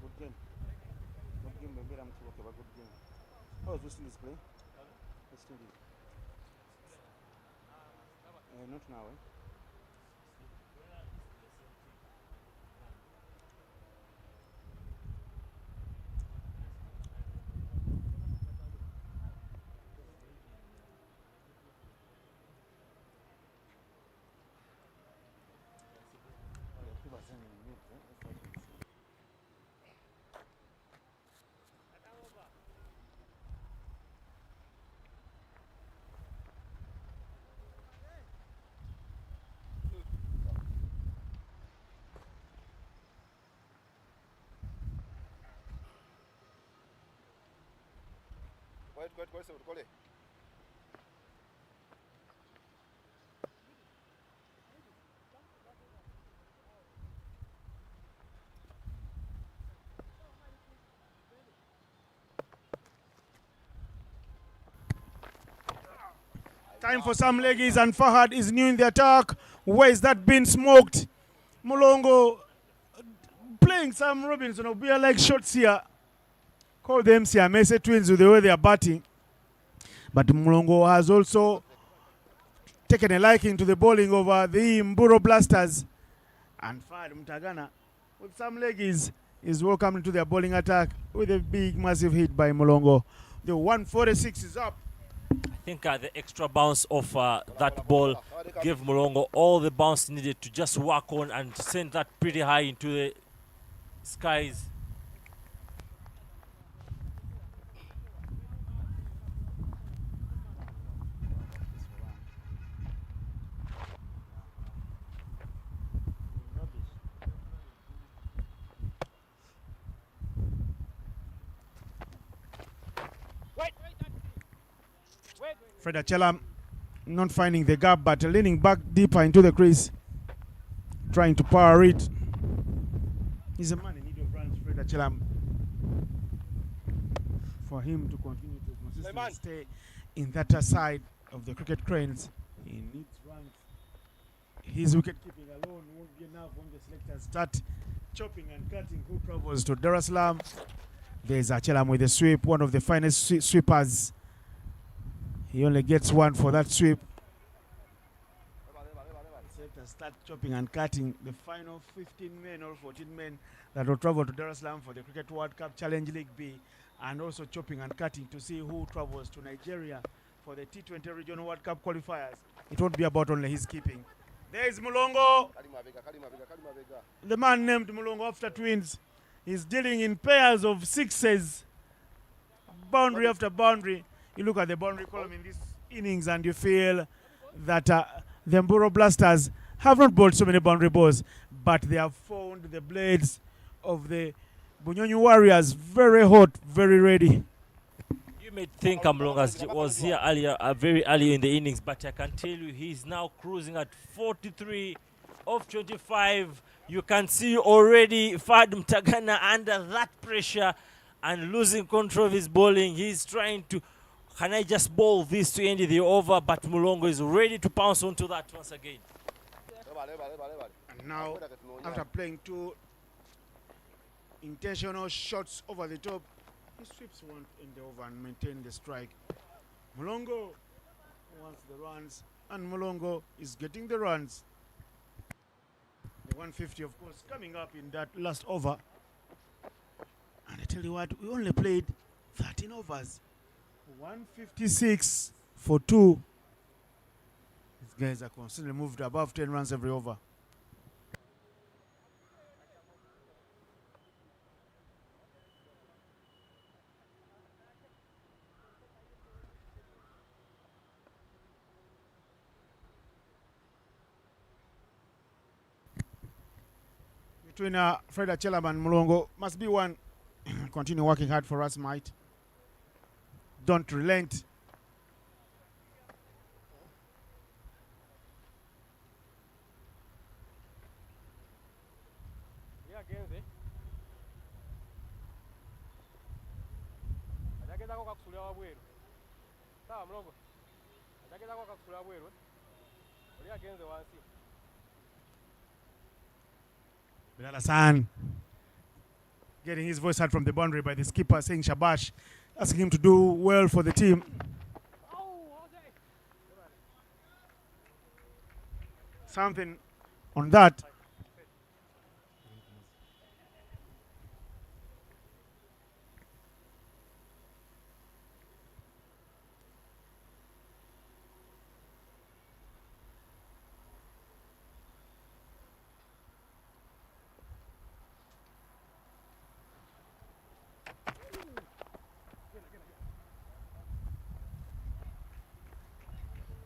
Good game. Good game, Bembera Mchiwakeba, good game. How was West Indies playing? West Indies. Not now, eh? Time for some leggies, and Fahad is new in the attack. Where is that being smoked? Mulongo playing Sam Robinson. We are like shots here. Call them Siamese twins with the way they are batting. But Mulongo has also taken a liking to the bowling over the Mburo Blasters. And Fahad Mtagana, with some leggies, is welcome into their bowling attack with a big, massive hit by Mulongo. The 146 is up. I think the extra bounce of that ball gave Mulongo all the bounce needed to just work on and send that pretty high into the skies. Fred Achelam not finding the gap, but leaning back deeper into the crease, trying to power it. He's a man in need of runs, Fred Achelam. For him to continue to consistently stay in that side of the cricket cranes, he needs runs. His wicket keeping alone won't be enough when the selectors start chopping and cutting who travels to Dar es Salaam. There's Achelam with the sweep, one of the finest sweepers. He only gets one for that sweep. Selectors start chopping and cutting the final 15 men or 14 men that will travel to Dar es Salaam for the Cricket World Cup Challenge League B, and also chopping and cutting to see who travels to Nigeria for the T20 Regional World Cup qualifiers. It won't be about only his keeping. There is Mulongo. The man named Mulongo after twins. He's dealing in pairs of sixes, boundary after boundary. You look at the boundary column in this innings and you feel that the Mburo Blasters have not bowled so many boundary balls, but they have found the blades of the Bunyonyi Warriors very hot, very ready. You may think Mulongo was here earlier, very early in the innings, but I can tell you he's now cruising at 43 of 25. You can see already Fahad Mtagana under that pressure and losing control of his bowling. He's trying to, can I just bowl this to end the over? But Mulongo is ready to pounce onto that once again. And now, after playing two intentional shots over the top, he sweeps one in the over and maintain the strike. Mulongo wants the runs, and Mulongo is getting the runs. The 150, of course, coming up in that last over. And I tell you what, we only played 13 overs. 156 for 2. These guys are constantly moved above 10 runs every over. Between Fred Achelam and Mulongo, must be one. Continue working hard for us, mate. Don't relent. Bilal Hassan getting his voice heard from the boundary by the skipper saying shabash, asking him to do well for the team. Something on that.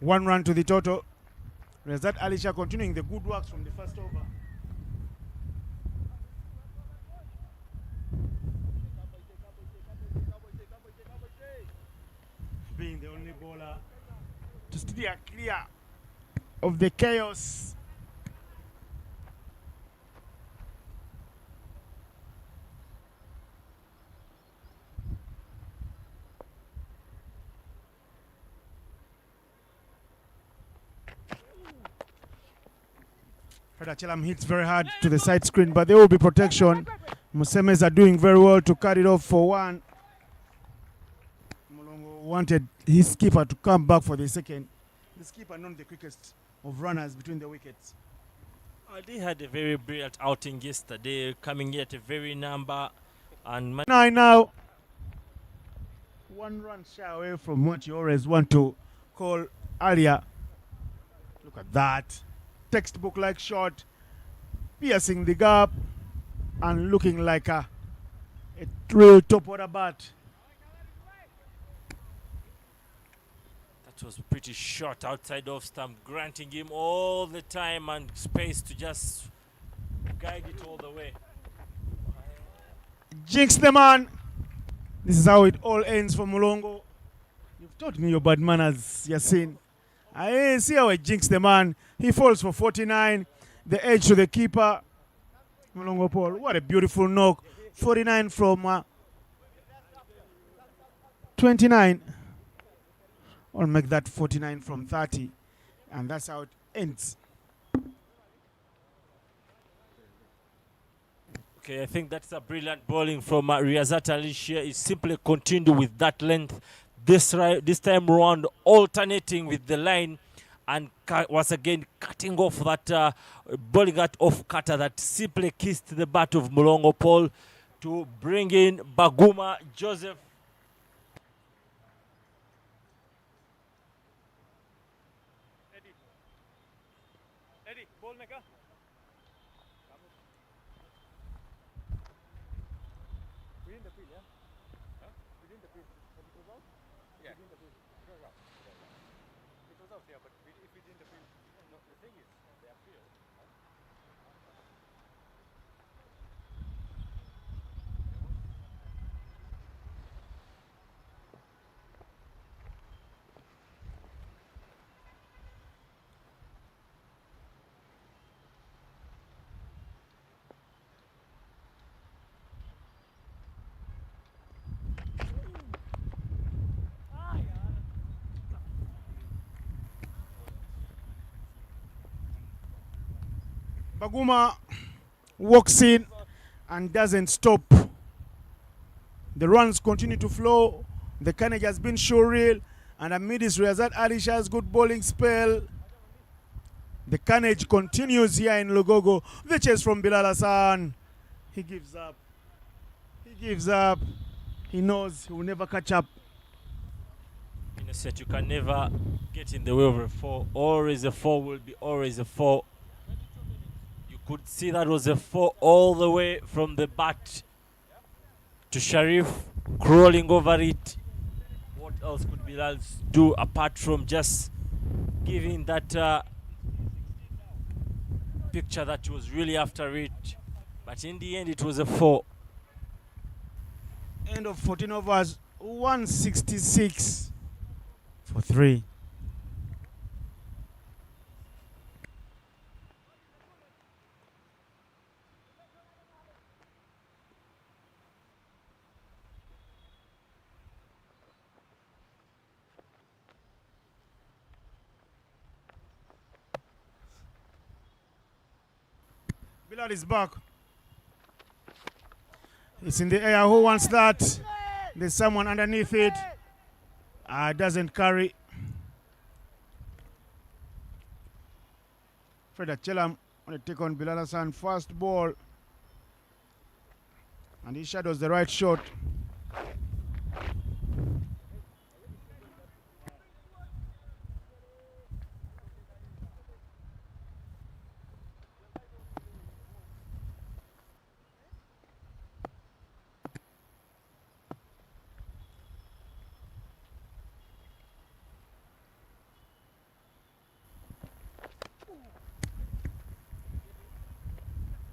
One run to the total. Rezat Alisha continuing the good works from the first over. only bowler to steer clear of the chaos. Fred Achelam hits very hard to the side screen, but there will be protection. Musemes are doing very well to cut it off for one. Mulongo wanted his keeper to come back for the second. The skipper known the quickest of runners between the wickets. They had a very brilliant outing yesterday, coming here at a very number and 9 now. 1 run shy away from what you always want to call earlier. Look at that. Textbook like shot, piercing the gap and looking like a real top order bat. that was pretty short outside off stump, granting him all the time and space to just guide it all the way. Jinx the man. This is how it all ends for Mulongo. You've taught me your bad manners, Yasin. I see how I jinx the man. He falls for 49. The edge to the keeper. Mulongo Paul, what a beautiful knock. 49 from 29. I'll make that 49 from 30. And that's how it ends. Okay, I think that's a brilliant bowling from Riyazat Ali Shia. He simply continued with that length. This time round, alternating with the line and once again cutting off that bowling that off cutter that simply kissed the bat of Mulongo Paul to bring in Baguma Joseph. Eddie, ball maker. Within the field, yeah? Huh? Within the field. But it was out? Yeah. Within the field. It was out. It was out, yeah, but if within the field. No, the thing is, they are field. Baguma walks in and doesn't stop. The runs continue to flow. The carnage has been surreal. And amid his Riyazat Ali Shah's good bowling spell, the carnage continues here in Lugogo. The chase from Bilal Hassan. He gives up. He gives up. He knows he will never catch up. Innocent, you can never get in the way of a four. Always a four will be always a four. You could see that was a four all the way from the bat to Sharif, crawling over it. What else could Bilal do apart from just giving that picture that he was really after it? But in the end, it was a four. End of 14 overs, 166 for 3. Bilal is back. It's in the air. Who wants that? There's someone underneath it. Doesn't carry. Fred Achelam want to take on Bilal Hassan. First ball. And he shadows the right shot.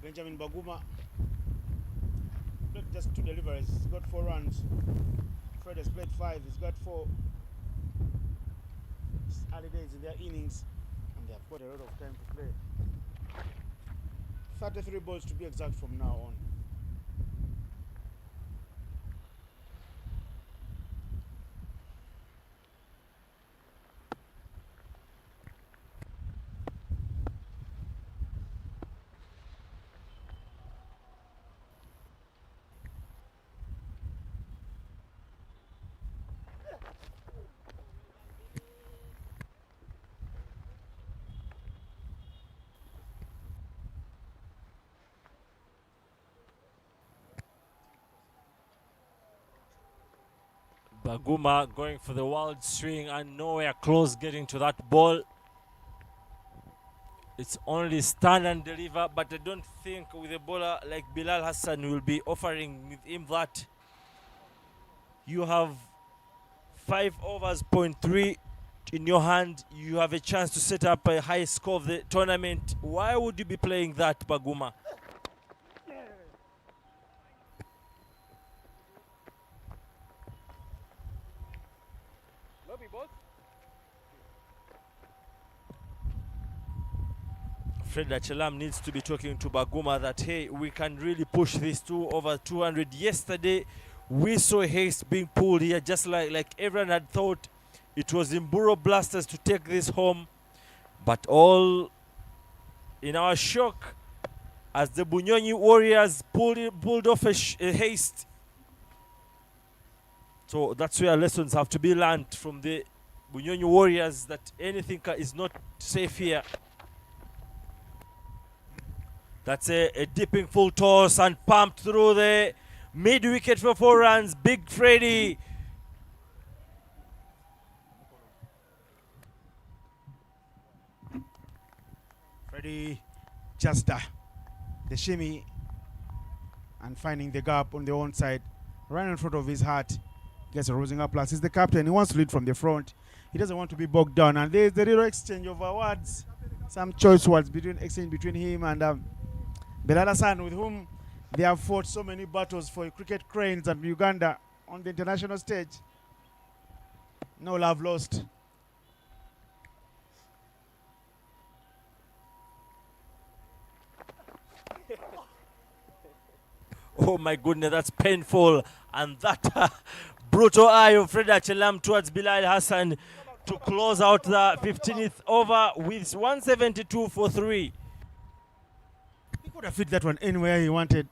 Benjamin Baguma played just 2 deliveries. He's got 4 runs. Fred has played 5. He's got 4. It's early days in their innings, and they have got a lot of time to play. 33 balls to be exact from now on. Baguma going for the wild swing and nowhere close getting to that ball. It's only stand and deliver, but I don't think with a bowler like Bilal Hassan will be offering with him that. You have 5 overs, .3 in your hand. You have a chance to set up a high score of the tournament. Why would you be playing that, Baguma? Lobby boss. Fred Achelam needs to be talking to Baguma that, hey, we can really push this to over 200. Yesterday, we saw haste being pulled here, just like everyone had thought it was Mburo Blasters to take this home. But all in our shock, as the Bunyonyi Warriors pulled off a haste. So that's where lessons have to be learned from the Bunyonyi Warriors, that anything is not safe here. That's a dipping full toss and pumped through the mid wicket for 4 runs. Big Freddy. Freddy just the shimmy and finding the gap on the onside, right in front of his heart. Gets a Rosing Up plus. He's the captain. He wants to lead from the front. He doesn't want to be bogged down. And there's the little exchange of words, some choice words between him and Bilal Hassan, with whom they have fought so many battles for cricket cranes and Uganda on the international stage. No love lost. Oh my goodness, that's painful. And that brutal eye of Fred Achelam towards Bilal Hassan to close out the 15th over with 172 for 3. He could have fit that one anywhere he wanted.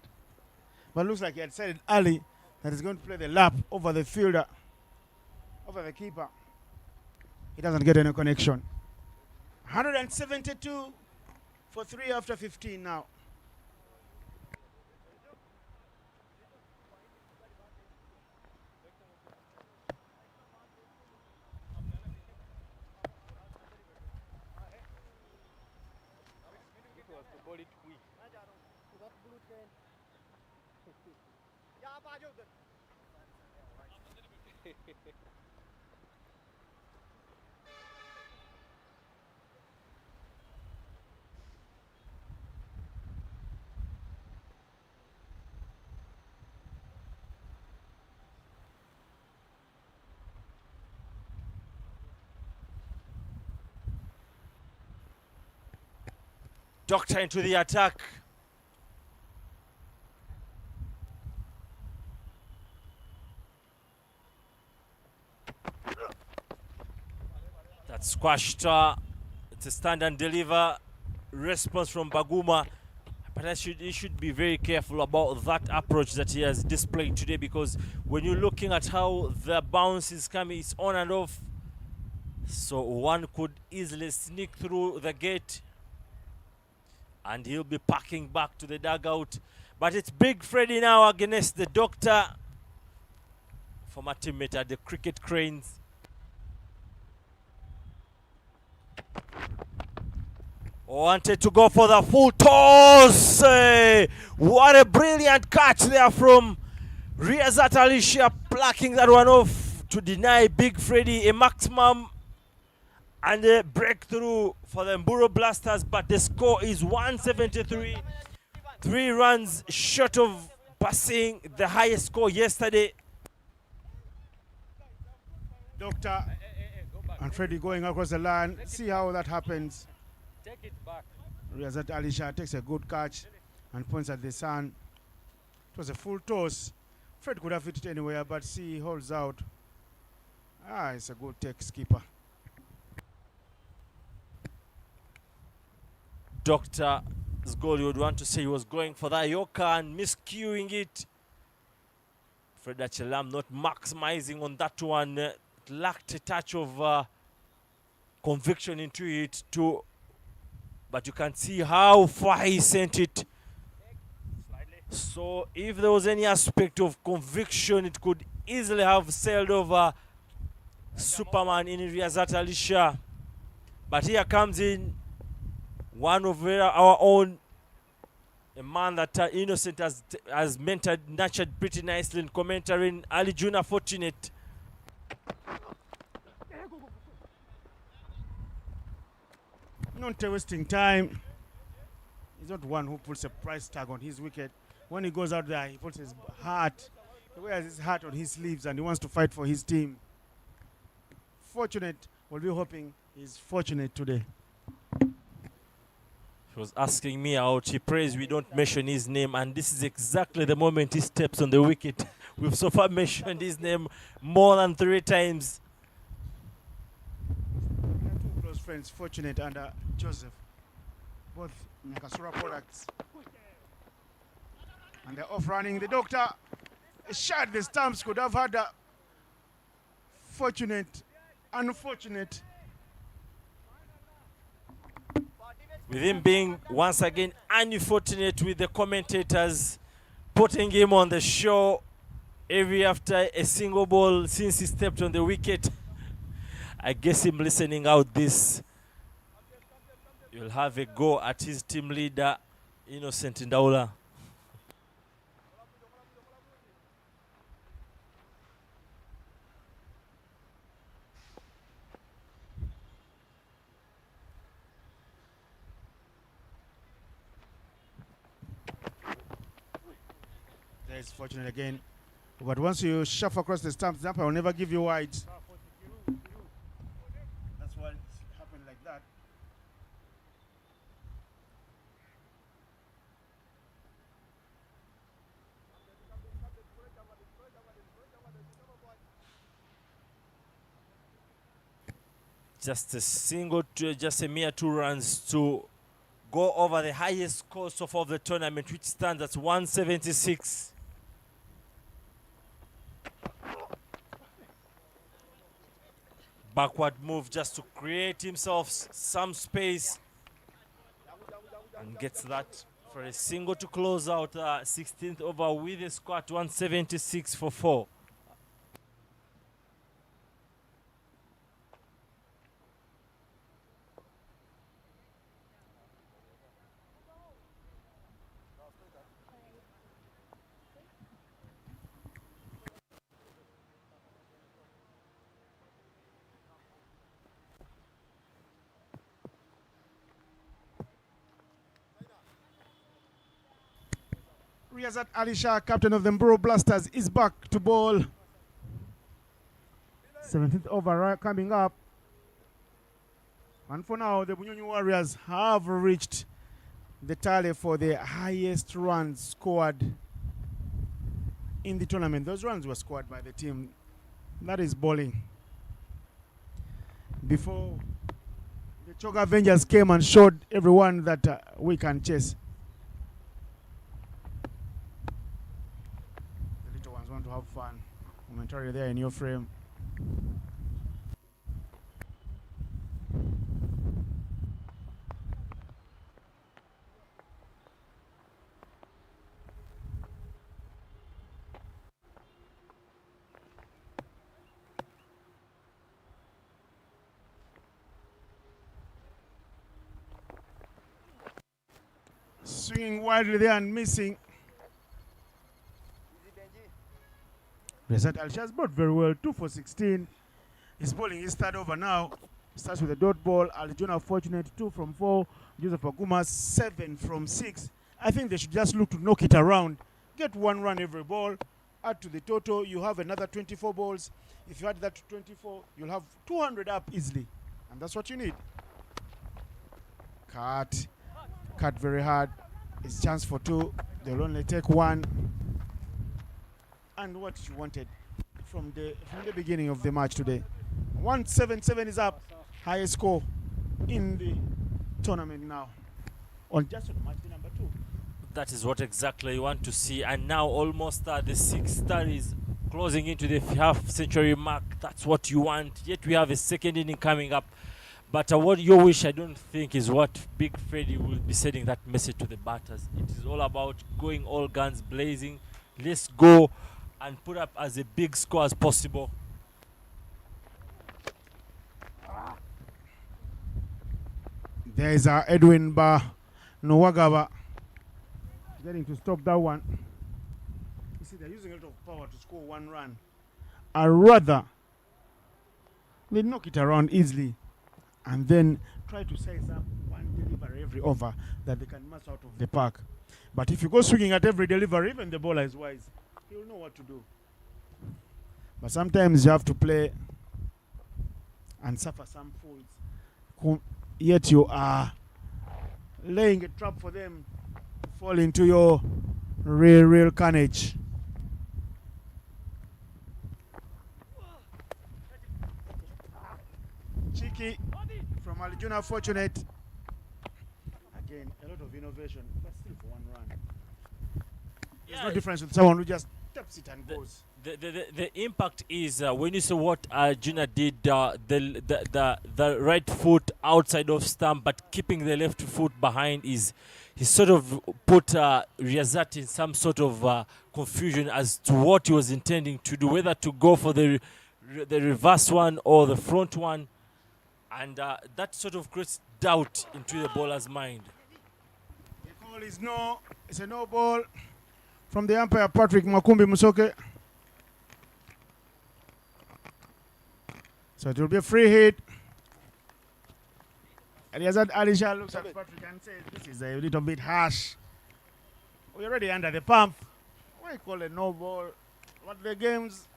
But looks like he had said it early that he's going to play the lap over the fielder, over the keeper. He doesn't get any connection. 172 for 3 after 15 now. Doctor into the attack. That's squashed. It's a stand and deliver response from Baguma. But he should be very careful about that approach that he has displayed today, because when you're looking at how the bounce is coming, it's on and off. So one could easily sneak through the gate and he'll be packing back to the dugout. But it's Big Freddy now against the Doctor, former teammate at the Cricket Cranes. Wanted to go for the full toss. What a brilliant catch there from Riazat Alisha, plucking that one off to deny Big Freddy a maximum and a breakthrough for the Mburo Blasters. But the score is 173. 3 runs short of passing the highest score yesterday. Doctor And Freddie going across the line. See how that happens. Take it back. Riazat Alisha takes a good catch and points at the sun. It was a full toss. Fred could have hit it anywhere, but see, he holds out. It's a good take, skipper. Doctor's goal, you would want to say he was going for that Yorker and miscuing it. Fred Achelam not maximizing on that one. Lacked a touch of conviction into it too. But you can see how far he sent it. So if there was any aspect of conviction, it could easily have sailed over Superman in Riazat Alisha. But here comes in one of our own, a man that Innocent has mentored, nurtured pretty nicely in commentary, Ali Juna Fortunate. Not wasting time. He's not one who puts a price tag on his wicket. When he goes out there, he puts his heart. He wears his heart on his sleeves and he wants to fight for his team. Fortunate, we'll be hoping he's fortunate today. He was asking me out. He prays we don't mention his name, and this is exactly the moment he steps on the wicket. We've so far mentioned his name more than 3 times. Two close friends, Fortunate and Joseph, both Nakasura products. And they're off running. The doctor shot the stumps, could have had a Fortunate, unfortunate. With him being once again unfortunate with the commentators putting him on the show every after a single ball since he stepped on the wicket. I guess him listening out this, you'll have a go at his team leader, Innocent Ndaula. There's Fortunate again. But once you shuffle across the stumps, the umpire will never give you wides. That's why it happened like that. Just a single, just a mere 2 runs to go over the highest score so far of the tournament, which stands at 176. Backward move just to create himself some space, and gets that for a single to close out 16th over with a score at 176 for 4. Riazat Alisha, captain of the Mburu Blasters, is back to bowl. 17th over coming up. And for now, the Bunyonyi Warriors have reached the tally for the highest runs scored in the tournament. Those runs were scored by the team that is bowling. Before the Choga Avengers came and showed everyone that we can chase. The little ones want to have fun. Momentarily there in your frame. Swinging widely there and missing. Rezat Alsha's bowled very well, 2 for 16. He's bowling his third over now. Starts with a dot ball. Aljona Fortunate 2 from 4. Joseph Aguma 7 from 6. I think they should just look to knock it around. Get 1 run every ball. add to the total, you have another 24 balls. If you add that to 24, you'll have 200 up easily. And that's what you need. Cut very hard. It's chance for two. They'll only take one. And what you wanted from the beginning of the match today. 177 is up. Highest score in the tournament now. On just on match number 2. That is what exactly you want to see. And now almost the 6 star is closing into the half century mark. That's what you want. Yet we have a second inning coming up. But what your wish, I don't think, is what Big Freddy will be sending that message to the batters. It is all about going all guns blazing. Let's go and put up as a big score as possible. There is Edwin Nwagaba getting to stop that one. You see, they're using a lot of power to score 1 run. Or rather, they knock it around easily and then try to size up one delivery every over that they can mash out of the park. But if you go swinging at every delivery, even the bowler is wise. He'll know what to do. But sometimes you have to play and suffer some fools. Yet you are laying a trap for them to fall into your real carnage. Cheeky from Aljuna Fortunate. Again, a lot of innovation, but still for 1 run. There's no difference with someone who just taps it and goes. The impact is when you see what Arjuna did, the right foot outside of stump, but keeping the left foot behind, is he sort of put Riyazat in some sort of confusion as to what he was intending to do, whether to go for the reverse one or the front one, and that sort of creates doubt into the bowler's mind. The call is no. It's a no ball from the umpire Patrick Makumbi Musoke. So it will be a free hit. Riyazat Alisha looks at Patrick and says, this is a little bit harsh. We're already under the pump. Why call it no ball? But the games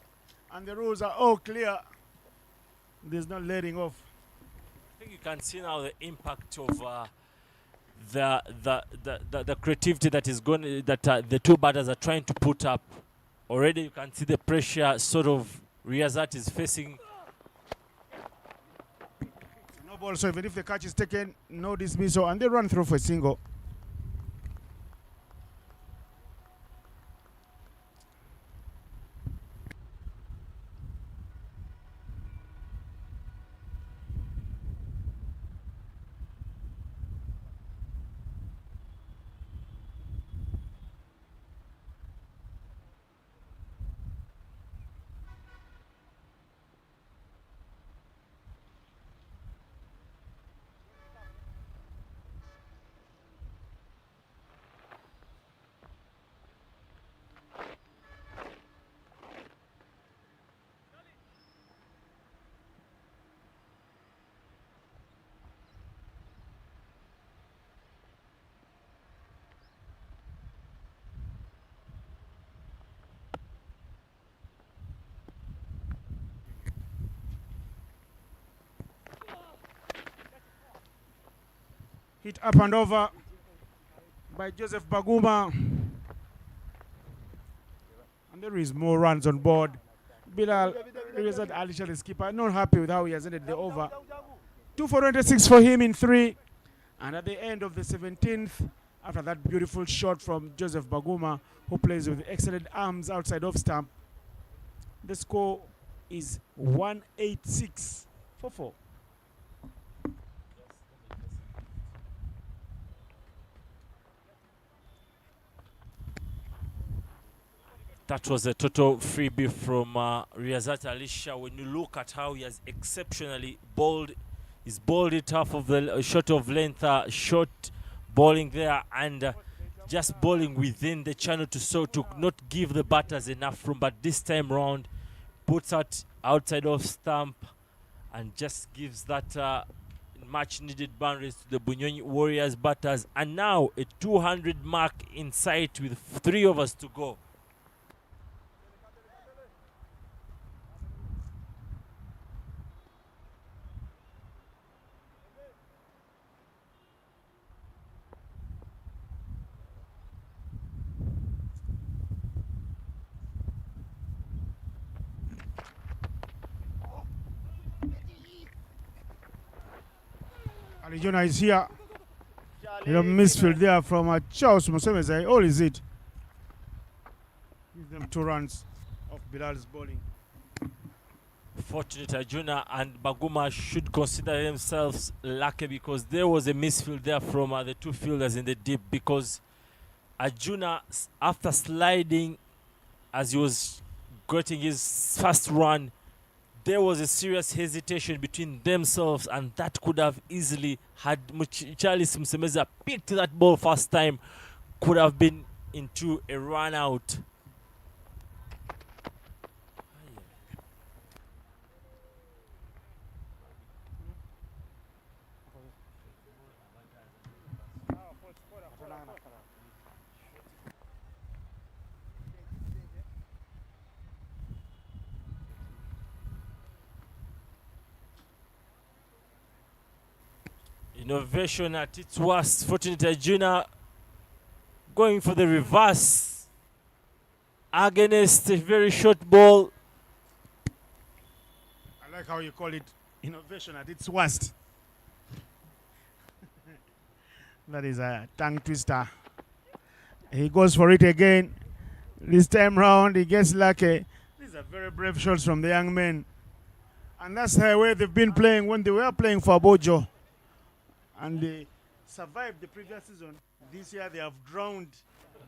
and the rules are all clear. There's no letting off. I think you can see now the impact of the creativity that is going that the two batters are trying to put up. Already you can see the pressure sort of Riyazat is facing. No ball, so even if the catch is taken, no dismissal, and they run through for a single. Hit up and over by Joseph Baguma. And there is more runs on board. Bilal Riyazat Alisha, the skipper, not happy with how he has ended the over. 2 for 26 for him in 3. And at the end of the 17th, after that beautiful shot from Joseph Baguma, who plays with excellent arms outside off stump, the score is 186 for 4. That was a total freebie from Riyazat Alisha. When you look at how he has exceptionally bowled, he's bowled it half of the short of length, short bowling there, and just bowling within the channel to not give the batters enough room. But this time round, puts out outside of stump and just gives that much needed boundaries to the Bunyonyi Warriors batters. And now a 200 mark in sight with 3 overs to go. Arizona is here. Misfield there from Charles Musemeze. All is it? Give them 2 runs of Bilal's bowling. Fortunate Arjuna and Baguma should consider themselves lucky because there was a misfield there from the 2 fielders in the deep, because Arjuna, after sliding as he was getting his first run, there was a serious hesitation between themselves, and that could have easily, had Charles Msemeza picked that ball first time, could have been into a run out. Innovation at its worst. Fortunate Arjuna going for the reverse against a very short ball. I like how you call it innovation at its worst. That is a tongue twister. He goes for it again. This time round, he gets lucky. These are very brave shots from the young men. And that's the way they've been playing when they were playing for Bojo. And they survived the previous season. This year they have drowned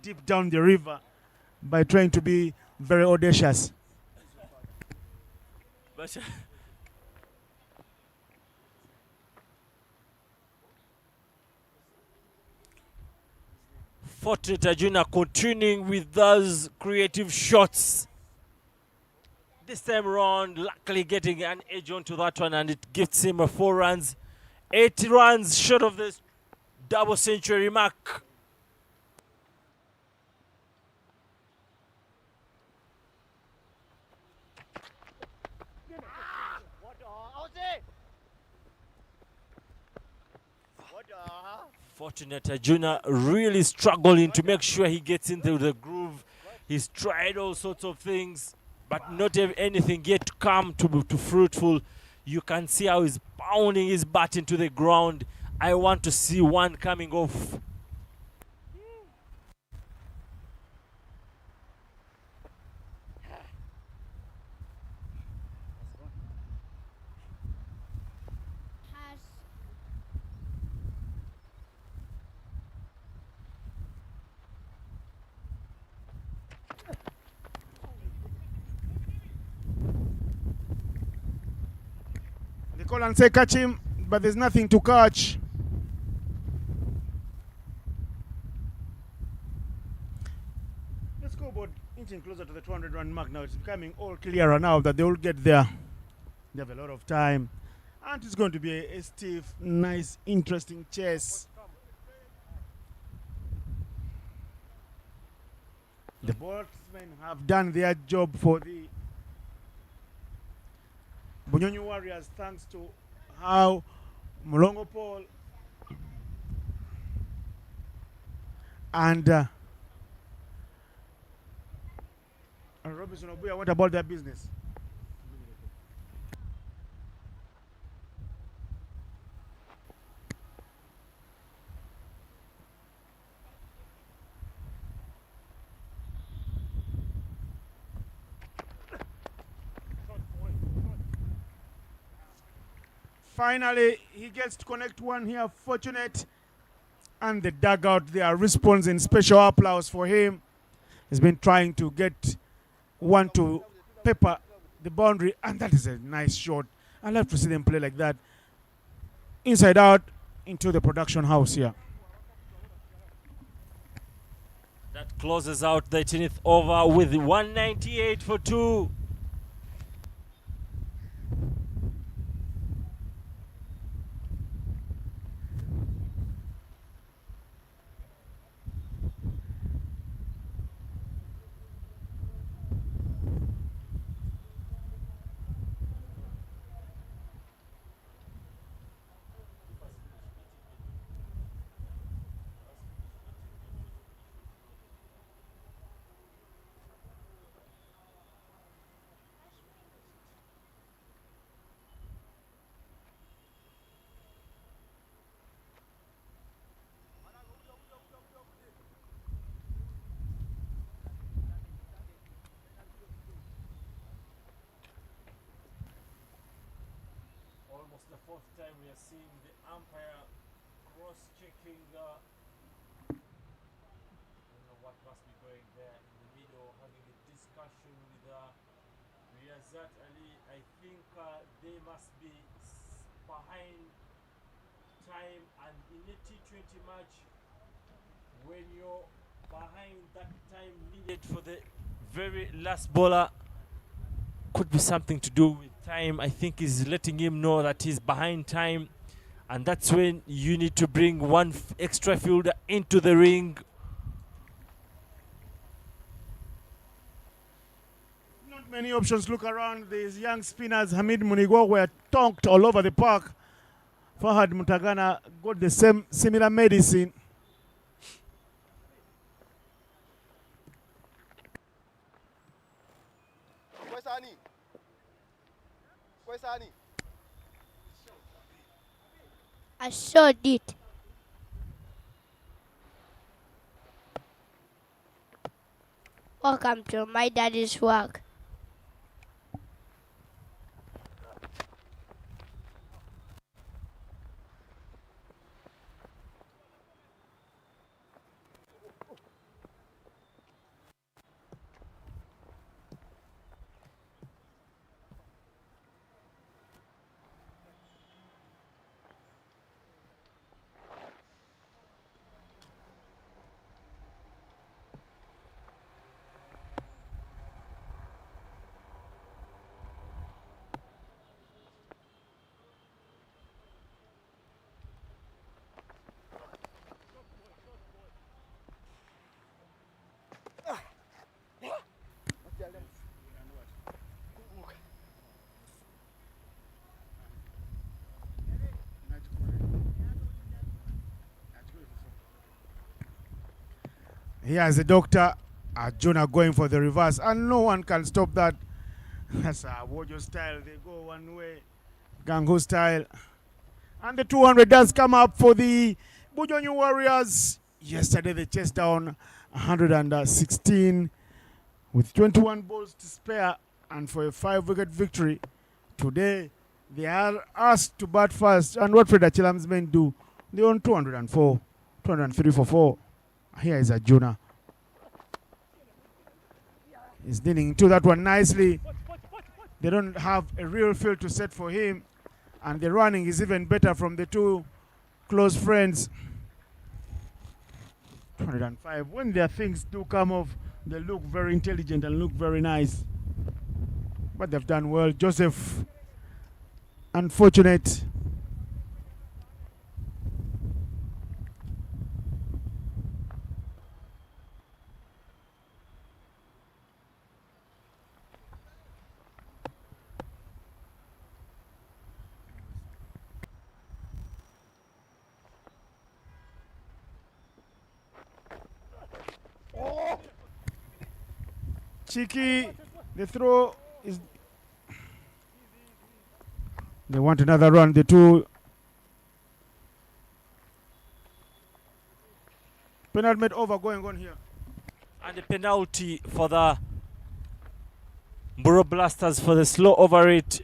deep down the river by trying to be very audacious. But Fortunate Arjuna continuing with those creative shots. This time around, luckily getting an edge onto that one, and it gives him a 4 runs. 80 runs short of this double century mark. Fortunate Arjuna really struggling to make sure he gets into the groove. He's tried all sorts of things, but not anything yet to come to fruitful. You can see how he's pounding his bat into the ground. I want to see one coming off. They call and say catch him, but there's nothing to catch. Let's go about inching closer to the 200 run mark now. It's becoming all clearer now that they will get there. They have a lot of time. And it's going to be a stiff, nice, interesting chase. The boatsmen have done their job for the Bunyonyi Warriors, thanks to how Mulongo Paul and Robinson Obuya went about their business. Finally, he gets to connect one here. Fortunate. And the dugout there responds in special applause for him. He's been trying to get one to pepper the boundary, and that is a nice shot. I love to see them play like that. Inside out into the production house here. That closes out the 18th over with 198 for 2. almost the fourth time we are seeing the umpire cross-checking. I don't know what must be going there in the middle, having a discussion with Riyazat Ali. I think they must be behind time, and in a T20 match, when you're behind that time needed for the very last bowler, could be something to do with time. I think he's letting him know that he's behind time, and that's when you need to bring one extra fielder into the ring. Not many options. Look around. These young spinners, Hamid Munigo, were tonked all over the park. Fahad Mutagana got the same similar medicine. Where's Annie? I showed it. Welcome to my daddy's work. Here's the doctor, Jonah going for the reverse, and no one can stop that. That's Wojo style. They go one way, Gango style. And the 200 does come up for the Bujonyu Warriors. Yesterday they chased down 116 with 21 balls to spare and for a 5-wicket victory. Today they are asked to bat first, and what Fred Achilam's men do? They own 204, 203 for 4. Here is Arjuna. He's dealing into that one nicely. They don't have a real field to set for him, and the running is even better from the two close friends. 205. When their things do come off, they look very intelligent and look very nice. But they've done well. Joseph, unfortunate. Cheeky, the throw is. They want another run. The two. Penalty over going on here. And the penalty for the Mburo Blasters for the slow over it,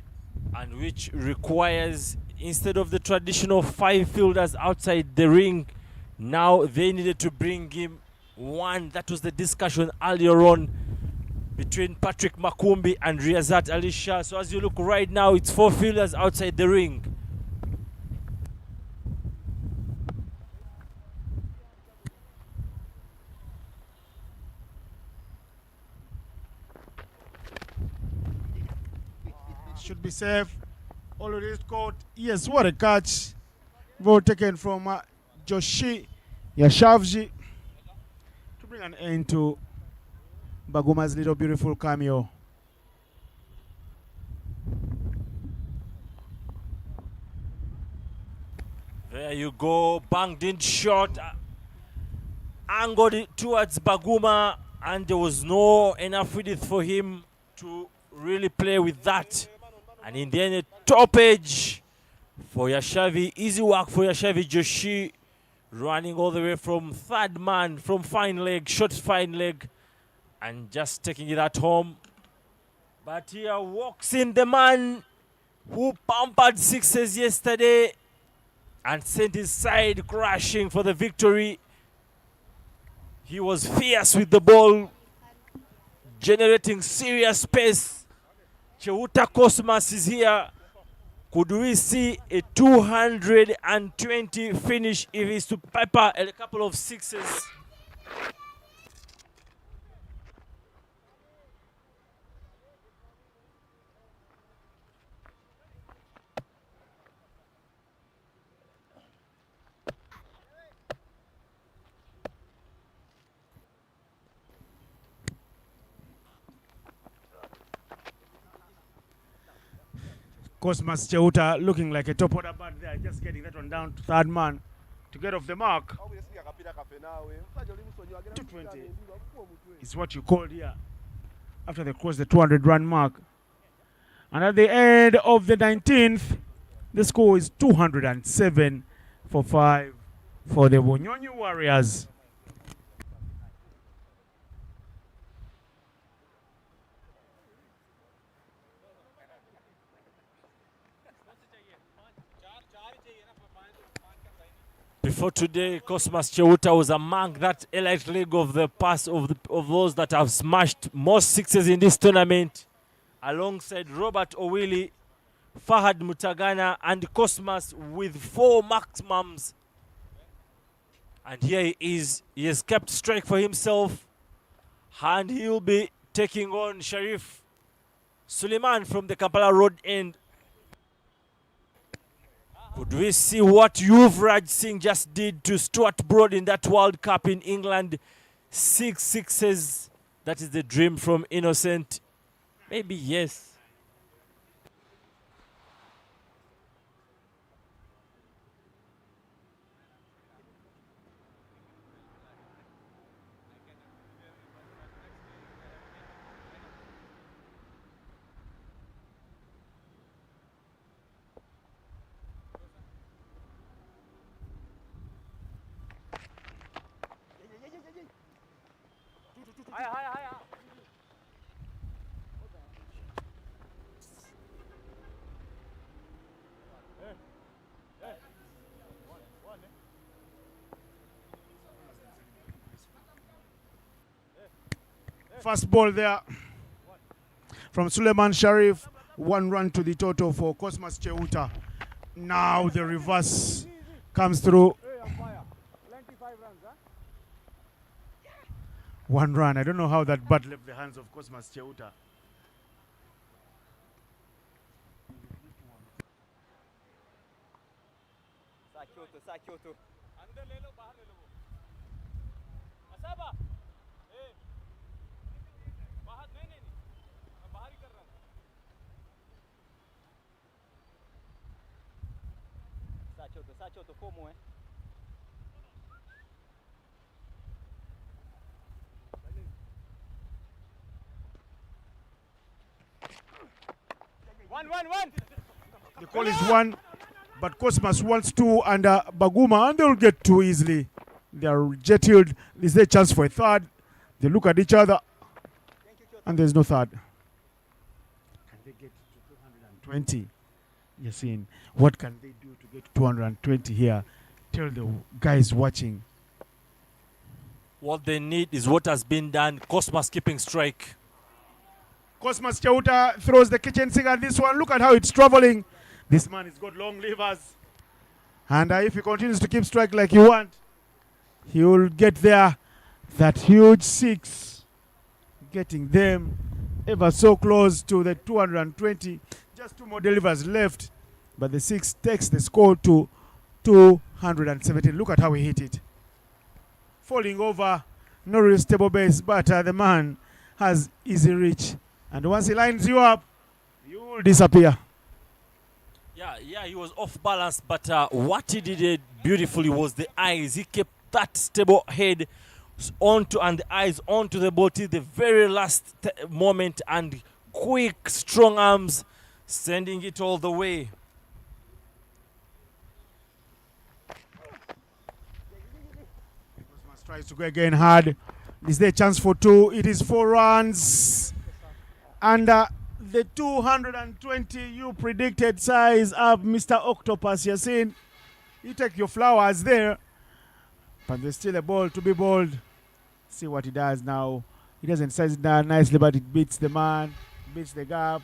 and which requires, instead of the traditional 5 fielders outside the ring, now they needed to bring him one. That was the discussion earlier on between Patrick Makumbi and Riyazat Ali Shah. So as you look right now, it's 4 fielders outside the ring. Should be safe. Already scored. Yes, what a catch. Ball taken from Joshi Yashavji to bring an end to Baguma's little beautiful cameo. There you go, banged in shot, angled it towards Baguma, and there was no enough width for him to really play with that. And in the end, a top edge for Yashavi. Easy work for Yashavi Joshi, running all the way from third man, from fine leg, short fine leg, and just taking it at home. But here walks in the man who pampered sixes yesterday and sent his side crashing for the victory. He was fierce with the ball, generating serious pace. Cheuta Cosmas is here. Could we see a 220 finish if he's to pepper a couple of sixes? Cosmas Cheuta looking like a top order bat there, just getting that one down to third man to get off the mark. 220 is what you called here after they crossed the 200 run mark. And at the end of the 19th, the score is 207 for 5 for the Wonyonyi Warriors. Before today, Cosmas Cheuta was among that elite league of the past of those that have smashed most sixes in this tournament, alongside Robert Owili, Fahad Mutagana, and Cosmas with 4 maximums. And here he is. He has kept strike for himself, and he will be taking on Sharif Suleiman from the Kampala Road end. Could we see what Yuvraj Singh just did to Stuart Broad in that World Cup in England? 6 sixes. That is the dream from Innocent. Maybe yes. First ball there from Suleiman Sharif. 1 run to the total for Cosmas Cheuta. Now the reverse comes through. 1 run. I don't know how that bat left the hands of Cosmas Cheuta. One. The call is 1, but Cosmas wants 2 under Baguma, and they'll get 2 easily. They are jet-heeled. Is there a chance for a third? They look at each other, and there's no third. Can they get to 220? Yasin, what can they do to get to 220 here? Tell the guys watching. What they need is what has been done. Cosmas keeping strike. Cosmas Cheuta throws the kitchen sink at this one. Look at how it's traveling. This man has got long levers. And if he continues to keep strike like you want, he will get there. That huge 6. Getting them ever so close to the 220. Just 2 more delivers left. But the 6 takes the score to 217. Look at how he hit it. Falling over. No real stable base. But the man has easy reach. And once he lines you up, you will disappear. Yeah, he was off balance, but what he did beautifully was the eyes. He kept that stable head onto and the eyes onto the ball till the very last moment, and quick, strong arms, sending it all the way. Cosmas tries to go again hard. Is there a chance for 2? It is 4 runs. And the 220 you predicted size up, Mr. Octopus Yasin. You take your flowers there, but there's still a ball to be bowled. See what he does now. He doesn't size it down nicely, but it beats the man, beats the gap,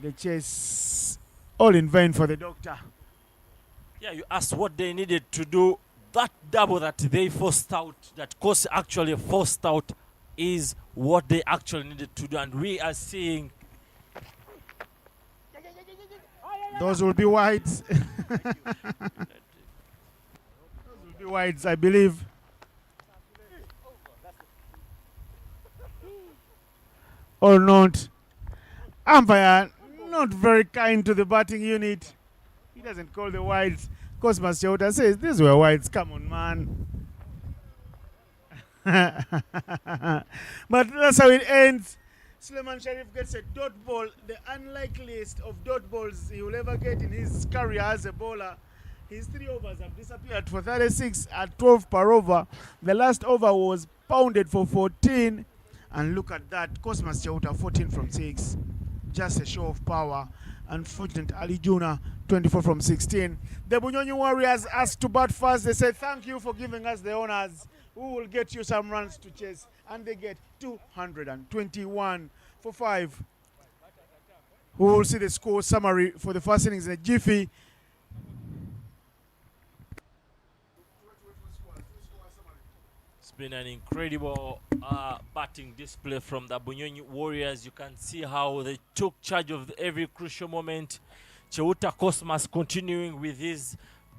the chase, all in vain for the doctor. Yeah, you asked what they needed to do. That double that they forced out, that course actually forced out, is what they actually needed to do. And we are seeing those will be wides. Those will be wides, I believe. Or not. Umpire not very kind to the batting unit. He doesn't call the wides. Cosmas Chauta says, these were wides. Come on, man. But that's how it ends. Suleiman Sharif gets a dot ball, the unlikeliest of dot balls he will ever get in his career as a bowler. His 3 overs have disappeared for 36 at 12 per over. The last over was pounded for 14. And look at that, Cosmas Chauta 14 from 6. Just a show of power. Unfortunate Ali Juna 24 from 16. The Bunyonyi Warriors asked to bat first. They said, thank you for giving us the honors. We will get you some runs to chase. And they get 221 for 5. We will see the score summary for the first innings in a jiffy. it's been an incredible batting display from the Bunyonyi Warriors. You can see how they took charge of every crucial moment. Cheuta Cosmas continuing with his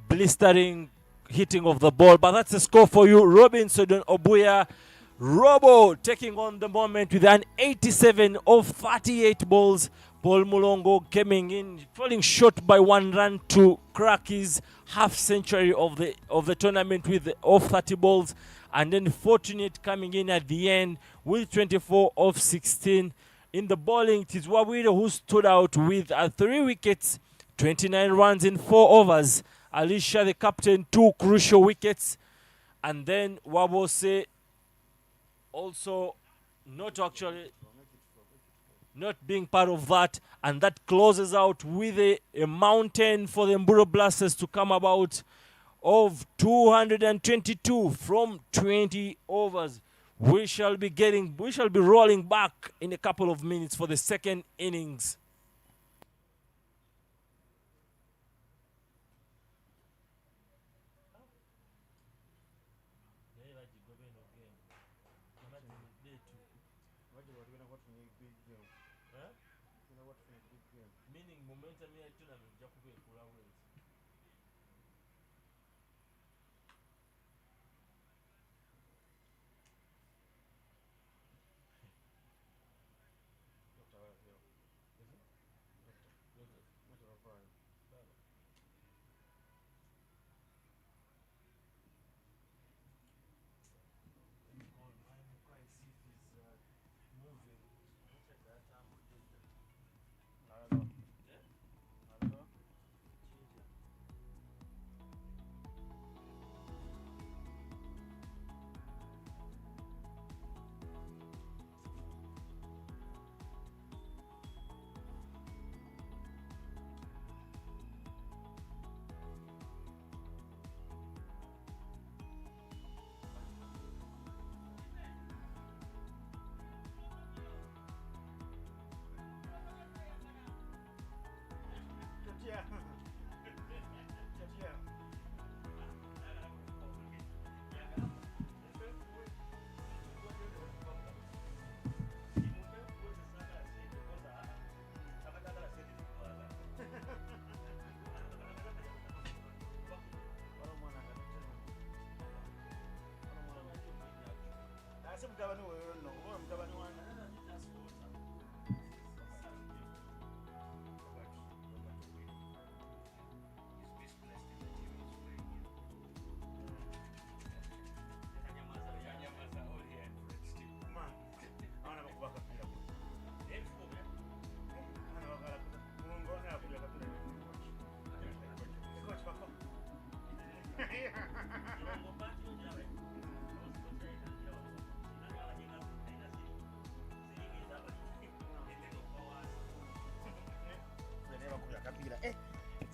blistering hitting of the ball. But that's the score for you. Robinson Obuya Robo taking on the moment with an 87 of 38 balls. Paul Mulongo coming in, falling short by 1 run to crack his half century of the tournament with off 30 balls. And then Fortunate coming in at the end with 24 of 16. In the bowling, it is Wawiro who stood out with 3 wickets, 29 runs in 4 overs. Alicia, the captain, 2 crucial wickets. And then Wabose also not being part of that. And that closes out with a mountain for the Mburo Blasters to come about of 222 from 20 overs. We shall be rolling back in a couple of minutes for the second innings.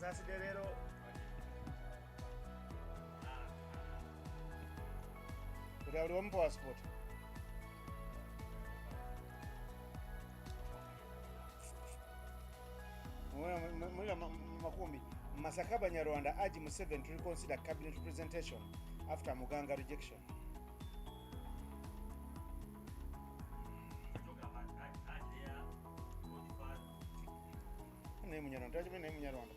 asaasidde leero buli aliwamu passport mulira makumbi Masaka Banyarwanda urge Museveni to reconsider cabinet representation after Muganga rejection. Naye Munyarwanda tajja naye Munyarwanda.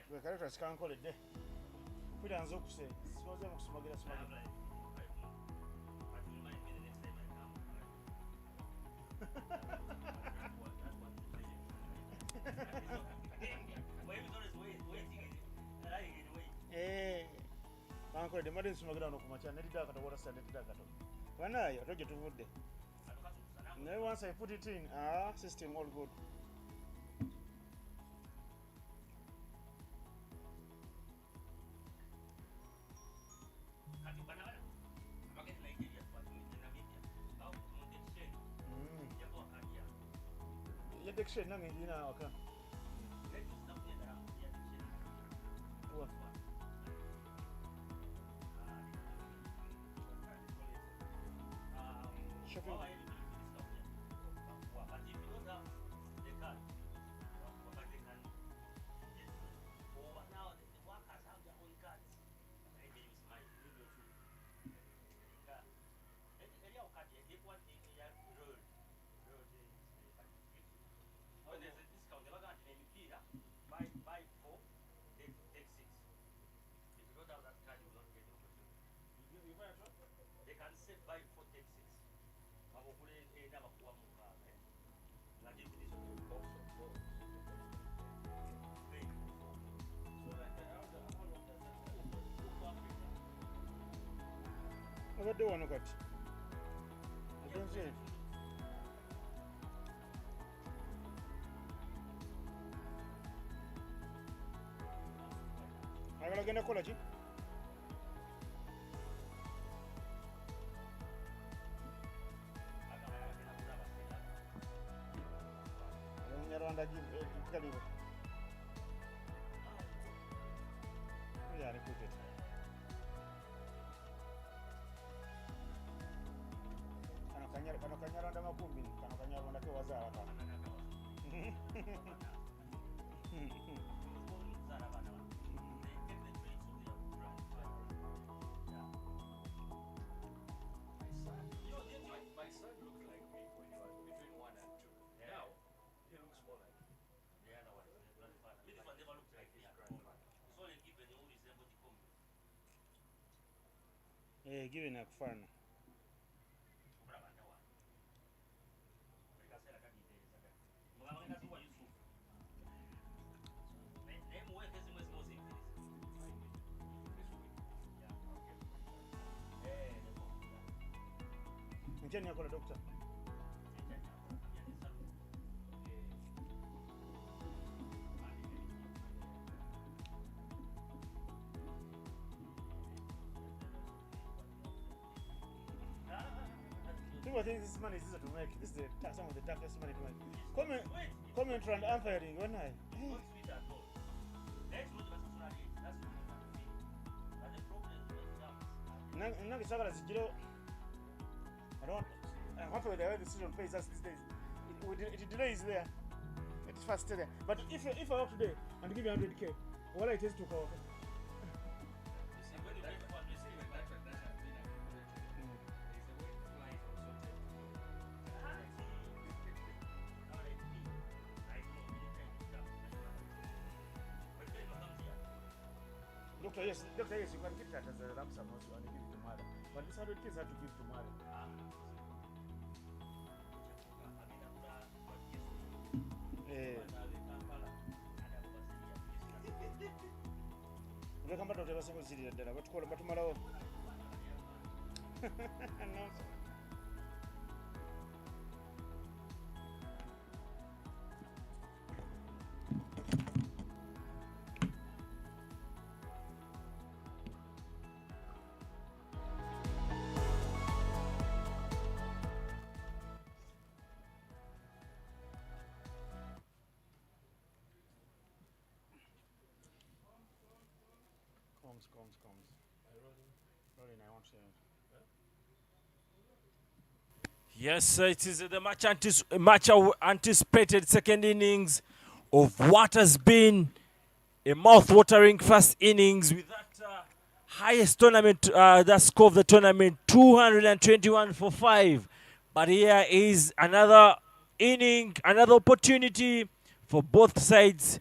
Gwe kale twakikankoledde. Mpulira nze okuse simoze mu kusumagira sumagira. Kankoledde mbadde nsumagira wano ku makya netidda akato wotasa netidda akato. Banaye oto gye tuvudde. Naye once I put it in, system all good. Addiction nange ndina awaka. Shopping. Buy 4, take 6. If you don't have that card, you will not get the opportunity. They can say buy 4, take 6. Abadde wano kati. Ayagala genda kukola ki? Munyarwanda kalibo. Yeah, recruited. Kano Kanyarwanda makumbi, kano Kanyarwanda ke wazaala kano. My son looked like me when he was between 1 and 2. Yeah. Now, he looks more like the other one. This one never looked like his grandfather. It's only given who resemble the community. Given akufaana. Ncheni yakola doctor. People think this money is easy to make. This is some of the toughest money to make. Commentary and umpiring, when I. Not sweet at all. Let's look at the that's but the problem is Nangisagala zijiro. I don't. I'm happy with the way the decision plays us these days. It delays there. It's faster there. But if I work today and give you 100k, what it is to go. You see, when you get for this, that has been accommodated. There's a way flight also Doctor, yes, you can give that as a lump sum also and give it to mother. But this 100k is hard to give to mother. Bekamba doctor basekuzirira ddala batukola batumalawo. Comes. Rolling, I want to Yes, it is the much anticipated second innings of what has been a mouth-watering first innings with that highest tournament, that score of the tournament, 221 for 5. But here is another inning, another opportunity for both sides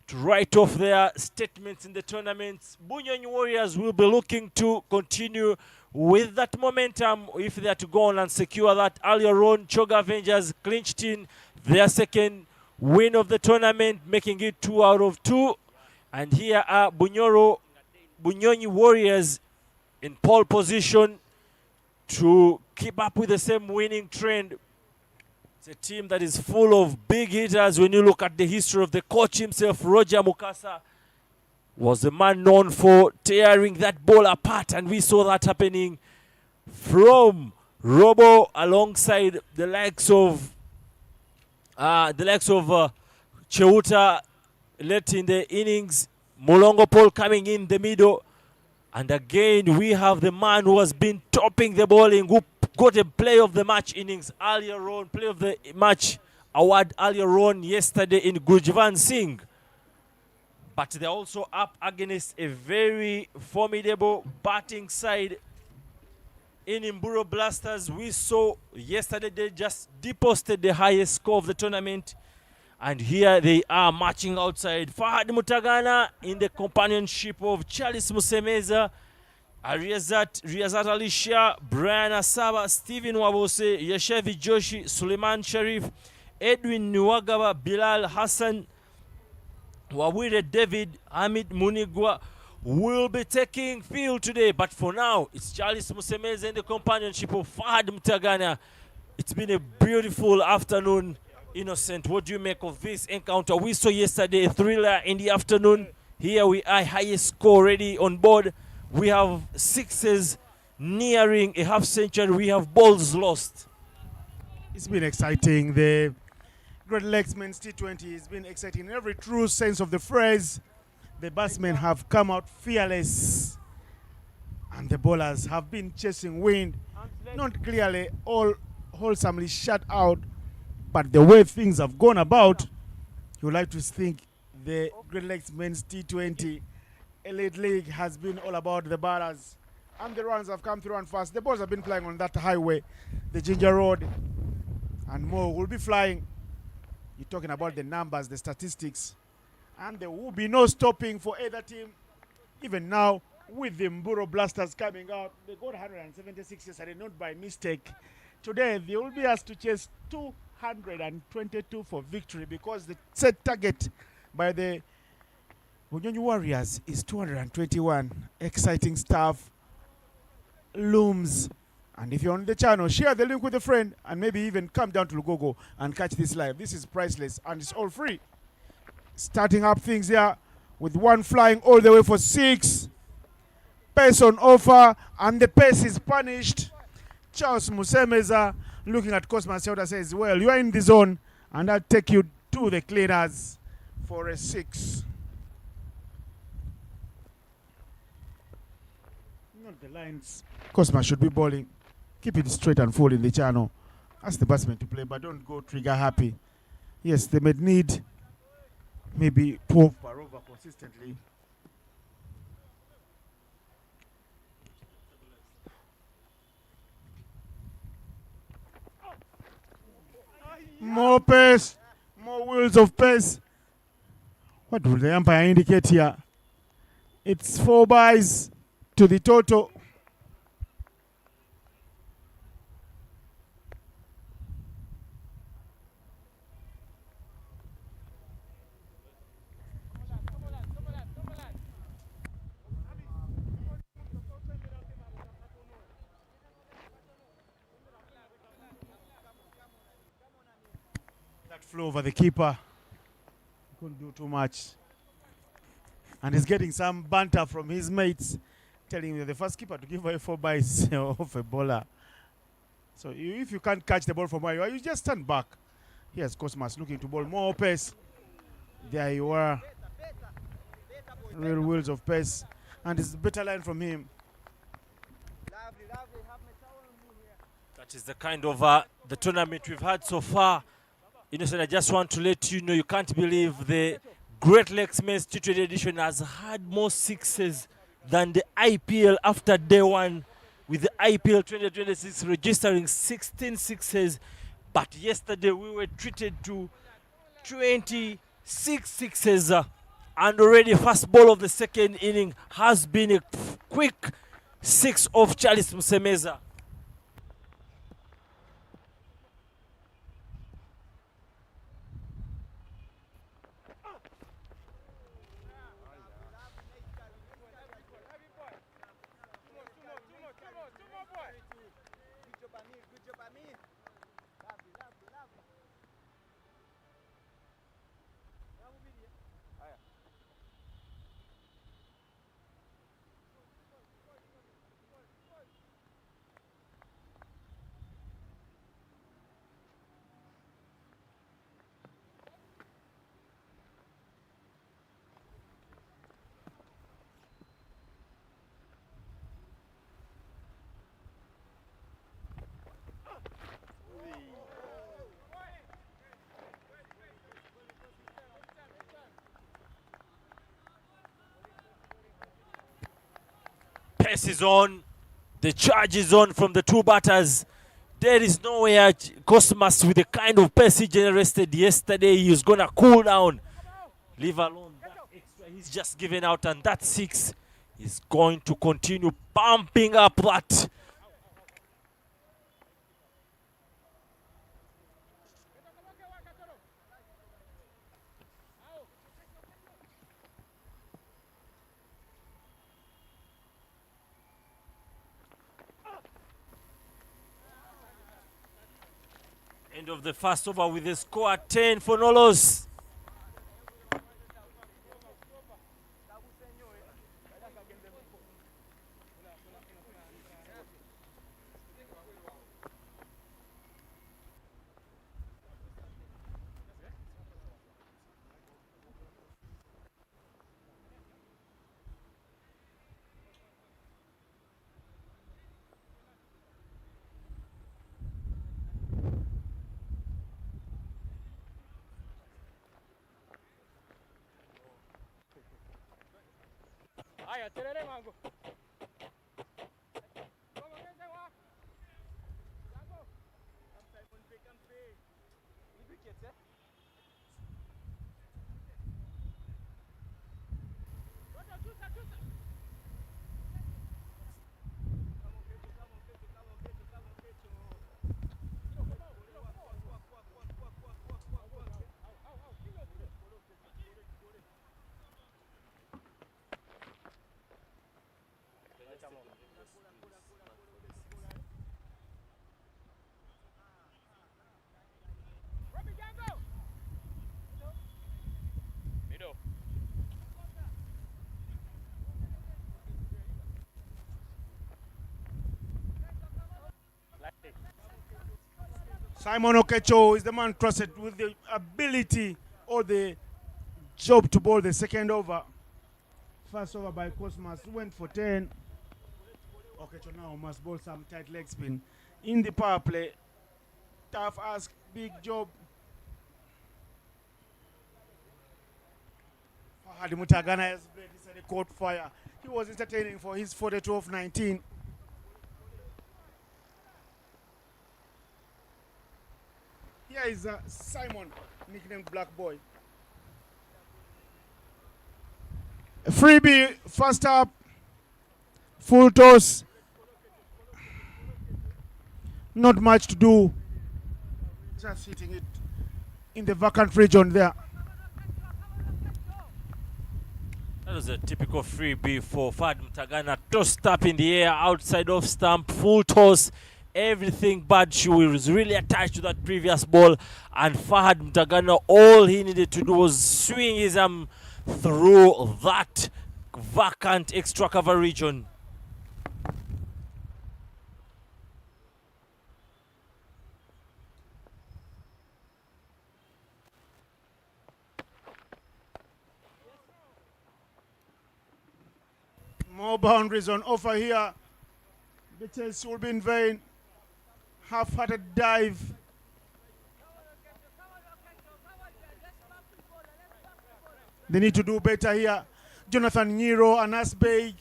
to write off their statements in the tournaments. Bunyonyi Warriors will be looking to continue with that momentum if they are to go on and secure that. Earlier on, Choga Avengers clinched in their second win of the tournament, making it 2 out of 2. And here are Bunyonyi Warriors in pole position to keep up with the same winning trend. It's a team that is full of big hitters. When you look at the history of the coach himself, Roger Mukasa was the man known for tearing that ball apart, and we saw that happening from Robo alongside the likes of Cheuta late in the innings, Molongo Paul coming in the middle, and again we have the man who has been topping the bowling, who got a play of the match innings earlier on, play of the match award earlier on yesterday in Gurjivan Singh. But they're also up against a very formidable batting side in Mburo Blasters. We saw yesterday they just deposited the highest score of the tournament. And here they are marching outside. Fahad Mutagana in the companionship of Charles Musemeza, Riazat Alisha, Brian Asaba, Stephen Wabose, Yeshevi Joshi, Suleiman Sharif, Edwin Nuwagaba, Bilal Hassan, Wawire David, Hamid Munigwa will be taking field today. But for now, it's Charles Musemeza in the companionship of Fahad Mutagana. It's been a beautiful afternoon. Innocent, what do you make of this encounter? We saw yesterday a thriller in the afternoon. Here we are, highest score already on board. We have sixes nearing a half century. We have balls lost. It's been exciting. The Great Lakes Men's T20 has been exciting in every true sense of the phrase. The batsmen have come out fearless, and the bowlers have been chasing wind, not clearly all wholesomely shut out. But the way things have gone about, you would like to think the Great Lakes Men's T20 Elite League has been all about the batters. And the runs have come through and fast. The balls have been flying on that highway, the Ginger Road. And more will be flying. You're talking about the numbers, the statistics. And there will be no stopping for either team. Even now, with the Mburo Blasters coming out, they got 176 yesterday, not by mistake. Today, they will be asked to chase 222 for victory, because the set target by the Bunyonyi Warriors is 221. Exciting stuff looms. And if you're on the channel, share the link with a friend, and maybe even come down to Lugogo and catch this live. This is priceless and it's all free. Starting up things here with one flying all the way for 6. Pace on offer, and the pace is punished. Charles Musemeza looking at Cosmas Cheuta says, well, you are in the zone, and I'll take you to the cleaners for a 6. Not the lines. Cosmas should be bowling. Keep it straight and full in the channel. Ask the batsman to play, but don't go trigger happy. Yes, they may need maybe 12 per over consistently. More pace, more wheels of pace. What will the umpire indicate here? It's 4 byes to the total. Flew over the keeper. Couldn't do too much. And he's getting some banter from his mates, telling him the first keeper to give away 4 byes of a bowler. So if you can't catch the ball from where you are, you just stand back. Here's Cosmas looking to bowl more pace. There you are. Real wheels of pace. And it's a better line from him. That is the kind of the tournament we've had so far. Innocent, I just want to let you know, you can't believe the Great Lakes Men's T20 edition has had more sixes than the IPL after day one, with the IPL 2026 registering 16 sixes. But yesterday we were treated to 26 sixes. And already first ball of the second inning has been a quick six of Charles Musemeza. Pace is on. The charge is on from the two batters. There is nowhere Cosmas, with the kind of pace he generated yesterday, he's going to cool down. Leave alone that extra he's just given out, and that six is going to continue pumping up that. End of the first over with the score 10 for Nolos. Simon Okecho is the man trusted with the ability or the job to bowl the second over. First over by Cosmas went for 10. Okecho now must bowl some tight leg spin. In the power play, tough ask, big job. Fahad Mutagana has played inside the court fire. He was entertaining for his 42 of 19. Here is Simon, nicknamed Black Boy. Freebie, first up, full toss. Not much to do. Just hitting it in the vacant region there. That was a typical freebie for Fahad Mutagana. Tossed up in the air, outside off stump, full toss. Everything bad. She was really attached to that previous ball, and Fahad Mutagana, all he needed to do was swing his arm through that vacant extra cover region. More boundaries on offer here. The chase will be in vain. Half-hearted dive. They need to do better here. Jonathan Nyiro and Asbeg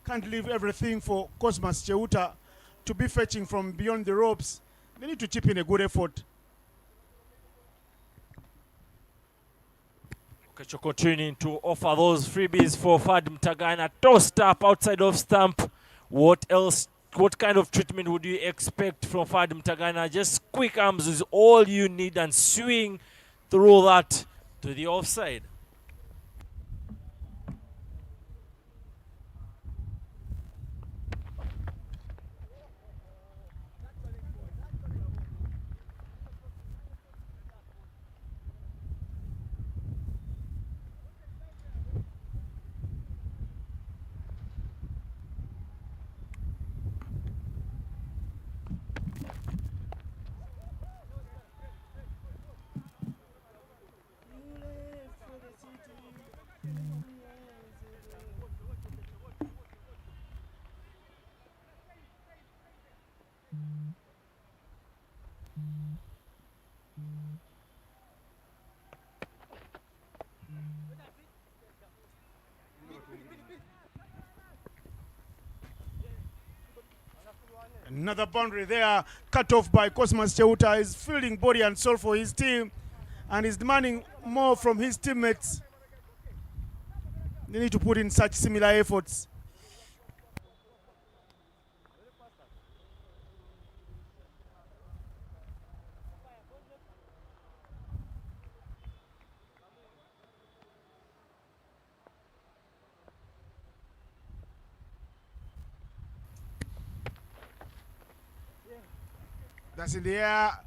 can't leave everything for Cosmas Cheuta to be fetching from beyond the ropes. They need to chip in a good effort. Okecho continuing to offer those freebies for Fad Mtagana. Tossed up outside of stump. What else? What kind of treatment would you expect from Fad Mtagana? Just quick arms is all you need and swing through that to the offside. Another boundary there, cut off by Cosmas Cheuta. Is fielding body and soul for his team and is demanding more from his teammates. They need to put in such similar efforts. That's in the air,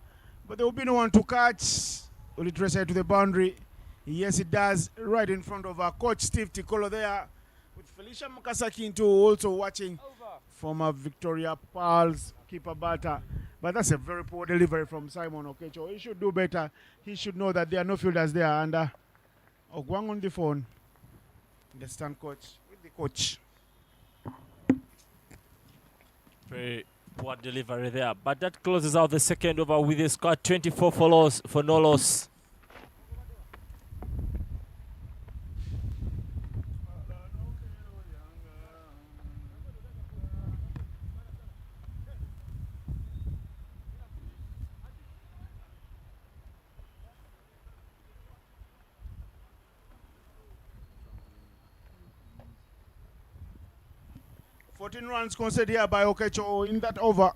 but there will be no one to catch. Will it race to the boundary? Yes, it does. Right in front of our coach, Steve Tikolo there, with Felicia Mukasaki into also watching former Victoria Pearls keeper batter. But that's a very poor delivery from Simon Okecho. He should do better. He should know that there are no fielders there. And Ogwang on the phone, the stand coach, with the coach. Very poor delivery there, but that closes out the second over with a score 24 for no loss. Fourteen runs conceded here by Okecho in that over.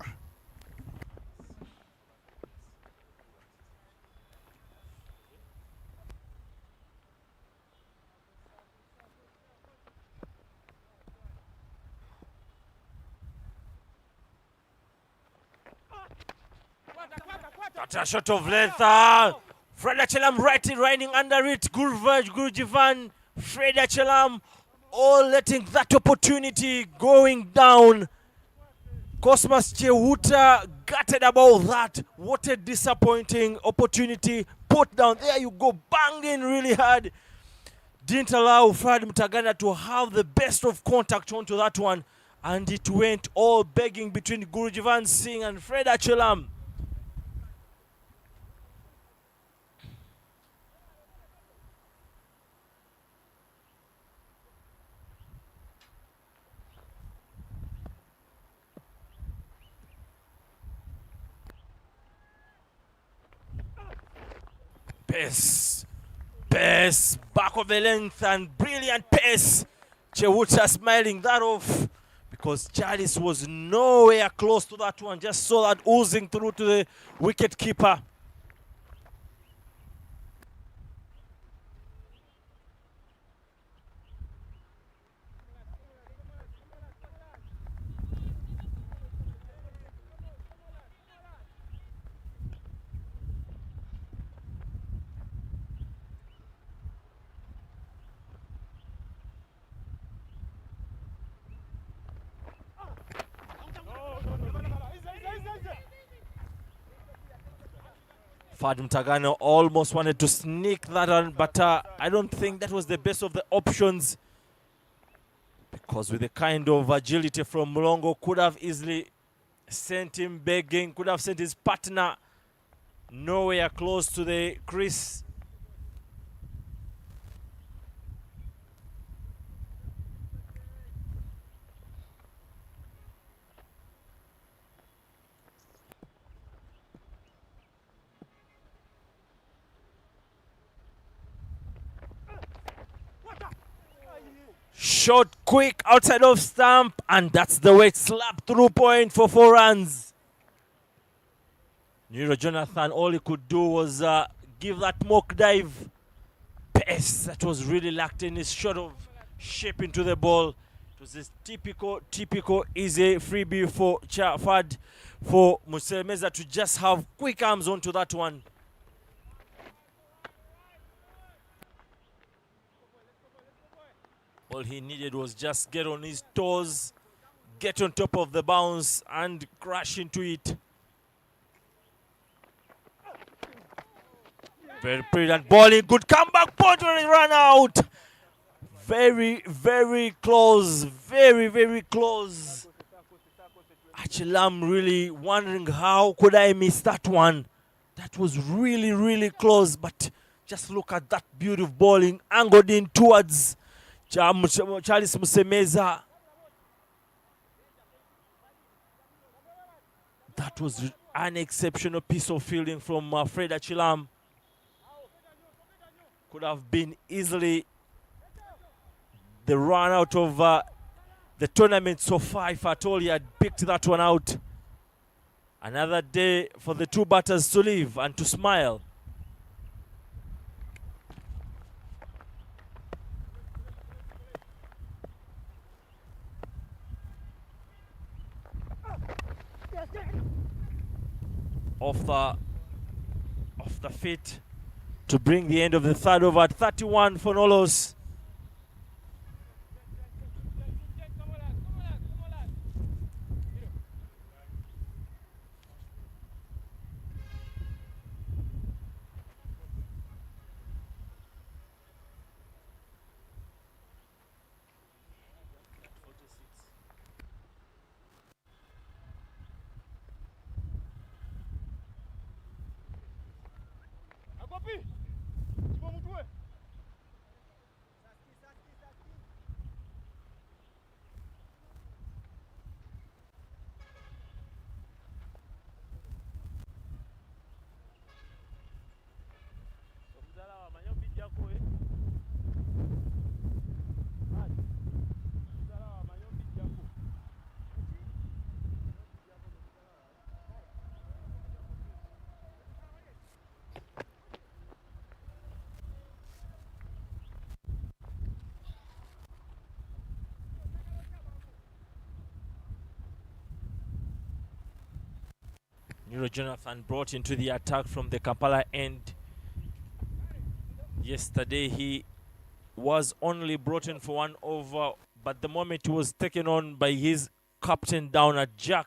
That's a shot of length. Fred Achelam riding under it. Gurjivan, Fred Achelam, all letting that opportunity going down. Cosmas Cheuta gutted about that. What a disappointing opportunity. Put down. There you go, banging really hard. Didn't allow Fred Mtagana to have the best of contact onto that one. And it went all begging between Gurjivan Singh and Fred Achelam. Pace, back of the length and brilliant pace. Cheuta smiling that off because Chalice was nowhere close to that one. Just saw that oozing through to the wicket keeper. Fad Mtagana almost wanted to sneak that on, but I don't think that was the best of the options Because with the kind of agility from Mulongo, could have easily sent him begging, could have sent his partner nowhere close to the crease. Shot quick outside of stump, and that's the way it slapped through point for 4 runs. Nero Jonathan, all he could do was give that mock dive pace that was really lacked in his shot of shape into the ball. It was this typical easy freebie for Fad, for Musemeza to just have quick arms onto that one. All he needed was just get on his toes, get on top of the bounce, and crash into it. Very brilliant bowling, good comeback point when he ran out. Very, very close, very close. Actually, I'm really wondering how could I miss that one. That was really close, but just look at that beautiful bowling, angled in towards Charles Musemeza. That was an exceptional piece of fielding from Fred Achilam. Could have been easily the run out of the tournament so far if at all he had picked that one out. Another day for the two batters to live and to smile. Off the feet to bring the end of the third over at 31 for Nolos. Nero Jonathan brought into the attack from the Kampala end. Yesterday he was only brought in for 1 over, but the moment he was taken on by his captain down at Jack,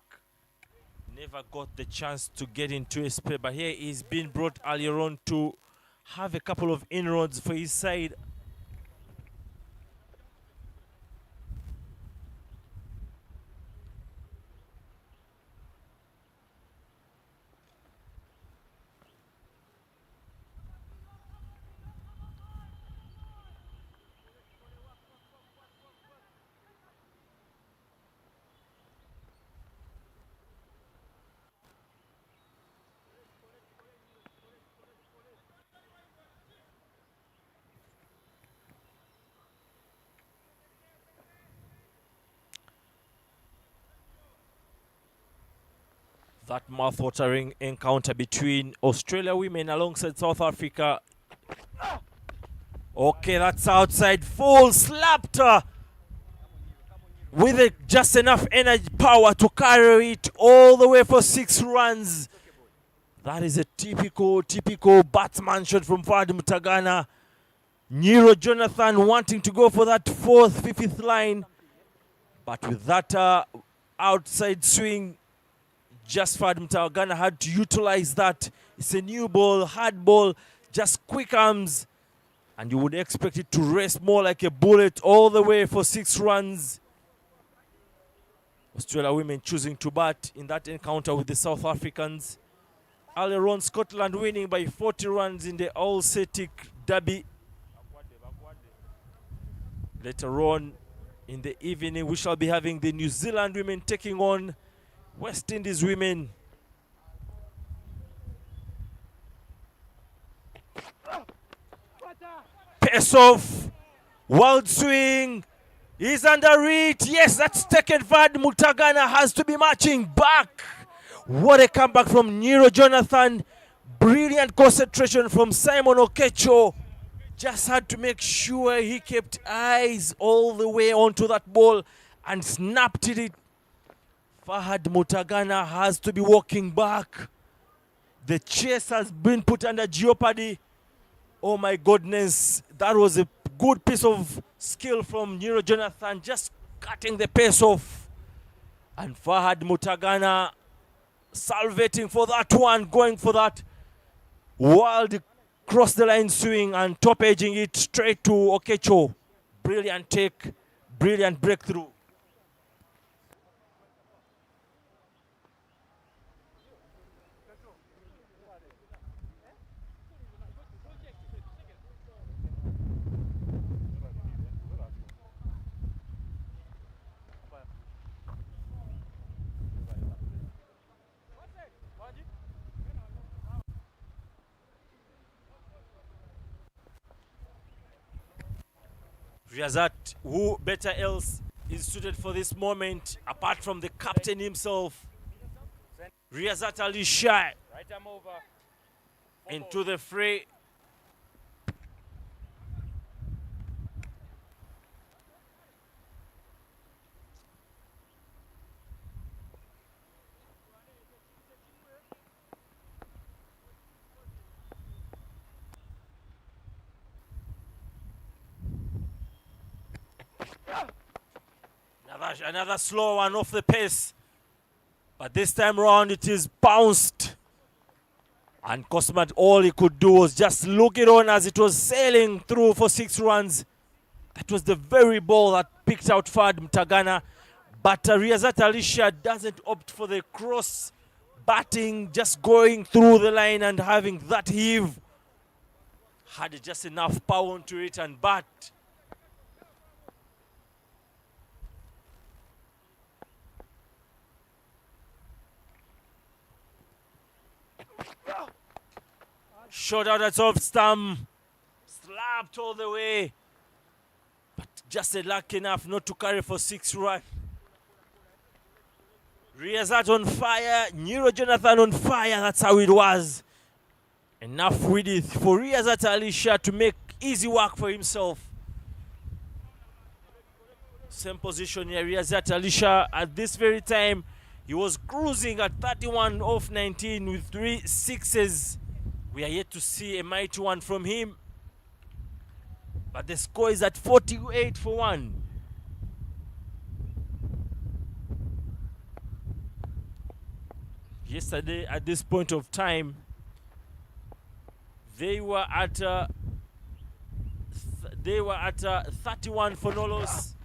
never got the chance to get into a spell. But here he's been brought earlier on to have a couple of inroads for his side. That mouth-watering encounter between Australia women alongside South Africa. Okay, that's outside. Full slapped her with just enough energy power to carry it all the way for 6 runs. That is a typical batsman shot from Fadi Mutagana. Nero Jonathan wanting to go for that 4th, 5th line. But with that outside swing, just Fadi Mutagana had to utilize that. It's a new ball, hard ball, just quick arms. And you would expect it to race more like a bullet all the way for 6 runs. Australia women choosing to bat in that encounter with the South Africans. Earlier on, Scotland winning by 40 runs in the All Celtic Derby. Later on in the evening, we shall be having the New Zealand women taking on West Indies women. Pace off, wild swing, is under it. Yes, that's taken. Fahad Mutagana has to be matching back. What a comeback from Nero Jonathan. Brilliant concentration from Simon Okecho. Just had to make sure he kept eyes all the way onto that ball and snapped it. Fahad Mutagana has to be walking back. The chase has been put under jeopardy. Oh my goodness, that was a good piece of skill from Nero Jonathan, just cutting the pace off. And Fahad Mutagana salvating for that one, going for that wild cross the line swing and top edging it straight to Okecho. Brilliant take, brilliant breakthrough. Riazat, who better else is suited for this moment apart from the captain himself. Riazat Ali Shah into the fray. Another slow one off the pace. But this time round it is bounced. And Cosmat, all he could do was just look it on as it was sailing through for 6 runs. That was the very ball that picked out Fahad Mutagana. But Riazat Alisha doesn't opt for the cross batting, just going through the line and having that heave. Had just enough power onto it and bat. Shot out at off stump, slapped all the way, but just lucky enough not to carry for 6 runs. Riazat on fire, Nero Jonathan on fire, that's how it was. Enough width for Riazat Alisha to make easy work for himself. Same position here, Riazat Alisha at this very time. He was cruising at 31 off 19 with 3 sixes. We are yet to see a mighty one from him. But the score is at 48 for 1. Yesterday, at this point of time, they were at 31 for Nolos.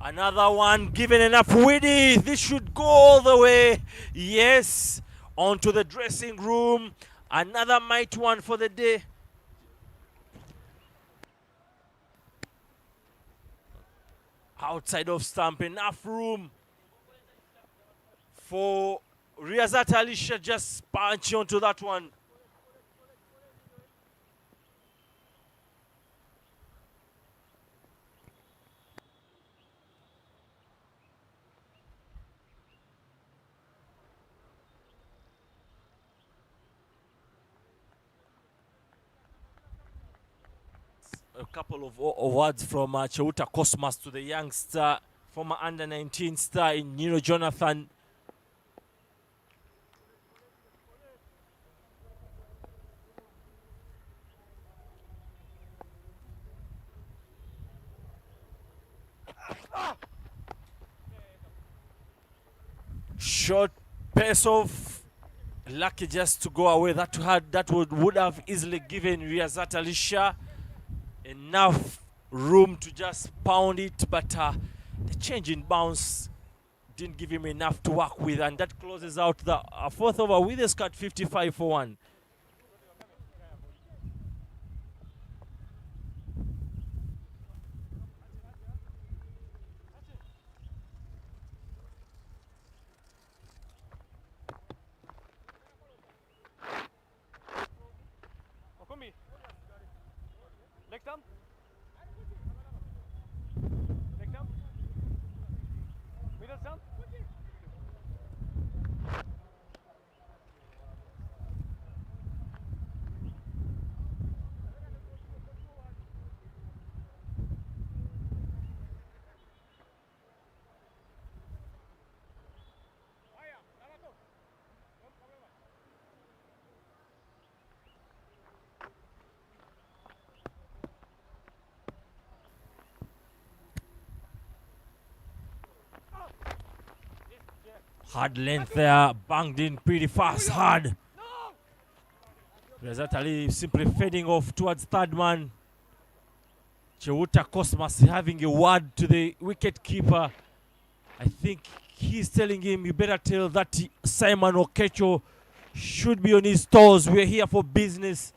Another one given enough width. This should go all the way. Yes, onto the dressing room. Another mighty one for the day. Outside of stump, enough room for Riazat Alisha just punch onto that one. A couple of words from Cheuta Cosmas to the youngster, former under-19 star in Nero Jonathan. Short pace off, lucky just to go away. That would have easily given Riazat Alisha enough room to just pound it, but the change in bounce didn't give him enough to work with, and that closes out the fourth over with a score at 55 for 1. Okumi. Leg thumb. Leg thumb. Middle thumb. Hard length there, banged in pretty fast, hard. Razat Ali simply fading off towards third man. Chewuta Cosmas having a word to the wicket keeper. I think he's telling him, you better tell that Simon Okecho should be on his toes. We're here for business.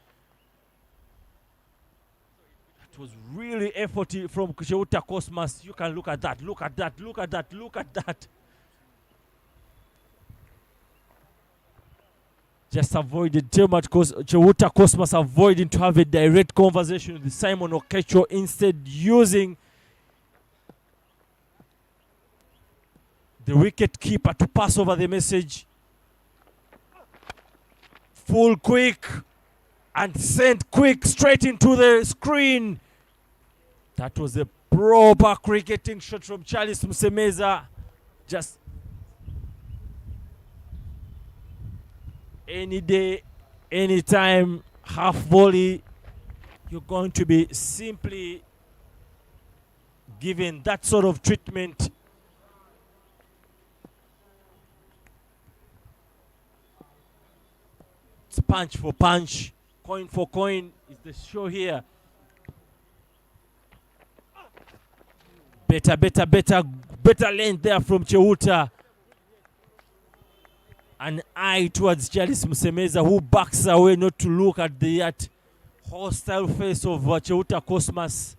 It was really efforty from Chewuta Cosmas. You can look at that, look at that, look at that, look at that. Just avoided Chewuta Cosmas avoiding to have a direct conversation with Simon Okecho, instead using the wicket keeper to pass over the message. Full quick and sent quick straight into the screen. That was a proper cricketing shot from Charles Msemeza. Just any day, anytime, half volley, you're going to be simply given that sort of treatment. It's punch for punch, coin for coin is the show here. Better length there from Chewuta. An eye towards Charles Msemeza, who backs away not to look at the hostile face of Chewuta Cosmas.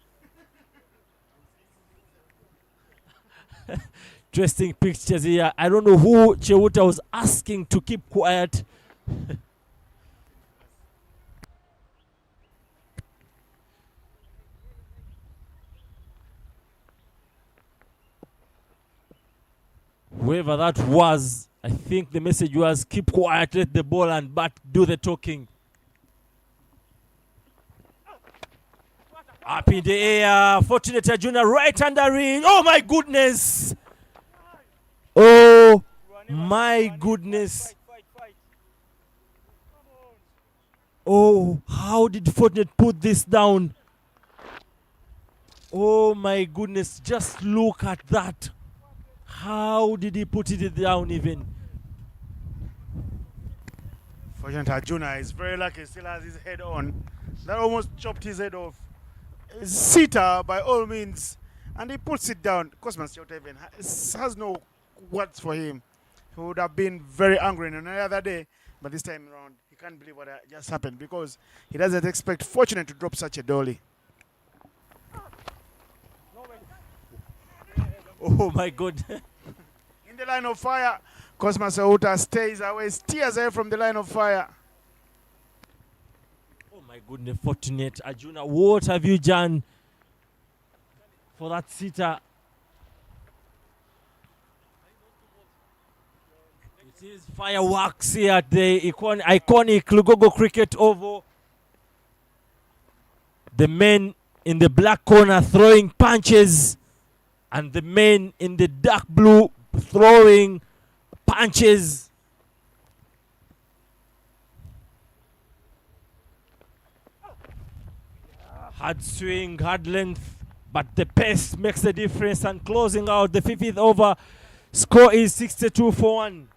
Interesting pictures here. I don't know who Chewuta was asking to keep quiet. Whoever that was, I think the message was keep quiet, let the ball and bat do the talking. Up in the air, Fortunate Ajuna right under it. Oh my goodness! Oh my goodness! Oh, how did Fortunate put this down? Oh my goodness, just look at that. How did he put it down even? Fortunate Arjuna is very lucky, still has his head on. That almost chopped his head off. Sitter by all means, and he puts it down. Cosmas Chewuta even has no words for him. He would have been very angry on any other day, but this time around, he can't believe what just happened because he doesn't expect Fortunate to drop such a dolly. Oh my God. In the line of fire, Cosmas Chewuta stays away, steers away from the line of fire. Oh my goodness, Fortunate Arjuna, what have you done for that sitter? It is fireworks here at the iconic Lugogo Cricket Oval. The men in the black corner throwing punches, and the men in the dark blue throwing punches. Hard swing, hard length, but the pace makes the difference. And closing out the 50th over, score is 62 for 1.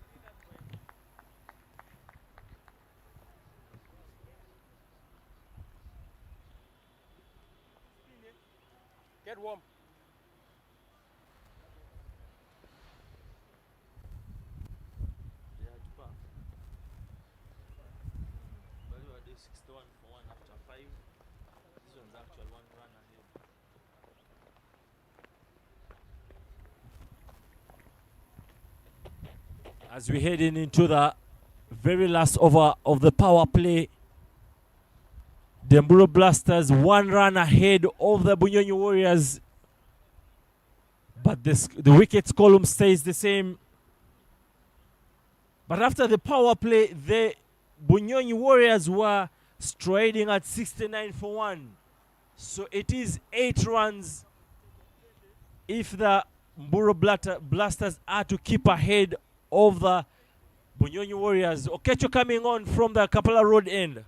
Get warm. 61 for 1 after 5. This one's actual 1 run ahead. As we heading into the very last over of the power play, the Mburo Blasters 1 run ahead of the Bunyonyi Warriors, but the wickets column stays the same. But after the power play, the Bunyonyi Warriors were striding at 69 for 1. So it is 8 runs if the Mburo Blasters are to keep ahead of the Bunyonyi Warriors. Okecho coming on from the Kapala Road end.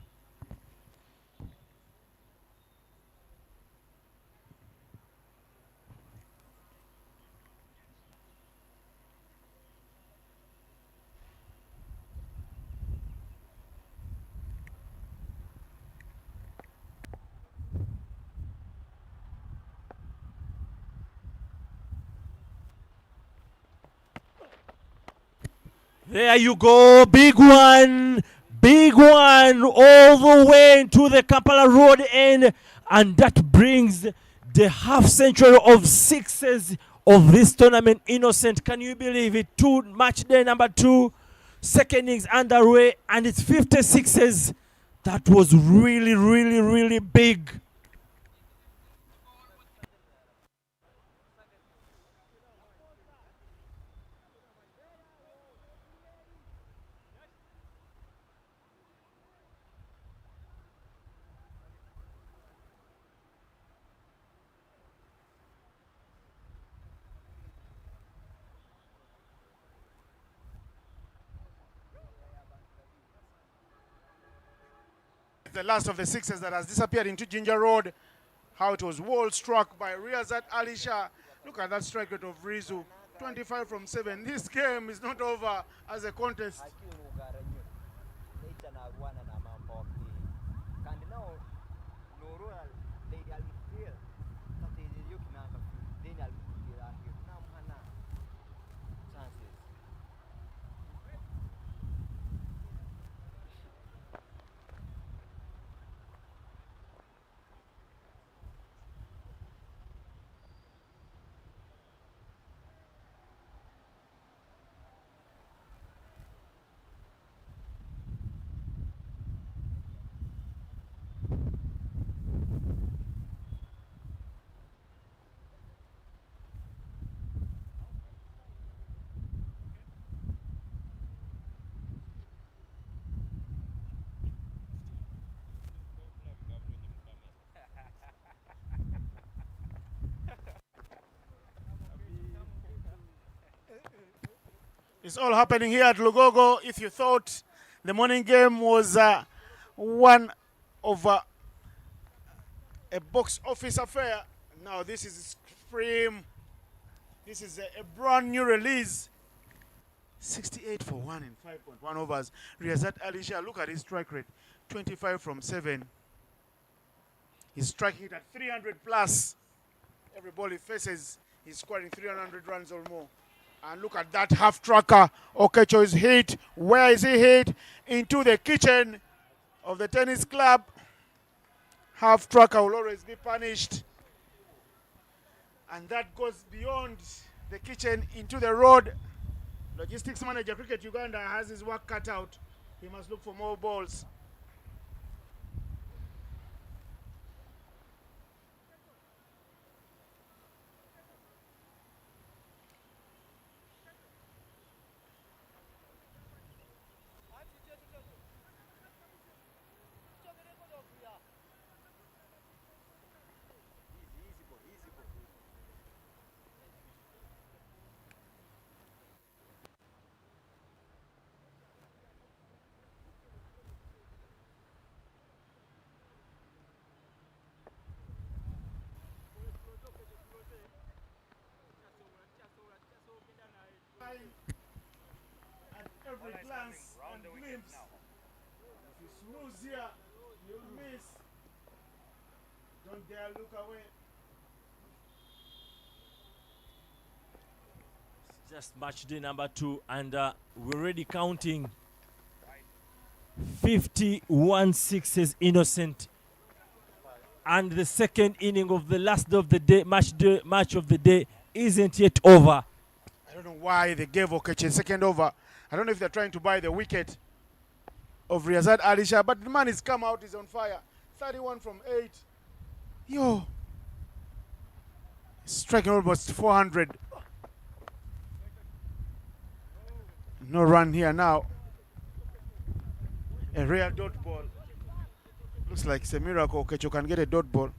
There you go, big one, all the way into the Kampala Road end, and that brings the half century of sixes of this tournament. Innocent, can you believe it? Match day number 2, second innings underway, and it's 56s. That was really, really, really big. The last of the sixes that has disappeared into Ginger Road. How it was wall struck by Riazat Alisha. Look at that strike rate of Rizu. 25 from 7. This game is not over as a contest. It's all happening here at Lugogo. If you thought the morning game was one of a box office affair, now this is Supreme. This is a brand new release. 68 for 1 in 5.1 overs. Riazat Alisha, look at his strike rate. 25 from 7. He's striking it at 300 plus. Every ball he faces, he's scoring 300 runs or more. And look at that half tracker. Okecho is hit. Where is he hit? Into the kitchen of the tennis club. Half tracker will always be punished. And that goes beyond the kitchen into the road. Logistics manager Cricket Uganda has his work cut out. He must look for more balls. At every glance and glimpse, if you snooze here, you'll miss. Don't dare look away. Just match day number 2, and we're already counting 51 sixes, Innocent. And the second inning of the last day of the day, match of the day, isn't yet over. I don't know why they gave Okeche second over. I don't know if they're trying to buy the wicket of Riyazat Ali Shah, but the man has come out, he's on fire. 31 from 8. Yo. Striking almost 400. No run here now. A rare dot ball. Looks like it's a miracle Okecho can get a dot ball.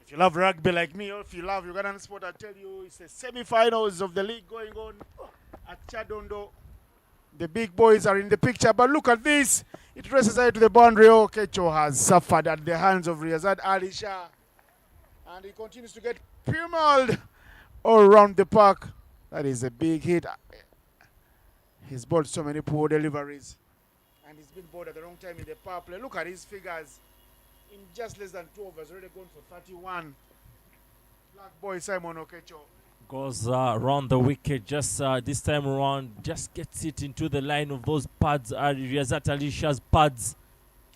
If you love rugby like me, or if you love Ugandan sport, I tell you, it's the semi-finals of the league going on at Chadondo. The big boys are in the picture, but look at this. It races out to the boundary. Okecho has suffered at the hands of Riyazat Ali Shah. And he continues to get pummeled all around the park. That is a big hit. He's bought so many poor deliveries. And he's been bought at the wrong time in the power play. Look at his figures. In just less than 2 overs, already gone for 31. Black boy Simon Okecho. Goes around the wicket just this time around. Just gets it into the line of those pads. Riyazat Ali Shah's pads.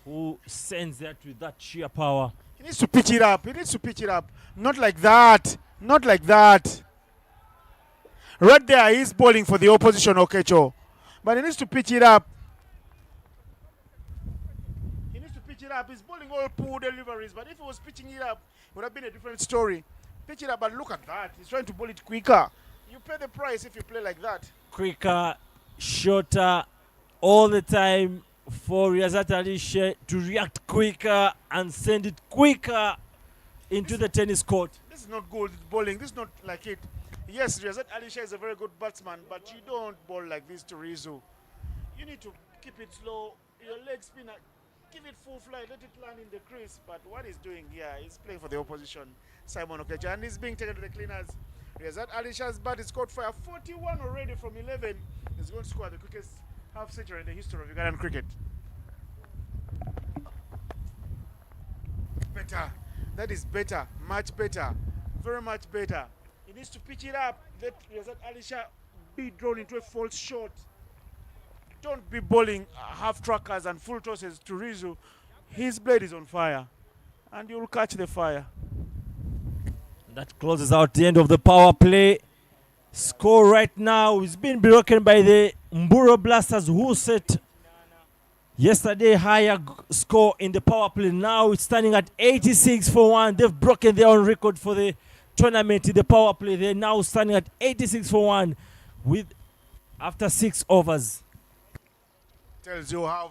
Who sends that with that sheer power. He needs to pitch it up. He needs to pitch it up. Not like that. Not like that. Right there, he's bowling for the opposition, Okecho. But he needs to pitch it up. He needs to pitch it up. He's bowling all poor deliveries. But if he was pitching it up, it would have been a different story. Pitch it up, but look at that. He's trying to bowl it quicker. You pay the price if you play like that. Quicker, shorter, all the time for Riyazat Ali Shah to react quicker and send it quicker into the tennis court. This is not good bowling. This is not like it. Yes, Riyazat Ali Shah is a very good batsman, but you don't bowl like this to Rizu. You need to keep it slow. Your leg spinner, give it full flight, let it land in the crease. But what he's doing here, he's playing for the opposition, Simon Okecho, and he's being taken to the cleaners. Riyazat Ali Shah's bat is caught fire. 41 already from 11. He's going to score the quickest half century in the history of Ugandan cricket. Better. That is better. Much better. Very much better. He needs to pitch it up. Let Riyazat Ali Shah be drawn into a false shot. Don't be bowling half trackers and full tosses to Rizu. His blade is on fire. And you'll catch the fire. That closes out the end of the power play. Score right now is being broken by the Mburo Blasters, who set yesterday higher score in the power play. Now it's standing at 86 for 1. They've broken their own record for the tournament in the power play. They're now standing at 86 for 1 with after 6 overs. Tells you how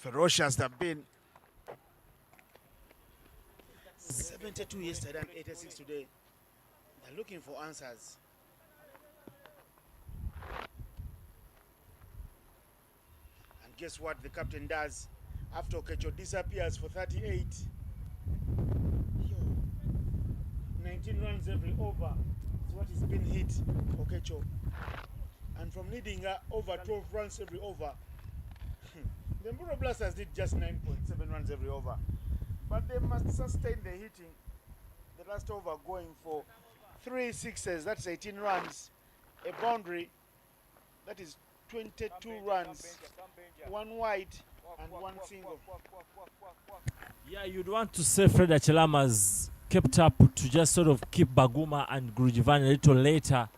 ferocious they've been. 72 yesterday and 86 today. They're looking for answers. And guess what the captain does after Okecho disappears for 38? 19 runs every over is what he's been hit, Okecho. And from needing over 12 runs every over, the Mburo Blasters did just 9.7 runs every over. But they must sustain the hitting. The last over going for 3 sixes, that's 18 runs. A boundary, that is 22 runs. 1 wide and 1 single. Yeah, you'd want to say Fred Achelama's kept up to just sort of keep Baguma and Grujivan a little later,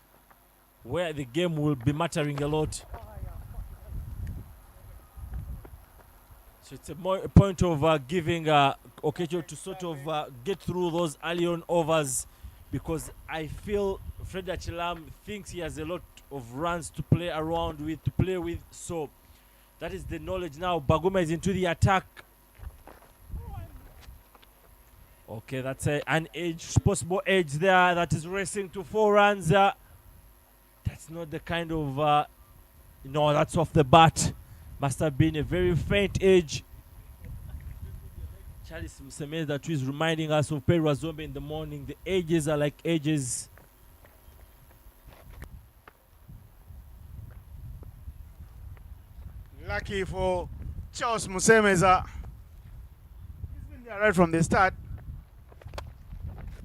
where the game will be mattering a lot. So it's a point of giving Okecho to sort of get through those early on overs, because I feel Fred Achelam thinks he has a lot of runs to play around with, to play with. So that is the knowledge now. Baguma is into the attack. Okay, that's an edge, possible edge there that is racing to 4 runs. That's not the kind of, no, that's off the bat. Must have been a very faint edge. Charlie Msemeza that is reminding us of Pedro Azombe in the morning. The edges are like edges. Lucky for Charles Musemeza. He's been there right from the start.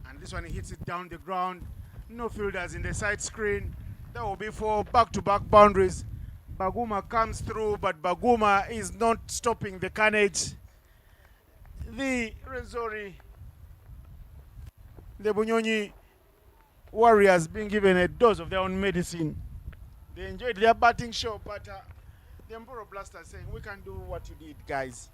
And This one he hits it down the ground. No fielders in the side screen. That will be for back-to-back boundaries. Baguma comes through, but Baguma is not stopping the carnage. The Renzori, the Bunyonyi Warriors being given a dose of their own medicine. They enjoyed their batting show, but the Mboro Blasters saying, we can do what you did, guys.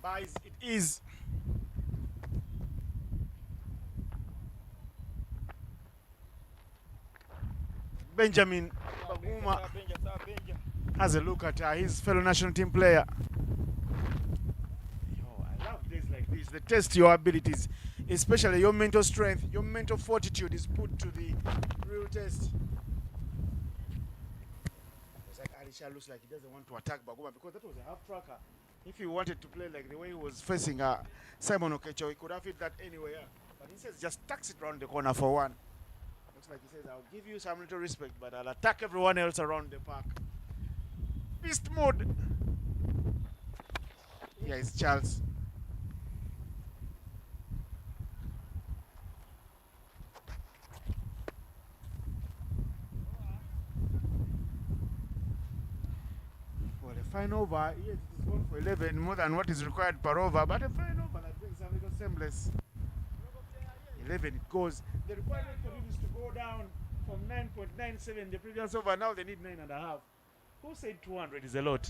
Buys it is. Benjamin Baguma has a look at his fellow national team player. I love days like this. They test your abilities, especially your mental strength, your mental fortitude is put to the real test. It's like Alisha looks like he doesn't want to attack Baguma because that was a half tracker. If he wanted to play like the way he was facing Simon Okecho, he could have hit that anywhere. But he says just tucks it around the corner for one. Looks like he says, I'll give you some little respect, but I'll attack everyone else around the park. Beast mode. Here is Charles. Well, the fine over, yes, it is going for 11 more than what is required per over, but a fine over that brings some little semblance. 11 it goes. The requirement for it is to go down from 9.97 the previous over. Now they need 9.5. Who said 200 is a lot?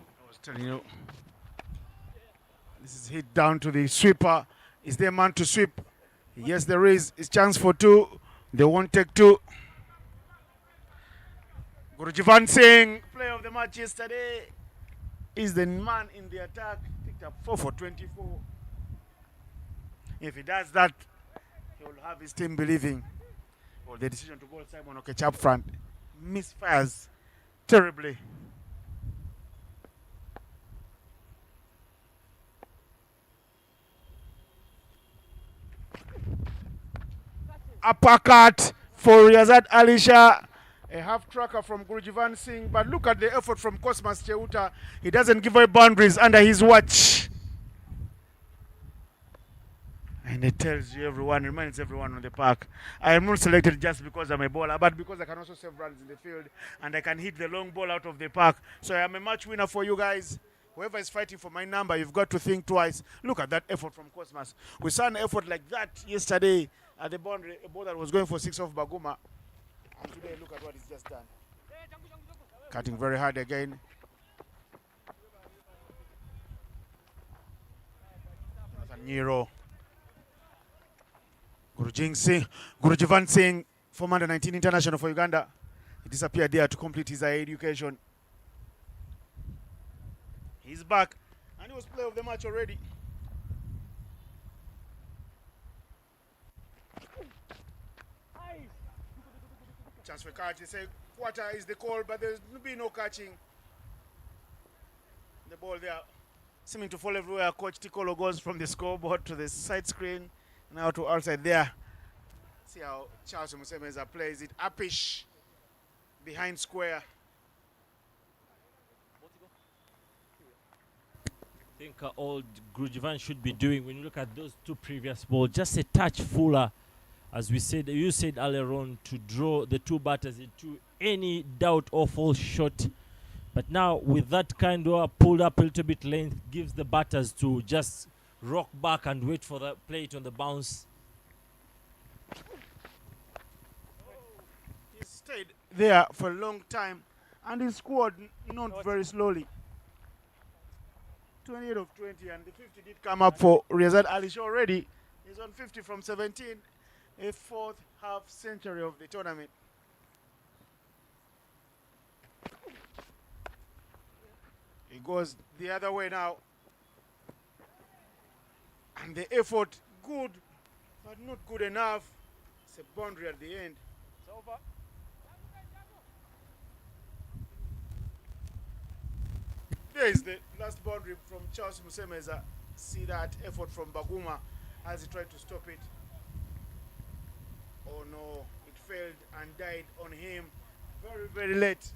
I was telling you, this is hit down to the sweeper. Is there a man to sweep? Yes, there is. It's chance for two. They won't take two. Gurujivan Singh, player of the match yesterday, is the man in the attack. Picked up 4 for 24. If he does that, he will have his team believing. Well, the decision to bowl Simon Okech up front misfires terribly. Uppercut for Yazad Alisha. A half tracker from Gurujivan Singh. But look at the effort from Cosmas Cheuta. He doesn't give away boundaries under his watch. And it tells you everyone, reminds everyone on the park. I am not selected just because I'm a bowler, but because I can also save runs in the field and I can hit the long ball out of the park. So I am a match winner for you guys. Whoever is fighting for my number, you've got to think twice. Look at that effort from Cosmas. We saw an effort like that yesterday at the boundary, a ball that was going for 6 off Baguma. And today, look at what he's just done. Cutting very hard again. Nero. Gurujivan Singh, former under-19 international for Uganda. He disappeared there to complete his education. He's back, and he was player of the match already. Chance for catch. They say quarter is the call, but there's be no catching. The ball there seeming to fall everywhere. Coach Tikolo goes from the scoreboard to the side screen, now to outside there. See how Charles Musemeza plays it upish behind square. I think all Gurujivan should be doing when you look at those two previous balls, just a touch fuller, as we said, you said earlier on, to draw the two batters into any doubt or fall short. But now with that kind of pulled up a little bit length, gives the batters to just rock back and wait for the plate on the bounce. He stayed there for a long time and he scored not very slowly. 28 of 20 and the 50 did come up for Riyazat Ali Shah already. He's on 50 from 17, a fourth half century of the tournament. He goes the other way now. And the effort, good, but not good enough. It's a boundary at the end. It's over. There is the last boundary from Charles Musemeza. See that effort from Baguma as he tried to stop it. Oh no, it failed and died on him very, very late.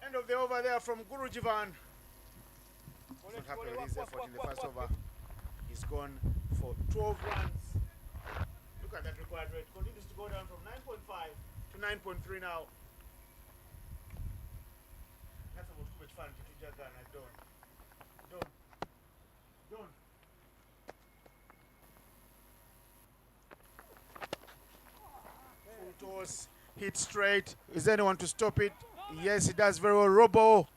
End of the over there from Guru Jivan. Not happy with his effort in the first over. He's gone for 12 runs. Look at that required rate. Continues to go down from 9.5 to 9.3 now. That's about too much fun to just that. Don't. Full toss, hit straight. Is anyone to stop it? Yes, he does very well. Robo,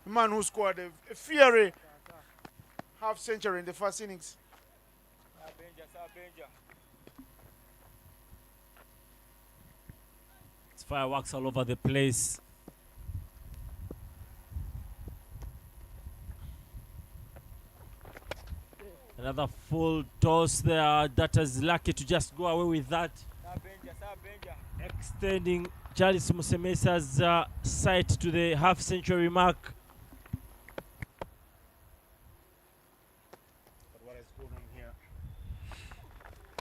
the man who scored a fiery half century in the first innings. It's fireworks all over the place. Another full toss there. That is lucky to just go away with that. Extending Charles Musemesa's sight to the half century mark. But what is going on here?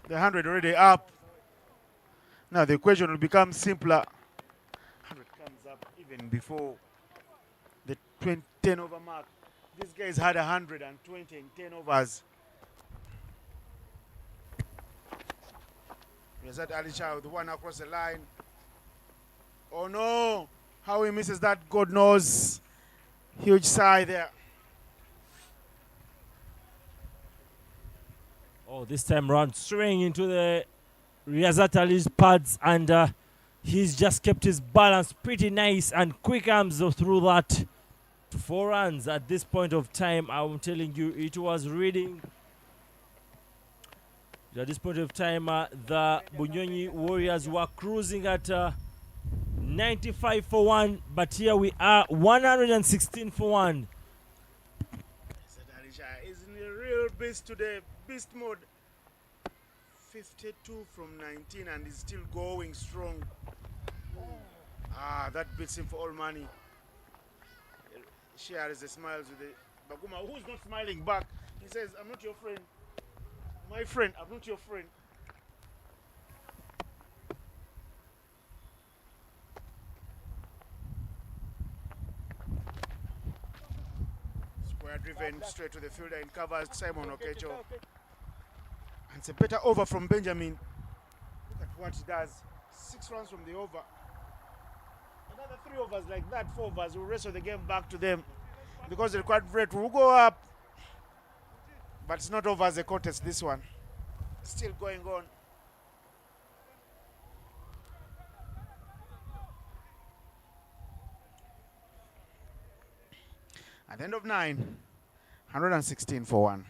The 100 already up. Now the equation will become simpler. 100 comes up even before the 10 over mark. These guys had 120 in 10 overs. Riyazat Ali Shah with the one across the line. Oh no! How he misses that, God knows. Huge sigh there. Oh, this time round, straying into the Riyazat Ali's pads, and he's just kept his balance pretty nice and quick arms through that to 4 runs at this point of time. I'm telling you, it was reading. At this point of time, the Bunyonyi Warriors were cruising at 95 for 1, but here we are 116 for 1. Ali Shah is in a real beast today, beast mode. 52 from 19 and is still going strong. That beats him for all money. Shares the smiles with the Baguma, who's not smiling back. He says, I'm not your friend. My friend, I'm not your friend. Square driven straight to the fielder and covers Simon Okecho. And it's a better over from Benjamin. Look at what he does. 6 runs from the over. Another 3 overs like that, 4 overs will wrestle the game back to them. Because the required rate will go up. But it's not over as a contest, this one. Still going on. At the end of 9, 116 for 1.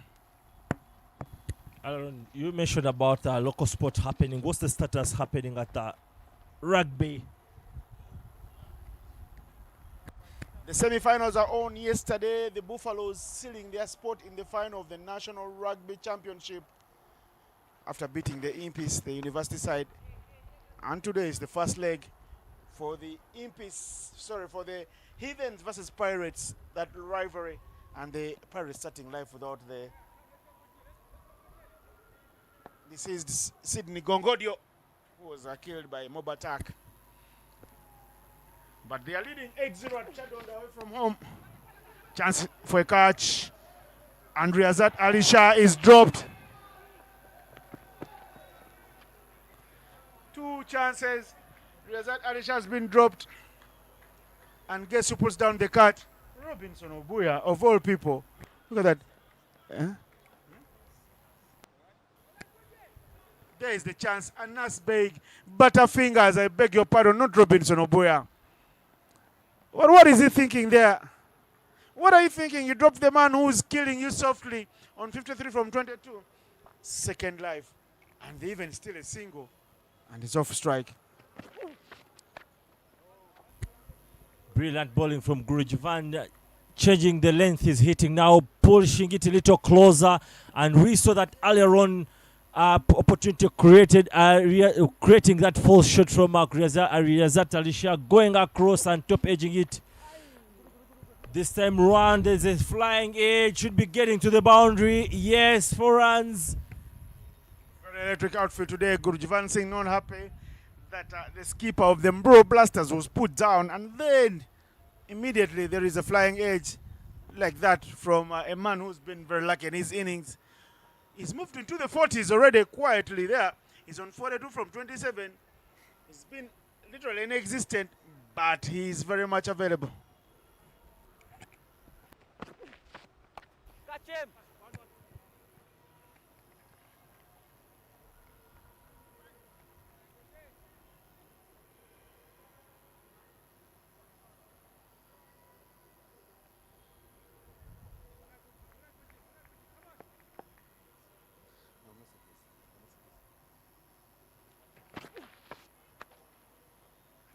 Aaron, you mentioned about local sport happening. What's the status happening at rugby? The semi-finals are on yesterday. The Buffaloes sealing their spot in the final of the National Rugby Championship after beating the Impies, the university side. And today is the first leg for the for the Heathens versus Pirates, that rivalry. And the Pirates starting life without the deceased Sydney Gongodio, who was killed by a mob attack. But they are leading 8-0 at Chadonda away from home. Chance for a catch. And Riyazat Ali Shah is dropped. 2 chances. Riyazat Alisha has been dropped. And guess who puts down the cut? Robinson Obuya, of all people. Look at that. Huh? There is the chance. Anas Beg, Butterfingers, I beg your pardon, not Robinson Obuya. What is he thinking there? What are you thinking? You dropped the man who's killing you softly on 53 from 22. Second life. And they even still a single. And it's off strike. Brilliant bowling from Gurujivan. Changing the length, he's hitting now, pushing it a little closer. And we saw that earlier on opportunity created, creating that false shot from Riyazat Alisha, going across and top edging it. This time round, there's a flying edge, should be getting to the boundary. Yes, 4 runs. Very electric outfield today. Gurujivan Singh not happy that the skipper of the Mbro Blasters was put down, and then immediately there is a flying edge like that from a man who's been very lucky in his innings. He's moved into the 40s already quietly there. He's on 42 from 27. He's been literally inexistent, but he's very much available. Catch him.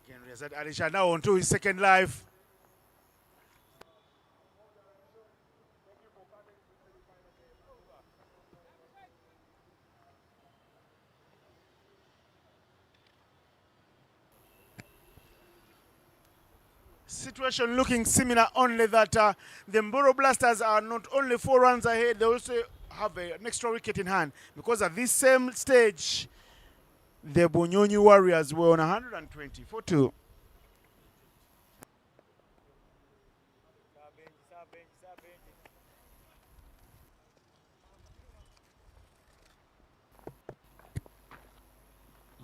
Again, Riyazat Alisha now on to his second life. Situation looking similar, only that the Mboro Blasters are not only 4 runs ahead, they also have an extra wicket in hand. Because at this same stage, the Bunyonyi Warriors were on 120 for 2.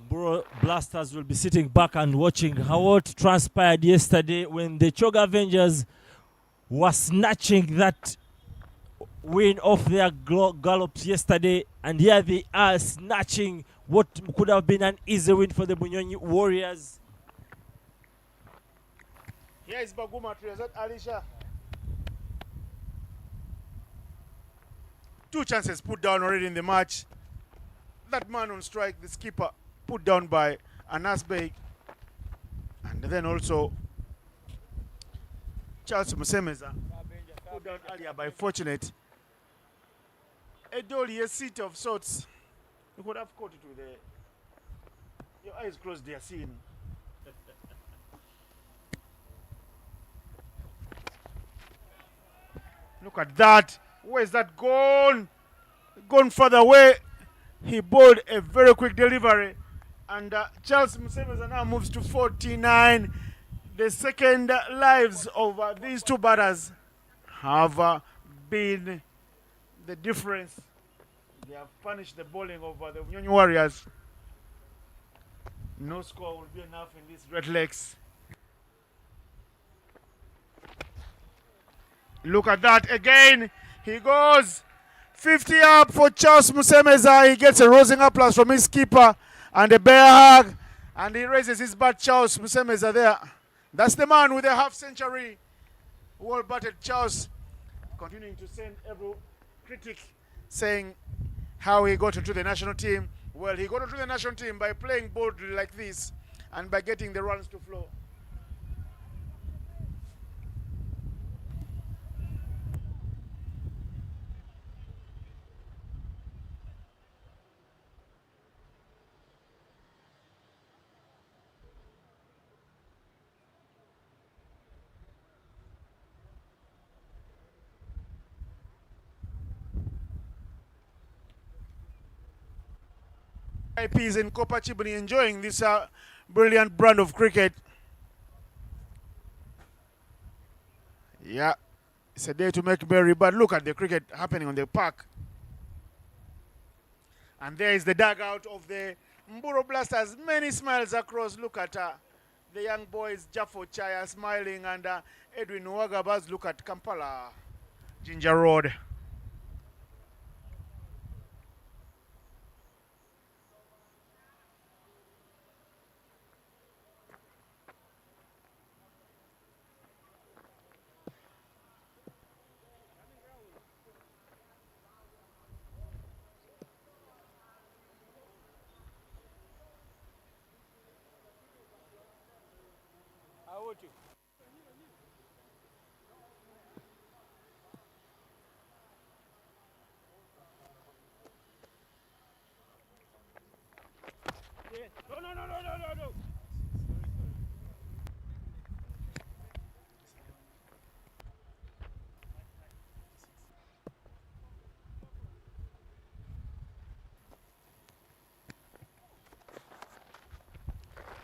Mboro Blasters will be sitting back and watching how what transpired yesterday when the Choga Avengers were snatching that win off their gallops yesterday, and here they are snatching what could have been an easy win for the Bunyonyi Warriors. Here is Baguma Riyazat Alisha. 2 chances put down already in the match. That man on strike, the skipper, put down by Anas Beg. And then also Charles Musemeza, put down earlier by Fortunate. A dolly, a seat of sorts. You could have caught it with your eyes closed, they are seeing. Look at that. Where's that gone? Gone further away. He bowled a very quick delivery. And Charles Musemeza now moves to 49. The second lives of these 2 batters have been the difference. They have punished the bowling of the Bunyonyi Warriors. No score will be enough in these Red Lakes. Look at that again. He goes 50 up for Charles Musemeza. He gets a rousing applause from his keeper and a bear hug. And he raises his bat. Charles Musemeza there. That's the man with a half century. Well batted Charles, continuing to send every critic saying how he got into the national team. Well, he got into the national team by playing boldly like this and by getting the runs to flow. IPs in Copper Chibuni enjoying this brilliant brand of cricket. Yeah, it's a day to make merry, but look at the cricket happening on the park. And there is the dugout of the Mburo Blasters, many smiles across. Look at the young boys, Jaffo Chaya smiling, and Edwin Wagabaz. Look at Kampala, Ginger Road. How would you? No.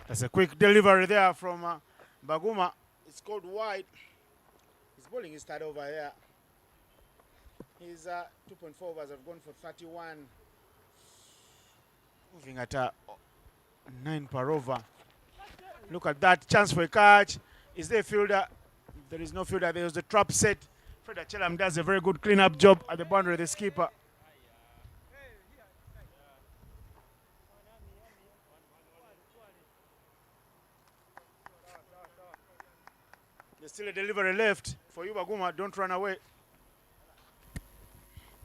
That's a quick delivery there from Baguma. It's called wide. He's bowling his start over here. His 2.4 overs have gone for 31. Moving at 9 per over. Look at that. Chance for a catch. Is there a fielder? There is no fielder. There was the trap set. Fred Achelam does a very good clean-up job at the boundary, the skipper. There's still a delivery left for you, Baguma. Don't run away.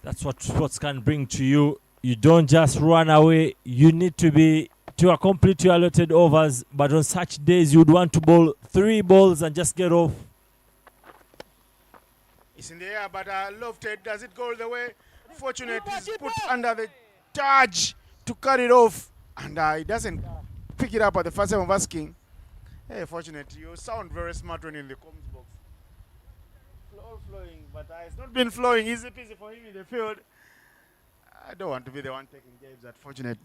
That's what sports can bring to you. You don't just run away. You need to complete your allotted overs. But on such days, you'd want to bowl 3 balls and just get off. It's in the air, but lofted. Does it go all the way? Fortunate, he's put under the charge to cut it off. And he doesn't pick it up at the first time of asking. Hey, Fortunate, you sound very smart when in the comms box. All flowing, but it's not been flowing. Easy peasy for him in the field. I don't want to be the one taking games at Fortunate.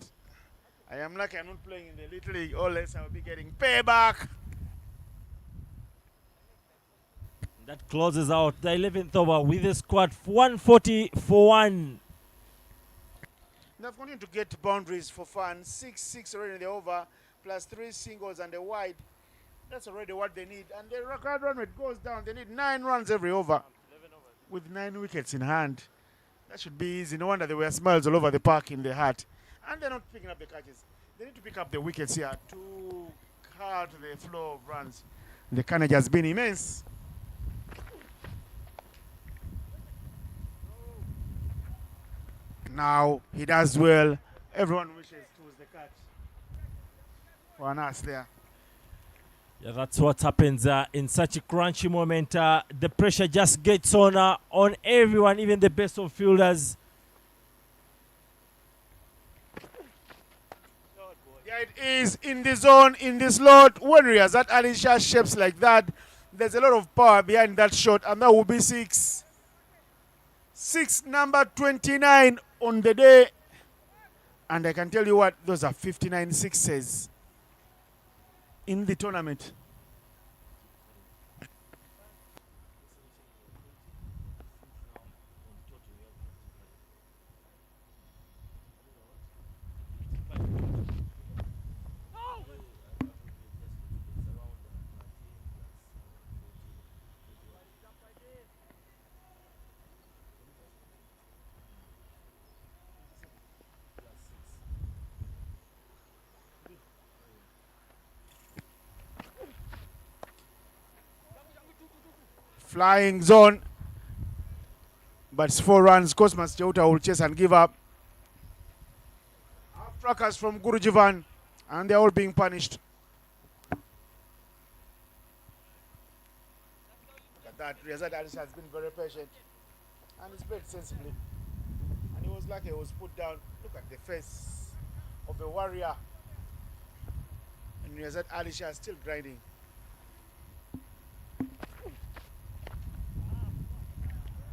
I am lucky I'm not playing in the Little League, or less I'll be getting payback. That closes out the 11th over with a squad 140 for 1. They've continued to get boundaries for fun. 6-6 already in the over, plus 3 singles and a wide. That's already what they need. And the record run rate goes down. They need 9 runs every over with 9 wickets in hand. That should be easy. No wonder there were smiles all over the park in the hat. And they're not picking up the catches. They need to pick up the wickets here to cut the flow of runs. The carnage has been immense. Now he does well. Everyone wishes to the catch. For an ass there. Yeah, that's what happens in such a crunchy moment. The pressure just gets on everyone, even the best of fielders. Yeah, it is in the zone, in the slot. When Riyazat Ali Shah shapes like that, there's a lot of power behind that shot, and that will be 6. 6, number 29 on the day. And I can tell you what, those are 59 sixes in the tournament. Flying zone, but it's 4 runs. Cosmas Chauta will chase and give up. Half trackers from Gurujivan, and they're all being punished. Look at that. Riyazat Ali has been very patient, and he's played sensibly. And he was lucky he was put down. Look at the face of a warrior. And Riyazat Ali is still grinding.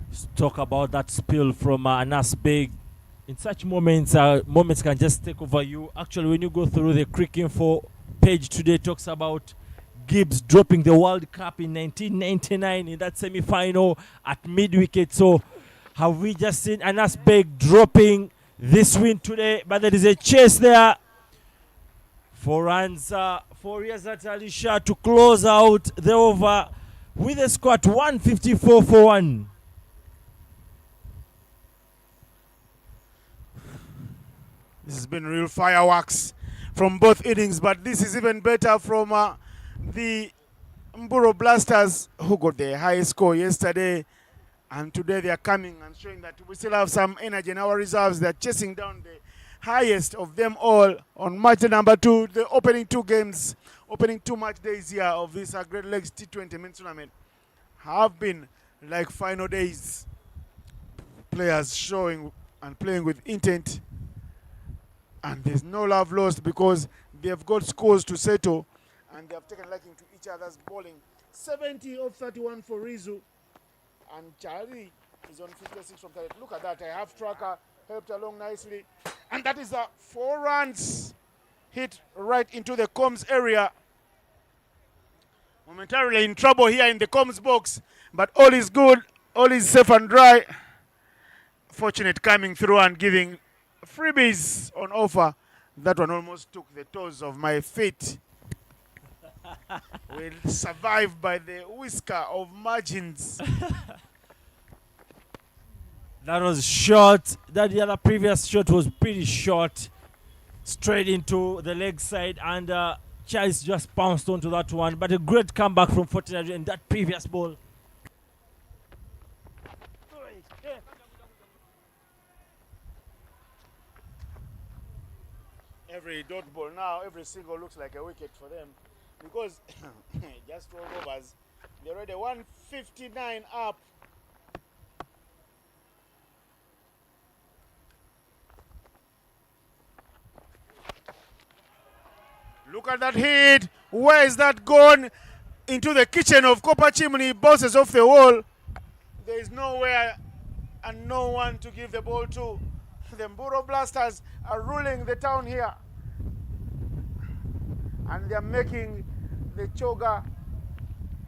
Let's talk about that spill from Anas Beg. In such moments, moments can just take over you. Actually, when you go through the Crick Info page today, talks about Gibbs dropping the World Cup in 1999 in that semi-final at mid-wicket. So, have we just seen Anas Beg dropping this win today? But there is a chase there. 4 runs for Riyazat Ali Shah to close out the over with a score at 154 for 1. This has been real fireworks from both innings, but this is even better from the Mburo Blasters, who got the highest score yesterday. And today they are coming and showing that we still have some energy in our reserves. They're chasing down the highest of them all on match number 2, the opening 2 games, opening 2 match days here of this Great Lakes T20 men's tournament have been like final days. Players showing and playing with intent. And there's no love lost because they've got scores to settle and they have taken liking to each other's bowling. 70 of 31 for Rizu. And Charlie is on 56 from 30. Look at that. A half tracker helped along nicely. And that is 4 runs hit right into the Combs area. Momentarily in trouble here in the Combs box. But all is good. All is safe and dry. Fortunate coming through and giving freebies on offer. That one almost took the toes of my feet. Will survive by the whisker of margins. That was short. The other previous shot was pretty short. Straight into the leg side, and Charles just bounced onto that one. But a great comeback from Fortinari in that previous ball. Every dot ball now, every single looks like a wicket for them. Because just roll overs, they're already 159 up. Look at that hit. Where is that gone? Into the kitchen of Copper Chimney, bounces off the wall. There is nowhere and no one to give the ball to. The Mburo Blasters are ruling the town here. And they're making the Choga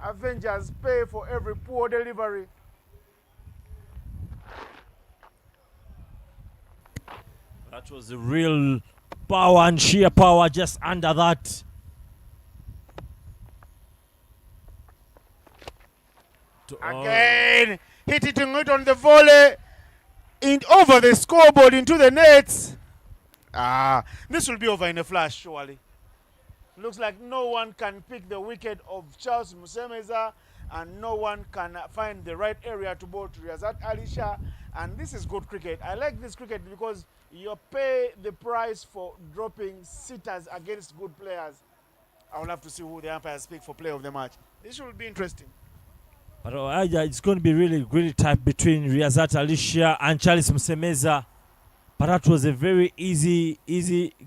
Avengers pay for every poor delivery. That was a real power and sheer power just under that. Again, hitting it on the volley, over the scoreboard into the nets. This will be over in a flash, surely. Looks like no one can pick the wicket of Charles Musemeza, and no one can find the right area to bowl to Riyazat Ali Shah. And this is good cricket. I like this cricket because you pay the price for dropping sitters against good players. I will have to see who the umpires pick for player of the match. This will be interesting. But it's going to be really tight between Riyazat Ali Shah and Charles Musemeza. But that was a very easy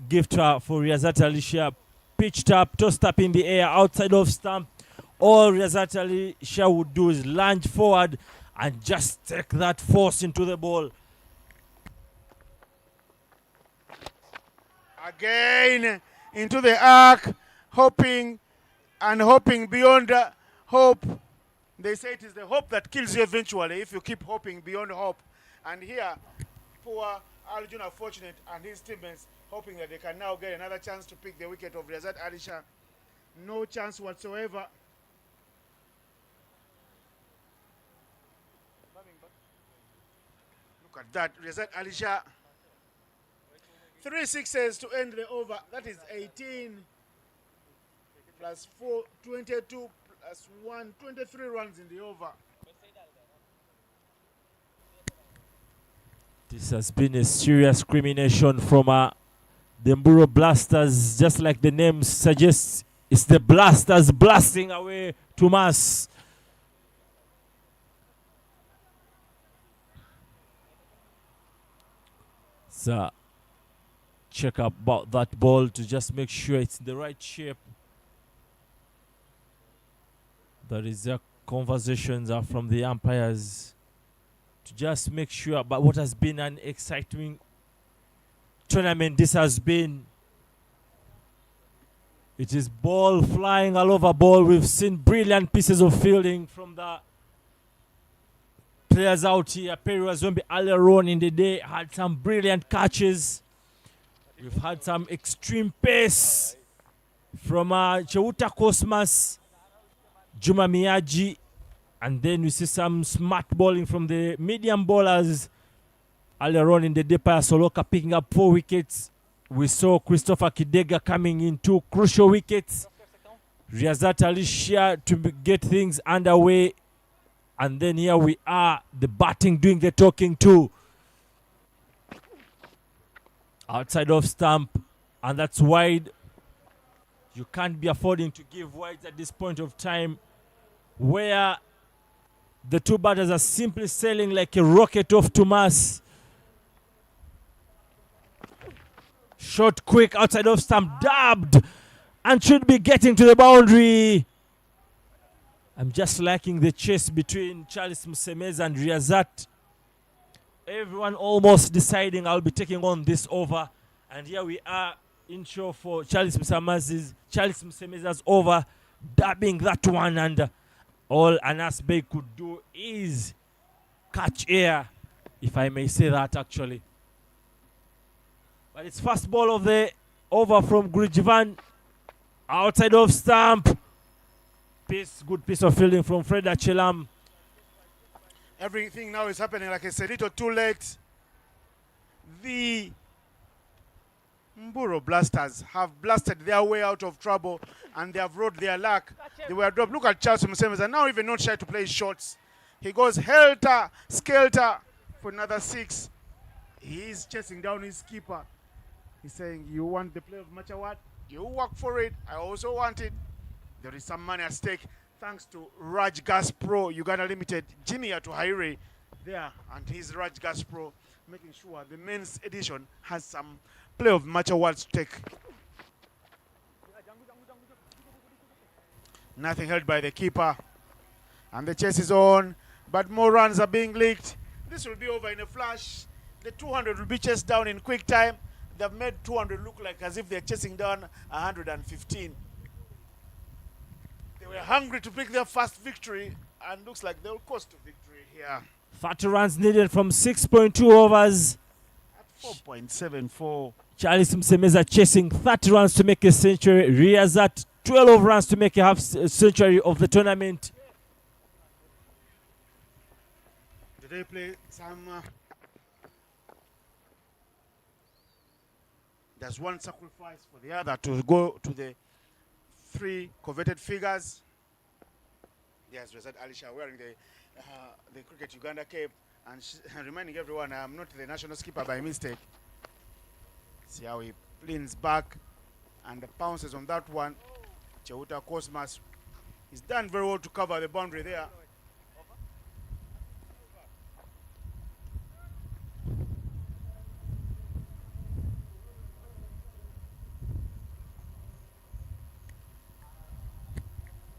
gift for Riyazat Ali Shah. Pitched up, tossed up in the air, outside of stump. All Riyazat Ali Shah would do is lunge forward and just take that force into the ball. Again into the arc, hoping beyond hope. They say it is the hope that kills you eventually if you keep hoping beyond hope. And here, poor Arjun are fortunate and his teammates hoping that they can now get another chance to pick the wicket of Riyazat Ali Shah. No chance whatsoever. Look at that, Riyazat Ali Shah. 3 sixes to end the over. That is 18 plus 4, 22 plus 1, 23 runs in the over. This has been a serious crimination from the Mburo Blasters. Just like the name suggests, it's the Blasters blasting away to mass. So check about that ball to just make sure it's in the right shape. There is conversations from the umpires to just make sure. But what has been an exciting tournament this has been. It is ball flying all over ball. We've seen brilliant pieces of fielding from the players out here. Perry Wazombi earlier on in the day had some brilliant catches. We've had some extreme pace from Cheuta Cosmas, Juma Miyaji, and then we see some smart bowling from the medium bowlers earlier on in the day. Soloka picking up 4 wickets. We saw Christopher Kidega coming in 2 crucial wickets. Riazat Alicia to get things underway. And then here we are, the batting doing the talking too. Outside of stump, and that's wide. You can't be affording to give wides at this point of time, where the 2 batters are simply sailing like a rocket off to Mars. Shot quick outside of stump, dubbed, and should be getting to the boundary. I'm just liking the chase between Charles Msemeza and Riazat. Everyone almost deciding I'll be taking on this over. And here we are in show for Charles Msemeza's over, dabbing that one. And all Anas Bey could do is catch air, if I may say that actually. But it's first ball of the over from Gurijivan. Outside of stump. Good piece of fielding from Freda Chelam. Everything now is happening, like I said, a little too late. The Mburo Blasters have blasted their way out of trouble and they have rode their luck. They were dropped. Look at Charles Msemeza, and now even not shy to play shots. He goes helter skelter for another 6. He's chasing down his keeper. He's saying, you want the play of Machawat? You work for it. I also want it. There is some money at stake. Thanks to Raj Gas Pro Uganda Limited, Jimmy Atuhaire there, and his Raj Gas Pro making sure the men's edition has some play of match awards to take. Nothing held by the keeper, and the chase is on, but more runs are being leaked. This will be over in a flash. The 200 will be chased down in quick time. They've made 200 look like as if they're chasing down 115. They were hungry to pick their first victory, and looks like they'll coast to victory here. 30 runs needed from 6.2 overs. At 4.74. Charles Msemeza chasing 30 runs to make a century. Riazat 12 runs to make a half century of the tournament. Did they play some... there's one sacrifice for the other to go to the 3 coveted figures. Yes, Riazat Alisha wearing the Cricket Uganda cape and reminding everyone I'm not the national skipper by mistake. See how he leans back and pounces on that one. Cheuta Cosmas, he's done very well to cover the boundary there.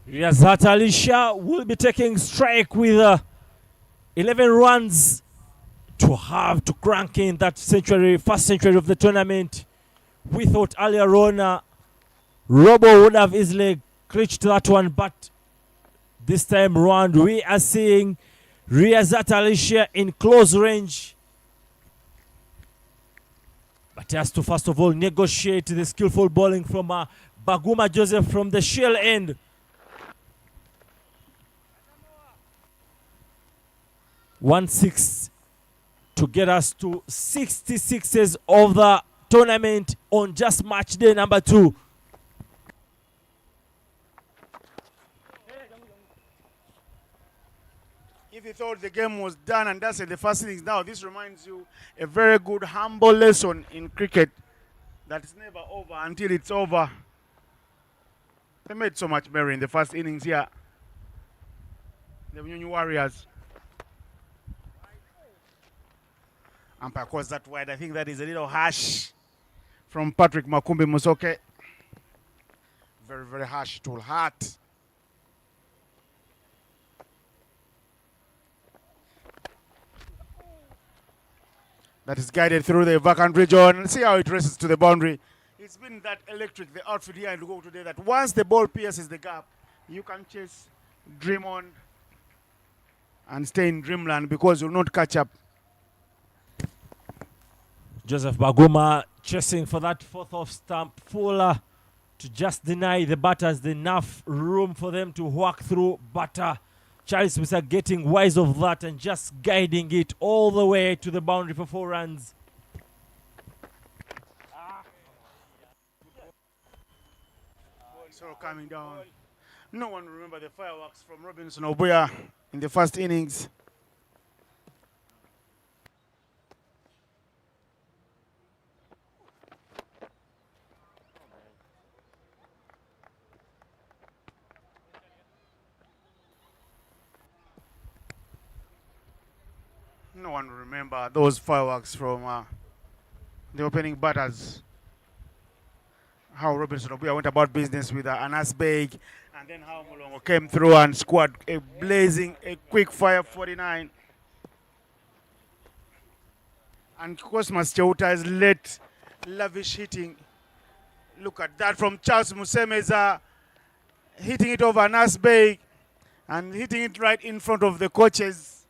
Riazat Alisha will be taking strike with 11 runs to have to crank in that century, first century of the tournament. We thought earlier on Robo would have easily clutched that one, but this time round we are seeing Riazat Alisha in close range. But he has to first of all negotiate the skillful bowling from Baguma Joseph from the shell end. One 6 to get us to 66s of the tournament on just match day number 2. If you thought the game was done and that's the first innings, now this reminds you a very good humble lesson in cricket that it's never over until it's over. They made so much merry in the first innings here. The Nyunyu Warriors. Umpire calls that wide. I think that is a little harsh from Patrick Makumbi Musoke. Very, very harsh. It will hurt. That is guided through the vacant region. See how it races to the boundary. It's been that electric, the outfit here in Lugogo today, that once the ball pierces the gap, you can chase, dream on, and stay in dreamland because you'll not catch up. Joseph Baguma chasing for that 4th off stump, fuller to just deny the batters enough room for them to walk through. But Charles Smith getting wise of that and just guiding it all the way to the boundary for 4 runs. So coming down. No one remember the fireworks from Robinson Obuya in the first innings. No one remember those fireworks from the opening batters. How Robinson Obuya went about business with Anas Beg, and then how Mulongo came through and scored a blazing, a quick fire 49. And Cosmas Cheuta's late lavish hitting. Look at that from Charles Musemeza, hitting it over Anas Beg and hitting it right in front of the coaches.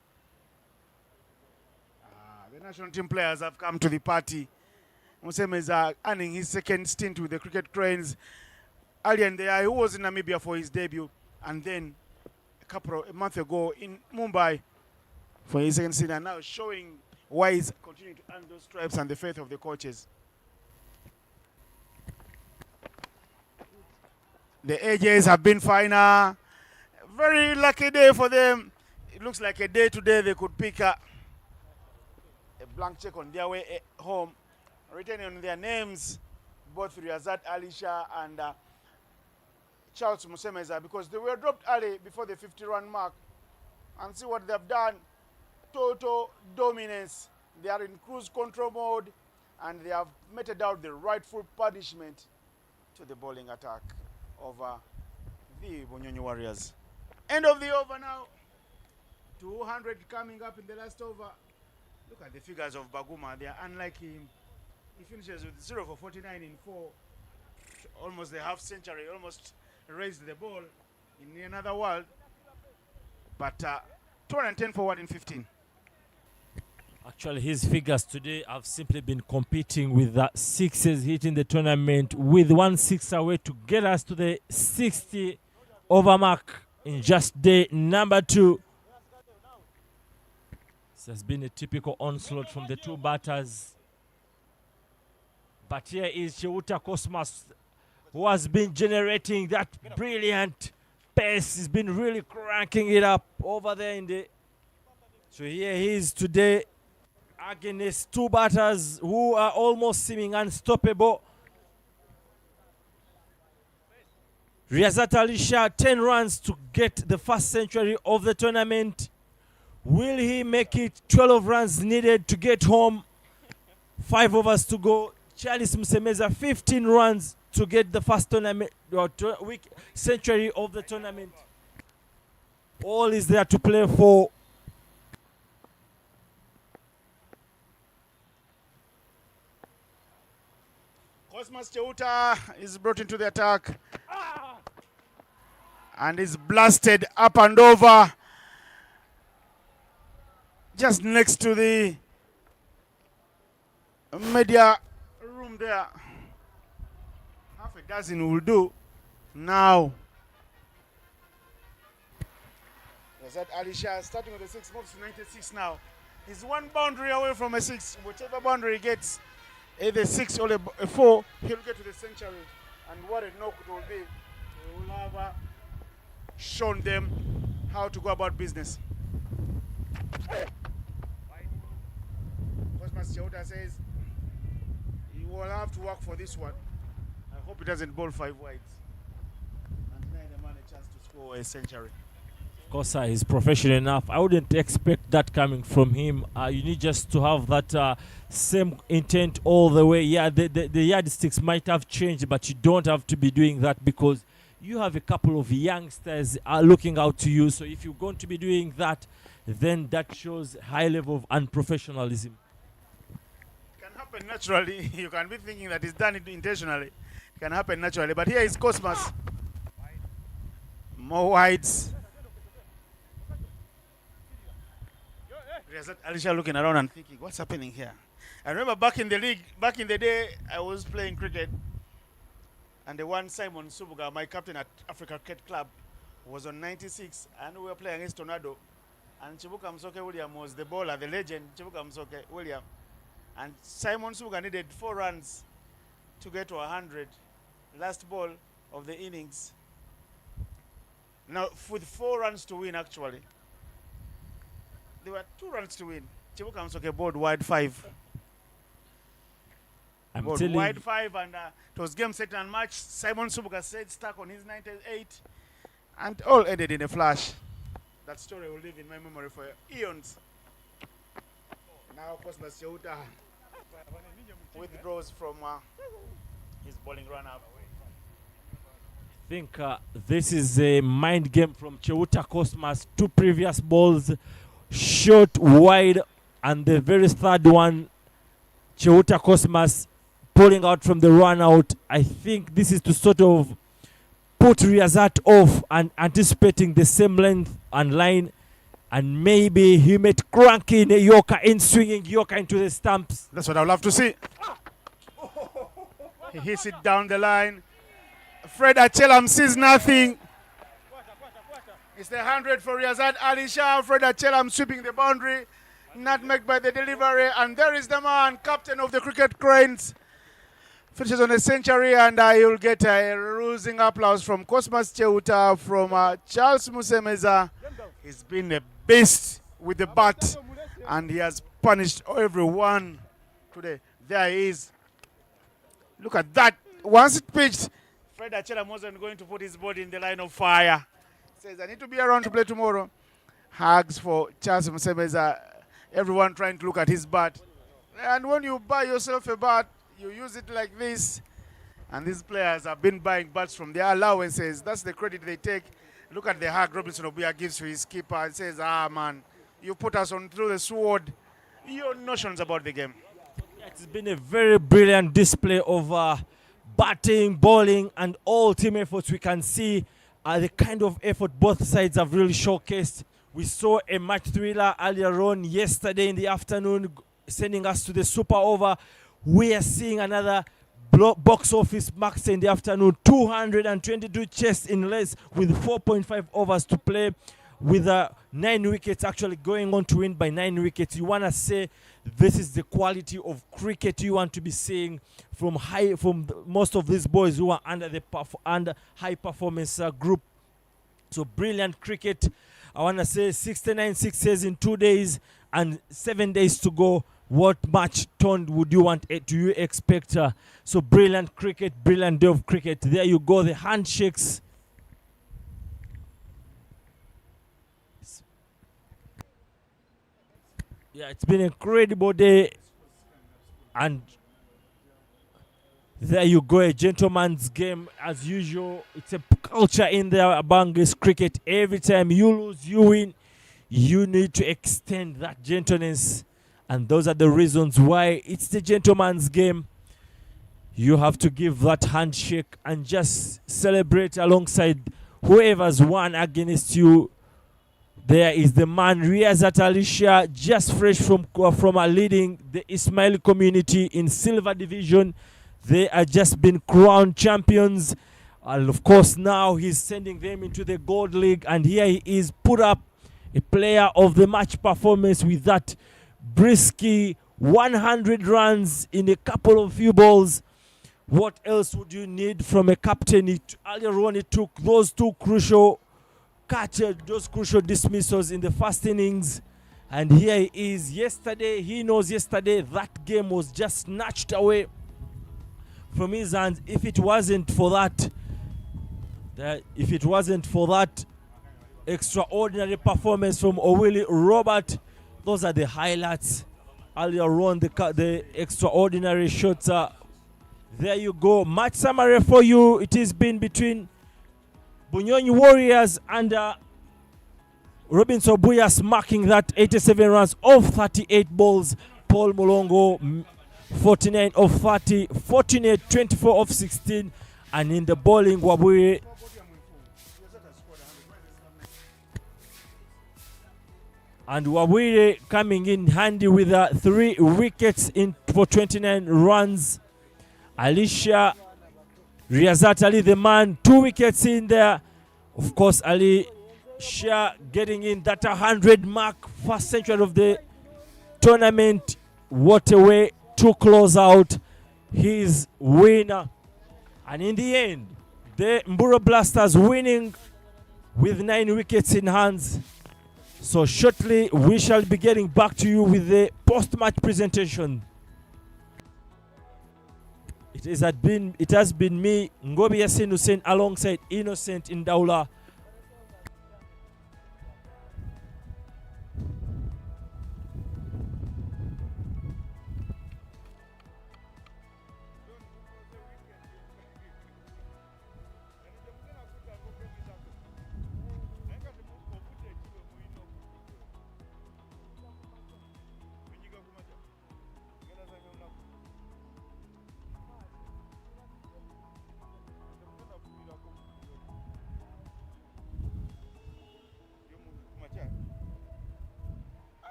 The national team players have come to the party. Musemeza earning his second stint with the Cricket Cranes. Earlier in the year, he was in Namibia for his debut, and then a month ago in Mumbai for his second stint, and now showing why he's continuing to earn those stripes and the faith of the coaches. The AJs have been finer. Very lucky day for them. It looks like a day today they could pick a blank check on their way home, written on their names, both Riyazat Alisha and Charles Musemeza, because they were dropped early before the 50-run mark. And see what they've done. Total dominance. They are in cruise control mode, and they have meted out the rightful punishment to the bowling attack over the Bonyonyi Warriors. End of the over now. 200 coming up in the last over. Look at the figures of Baguma. They are unlike him. He finishes with 0 for 49 in 4. Almost the half century. Almost raised the ball in another world. But 210 for 1 in 15. Actually, his figures today have simply been competing with the sixes hitting the tournament, with 1 6 away to get us to the 60 over mark in just day number 2. This has been a typical onslaught from the two batters. But here is Cheuta Cosmas, who has been generating that brilliant pace. He's been really cranking it up over there in the... So here he is today against two batters who are almost seeming unstoppable. Riyazat Alisha, 10 runs to get the first century of the tournament. Will he make it? 12 runs needed to get home. 5 overs to go. Charles Musemeza, 15 runs to get the first tournament century of the tournament. All is there to play for. Cosmas Cheuta is brought into the attack and is blasted up and over just next to the media room there. Half a dozen will do now. Riyazat Alisha starting with the 6, moves to 96 now. He's 1 boundary away from a 6. Whichever boundary he gets, either 6 or a 4, he'll get to the century. And what a knock it will be. He will have shown them how to go about business. Cosmas Cheuta says he will have to work for this one. I hope he doesn't bowl 5 wides and deny the man a chance to score a century. Of course, he's professional enough. I wouldn't expect that coming from him. You need just to have that same intent all the way. Yeah, the yardsticks might have changed, but you don't have to be doing that because you have a couple of youngsters looking out to you. So if you're going to be doing that, then that shows high level of unprofessionalism. It can happen naturally. You can be thinking that it's done it intentionally. It can happen naturally. But here is Cosmas. More wides. Riyazat Alisha looking around and thinking, what's happening here? I remember back in the league, back in the day, I was playing cricket. And the one Simon Subuga, my captain at Africa Cricket Club, was on 96, and we were playing against Tornado. And Chibuka Msoke William was the bowler, the legend Chibuka Msoke William. And Simon Subuga needed 4 runs to get to 100. Last ball of the innings. Now, with 4 runs to win, actually, there were 2 runs to win. Chibuka Msoke bowled wide 5. I'm Bowled telling wide you, 5, and it was game, set, and match. Simon Subuga stayed stuck on his 98, and all ended in a flash. That story will live in my memory for eons. Now, Cosmas Cheuta withdraws from his bowling run-up. I think this is a mind game from Cheuta Cosmas. 2 previous balls short wide, and the very third one, Cheuta Cosmas pulling out from the run out. I think this is to sort of put Riazat off and anticipating the same length and line, and maybe he might crank in a Yorker, in swinging Yorker into the stumps. That's what I would love to see. He hits it down the line. Fred Achelam sees nothing. It's the 100 for Riazat Ali Shah. Fred Achelam sweeping the boundary. Nutmeg by the delivery. And there is the man, captain of the Cricket Cranes. Finishes on a century, and you'll get a rousing applause from Cosmas Cheuta, from Charles Musemeza. He's been a beast with the bat, and he has punished everyone today. There he is. Look at that. Once it pitched, Fred Achelam wasn't going to put his body in the line of fire. Says, I need to be around to play tomorrow. Hugs for Charles Musemeza. Everyone trying to look at his bat. And when you buy yourself a bat, you use it like this. And these players have been buying bats from their allowances. That's the credit they take. Look at the hug Robinson Obuya gives to his keeper and says, man, you put us on through the sword. Your notions about the game. It's been a very brilliant display of batting, bowling, and all team efforts. We can see the kind of effort both sides have really showcased. We saw a match thriller earlier on yesterday in the afternoon, sending us to the super over. We are seeing another box office max in the afternoon. 222 chests in less with 4.5 overs to play, with 9 wickets actually going on to win by 9 wickets. You want to say this is the quality of cricket you want to be seeing from most of these boys who are under the under high performance group. So brilliant cricket. I want to say 69 sixes in 2 days and 7 days to go. What match tone would you want? Do you expect? So brilliant cricket, brilliant day of cricket. There you go, the handshakes. Yeah, it's been an incredible day. And there you go, a gentleman's game as usual. It's a culture in there among this cricket. Every time you lose, you win. You need to extend that gentleness. And those are the reasons why it's the gentleman's game. You have to give that handshake and just celebrate alongside whoever's won against you. There is the man Riazat Ali Shah, just fresh from leading the Ismaili community in silver division. They are just been crowned champions. And of course now he's sending them into the gold league. And here he is, put up a player of the match performance with that brisky 100 runs in a couple of few balls. What else would you need from a captain? Earlier on, he took those 2 crucial catches, those crucial dismissals in the first innings. And here he is. Yesterday, he knows yesterday that game was just snatched away from his hands. If it wasn't for that extraordinary performance from Owili Robert, those are the highlights. Earlier on, the extraordinary shots. There you go. Match summary for you. It has been between Bunyonyi Warriors and Robinson Buyas, marking that 87 runs off 38 balls. Paul Mulongo 49 of 30, Fortunate 24 of 16, and in the bowling Waburi coming in handy with 3 wickets in for 29 runs. Alicia Riyazat Ali, the man, 2 wickets in there. Of course, Ali Shah getting in that 100 mark, first century of the tournament. What a way to close out his winner. And in the end, the Mburo Blasters winning with 9 wickets in hands. So shortly, we shall be getting back to you with the post-match presentation. It has been me, Ngobi Yasin Hussein, alongside Innocent Indaula.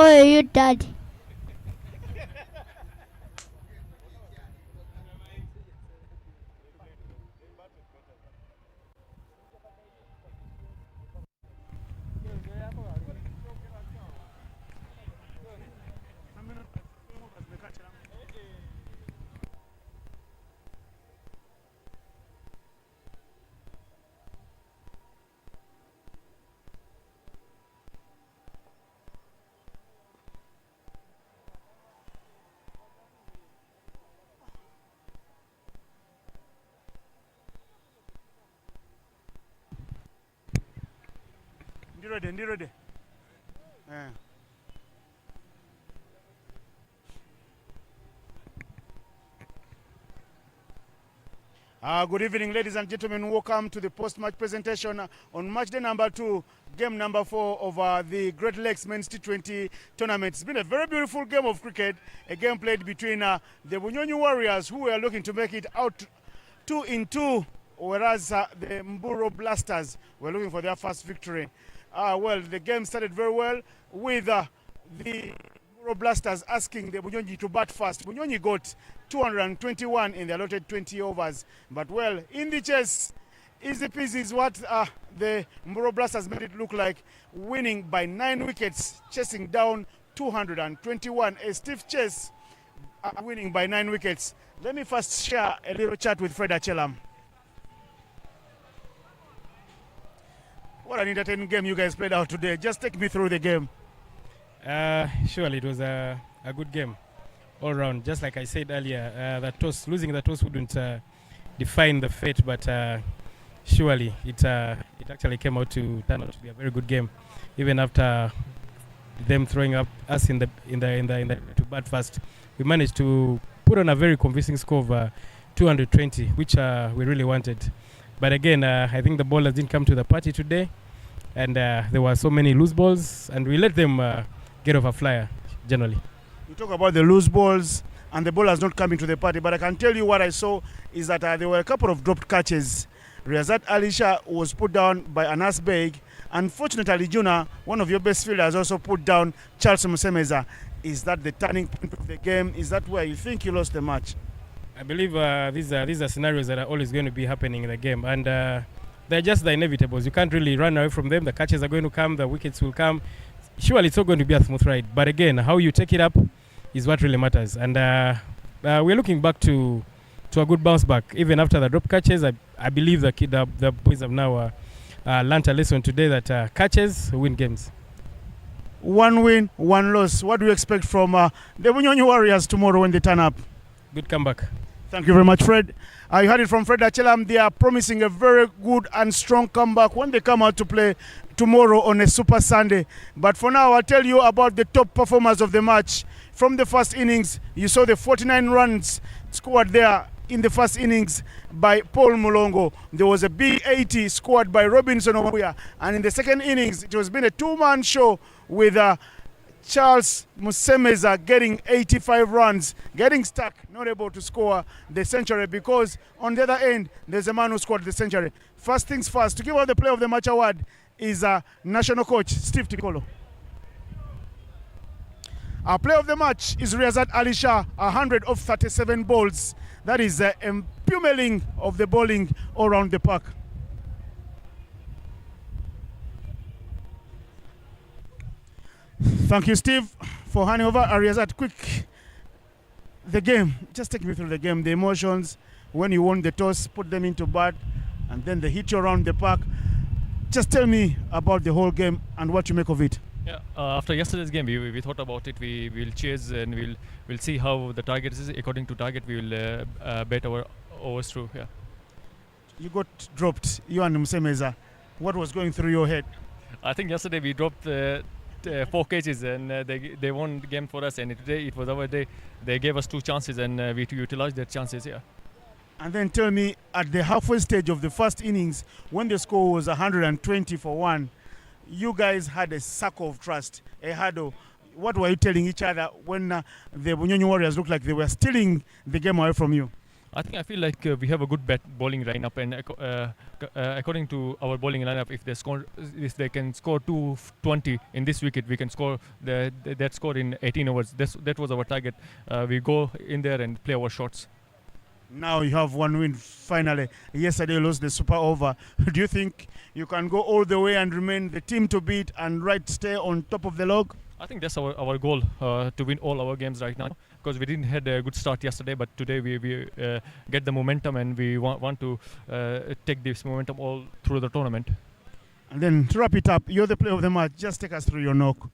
Oh, are you dad? Ndi ready. Yeah. Good evening, ladies and gentlemen. Welcome to the post-match presentation on match day number 2, game number 4 of the Great Lakes Men's T20 tournament. It's been a very beautiful game of cricket, a game played between the Bunyonyi Warriors, who were looking to make it out 2-2, whereas the Mburo Blasters were looking for their first victory. Well, the game started very well with the Mburo Blasters asking the Bunyonyi to bat first. Bunyonyi got 221 in the allotted 20 overs. But well, in the chase, easy peasy is what the Mburo Blasters made it look like, winning by 9 wickets, chasing down 221. A stiff chase, winning by 9 wickets. Let me first share a little chat with Fred Achelam. What an entertaining game you guys played out today. Just take me through the game. Surely it was a good game all round. Just like I said earlier, losing the toss wouldn't define the fate, but surely it actually came out to turn out to be a very good game, even after them throwing up us in the to bat first. We managed to put on a very convincing score of 220, which we really wanted. But again, I think the bowlers didn't come to the party today, and there were so many loose balls, and we let them get off a flyer generally. You talk about the loose balls and the bowlers not coming to the party, but I can tell you what I saw is that there were a couple of dropped catches. Riazat Alisha was put down by Anas Beg. Unfortunately, Juna, one of your best fielders, also put down Charles Musemeza. Is that the turning point of the game? Is that where you think you lost the match? I believe these are scenarios that are always going to be happening in the game, and they're just the inevitables. You can't really run away from them. The catches are going to come, the wickets will come. Surely it's not going to be a smooth ride, but again, how you take it up is what really matters. And we're looking back to a good bounce back. Even after the drop catches, I believe the boys have now learnt a lesson today that catches win games. 1 win, 1 loss. What do you expect from the Bunyonyi Warriors tomorrow when they turn up? Good comeback. Thank you very much, Fred. You heard it from Fred Achelam. They are promising a very good and strong comeback when they come out to play tomorrow on a Super Sunday. But for now, I'll tell you about the top performers of the match. From the first innings, you saw the 49 runs scored there in the first innings by Paul Mulongo. There was a big 80 scored by Robinson Omuya. And in the second innings, it has been a 2-man show with Charles Musemeza getting 85 runs, getting stuck, not able to score the century, because on the other end, there's a man who scored the century. First things first, to give out the Player of the Match award is national coach Steve Tikolo. Our player of the match is Riazat Alisha, 100 of 37 balls. That is pummeling of the bowling all around the park. Thank you, Steve, for handing over. Riazat, quick, the game. Just take me through the game, the emotions, when you won the toss, put them into bat, and then the hit you around the park. Just tell me about the whole game and what you make of it. Yeah, after yesterday's game, we thought about it. We will chase and we'll see how the target is. According to target, we will bet our overs through. Yeah. You got dropped, you and Musemeza. What was going through your head? I think yesterday we dropped 4 cages and they won the game for us. And today it was our day. They gave us 2 chances and we utilized their chances. Yeah. And then tell me, at the halfway stage of the first innings, when the score was 120 for 1, you guys had a circle of trust, a huddle. What were you telling each other when the Bunyonyi Warriors looked like they were stealing the game away from you? I feel like we have a good bowling lineup, and according to our bowling lineup, if they can score 220 in this wicket, we can score that score in 18 overs. That was our target. We go in there and play our shots. Now you have 1 win finally. Yesterday you lost the super over. Do you think you can go all the way and remain the team to beat and stay on top of the log? I think that's our goal, to win all our games right now, because we didn't had a good start yesterday, but today we get the momentum and we want to take this momentum all through the tournament. And then to wrap it up, you're the player of the match. Just take us through your knock.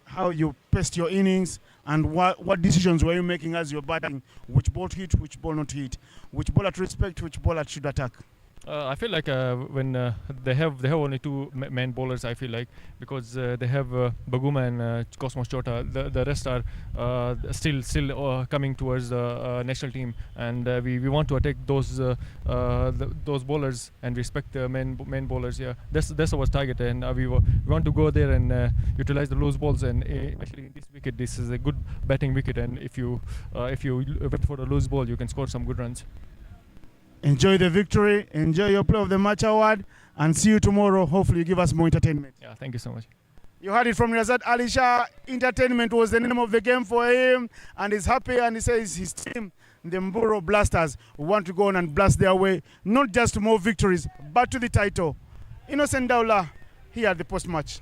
How you paced your innings and what decisions were you making as you're batting? Which ball to hit, which ball not to hit? Which bowler to respect, which bowler should attack? I feel like when they have only two main bowlers. I feel like because they have Baguma and Cosmos Chota. The rest are still coming towards the national team, and we want to attack those bowlers and respect the main bowlers. Yeah, that's our target, and we want to go there and utilize the loose balls. And actually, in this wicket, this is a good batting wicket, and if you went for the loose ball, you can score some good runs. Enjoy the victory, enjoy your Play of the Match award, and see you tomorrow. Hopefully you give us more entertainment. Yeah, thank you so much. You heard it from Razat Ali Shah. Entertainment was the name of the game for him, and he's happy, and he says his team, the Mburo Blasters, want to go on and blast their way, not just to more victories, but to the title. Innocent Daula here at the post-match.